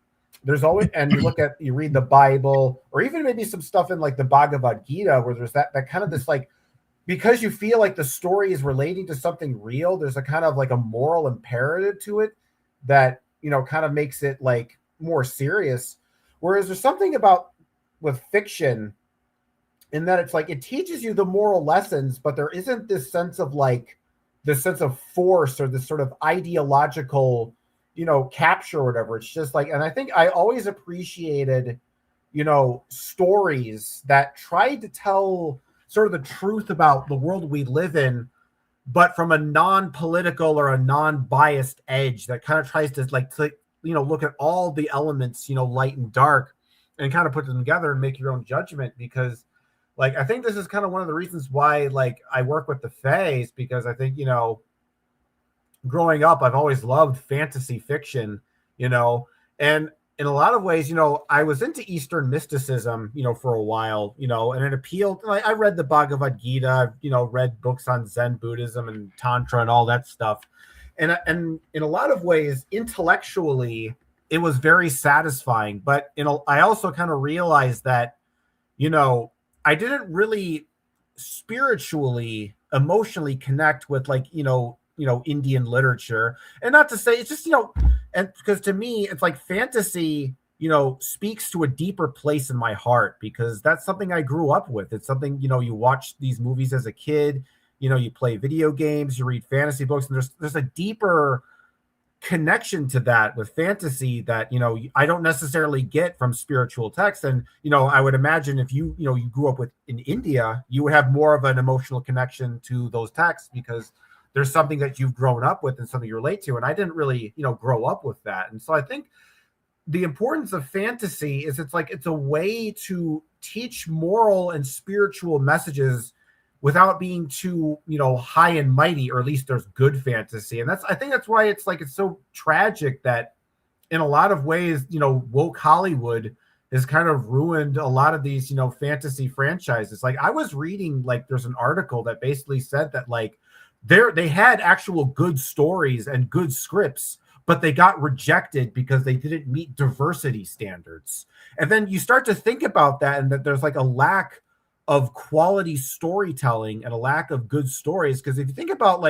B: there's always, and you read the Bible or even maybe some stuff in like the Bhagavad Gita, where there's that kind of this like, because you feel like the story is relating to something real, there's a kind of like a moral imperative to it that, kind of makes it like more serious. Whereas there's something about with fiction in that it's like it teaches you the moral lessons, but there isn't this sense of like this sense of force or this sort of ideological, capture or whatever. It's just like, and I think I always appreciated, stories that tried to tell sort of the truth about the world we live in, but from a non-political or a non-biased edge that kind of tries to look at all the elements, light and dark, and kind of put them together and make your own judgment. Because I think this is kind of one of the reasons why I work with the Fae, because I think, growing up, I've always loved fantasy fiction, and in a lot of ways, I was into Eastern mysticism, for a while, and it appealed. I read the Bhagavad Gita, read books on Zen Buddhism and Tantra and all that stuff. And in a lot of ways, intellectually, it was very satisfying. But, I also kind of realized that, I didn't really spiritually, emotionally connect with Indian literature. And not to say it's just, and because to me, it's like fantasy, speaks to a deeper place in my heart, because that's something I grew up with. It's something, you watch these movies as a kid, you play video games, you read fantasy books, and there's a deeper connection to that with fantasy that, I don't necessarily get from spiritual texts. And, I would imagine if you grew up in India, you would have more of an emotional connection to those texts, because there's something that you've grown up with and something you relate to. And I didn't really, grow up with that. And so I think the importance of fantasy is it's a way to teach moral and spiritual messages without being too, high and mighty, or at least there's good fantasy. And I think that's why it's so tragic that in a lot of ways, woke Hollywood has kind of ruined a lot of these, fantasy franchises. I was reading, there's an article that basically said that they had actual good stories and good scripts, but they got rejected because they didn't meet diversity standards. And then you start to think about that, and that there's a lack of quality storytelling and a lack of good stories. Because if you think about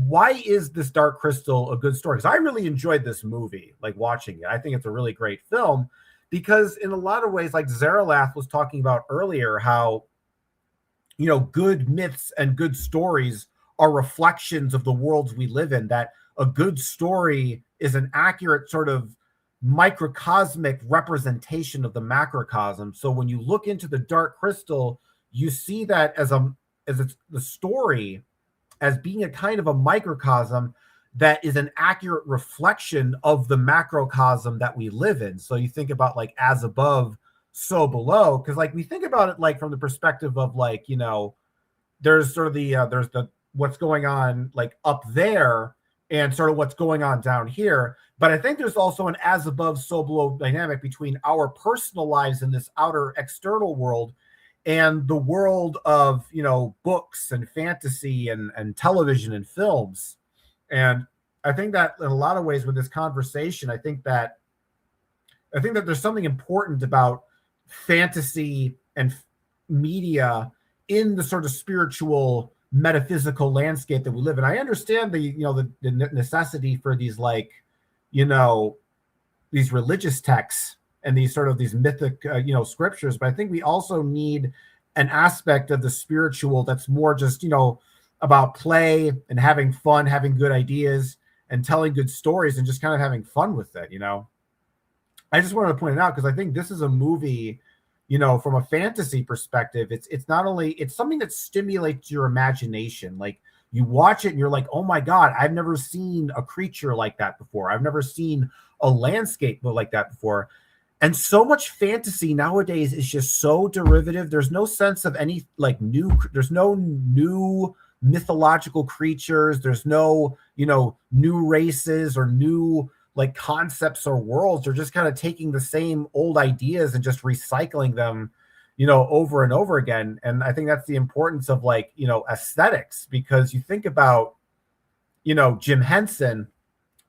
B: why is this Dark Crystal a good story? Because I really enjoyed this movie, watching it. I think it's a really great film, because in a lot of ways, Zaralath was talking about earlier, how good myths and good stories are reflections of the worlds we live in, that a good story is an accurate sort of microcosmic representation of the macrocosm. So when you look into the Dark Crystal, you see that as the story as being a kind of a microcosm that is an accurate reflection of the macrocosm that we live in. So you think about as above, so below, because we think about it from the perspective of there's sort of there's the what's going on up there and sort of what's going on down here. But I think there's also an as above, so below dynamic between our personal lives in this outer external world and the world of, books and fantasy and television and films. And I think that in a lot of ways with this conversation, I think that there's something important about fantasy and media in the sort of spiritual metaphysical landscape that we live in. I understand the necessity for these these religious texts and these sort of these mythic scriptures, but I think we also need an aspect of the spiritual that's more just about play and having fun, having good ideas and telling good stories and just kind of having fun with it. I just wanted to point it out because I think this is a movie, from a fantasy perspective, it's not only, it's something that stimulates your imagination. You watch it and you're like, oh my God, I've never seen a creature like that before. I've never seen a landscape like that before. And so much fantasy nowadays is just so derivative. There's no sense of any there's no new mythological creatures. There's no, new races or new concepts or worlds. They're just kind of taking the same old ideas and just recycling them, over and over again. And I think that's the importance of aesthetics, because you think about, Jim Henson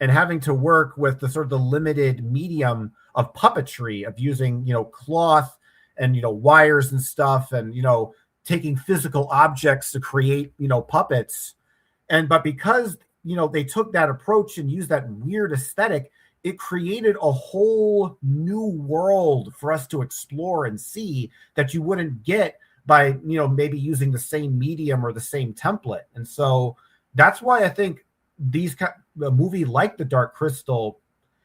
B: and having to work with the sort of the limited medium of puppetry, of using, cloth and, wires and stuff, and, taking physical objects to create, puppets. But because, they took that approach and used that weird aesthetic, it created a whole new world for us to explore and see that you wouldn't get by, maybe using the same medium or the same template. And so that's why I think a movie like The Dark Crystal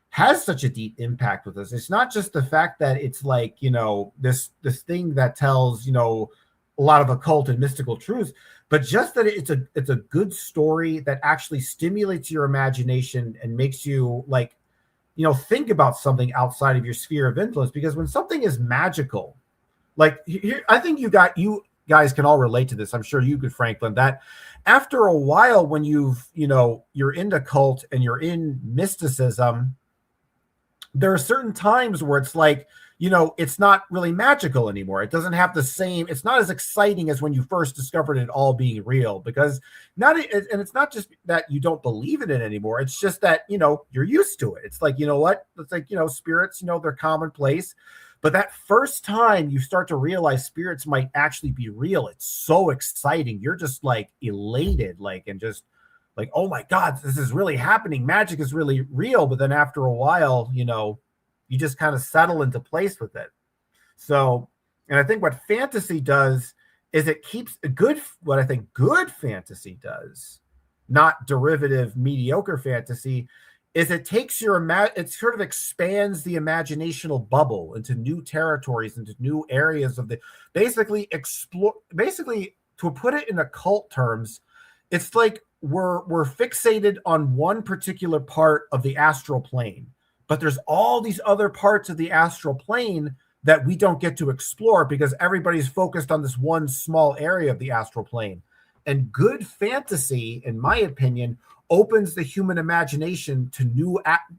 B: has such a deep impact with us. It's not just the fact that it's like, this thing that tells, a lot of occult and mystical truths, but just that it's a good story that actually stimulates your imagination and makes you like, think about something outside of your sphere of influence. Because when something is magical, like here, I think you guys can all relate to this. I'm sure you could, Franklin, that after a while, when you're into cult and you're in mysticism, there are certain times where it's like, it's not really magical anymore. It doesn't have the same, it's not as exciting as when you first discovered it all being real, because and it's not just that you don't believe in it anymore. It's just that, you're used to it. It's like, what? It's like, spirits, they're commonplace. But that first time you start to realize spirits might actually be real, it's so exciting. You're just like elated, like, and just like, oh my God, this is really happening. Magic is really real. But then after a while, you just kind of settle into place with it. So, and I think what fantasy does is it keeps what I think good fantasy does, not derivative mediocre fantasy, is it takes it sort of expands the imaginational bubble into new territories, into new areas of basically to put it in occult terms, it's like we're fixated on one particular part of the astral plane, but there's all these other parts of the astral plane that we don't get to explore because everybody's focused on this one small area of the astral plane. And good fantasy, in my opinion, opens the human imagination to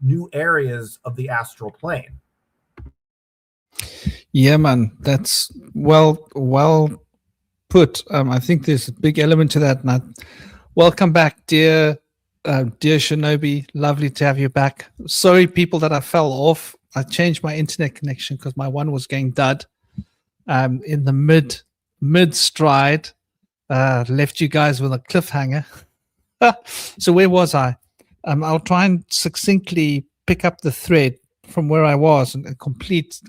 B: new areas of the astral plane.
A: Yeah, man, that's well put. I think there's a big element to that. And welcome back, dear Shinobi. Lovely to have you back. Sorry, people, that I fell off. I changed my internet connection because my one was going dud. In the mid stride, left you guys with a cliffhanger. So where was I? I'll try and succinctly pick up the thread from where I was and complete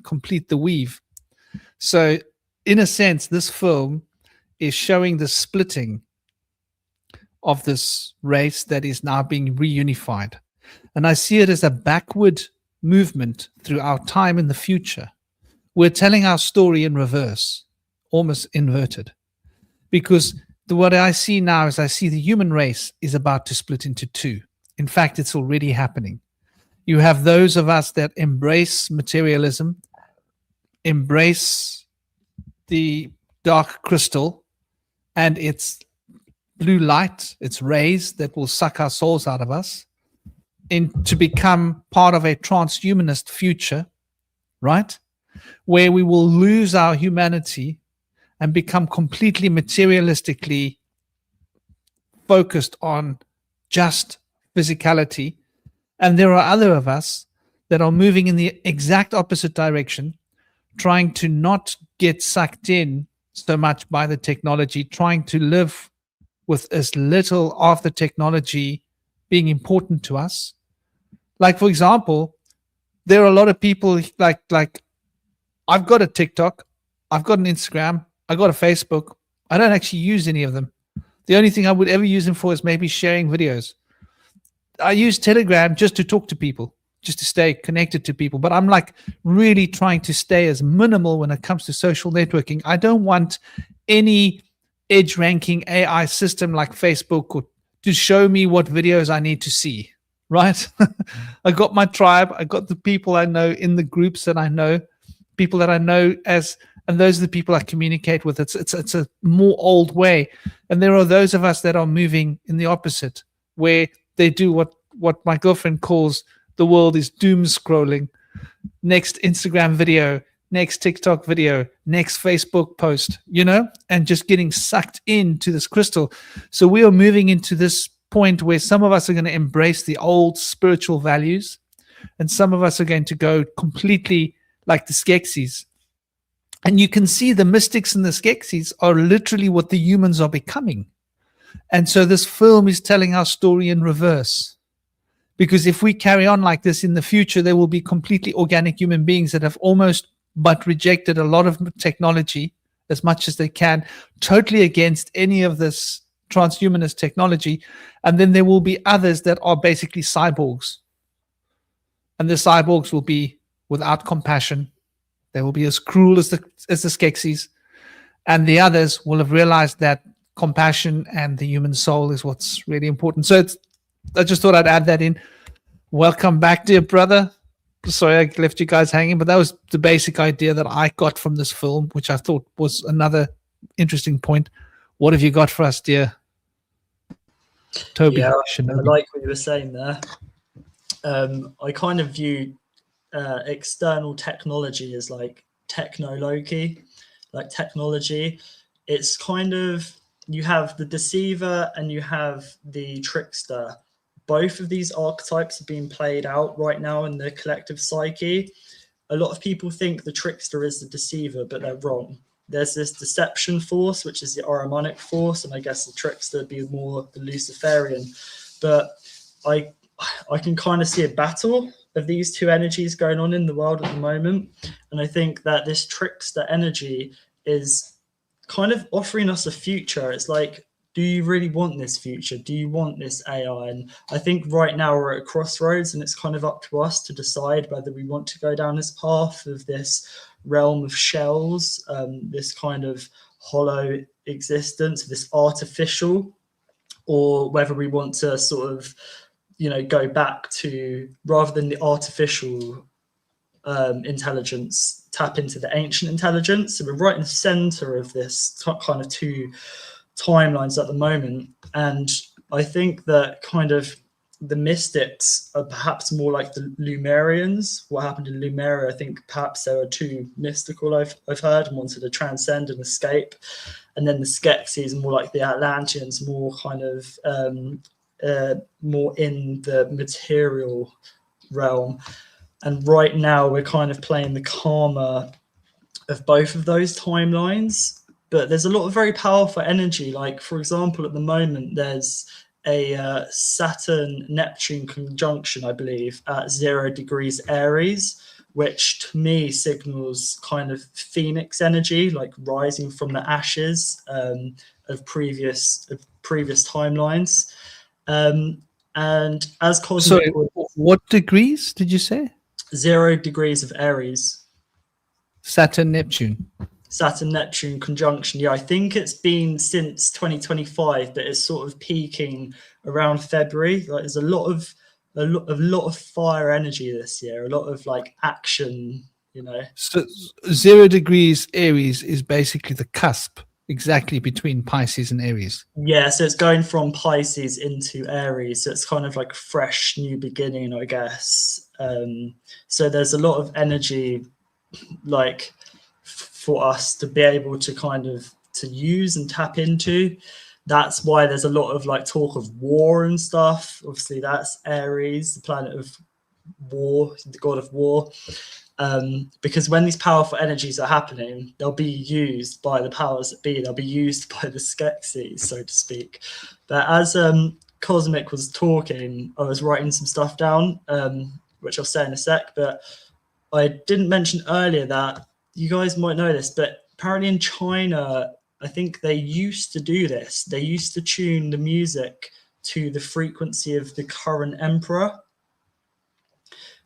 A: the weave. So, in a sense, this film is showing the splitting of this race that is now being reunified. And I see it as a backward movement through our time in the future. We're telling our story in reverse, almost inverted. Because what I see now is I see the human race is about to split into two. In fact, it's already happening. You have those of us that embrace materialism, embrace the dark crystal and its blue light, its rays that will suck our souls out of us, to become part of a transhumanist future, right? Where we will lose our humanity and become completely materialistically focused on just physicality. And there are other of us that are moving in the exact opposite direction, trying to not get sucked in so much by the technology, trying to live with as little of the technology being important to us. Like, for example, there are a lot of people like I've got a TikTok, I've got an Instagram, I got a Facebook. I don't actually use any of them. The only thing I would ever use them for is maybe sharing videos. I use Telegram just to talk to people, just to stay connected to people. But I'm like really trying to stay as minimal when it comes to social networking. I don't want any edge ranking AI system like Facebook to show me what videos I need to see, right? I got my tribe. I got the people I know in the groups that I know, people that I know and those are the people I communicate with. It's a more old way. And there are those of us that are moving in the opposite, where they do what my girlfriend calls the world is doom scrolling. Next Instagram video, next TikTok video, next Facebook post, and just getting sucked into this crystal. So we are moving into this point where some of us are going to embrace the old spiritual values, and some of us are going to go completely like the Skeksis. And you can see the mystics and the Skeksis are literally what the humans are becoming. And so this film is telling our story in reverse. Because if we carry on like this in the future, there will be completely organic human beings that have almost but rejected a lot of technology as much as they can, totally against any of this transhumanist technology, and then there will be others that are basically cyborgs, and the cyborgs will be without compassion. They will be as cruel as the Skeksis, and the others will have realized that compassion and the human soul is what's really important. So I just thought I'd add that in. Welcome back, dear brother. Sorry I left you guys hanging, but that was the basic idea that I got from this film, which I thought was another interesting point. What have you got for us, dear Toby?
D: Yeah, I
A: Shinobi?
D: like what you were saying there. I kind of view external technology as like technology, like technology. It's kind of, you have the deceiver and you have the trickster. Both of these archetypes are being played out right now in the collective psyche. A lot of people think the trickster is the deceiver, but they're wrong. There's this deception force, which is the Ahrimanic force, and I guess the trickster would be more the Luciferian. But I can kind of see a battle of these two energies going on in the world at the moment. And I think that this trickster energy is kind of offering us a future. It's like, do you really want this future? Do you want this AI? And I think right now we're at a crossroads, and it's kind of up to us to decide whether we want to go down this path of this realm of shells, this kind of hollow existence, this artificial, or whether we want to sort of, go back to, rather than the artificial intelligence, tap into the ancient intelligence. So we're right in the center of this kind of two timelines at the moment, and I think that kind of the mystics are perhaps more like the Lumerians. What happened in Lumeria, I think perhaps they were too mystical, I've heard, and wanted to transcend and escape. And then the Skeksis are more like the Atlanteans, more kind of more in the material realm. And right now we're kind of playing the karma of both of those timelines. But there's a lot of very powerful energy. Like, for example, at the moment, there's a Saturn-Neptune conjunction, I believe, at 0 degrees Aries, which to me signals kind of phoenix energy, like rising from the ashes of previous timelines. And as cosmic...
A: Sorry, what degrees did you say?
D: 0 degrees of Aries.
A: Saturn-Neptune.
D: Saturn-Neptune conjunction. Yeah, I think it's been since 2025, but it's sort of peaking around February. Like, there's a lot of fire energy this year, a lot of like action,
A: So 0 degrees Aries is basically the cusp, exactly between Pisces and Aries.
D: Yeah, so it's going from Pisces into Aries. So it's kind of like a fresh new beginning, I guess. So there's a lot of energy, like, for us to be able to kind of to use and tap into. That's why there's a lot of like talk of war and stuff. Obviously that's Aries, the planet of war, the god of war. Because when these powerful energies are happening, they'll be used by the powers that be. They'll be used by the Skeksis, so to speak. But as Cosmic was talking, I was writing some stuff down, which I'll say in a sec. But I didn't mention earlier that you guys might know this, but apparently in China, I think they used to do this. They used to tune the music to the frequency of the current emperor.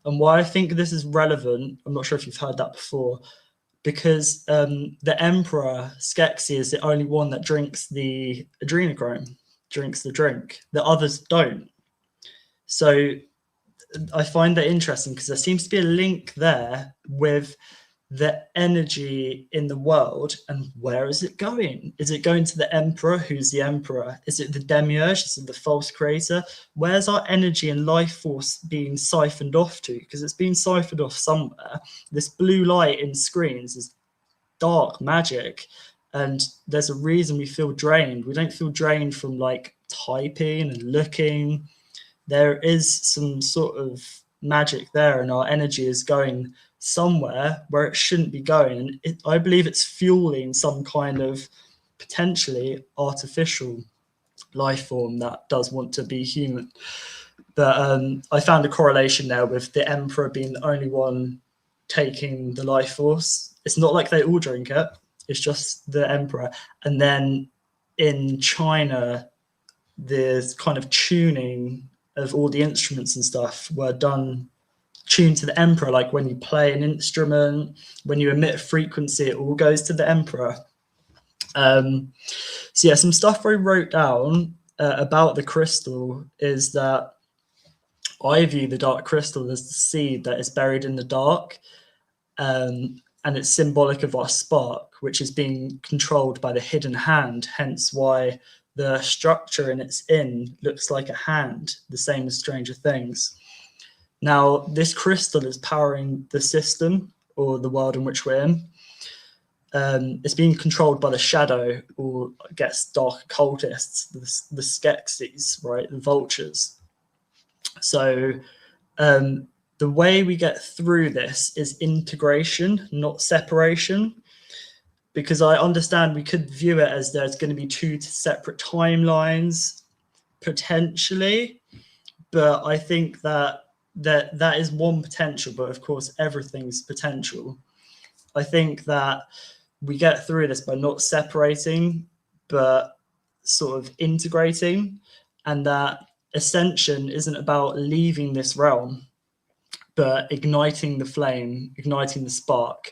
D: And why I think this is relevant, I'm not sure if you've heard that before, because the emperor, Skeksis, is the only one that drinks the adrenochrome, drinks the drink. The others don't. So I find that interesting because there seems to be a link there with the energy in the world, and where is it going? Is it going to the emperor? Who's the emperor? Is it the demiurge? Is it the false creator? Where's our energy and life force being siphoned off to? Because it's being siphoned off somewhere. This blue light in screens is dark magic, and there's a reason we feel drained. We don't feel drained from like typing and looking. There is some sort of magic there, and our energy is going somewhere where it shouldn't be going. And I believe it's fueling some kind of potentially artificial life form that does want to be human. But I found a correlation there with the emperor being the only one taking the life force. It's not like they all drink it. It's just the emperor. And then in China, the kind of tuning of all the instruments and stuff were tuned to the emperor. Like when you play an instrument, when you emit a frequency, it all goes to the emperor. So yeah, some stuff I wrote down about the crystal is that I view the dark crystal as the seed that is buried in the dark, and it's symbolic of our spark, which is being controlled by the hidden hand, hence why the structure in its inn looks like a hand, the same as Stranger Things. Now, this crystal is powering the system, or the world in which we're in. It's being controlled by the shadow, or I guess dark occultists, the Skeksis, right, the vultures. So the way we get through this is integration, not separation, because I understand we could view it as there's going to be two separate timelines, potentially, but I think that is one potential, but of course everything's potential. I think that we get through this by not separating, but sort of integrating, and that ascension isn't about leaving this realm, but igniting the flame, igniting the spark.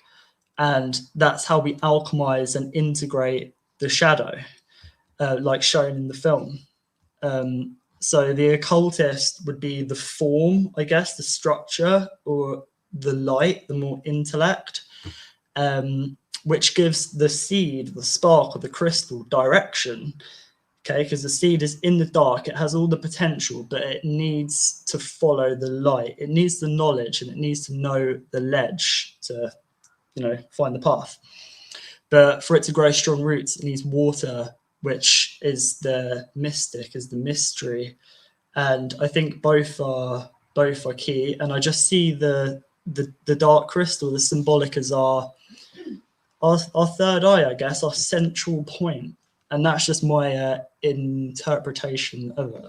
D: And that's how we alchemize and integrate the shadow, like shown in the film. So the occultist would be the form, I guess, the structure, or the light, the more intellect, which gives the seed, the spark, or the crystal direction. Okay, because the seed is in the dark, it has all the potential, but it needs to follow the light. It needs the knowledge, and it needs to know the ledge to, find the path. But for it to grow strong roots, it needs water, which is the mystic, is the mystery. And I think both are key. And I just see the dark crystal, the symbolic, as our third eye, I guess, our central point. And that's just my interpretation of it.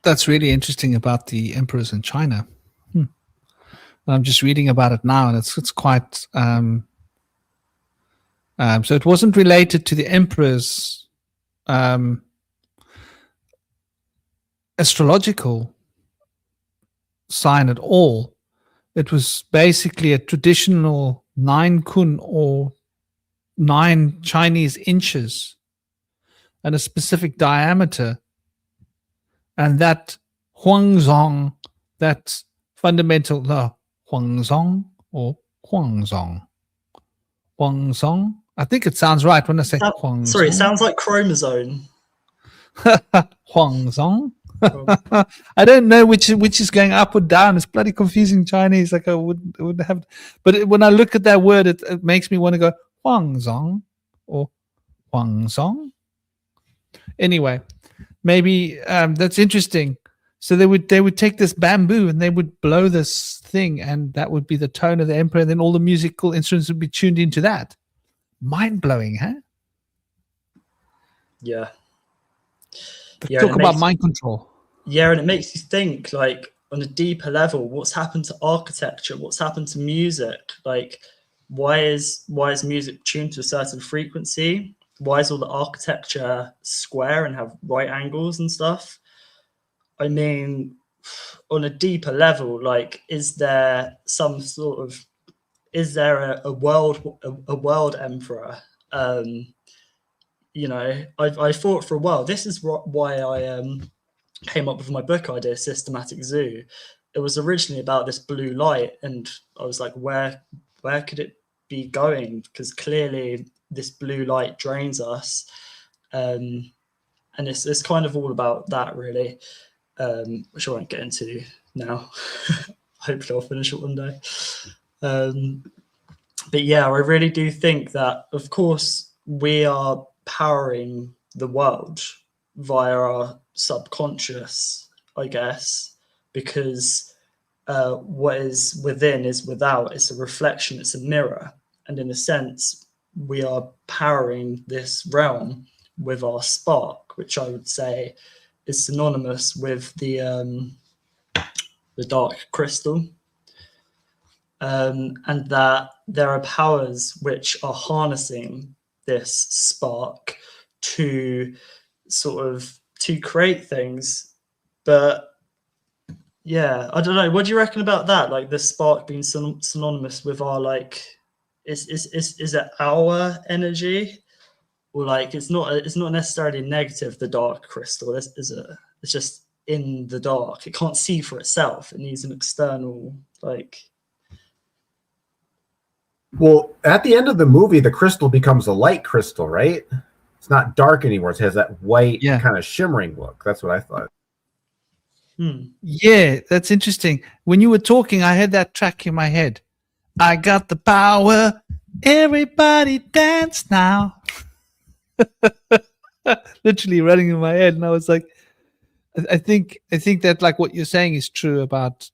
A: That's really interesting about the emperors in China. I'm just reading about it now, and it's quite. So it wasn't related to the emperors' astrological sign at all. It was basically a traditional 9 kun, or 9 Chinese inches, and a specific diameter. And that Huangzong, that fundamental Huangzong or Huangzong. Huangzong. I think it sounds right when I say Huangzong.
D: Sorry, it sounds like chromosome.
A: Huangzong. I don't know which is going up or down. It's bloody confusing Chinese. Like I would have, but when I look at that word, it makes me want to go Huangzong or Huangzong. Anyway, maybe that's interesting. So they would take this bamboo and they would blow this thing, and that would be the tone of the emperor, and then all the musical instruments would be tuned into that. Mind blowing, huh?
D: Yeah.
A: Talk about mind control.
D: Yeah, and it makes you think, like, on a deeper level, what's happened to architecture? What's happened to music? Like, why is music tuned to a certain frequency? Why is all the architecture square and have right angles and stuff? I mean, on a deeper level, like, is there a world emperor? I thought for a while, this is why I came up with my book idea, Systematic Zoo. It was originally about this blue light, and I was like, where could it be going? Because clearly this blue light drains us, and it's kind of all about that, really, which I won't get into now. Hopefully I'll finish it one day. But yeah, I really do think that, of course, we are powering the world via our subconscious, I guess, because what is within is without. It's a reflection, it's a mirror, and in a sense we are powering this realm with our spark, which I would say is synonymous with the the dark crystal, and that there are powers which are harnessing this spark to sort of to create things. But yeah, I don't know. What do you reckon about that? Like the spark being synonymous with our like, is it our energy, or like it's not necessarily negative. The dark crystal is it? It's just in the dark. It can't see for itself. It needs an external like.
B: Well, at the end of the movie, the crystal becomes a light crystal, right? It's not dark anymore. It has that white kind of shimmering look. That's what I thought.
A: Yeah, that's interesting. When you were talking, I had that track in my head. I got the power. Everybody dance now. Literally running in my head, and I was like, I think that like what you're saying is true about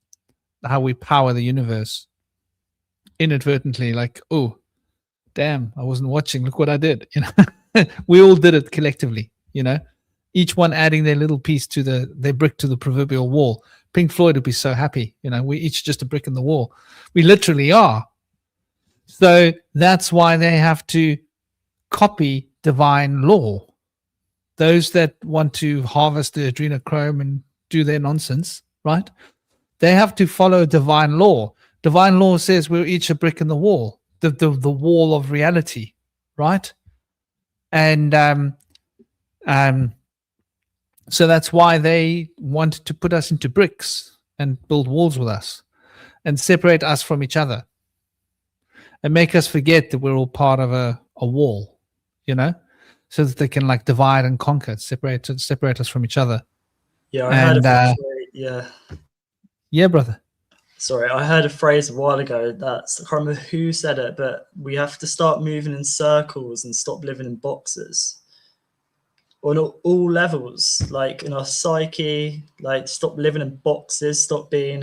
A: how we power the universe inadvertently. Like, oh, damn, I wasn't watching. Look what I did. You know, we all did it collectively. You know, each one adding their little piece to their brick to the proverbial wall. Pink Floyd would be so happy. You know, we each just a brick in the wall. We literally are. So that's why they have to copy divine law. Those that want to harvest the adrenochrome and do their nonsense, right? They have to follow divine law. Divine law says we're each a brick in the wall, the wall of reality, right? And so that's why they want to put us into bricks and build walls with us and separate us from each other and make us forget that we're all part of a wall, you know, so that they can like divide and conquer, separate us from each other.
D: Yeah, I heard a phrase,
A: yeah, brother.
D: Sorry, I heard a phrase a while ago that's, I can't remember who said it, but we have to start moving in circles and stop living in boxes. On all levels, like in our psyche, like stop living in boxes, stop being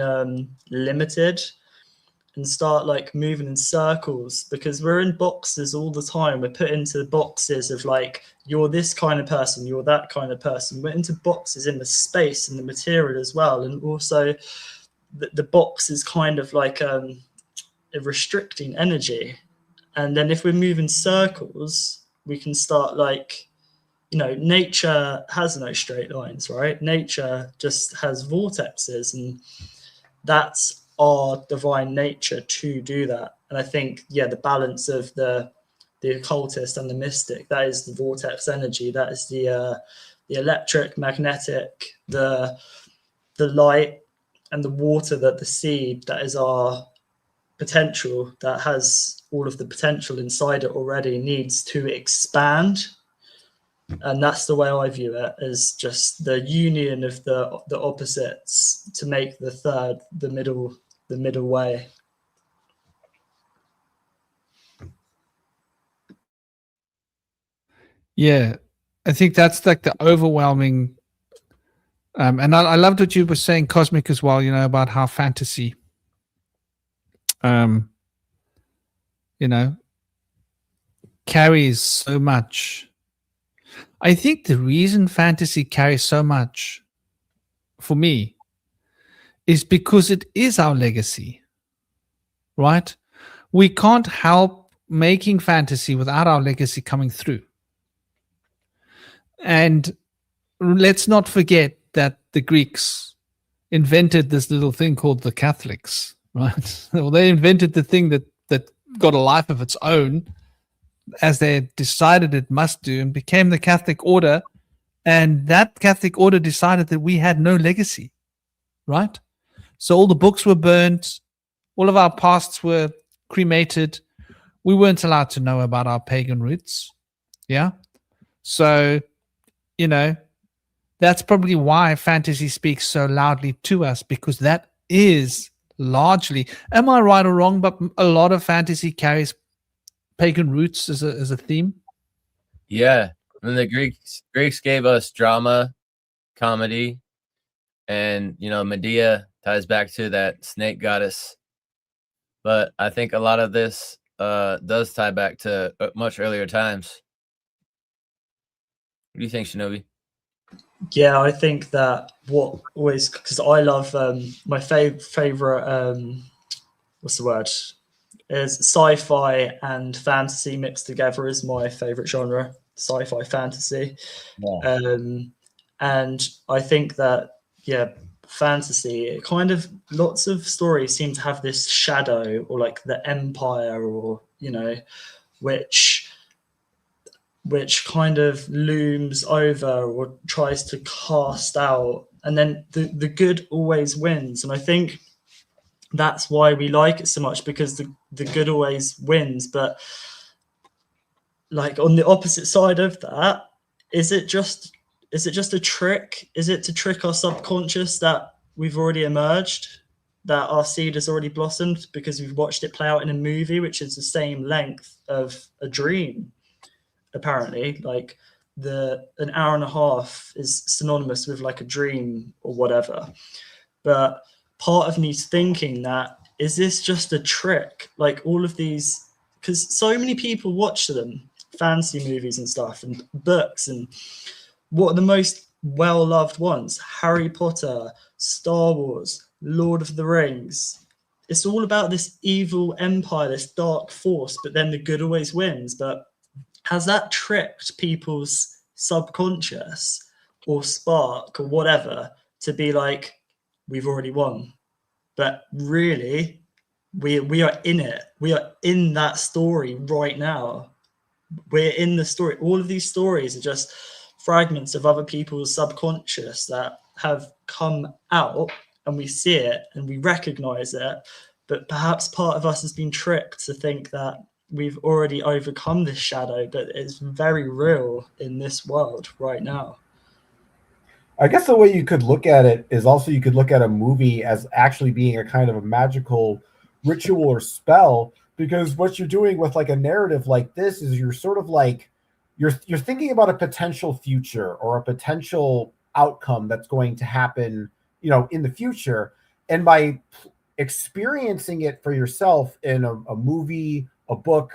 D: limited, and start like moving in circles, because we're in boxes all the time. We're put into boxes of like, you're this kind of person, you're that kind of person. We're into boxes in the space and the material as well. And also the box is kind of like a restricting energy. And then if we move in circles, we can start like, you know, nature has no straight lines, right? Nature just has vortexes, and that's our divine nature to do that. And I think, yeah, the balance of the occultist and the mystic, that is the vortex energy, that is the electric, magnetic, the light and the water, that the seed, that is our potential, that has all of the potential inside it already, needs to expand. And that's the way I view it, as just the union of the opposites to make the third, the middle way.
A: Yeah, I think that's like the overwhelming. And I loved what you were saying, Cosmic, as well. You know, about how fantasy, you know, carries so much. I think the reason fantasy carries so much for me is because it is our legacy, right? We can't help making fantasy without our legacy coming through. And let's not forget that the Greeks invented this little thing called the Catholics, right? Well, they invented the thing that got a life of its own, as they decided it must do, and became the Catholic order. And that Catholic order decided that we had no legacy, right? So all the books were burnt, all of our pasts were cremated. We weren't allowed to know about our pagan roots. Yeah. So, you know, that's probably why fantasy speaks so loudly to us, because that is largely, am I right or wrong, but a lot of fantasy carries pagan roots as a theme.
C: Yeah, and the Greeks gave us drama, comedy, and you know, Medea ties back to that snake goddess. But I think a lot of this does tie back to much earlier times. What do you think, Shinobi?
D: Yeah, I think that what always, because I love my favorite what's the word, is sci-fi and fantasy mixed together is my favorite genre, sci-fi fantasy.
C: Yeah.
D: And I think that, yeah, fantasy, it kind of, lots of stories seem to have this shadow, or like the empire, or, you know, which kind of looms over or tries to cast out, and then the good always wins. And I think that's why we like it so much, because the good always wins. But like, on the opposite side of that, is it just a trick? Is it to trick our subconscious that we've already emerged, that our seed has already blossomed because we've watched it play out in a movie, which is the same length of a dream? Apparently, like, an hour and a half is synonymous with like a dream or whatever. But part of me's thinking that, is this just a trick? Like, all of these, because so many people watch them, fantasy movies and stuff, and books, and what are the most well-loved ones? Harry Potter, Star Wars, Lord of the Rings. It's all about this evil empire, this dark force, but then the good always wins. But has that tricked people's subconscious or spark or whatever to be like, we've already won? But really, we are in it. We are in that story right now. We're in the story. All of these stories are just fragments of other people's subconscious that have come out, and we see it and we recognize it. But perhaps part of us has been tricked to think that we've already overcome this shadow, but it's very real in this world right now.
B: I guess the way you could look at it is also, you could look at a movie as actually being a kind of a magical ritual or spell, because what you're doing with like a narrative like this is you're sort of like, you're thinking about a potential future or a potential outcome that's going to happen, you know, in the future. And by experiencing it for yourself in a movie, a book,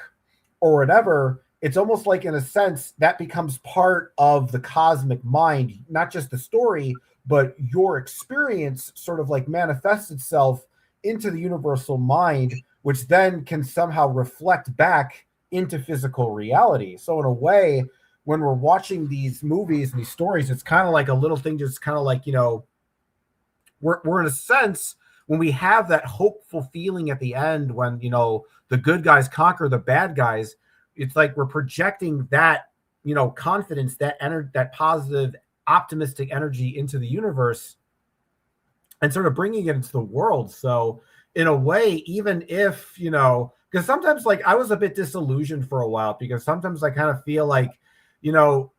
B: or whatever, it's almost like, in a sense, that becomes part of the cosmic mind, not just the story, but your experience sort of like manifests itself into the universal mind, which then can somehow reflect back into physical reality. So in a way, when we're watching these movies and these stories, it's kind of like a little thing, just kind of like, you know, we're in a sense, when we have that hopeful feeling at the end, when, you know, the good guys conquer the bad guys, it's like we're projecting that, you know, confidence, that that positive, optimistic energy into the universe and sort of bringing it into the world. So in a way, even if, you know, because sometimes, like, I was a bit disillusioned for a while, because sometimes I kind of feel like, you know,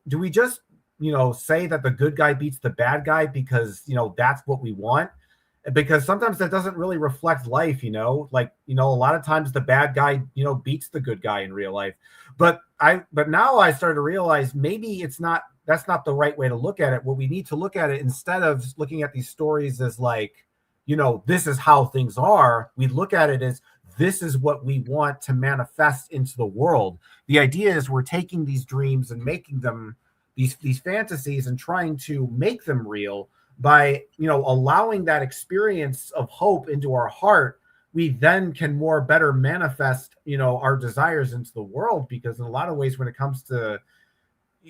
B: do we just, you know, say that the good guy beats the bad guy because, you know, that's what we want? Because sometimes that doesn't really reflect life, you know, like, you know, a lot of times the bad guy, you know, beats the good guy in real life. But now I started to realize maybe that's not the right way to look at it. What we need to look at it, instead of looking at these stories as like, you know, this is how things are, we look at it as, this is what we want to manifest into the world. The idea is we're taking these dreams and making them these fantasies and trying to make them real. By, you know, allowing that experience of hope into our heart, we then can better manifest, you know, our desires into the world. Because in a lot of ways, when it comes to,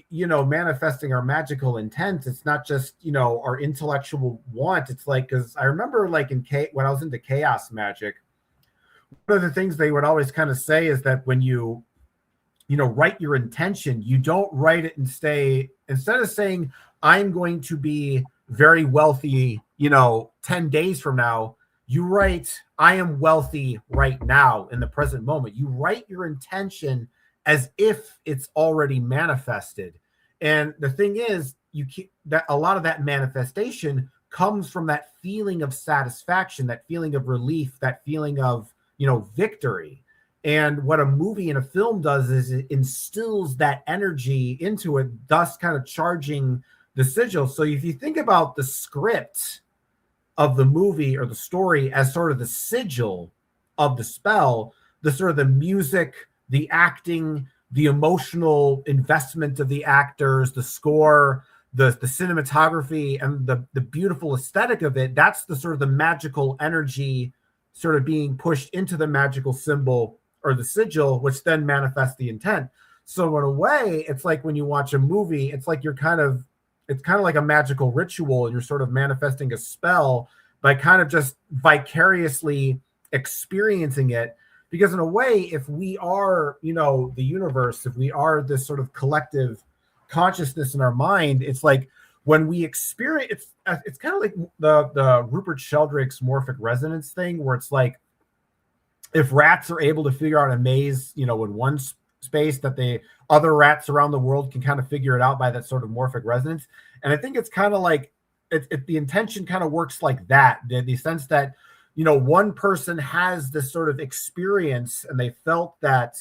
B: you know, manifesting our magical intent, it's not just, you know, our intellectual want. It's like, because I remember, like, when I was into chaos magic, one of the things they would always kind of say is that when you know, write your intention, you don't write it and instead of saying, I'm going to be very wealthy, you know, 10 days from now, you write, I am wealthy right now in the present moment. You write your intention as if it's already manifested. And the thing is, that a lot of that manifestation comes from that feeling of satisfaction, that feeling of relief, that feeling of, you know, victory. And what a movie and a film does is it instills that energy into it, thus kind of charging the sigil. So if you think about the script of the movie or the story as sort of the sigil of the spell, the sort of the music, the acting, the emotional investment of the actors, the score, the cinematography and the beautiful aesthetic of it, that's the sort of the magical energy sort of being pushed into the magical symbol or the sigil, which then manifests the intent. So in a way, it's like when you watch a movie, it's like it's kind of like a magical ritual, and you're sort of manifesting a spell by kind of just vicariously experiencing it. Because in a way, if we are, the universe, if we are this sort of collective consciousness in our mind, it's like when we experience, it's kind of like the Rupert Sheldrake's morphic resonance thing, where it's like if rats are able to figure out a maze, in one space, that the other rats around the world can kind of figure it out by that sort of morphic resonance. And I think it's kind of like the intention kind of works like that, the sense that one person has this sort of experience and they felt that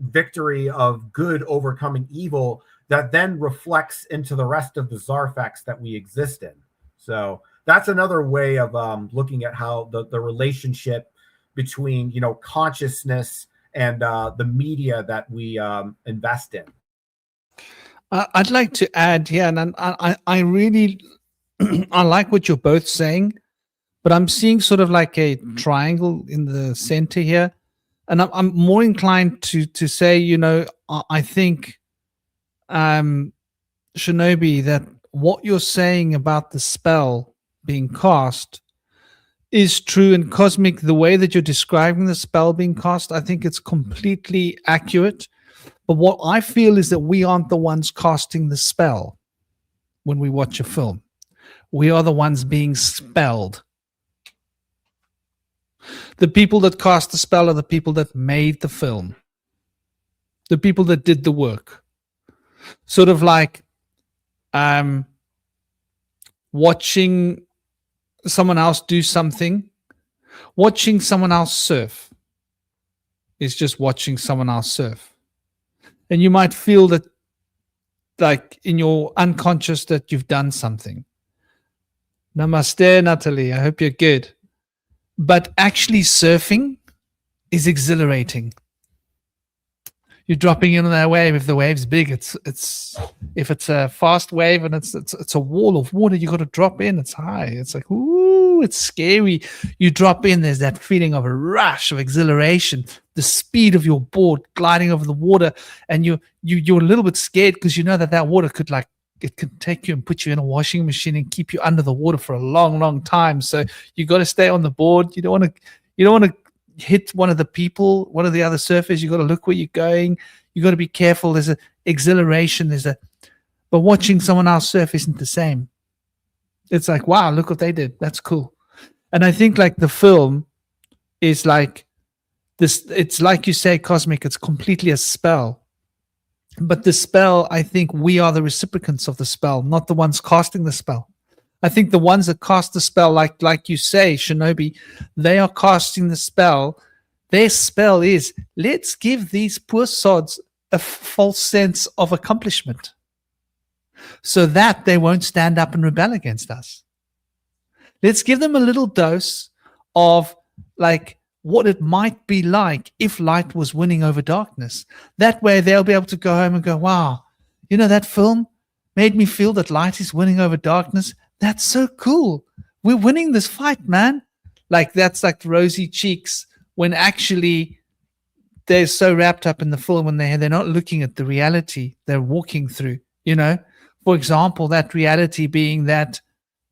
B: victory of good overcoming evil that then reflects into the rest of the Zarfax that we exist in. So that's another way of looking at how the relationship between consciousness and the media that we invest in.
A: I'd like to add here, and I really I like what you're both saying, but I'm seeing sort of like a triangle in the center here, and I'm more inclined to say, I think, Shinobi, that what you're saying about the spell being cast is true. And Cosmic, the way that you're describing the spell being cast, I think it's completely accurate. But what I feel is that we aren't the ones casting the spell when we watch a film. We are the ones being spelled. The people that cast the spell are the people that made the film, the people that did the work. Sort of like watching someone else do something, watching someone else surf is just watching someone else surf. And you might feel that, like in your unconscious, that you've done something. Namaste, Natalie. I hope you're good. But actually surfing is exhilarating. You're dropping in on that wave. If the wave's big, it's if it's a fast wave and it's a wall of water, you got to drop in. It's high. It's like, ooh, it's scary. You drop in, there's that feeling of a rush of exhilaration, the speed of your board gliding over the water, and you're a little bit scared because you know that water could take you and put you in a washing machine and keep you under the water for a long, long time. So you got to stay on the board. You don't want to hit one of the other surfers. You got to look where you're going. You got to be careful. There's an exhilaration. But watching someone else surf isn't the same. It's like, wow, look what they did. That's cool. And I think like the film is like this. It's like you say, Cosmic. It's completely a spell. But the spell, I think we are the recipients of the spell, not the ones casting the spell. I think the ones that cast the spell, like you say, Shinobi, they are casting the spell. Their spell is, let's give these poor sods a false sense of accomplishment so that they won't stand up and rebel against us. Let's give them a little dose of like what it might be like if light was winning over darkness. That way they'll be able to go home and go, wow, that film made me feel that light is winning over darkness. That's so cool. We're winning this fight, man. Like that's like rosy cheeks when actually they're so wrapped up in the film and they're not looking at the reality they're walking through, For example, that reality being that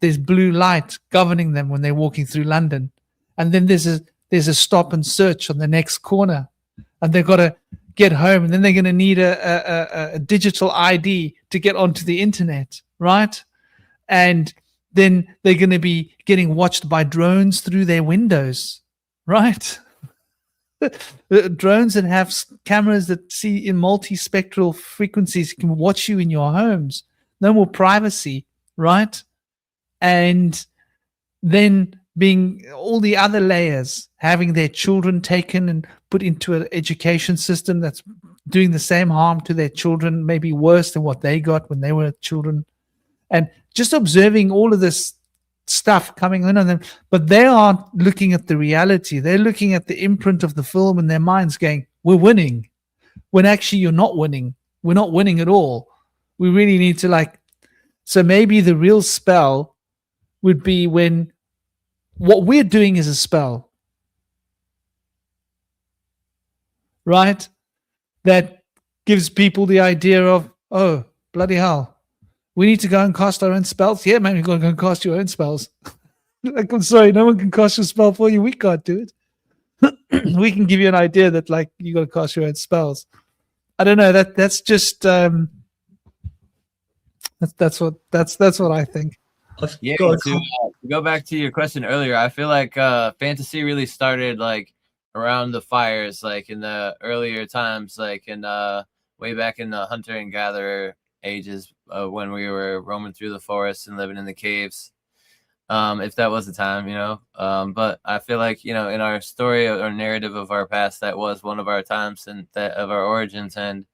A: there's blue light governing them when they're walking through London. And then there's a stop and search on the next corner. And they've got to get home. And then they're going to need a digital ID to get onto the internet, right? And then they're going to be getting watched by drones through their windows, right? Drones that have cameras that see in multispectral frequencies can watch you in your homes. No more privacy, right? And then being all the other layers, having their children taken and put into an education system that's doing the same harm to their children, maybe worse than what they got when they were children. And just observing all of this stuff coming in on them, but they aren't looking at the reality. They're looking at the imprint of the film in their minds going, we're winning, when actually you're not winning. We're not winning at all. We really need to So maybe the real spell would be when what we're doing is a spell, right? That gives people the idea of, oh, bloody hell, we need to go and cast our own spells. Yeah, man, you're going to go and cast your own spells. Like, I'm sorry, no one can cast your spell for you. We can't do it. We can give you an idea that, like, you got to cast your own spells. I don't know. That's just that's what I think.
C: Yeah,
D: Got a
C: to go back to your question earlier, I feel like fantasy really started like around the fires, like in the earlier times, like in way back in the hunter and gatherer ages, when we were roaming through the forests and living in the caves. If that was the time, you know. But I feel like, you know, in our story or narrative of our past, that was one of our times and that of our origins, and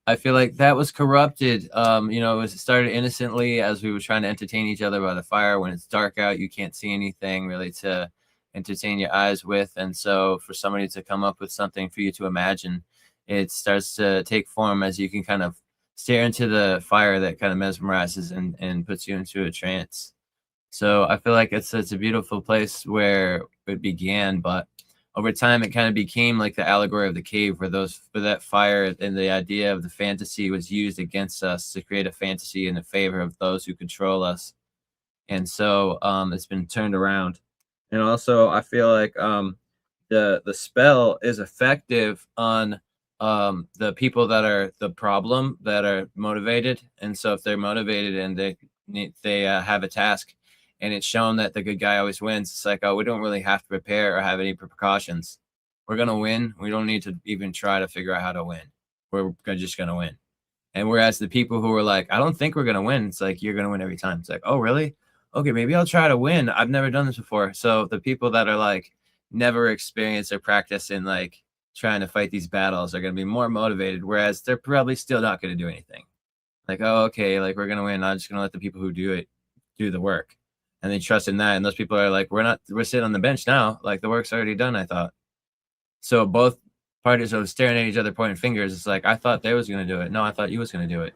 C: I feel like that was corrupted. You know, it started innocently as we were trying to entertain each other by the fire. When it's dark out, you can't see anything really to entertain your eyes with. And so for somebody to come up with something for you to imagine, it starts to take form as you can kind of stare into the fire that kind of mesmerizes and puts you into a trance. So I feel like it's a beautiful place where it began, but over time it kind of became like the allegory of the cave, where that fire and the idea of the fantasy was used against us to create a fantasy in the favor of those who control us. And so it's been turned around. And also I feel like the spell is effective on the people that are the problem, that are motivated. And so if they're motivated and they have a task, and it's shown that the good guy always wins, it's like, oh, we don't really have to prepare or have any precautions. We're going to win. We don't need to even try to figure out how to win. We're just going to win. And whereas the people who are like, I don't think we're going to win, it's like, you're going to win every time. It's like, oh, really? Okay, maybe I'll try to win. I've never done this before. So the people that are like never experienced or practice in like trying to fight these battles are going to be more motivated, whereas they're probably still not going to do anything. Like, oh, okay, like we're going to win. I'm just going to let the people who do it do the work. And they trust in that. And those people are like, we're sitting on the bench now. Like the work's already done, I thought. So both parties are staring at each other, pointing fingers. It's like, I thought they was going to do it. No, I thought you was going to do it.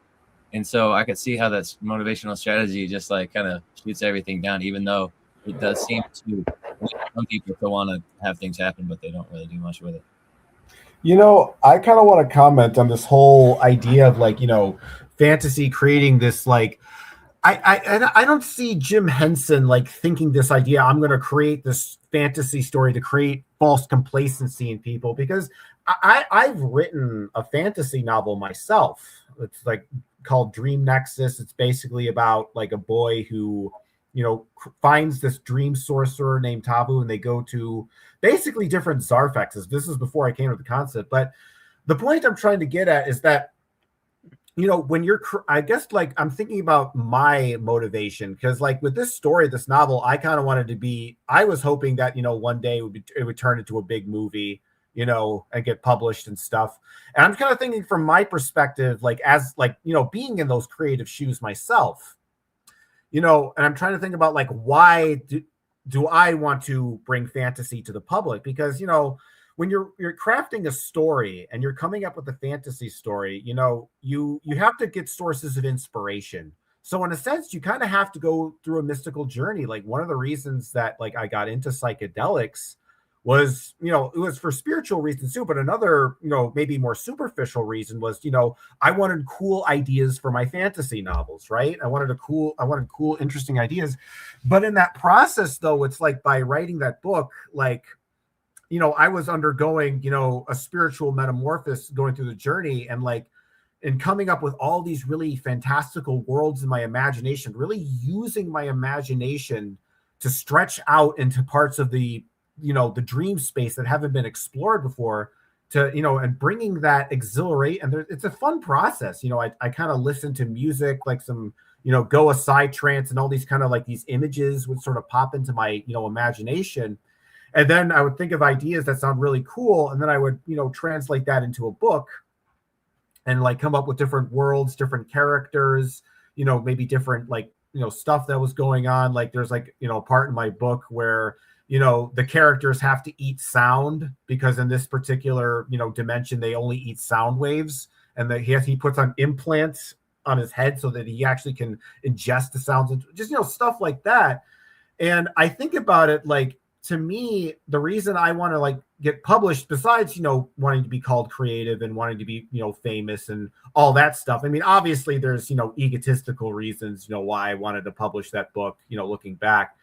C: And so I could see how that's motivational strategy just like kind of shoots everything down, even though it does seem to some people still want to have things happen, but they don't really do much with it.
B: You know, I kind of want to comment on this whole idea of like, you know, fantasy creating this like, I don't see Jim Henson like thinking this idea, I'm going to create this fantasy story to create false complacency in people, because I've written a fantasy novel myself. It's like called Dream Nexus. It's basically about like a boy who, you know, finds this dream sorcerer named Tabu, and they go to basically different Zarfexes. This is before I came to the concept, but the point I'm trying to get at is that, you know, when you're, I guess, like, I'm thinking about my motivation, because like with this story, this novel, I kind of wanted to be, I was hoping that, you know, one day it would turn into a big movie, you know, and get published and stuff. And I'm kind of thinking from my perspective, like, as like, you know, being in those creative shoes myself, you know, and I'm trying to think about like, why do I want to bring fantasy to the public? Because, you know, when you're crafting a story and you're coming up with a fantasy story, you know, you have to get sources of inspiration. So in a sense, you kind of have to go through a mystical journey. Like one of the reasons that like I got into psychedelics was, you know, it was for spiritual reasons too. But another, you know, maybe more superficial reason was, you know, I wanted cool ideas for my fantasy novels, right? I wanted cool, interesting ideas. But in that process, though, it's like by writing that book, like, you know, I was undergoing, you know, a spiritual metamorphosis, going through the journey, and like, and coming up with all these really fantastical worlds in my imagination, really using my imagination to stretch out into parts of the, you know, the dream space that haven't been explored before, to, you know, and bringing that exhilarate. And it's a fun process. You know, I kind of listen to music, like some, you know, go aside trance, and all these kind of like these images would sort of pop into my, you know, imagination. And then I would think of ideas that sound really cool. And then I would, you know, translate that into a book and like come up with different worlds, different characters, you know, maybe different, like, you know, stuff that was going on. Like there's like, you know, a part in my book where, you know, the characters have to eat sound, because in this particular, you know, dimension, they only eat sound waves. And he puts on implants on his head so that he actually can ingest the sounds, and just, stuff like that. And I think about it, like, to me, the reason I want to like get published, besides, wanting to be called creative and wanting to be, famous and all that stuff. I mean, obviously there's, egotistical reasons, why I wanted to publish that book, looking back,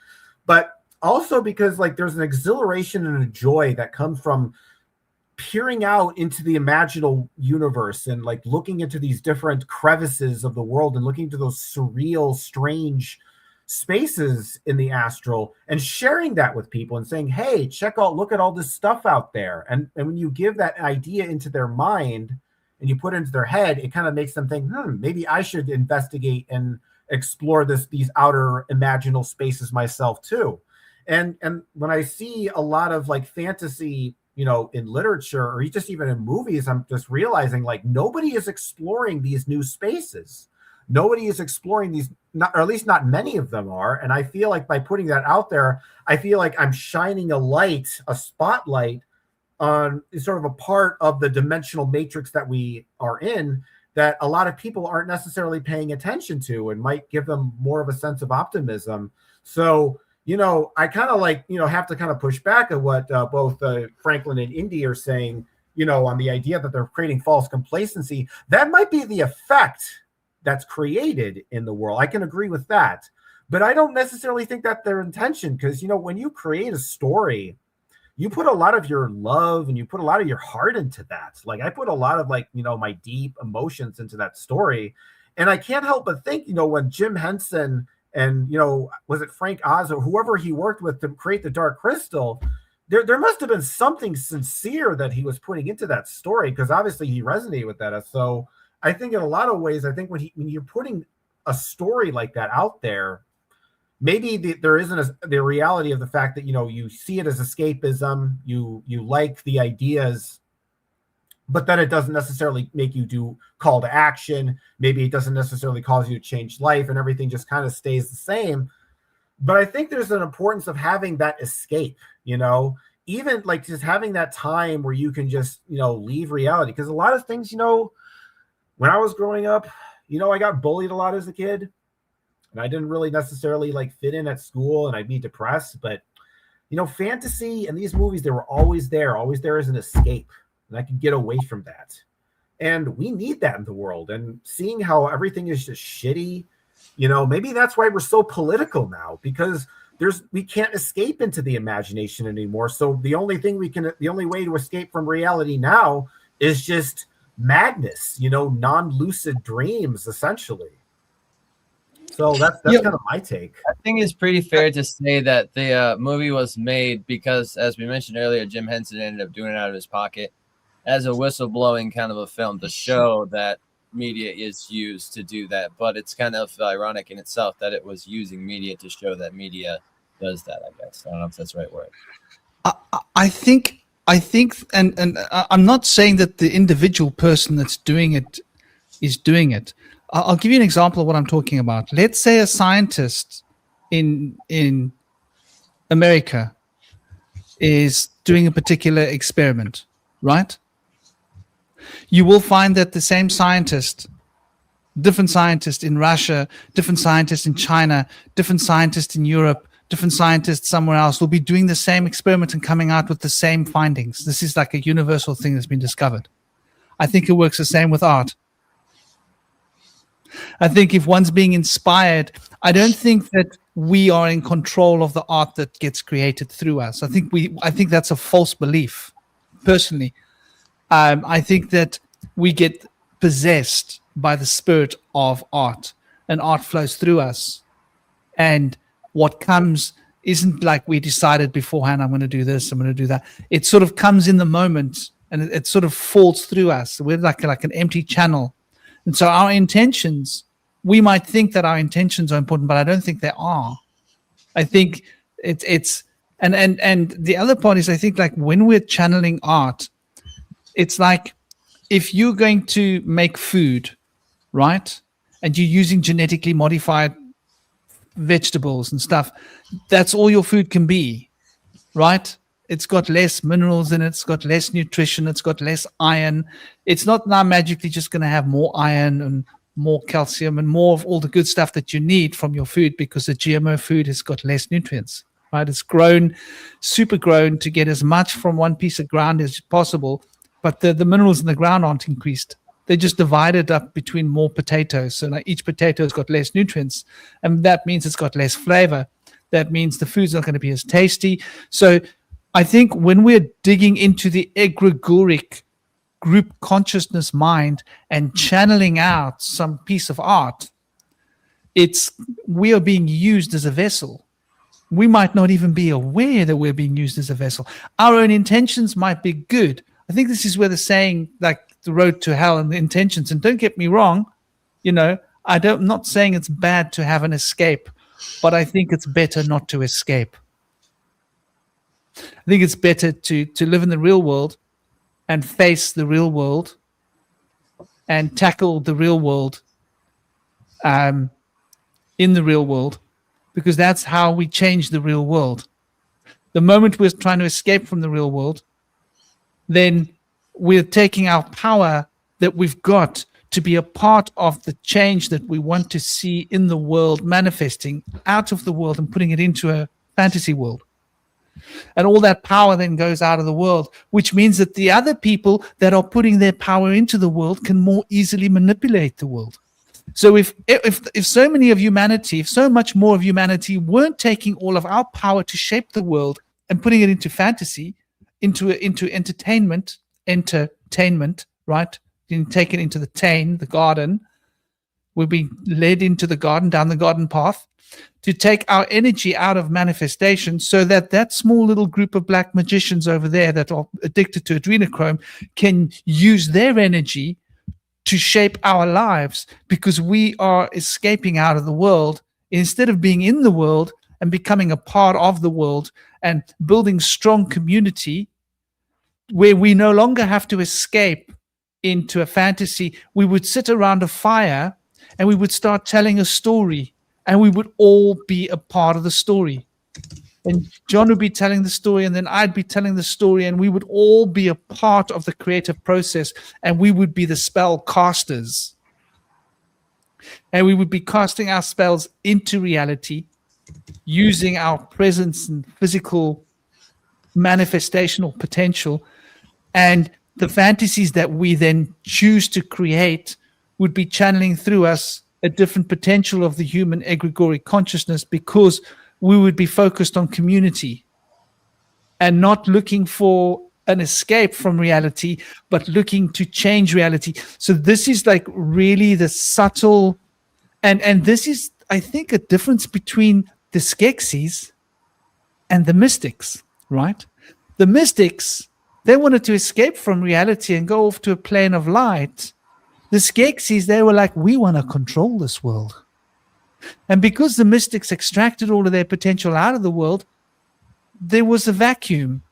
B: but also because like there's an exhilaration and a joy that comes from peering out into the imaginal universe and like looking into these different crevices of the world and looking into those surreal, strange spaces in the astral and sharing that with people and saying, hey, look at all this stuff out there. And when you give that idea into their mind and you put it into their head, it kind of makes them think, maybe I should investigate and explore these outer imaginal spaces myself too. And when I see a lot of like fantasy, in literature or just even in movies, I'm just realizing like nobody is exploring these new spaces. Nobody is exploring these, or at least not many of them are. And I feel like by putting that out there, I feel like I'm shining a spotlight on sort of a part of the dimensional matrix that we are in that a lot of people aren't necessarily paying attention to and might give them more of a sense of optimism. So, I kind of like, have to kind of push back at what both Franklin and Indy are saying, on the idea that they're creating false complacency. That might be the effect that's created in the world. I can agree with that, but I don't necessarily think that's their intention, because when you create a story, you put a lot of your love and you put a lot of your heart into that. Like I put a lot of like my deep emotions into that story, and I can't help but think when Jim Henson and was it Frank Oz or whoever he worked with to create the Dark Crystal, there must have been something sincere that he was putting into that story, because obviously he resonated with that. So I think in a lot of ways, I think when you're putting a story like that out there, maybe there isn't the reality of the fact that, you see it as escapism, you like the ideas, but then it doesn't necessarily make you do call to action. Maybe it doesn't necessarily cause you to change life and everything just kind of stays the same. But I think there's an importance of having that escape, even like just having that time where you can just, leave reality. Because a lot of things, when I was growing up, I got bullied a lot as a kid, and I didn't really necessarily like fit in at school, and I'd be depressed. But, fantasy and these movies, they were always there as an escape, and I could get away from that. And we need that in the world. And seeing how everything is just shitty, maybe that's why we're so political now, because we can't escape into the imagination anymore. So the only way to escape from reality now is just madness, non-lucid dreams, essentially. So that's kind of my take.
C: I think it's pretty fair to say that the movie was made because, as we mentioned earlier, Jim Henson ended up doing it out of his pocket as a whistleblowing kind of a film to show that media is used to do that. But it's kind of ironic in itself that it was using media to show that media does that, I guess. I don't know if that's the right word.
A: I think, and I'm not saying that the individual person that's doing it is doing it. I'll give you an example of what I'm talking about. Let's say a scientist in America is doing a particular experiment, right? You will find that the same scientist, different scientist in Russia, different scientist in China, different scientist in Europe, different scientists somewhere else will be doing the same experiment and coming out with the same findings. This is like a universal thing that's been discovered. I think it works the same with art. I think if one's being inspired, I don't think that we are in control of the art that gets created through us. I think that's a false belief, personally. I think that we get possessed by the spirit of art, and art flows through us. And what comes isn't like we decided beforehand, I'm going to do this, I'm going to do that. It sort of comes in the moment, and it sort of falls through us. We're like an empty channel. And so our intentions, we might think that our intentions are important, but I don't think they are. I think it's and the other part is, I think, like when we're channeling art, it's like if you're going to make food, right? And you're using genetically modified vegetables and stuff, that's all your food can be, right? It's got less minerals in it, it's got less nutrition, it's got less iron. It's not now magically just going to have more iron and more calcium and more of all the good stuff that you need from your food, because the GMO food has got less nutrients, right? It's grown, super grown to get as much from one piece of ground as possible, but the minerals in the ground aren't increased. They just divided up between more potatoes. So like each potato's got less nutrients, and that means it's got less flavor. That means the food's not going to be as tasty. So I think when we're digging into the egregoric group consciousness mind and channeling out some piece of art, we are being used as a vessel. We might not even be aware that we're being used as a vessel. Our own intentions might be good. I think this is where the saying, like the road to hell and the intentions, and don't get me wrong, I'm not saying it's bad to have an escape, but I think it's better not to escape. I think it's better to live in the real world and face the real world and tackle the real world in the real world, because that's how we change the real world. The moment we're trying to escape from the real world, then we're taking our power that we've got to be a part of the change that we want to see in the world manifesting out of the world and putting it into a fantasy world. And all that power then goes out of the world, which means that the other people that are putting their power into the world can more easily manipulate the world. So if so many of humanity, if so much more of humanity weren't taking all of our power to shape the world and putting it into fantasy, into entertainment, right? Take it into the garden. We're being led into the garden, down the garden path, to take our energy out of manifestation, so that small little group of black magicians over there that are addicted to adrenochrome can use their energy to shape our lives, because we are escaping out of the world instead of being in the world and becoming a part of the world and building strong community where we no longer have to escape into a fantasy. We would sit around a fire and we would start telling a story, and we would all be a part of the story. And John would be telling the story, and then I'd be telling the story, and we would all be a part of the creative process, and we would be the spell casters. And we would be casting our spells into reality, using our presence and physical manifestational potential. And the fantasies that we then choose to create would be channeling through us a different potential of the human egregoric consciousness, because we would be focused on community and not looking for an escape from reality, but looking to change reality. So this is like really the subtle, and this is, I think, a difference between the Skeksis and the mystics, right? The mystics, they wanted to escape from reality and go off to a plane of light. The Skeksis, they were like, we want to control this world. And because the mystics extracted all of their potential out of the world, there was a vacuum.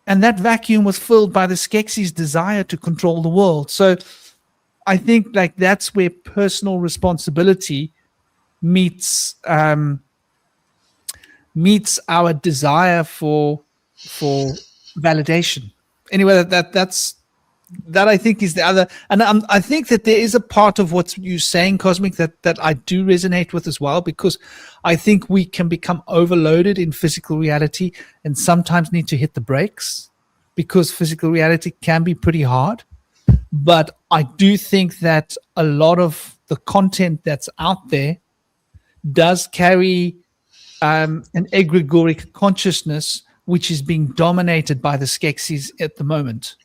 A: And that vacuum was filled by the Skeksis' desire to control the world. So I think like that's where personal responsibility meets our desire for validation. Anyway, that I think is the other, and I think that there is a part of what you're saying, Cosmic, that I do resonate with as well, because I think we can become overloaded in physical reality and sometimes need to hit the brakes, because physical reality can be pretty hard. But I do think that a lot of the content that's out there does carry an egregoric consciousness, which is being dominated by the Skeksis at the moment.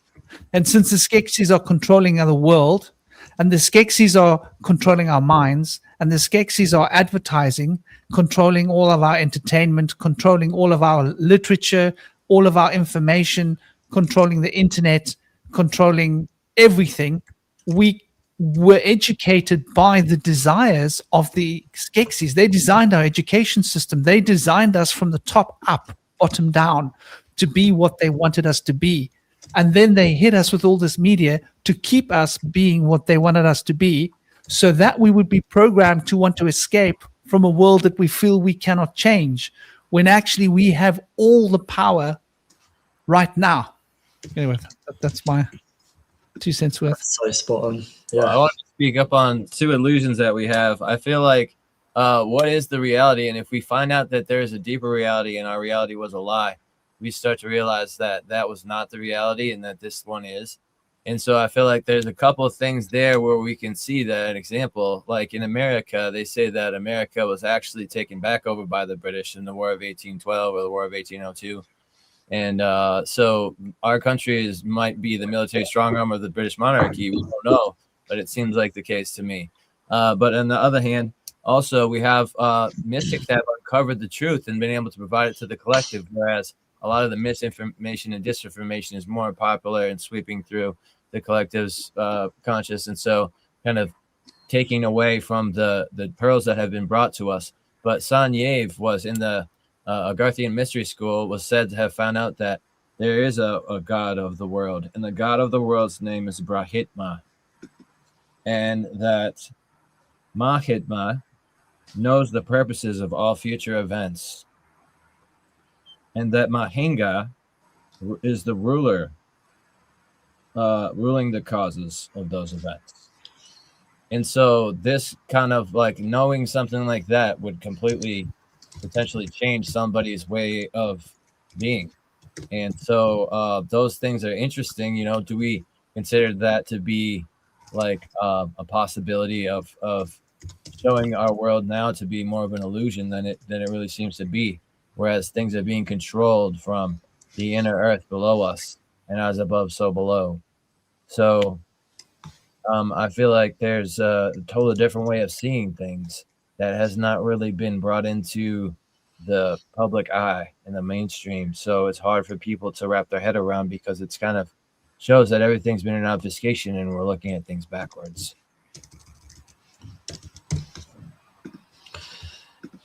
A: And since the Skeksis are controlling the world, and the Skeksis are controlling our minds, and the Skeksis are advertising, controlling all of our entertainment, controlling all of our literature, all of our information, controlling the internet, controlling everything, we were educated by the desires of the Skeksis. They designed our education system. They designed us from the top up, bottom down, to be what they wanted us to be. And then they hit us with all this media to keep us being what they wanted us to be, so that we would be programmed to want to escape from a world that we feel we cannot change, when actually we have all the power right now. Anyway, that's my 2 cents worth.
D: So spot on.
C: Yeah,
D: Yeah.
C: I want to speak up on two illusions that we have. I feel like what is the reality? And if we find out that there's a deeper reality and our reality was a lie, we start to realize that that was not the reality and that this one is. And so I feel like there's a couple of things there where we can see that an example, like in America, they say that America was actually taken back over by the British in the War of 1812 or the War of 1802. And so our country might be the military strong arm of the British monarchy. We don't know, but it seems like the case to me. But on the other hand, also we have mystics that have uncovered the truth and been able to provide it to the collective, whereas a lot of the misinformation and disinformation is more popular and sweeping through the collective's conscious, and so kind of taking away from the pearls that have been brought to us. But Sanyave was in the Agarthian mystery school, was said to have found out that there is a god of the world, and the god of the world's name is Brahitma, and that Mahitma knows the purposes of all future events, and that Mahinga is the ruler, ruling the causes of those events. And so this kind of like knowing something like that would completely potentially change somebody's way of being. And so those things are interesting. You know, do we consider that to be like a possibility of showing our world now to be more of an illusion than it really seems to be, whereas things are being controlled from the inner earth below us, and as above, so below. So I feel like there's a totally different way of seeing things that has not really been brought into the public eye and the mainstream. So it's hard for people to wrap their head around, because it's kind of shows that everything's been an obfuscation and we're looking at things backwards.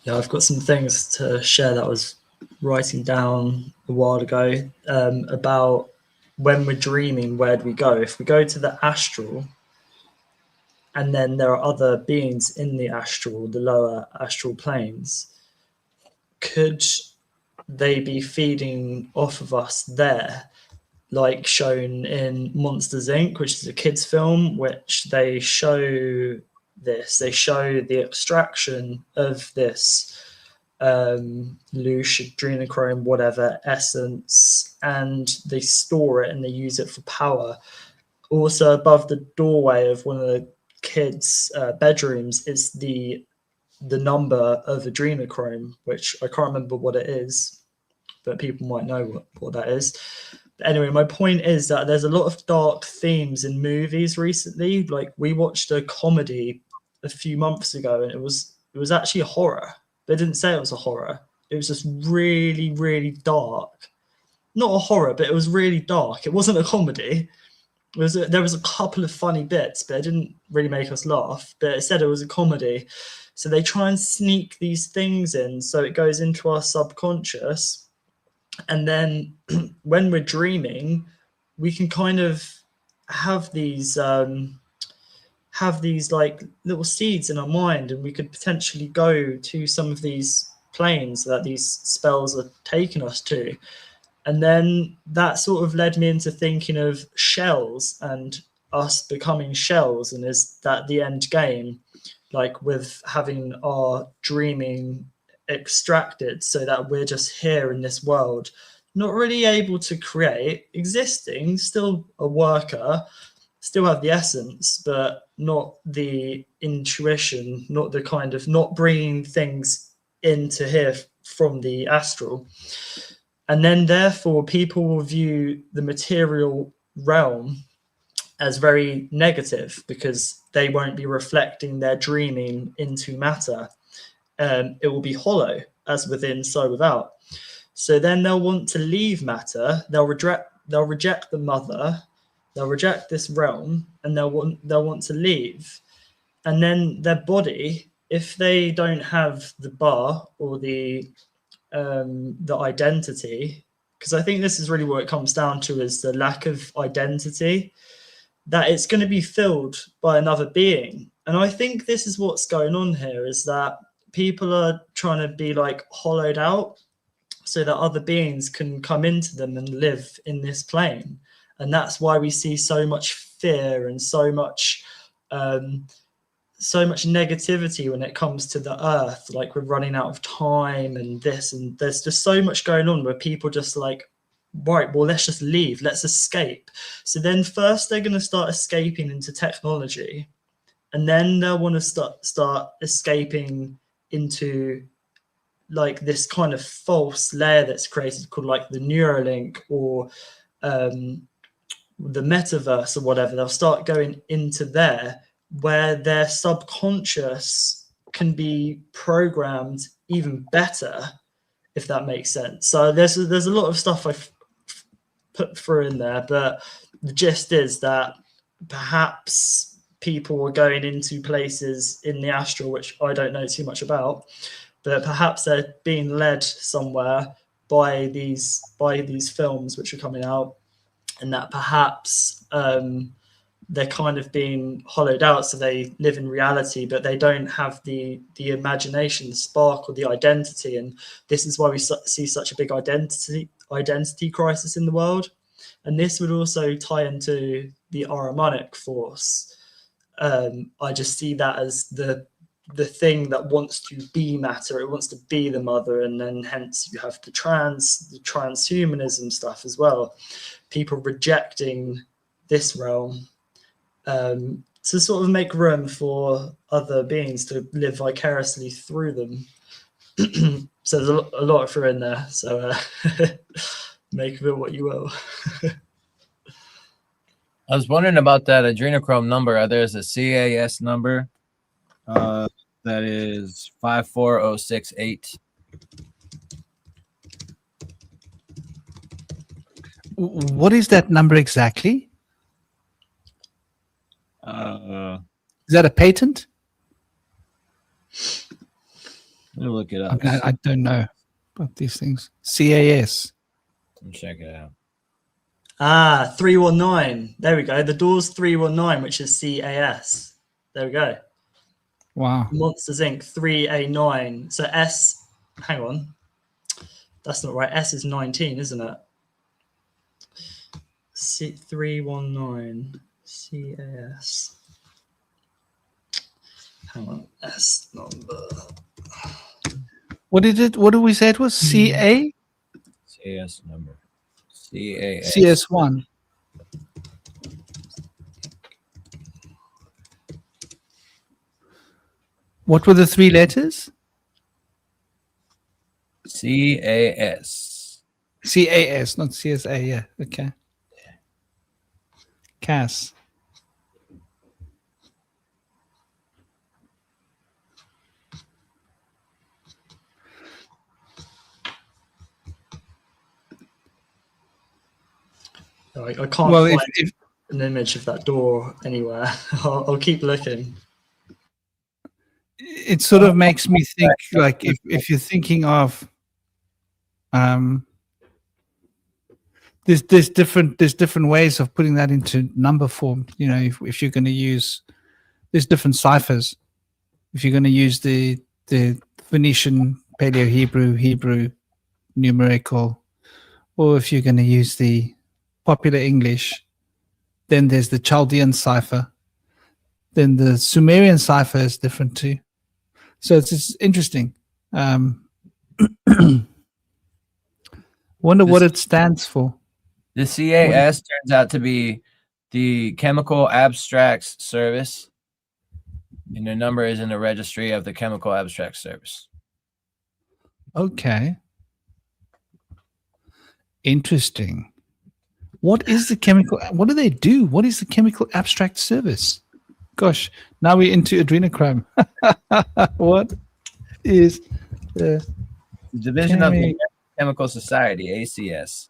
D: Yeah, I've got some things to share that I was writing down a while ago about when we're dreaming, where do we go? If we go to the astral, and then there are other beings in the astral, the lower astral planes, could they be feeding off of us there? Like shown in Monsters Inc., which is a kids' film, which they show this. They show the extraction of this loosh, adrenochrome, whatever essence, and they store it and they use it for power. Also, above the doorway of one of the kids' bedrooms is the number of adrenochrome, which I can't remember what it is, but people might know what that is. But anyway, my point is that there's a lot of dark themes in movies recently. Like, we watched a comedy a few months ago, and it was actually a horror. They didn't say it was a horror. It was just really, really dark. Not a horror, but it was really dark. It wasn't a comedy. There was a couple of funny bits, but it didn't really make us laugh. But it said it was a comedy. So they try and sneak these things in so it goes into our subconscious. And then when we're dreaming, we can kind of have these like little seeds in our mind, and we could potentially go to some of these planes that these spells are taking us to. And then that sort of led me into thinking of shells and us becoming shells, and is that the end game, like with having our dreaming extracted so that we're just here in this world, not really able to create, existing, still a worker, still have the essence, but not the intuition, not the kind of, not bringing things into here from the astral. And then therefore people will view the material realm as very negative, because they won't be reflecting their dreaming into matter. It will be hollow, as within, so without. So then they'll want to leave matter. They'll reject the mother. They'll reject this realm, and they'll want to leave. And then their body, if they don't have the bar or the identity, because I think this is really what it comes down to, is the lack of identity, that it's going to be filled by another being. And I think this is what's going on here, is that people are trying to be like hollowed out so that other beings can come into them and live in this plane. And that's why we see so much fear and so much so much negativity when it comes to the earth, like we're running out of time and this, and there's just so much going on where people just like, right, well, let's just leave, let's escape. So then first they're going to start escaping into technology, and then they'll want to start escaping into like this kind of false layer that's created called like the Neuralink or the metaverse or whatever. They'll start going into there where their subconscious can be programmed even better, if that makes sense. So there's a lot of stuff I've put through in there, but the gist is that perhaps people are going into places in the astral, which I don't know too much about, but perhaps they're being led somewhere by these films which are coming out, and that perhaps they're kind of being hollowed out, so they live in reality, but they don't have the imagination, the spark, or the identity. And this is why we see such a big identity crisis in the world. And this would also tie into the Ahrimanic force. I just see that as the thing that wants to be matter. It wants to be the mother, and then hence you have the transhumanism stuff as well. People rejecting this realm to sort of make room for other beings to live vicariously through them. So there's a lot through in there. So make of it what you will.
C: I was wondering about that adrenochrome number. There's a CAS number that is 54068.
A: What is that number exactly? Is that a patent?
C: Let me look it up.
A: I don't know about these things. CAS.
C: Let me check it out.
D: 319. There we go. The door's 319, which is CAS. There we go.
A: Wow.
D: Monsters Inc. 3A9. So S, hang on. That's not right. S is 19, isn't it? 319. CAS. Hang on. S number.
A: What did it? What did we say it was? CA?
C: CAS number. CAS.
A: CS1. What were the three letters?
C: CAS.
A: CAS, not CSA. Yeah. Okay. CAS.
D: I can't find an image of that door anywhere. I'll keep looking.
A: It sort of makes me think, like, if you're thinking of there's different ways of putting that into number form. You know, if you're going to use, there's different ciphers. If you're going to use the Phoenician, Paleo-Hebrew, numerical, or if you're going to use the popular English, then there's the Chaldean cipher. Then the Sumerian cipher is different too. So it's interesting. Wonder what it stands for.
C: The CAS turns out to be the Chemical Abstracts Service, and the number is in the registry of the Chemical Abstracts Service.
A: Okay. Interesting. What is the chemical? What do they do? What is the Chemical Abstract Service? Gosh, now we're into adrenochrome. What is the
C: Division of the Chemical Society, ACS?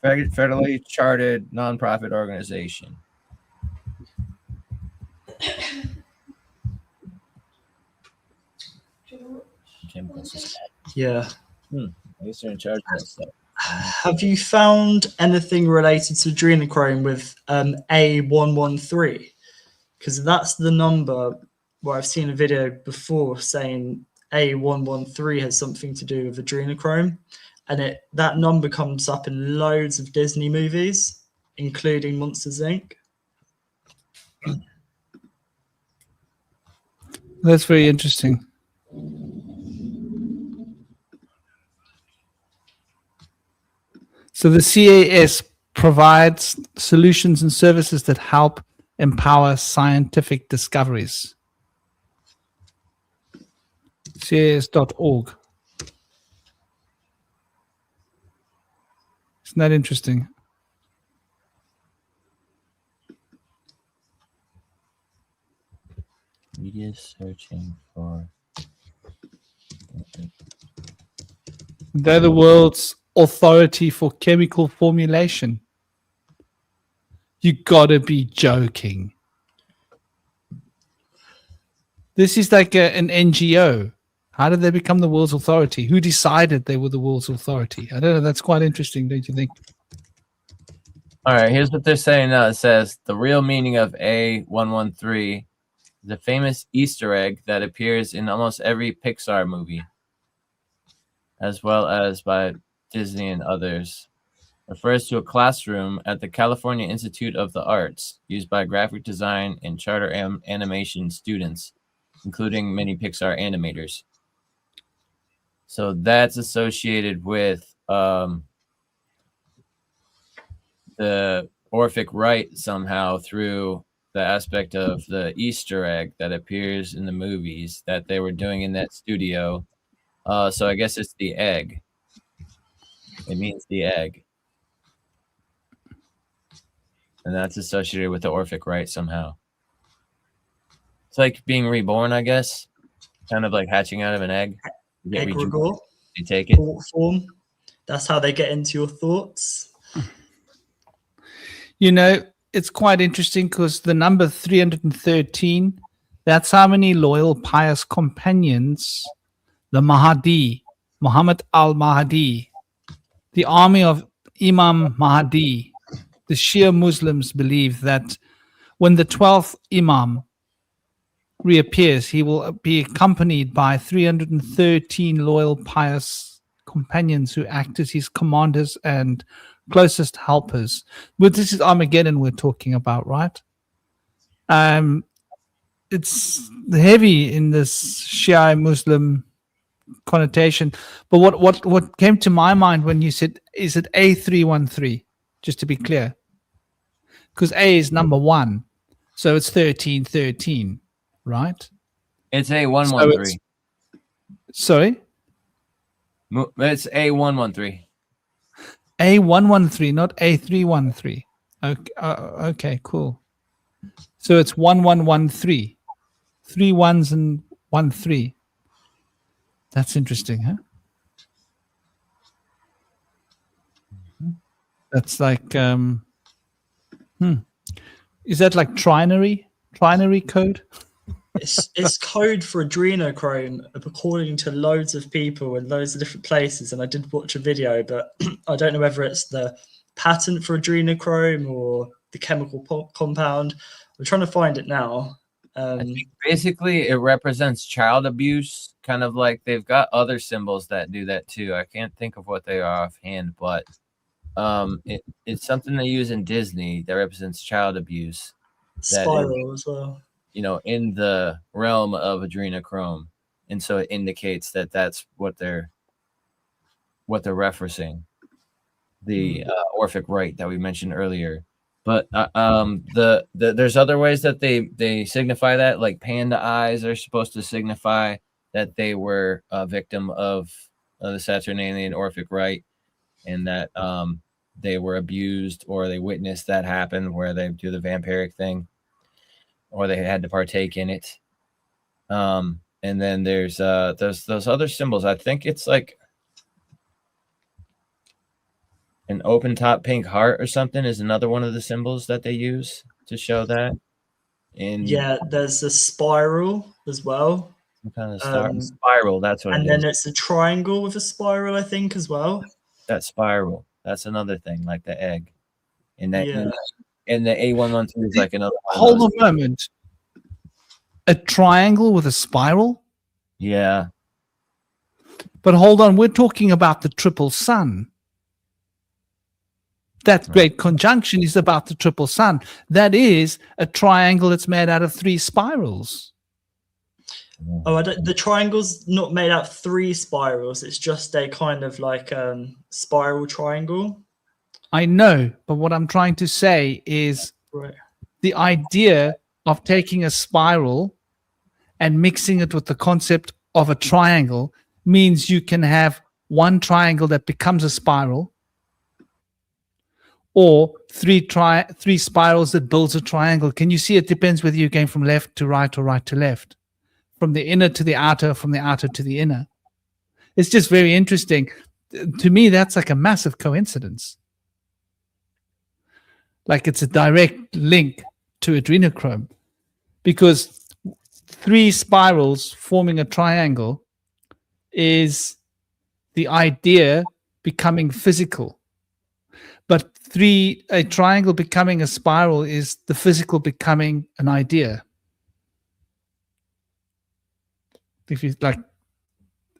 C: Federally chartered nonprofit organization. Chemical Society.
D: Yeah.
C: I guess they're in charge of that stuff.
D: Have you found anything related to adrenochrome with A113? Because that's the number where I've seen a video before saying A113 has something to do with adrenochrome, and that number comes up in loads of Disney movies, including Monsters Inc.
A: That's very interesting. So the CAS provides solutions and services that help empower scientific discoveries. CAS.org. Isn't that interesting?
C: Media searching for.
A: They're the world's authority for chemical formulation. You gotta be joking. This is like an NGO. How did they become the world's authority? Who decided they were the world's authority? I don't know. That's quite interesting, don't you think?
C: All right, here's what they're saying now. It says the real meaning of A113, the famous Easter egg that appears in almost every Pixar movie, as well as by Disney and others, refers to a classroom at the California Institute of the Arts used by graphic design and charter animation students, including many Pixar animators. So that's associated with the Orphic Rite somehow through the aspect of the Easter egg that appears in the movies that they were doing in that studio. So I guess it's the egg. It means the egg. And that's associated with the Orphic Rite somehow. It's like being reborn, I guess. Kind of like hatching out of an egg. You get
D: Egregore.
C: You take it.
D: Thought form. That's how they get into your thoughts.
A: You know, it's quite interesting because the number 313, that's how many loyal, pious companions the Mahdi, Muhammad al-Mahdi, the army of Imam Mahdi, the Shia Muslims believe that when the 12th Imam reappears, he will be accompanied by 313 loyal, pious companions who act as his commanders and closest helpers. But this is Armageddon we're talking about, right? It's heavy in this Shia Muslim connotation. But what came to my mind when you said, is it A313? Just to be clear, because A is number 1, so it's 1313, right?
C: It's A113.
A: Sorry,
C: It's A113.
A: A113, not A313. Okay, okay, cool. So it's 1113, 3 1s and 1 3. That's interesting, huh? That's like, is that like trinary code?
D: It's code for adrenochrome according to loads of people in loads of different places. And I did watch a video, but I don't know whether it's the patent for adrenochrome or the chemical compound. I'm trying to find it now.
C: I think basically it represents child abuse, kind of like they've got other symbols that do that too. I can't think of what they are offhand, but it's something they use in Disney that represents child abuse.
D: Spiral as well.
C: You know, in the realm of adrenochrome, and so it indicates that that's what they're referencing, the Orphic Rite that we mentioned earlier. But there's other ways that they signify that, like panda eyes are supposed to signify that they were a victim of the Saturnalian Orphic Rite, and that they were abused or they witnessed that happen, where they do the vampiric thing, or they had to partake in it. And then there's those other symbols. I think it's like an open top pink heart or something is another one of the symbols that they use to show that. And
D: yeah, there's a spiral as well.
C: Some kind of spiral. That's what.
D: And
C: it
D: then
C: is.
D: it's a triangle with a spiral, I think, as well.
C: That spiral. That's another thing, like the egg. And that. Yeah. And the A113 is like another.
A: Hold on a moment. A triangle with a spiral?
C: Yeah.
A: But hold on, we're talking about the triple sun. That great conjunction is about the triple sun. That is a triangle that's made out of 3 spirals.
D: Oh, the triangle's not made out of 3 spirals. It's just a kind of like spiral triangle.
A: I know, but what I'm trying to say is the idea of taking a spiral and mixing it with the concept of a triangle means you can have one triangle that becomes a spiral, or three spirals that builds a triangle. Can you see it depends whether you're going from left to right or right to left, from the inner to the outer, from the outer to the inner. It's just very interesting. To me, that's like a massive coincidence. Like it's a direct link to adrenochrome, because 3 spirals forming a triangle is the idea becoming physical. But a triangle becoming a spiral is the physical becoming an idea. If you like,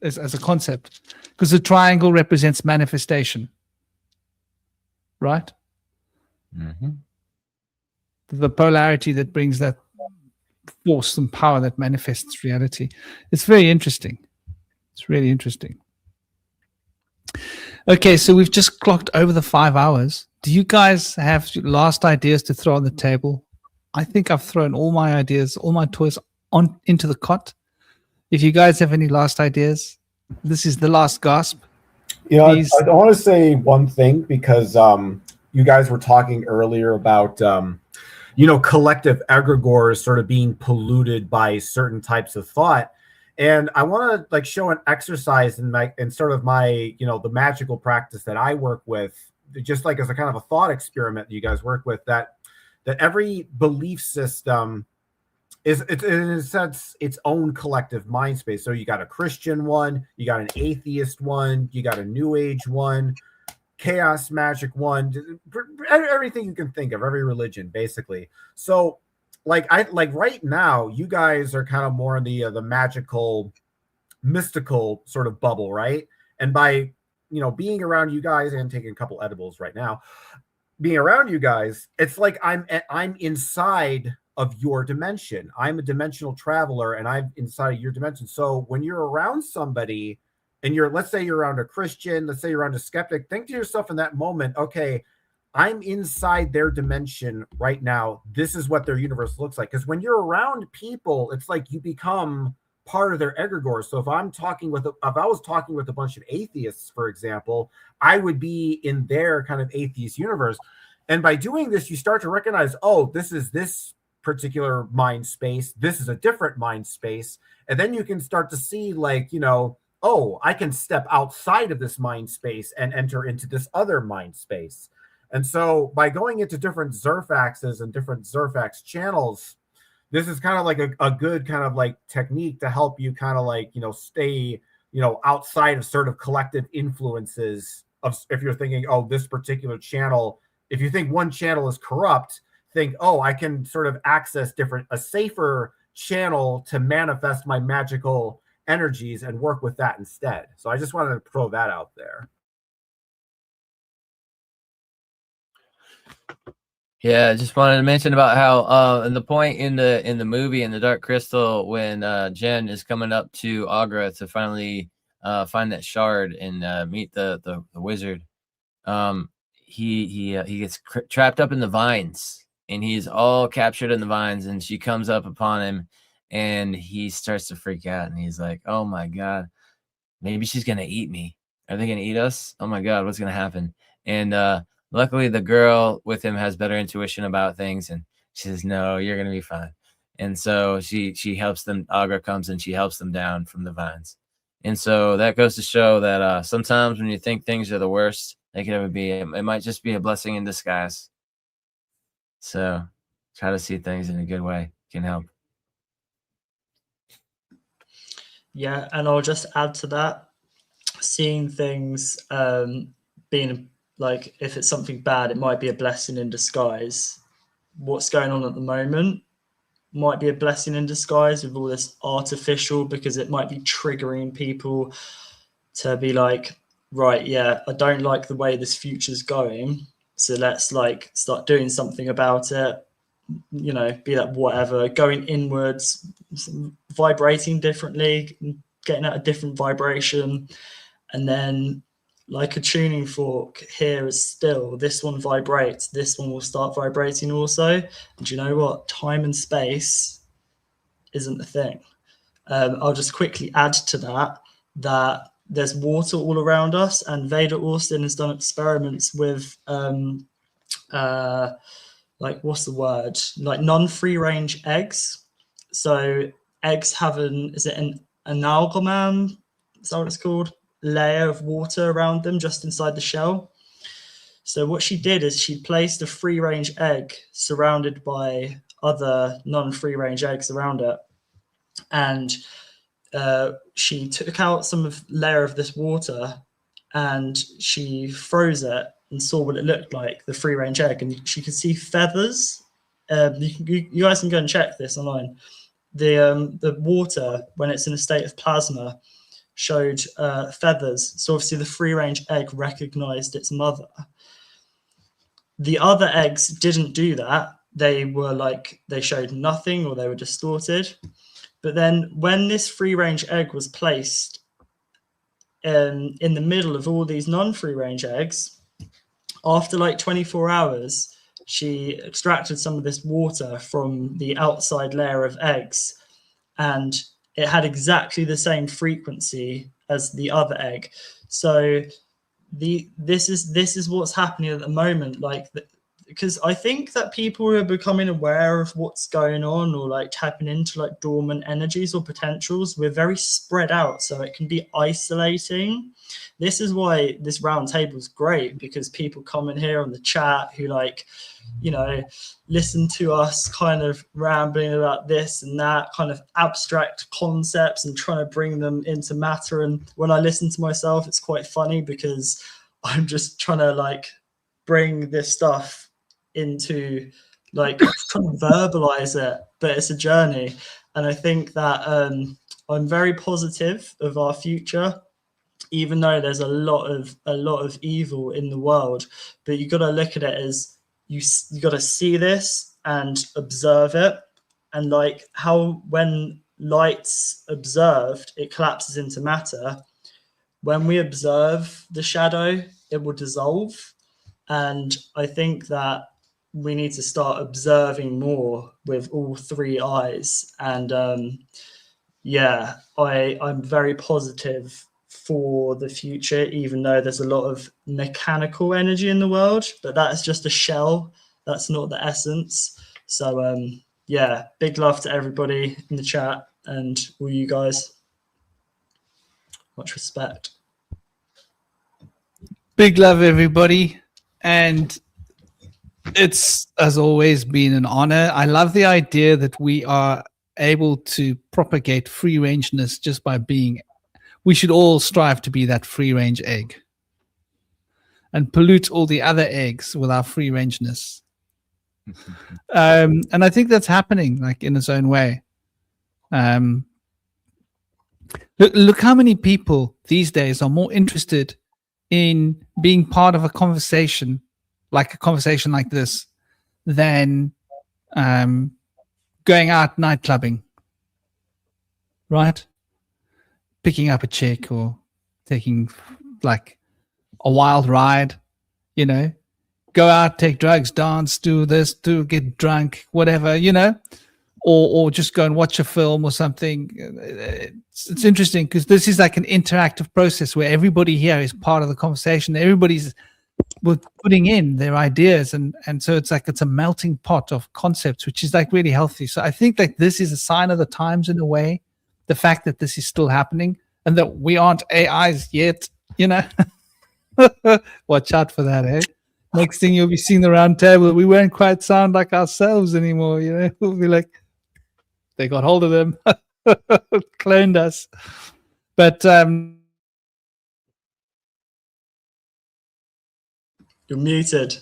A: as a concept, because the triangle represents manifestation, right?
C: Mm-hmm.
A: The polarity that brings that force and power that manifests reality. It's very interesting. It's really interesting. Okay, so we've just clocked over the 5 hours. Do you guys have last ideas to throw on the table? I think I've thrown all my ideas, all my toys into the cot. If you guys have any last ideas, this is the last gasp.
B: Yeah, I want to say one thing, because you guys were talking earlier about collective egregores sort of being polluted by certain types of thought. And I want to show an exercise in sort of my, the magical practice that I work with, just like as a kind of a thought experiment that you guys work with, that every belief system is, in a sense, its own collective mind space. So you got a Christian one, you got an atheist one, you got a New Age one, chaos magic one, everything you can think of, every religion, basically. So right now, you guys are kind of more in the magical, mystical sort of bubble, right? And by being around you guys and taking a couple edibles right now, being around you guys, it's like I'm inside of your dimension. I'm a dimensional traveler, and I'm inside of your dimension. So when you're around somebody, and let's say you're around a Christian, let's say you're around a skeptic, think to yourself in that moment, okay, I'm inside their dimension right now. This is what their universe looks like. Because when you're around people, it's like you become part of their egregore. So if I was talking with a bunch of atheists, for example, I would be in their kind of atheist universe. And by doing this, you start to recognize, oh, this is this particular mind space. This is a different mind space. And then you can start to see oh, I can step outside of this mind space and enter into this other mind space. And so by going into different Zerfaxes and different Zerfax channels, this is kind of like a good kind of technique to help you kind of stay, outside of sort of collective influences of, if you're thinking, oh, this particular channel, if you think one channel is corrupt, think, oh, I can sort of access a safer channel to manifest my magical energies and work with that instead. So I just wanted to throw that out there.
C: Yeah, I just wanted to mention about how and the point in the movie in the Dark Crystal, when Jen is coming up to Agra to finally find that shard and meet the wizard, he gets trapped up in the vines, and he's all captured in the vines, and she comes up upon him, and he starts to freak out, and he's like, oh my God, maybe she's gonna eat me. Are they gonna eat us? Oh my God, what's gonna happen? And luckily, the girl with him has better intuition about things, and she says, no, you're going to be fine. And so she helps them. Agra comes and she helps them down from the vines. And so that goes to show that sometimes when you think things are the worst they could ever be, it might just be a blessing in disguise. So try to see things in a good way can help.
D: Yeah, and I'll just add to that, seeing things being like, if it's something bad, it might be a blessing in disguise. What's going on at the moment might be a blessing in disguise with all this artificial, because it might be triggering people to be like, right, yeah, I don't like the way this future's going. So let's like start doing something about it. You know, be that whatever, going inwards, vibrating differently, getting at a different vibration, and then like a tuning fork here is still, this one vibrates, this one will start vibrating also. And you know what? Time and space isn't a thing. I'll just quickly add to that there's water all around us, and Vader Austin has done experiments with like, what's the word? Like non-free range eggs. So eggs have an amalgam, is that what it's called? Layer of water around them just inside the shell. So what she did is she placed a free range egg surrounded by other non-free range eggs around it. And she took out some layer of this water and she froze it and saw what it looked like, the free range egg. And she could see feathers. You guys can go and check this online. The water, when it's in a state of plasma, showed feathers. So obviously the free range egg recognized its mother. The other eggs didn't do that. They were like, they showed nothing or they were distorted. But then when this free range egg was placed in the middle of all these non-free range eggs, after like 24 hours, she extracted some of this water from the outside layer of eggs, and it had exactly the same frequency as the other egg. So this is what's happening at the moment, like because I think that people are becoming aware of what's going on, or like tapping into like dormant energies or potentials. We're very spread out, so it can be isolating. This is why this round table is great, because people come in here on the chat who like, you know, listen to us kind of rambling about this and that, kind of abstract concepts and trying to bring them into matter. And when I listen to myself, it's quite funny because I'm just trying to like bring this stuff into like trying to verbalize it, but it's a journey. And I think that I'm very positive of our future, even though there's a lot of evil in the world. But you got to look at it as you got to see this and observe it, and like how when light's observed, it collapses into matter. When we observe the shadow, it will dissolve. And I think that we need to start observing more with all three eyes. And yeah, I'm very positive for the future, even though there's a lot of mechanical energy in the world, but that's just a shell. That's not the essence. So yeah, big love to everybody in the chat and all you guys. Much respect.
A: Big love, everybody. And it's, as always, been an honor. I love the idea that we are able to propagate free rangeness just by being. We should all strive to be that free range egg and pollute all the other eggs with our free rangeness. And I think that's happening, like in its own way. Look how many people these days are more interested in being part of a conversation like this than going out night clubbing, right? Picking up a chick or taking like a wild ride, you know, go out, take drugs, dance, do this, get drunk, whatever, you know, or just go and watch a film or something. It's interesting because this is like an interactive process where everybody here is part of the conversation. Everybody's putting in their ideas, and so it's like it's a melting pot of concepts, which is like really healthy. So I think like this is a sign of the times in a way, the fact that this is still happening and that we aren't AIs yet, you know. Watch out for that, eh? Next thing you'll be seeing the round table, we won't quite sound like ourselves anymore, you know. We'll be like, they got hold of them, cloned us. But
D: You're muted.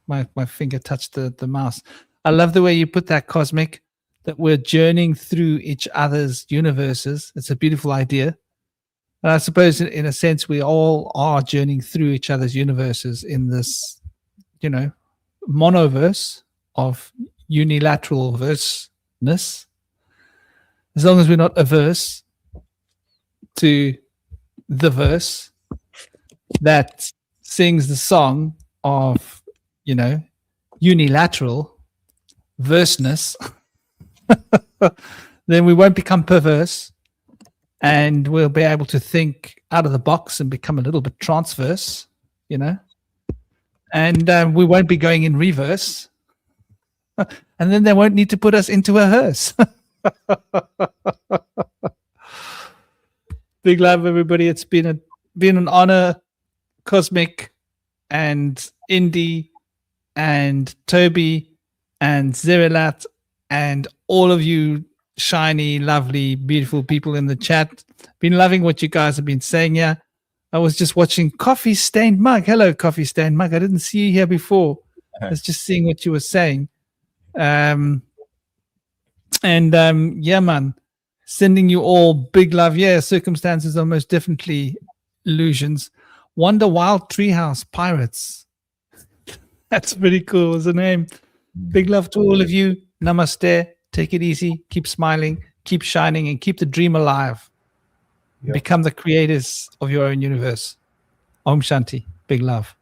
A: My finger touched the mouse. I love the way you put that, Cosmic, that we're journeying through each other's universes. It's a beautiful idea. And I suppose in a sense, we all are journeying through each other's universes in this, monoverse of unilateral verseness. As long as we're not averse to the verse that sings the song of, unilateral verseness, then we won't become perverse, and we'll be able to think out of the box and become a little bit transverse, and we won't be going in reverse, and then they won't need to put us into a hearse. Big love, everybody. It's been an honor, Cosmic and Indy and Toby and Zerilat and all of you shiny, lovely, beautiful people in the chat. Been loving what you guys have been saying here. I was just watching Coffee Stained Mug. Hello, Coffee Stained Mug. I didn't see you here before. I was just seeing what you were saying. Yeah, man. Sending you all big love. Yeah, circumstances are most definitely illusions. Wonder Wild Treehouse Pirates. That's pretty cool as a name. Big love to all of you. Namaste. Take it easy. Keep smiling. Keep shining. And keep the dream alive. Yep. Become the creators of your own universe. Om Shanti. Big love.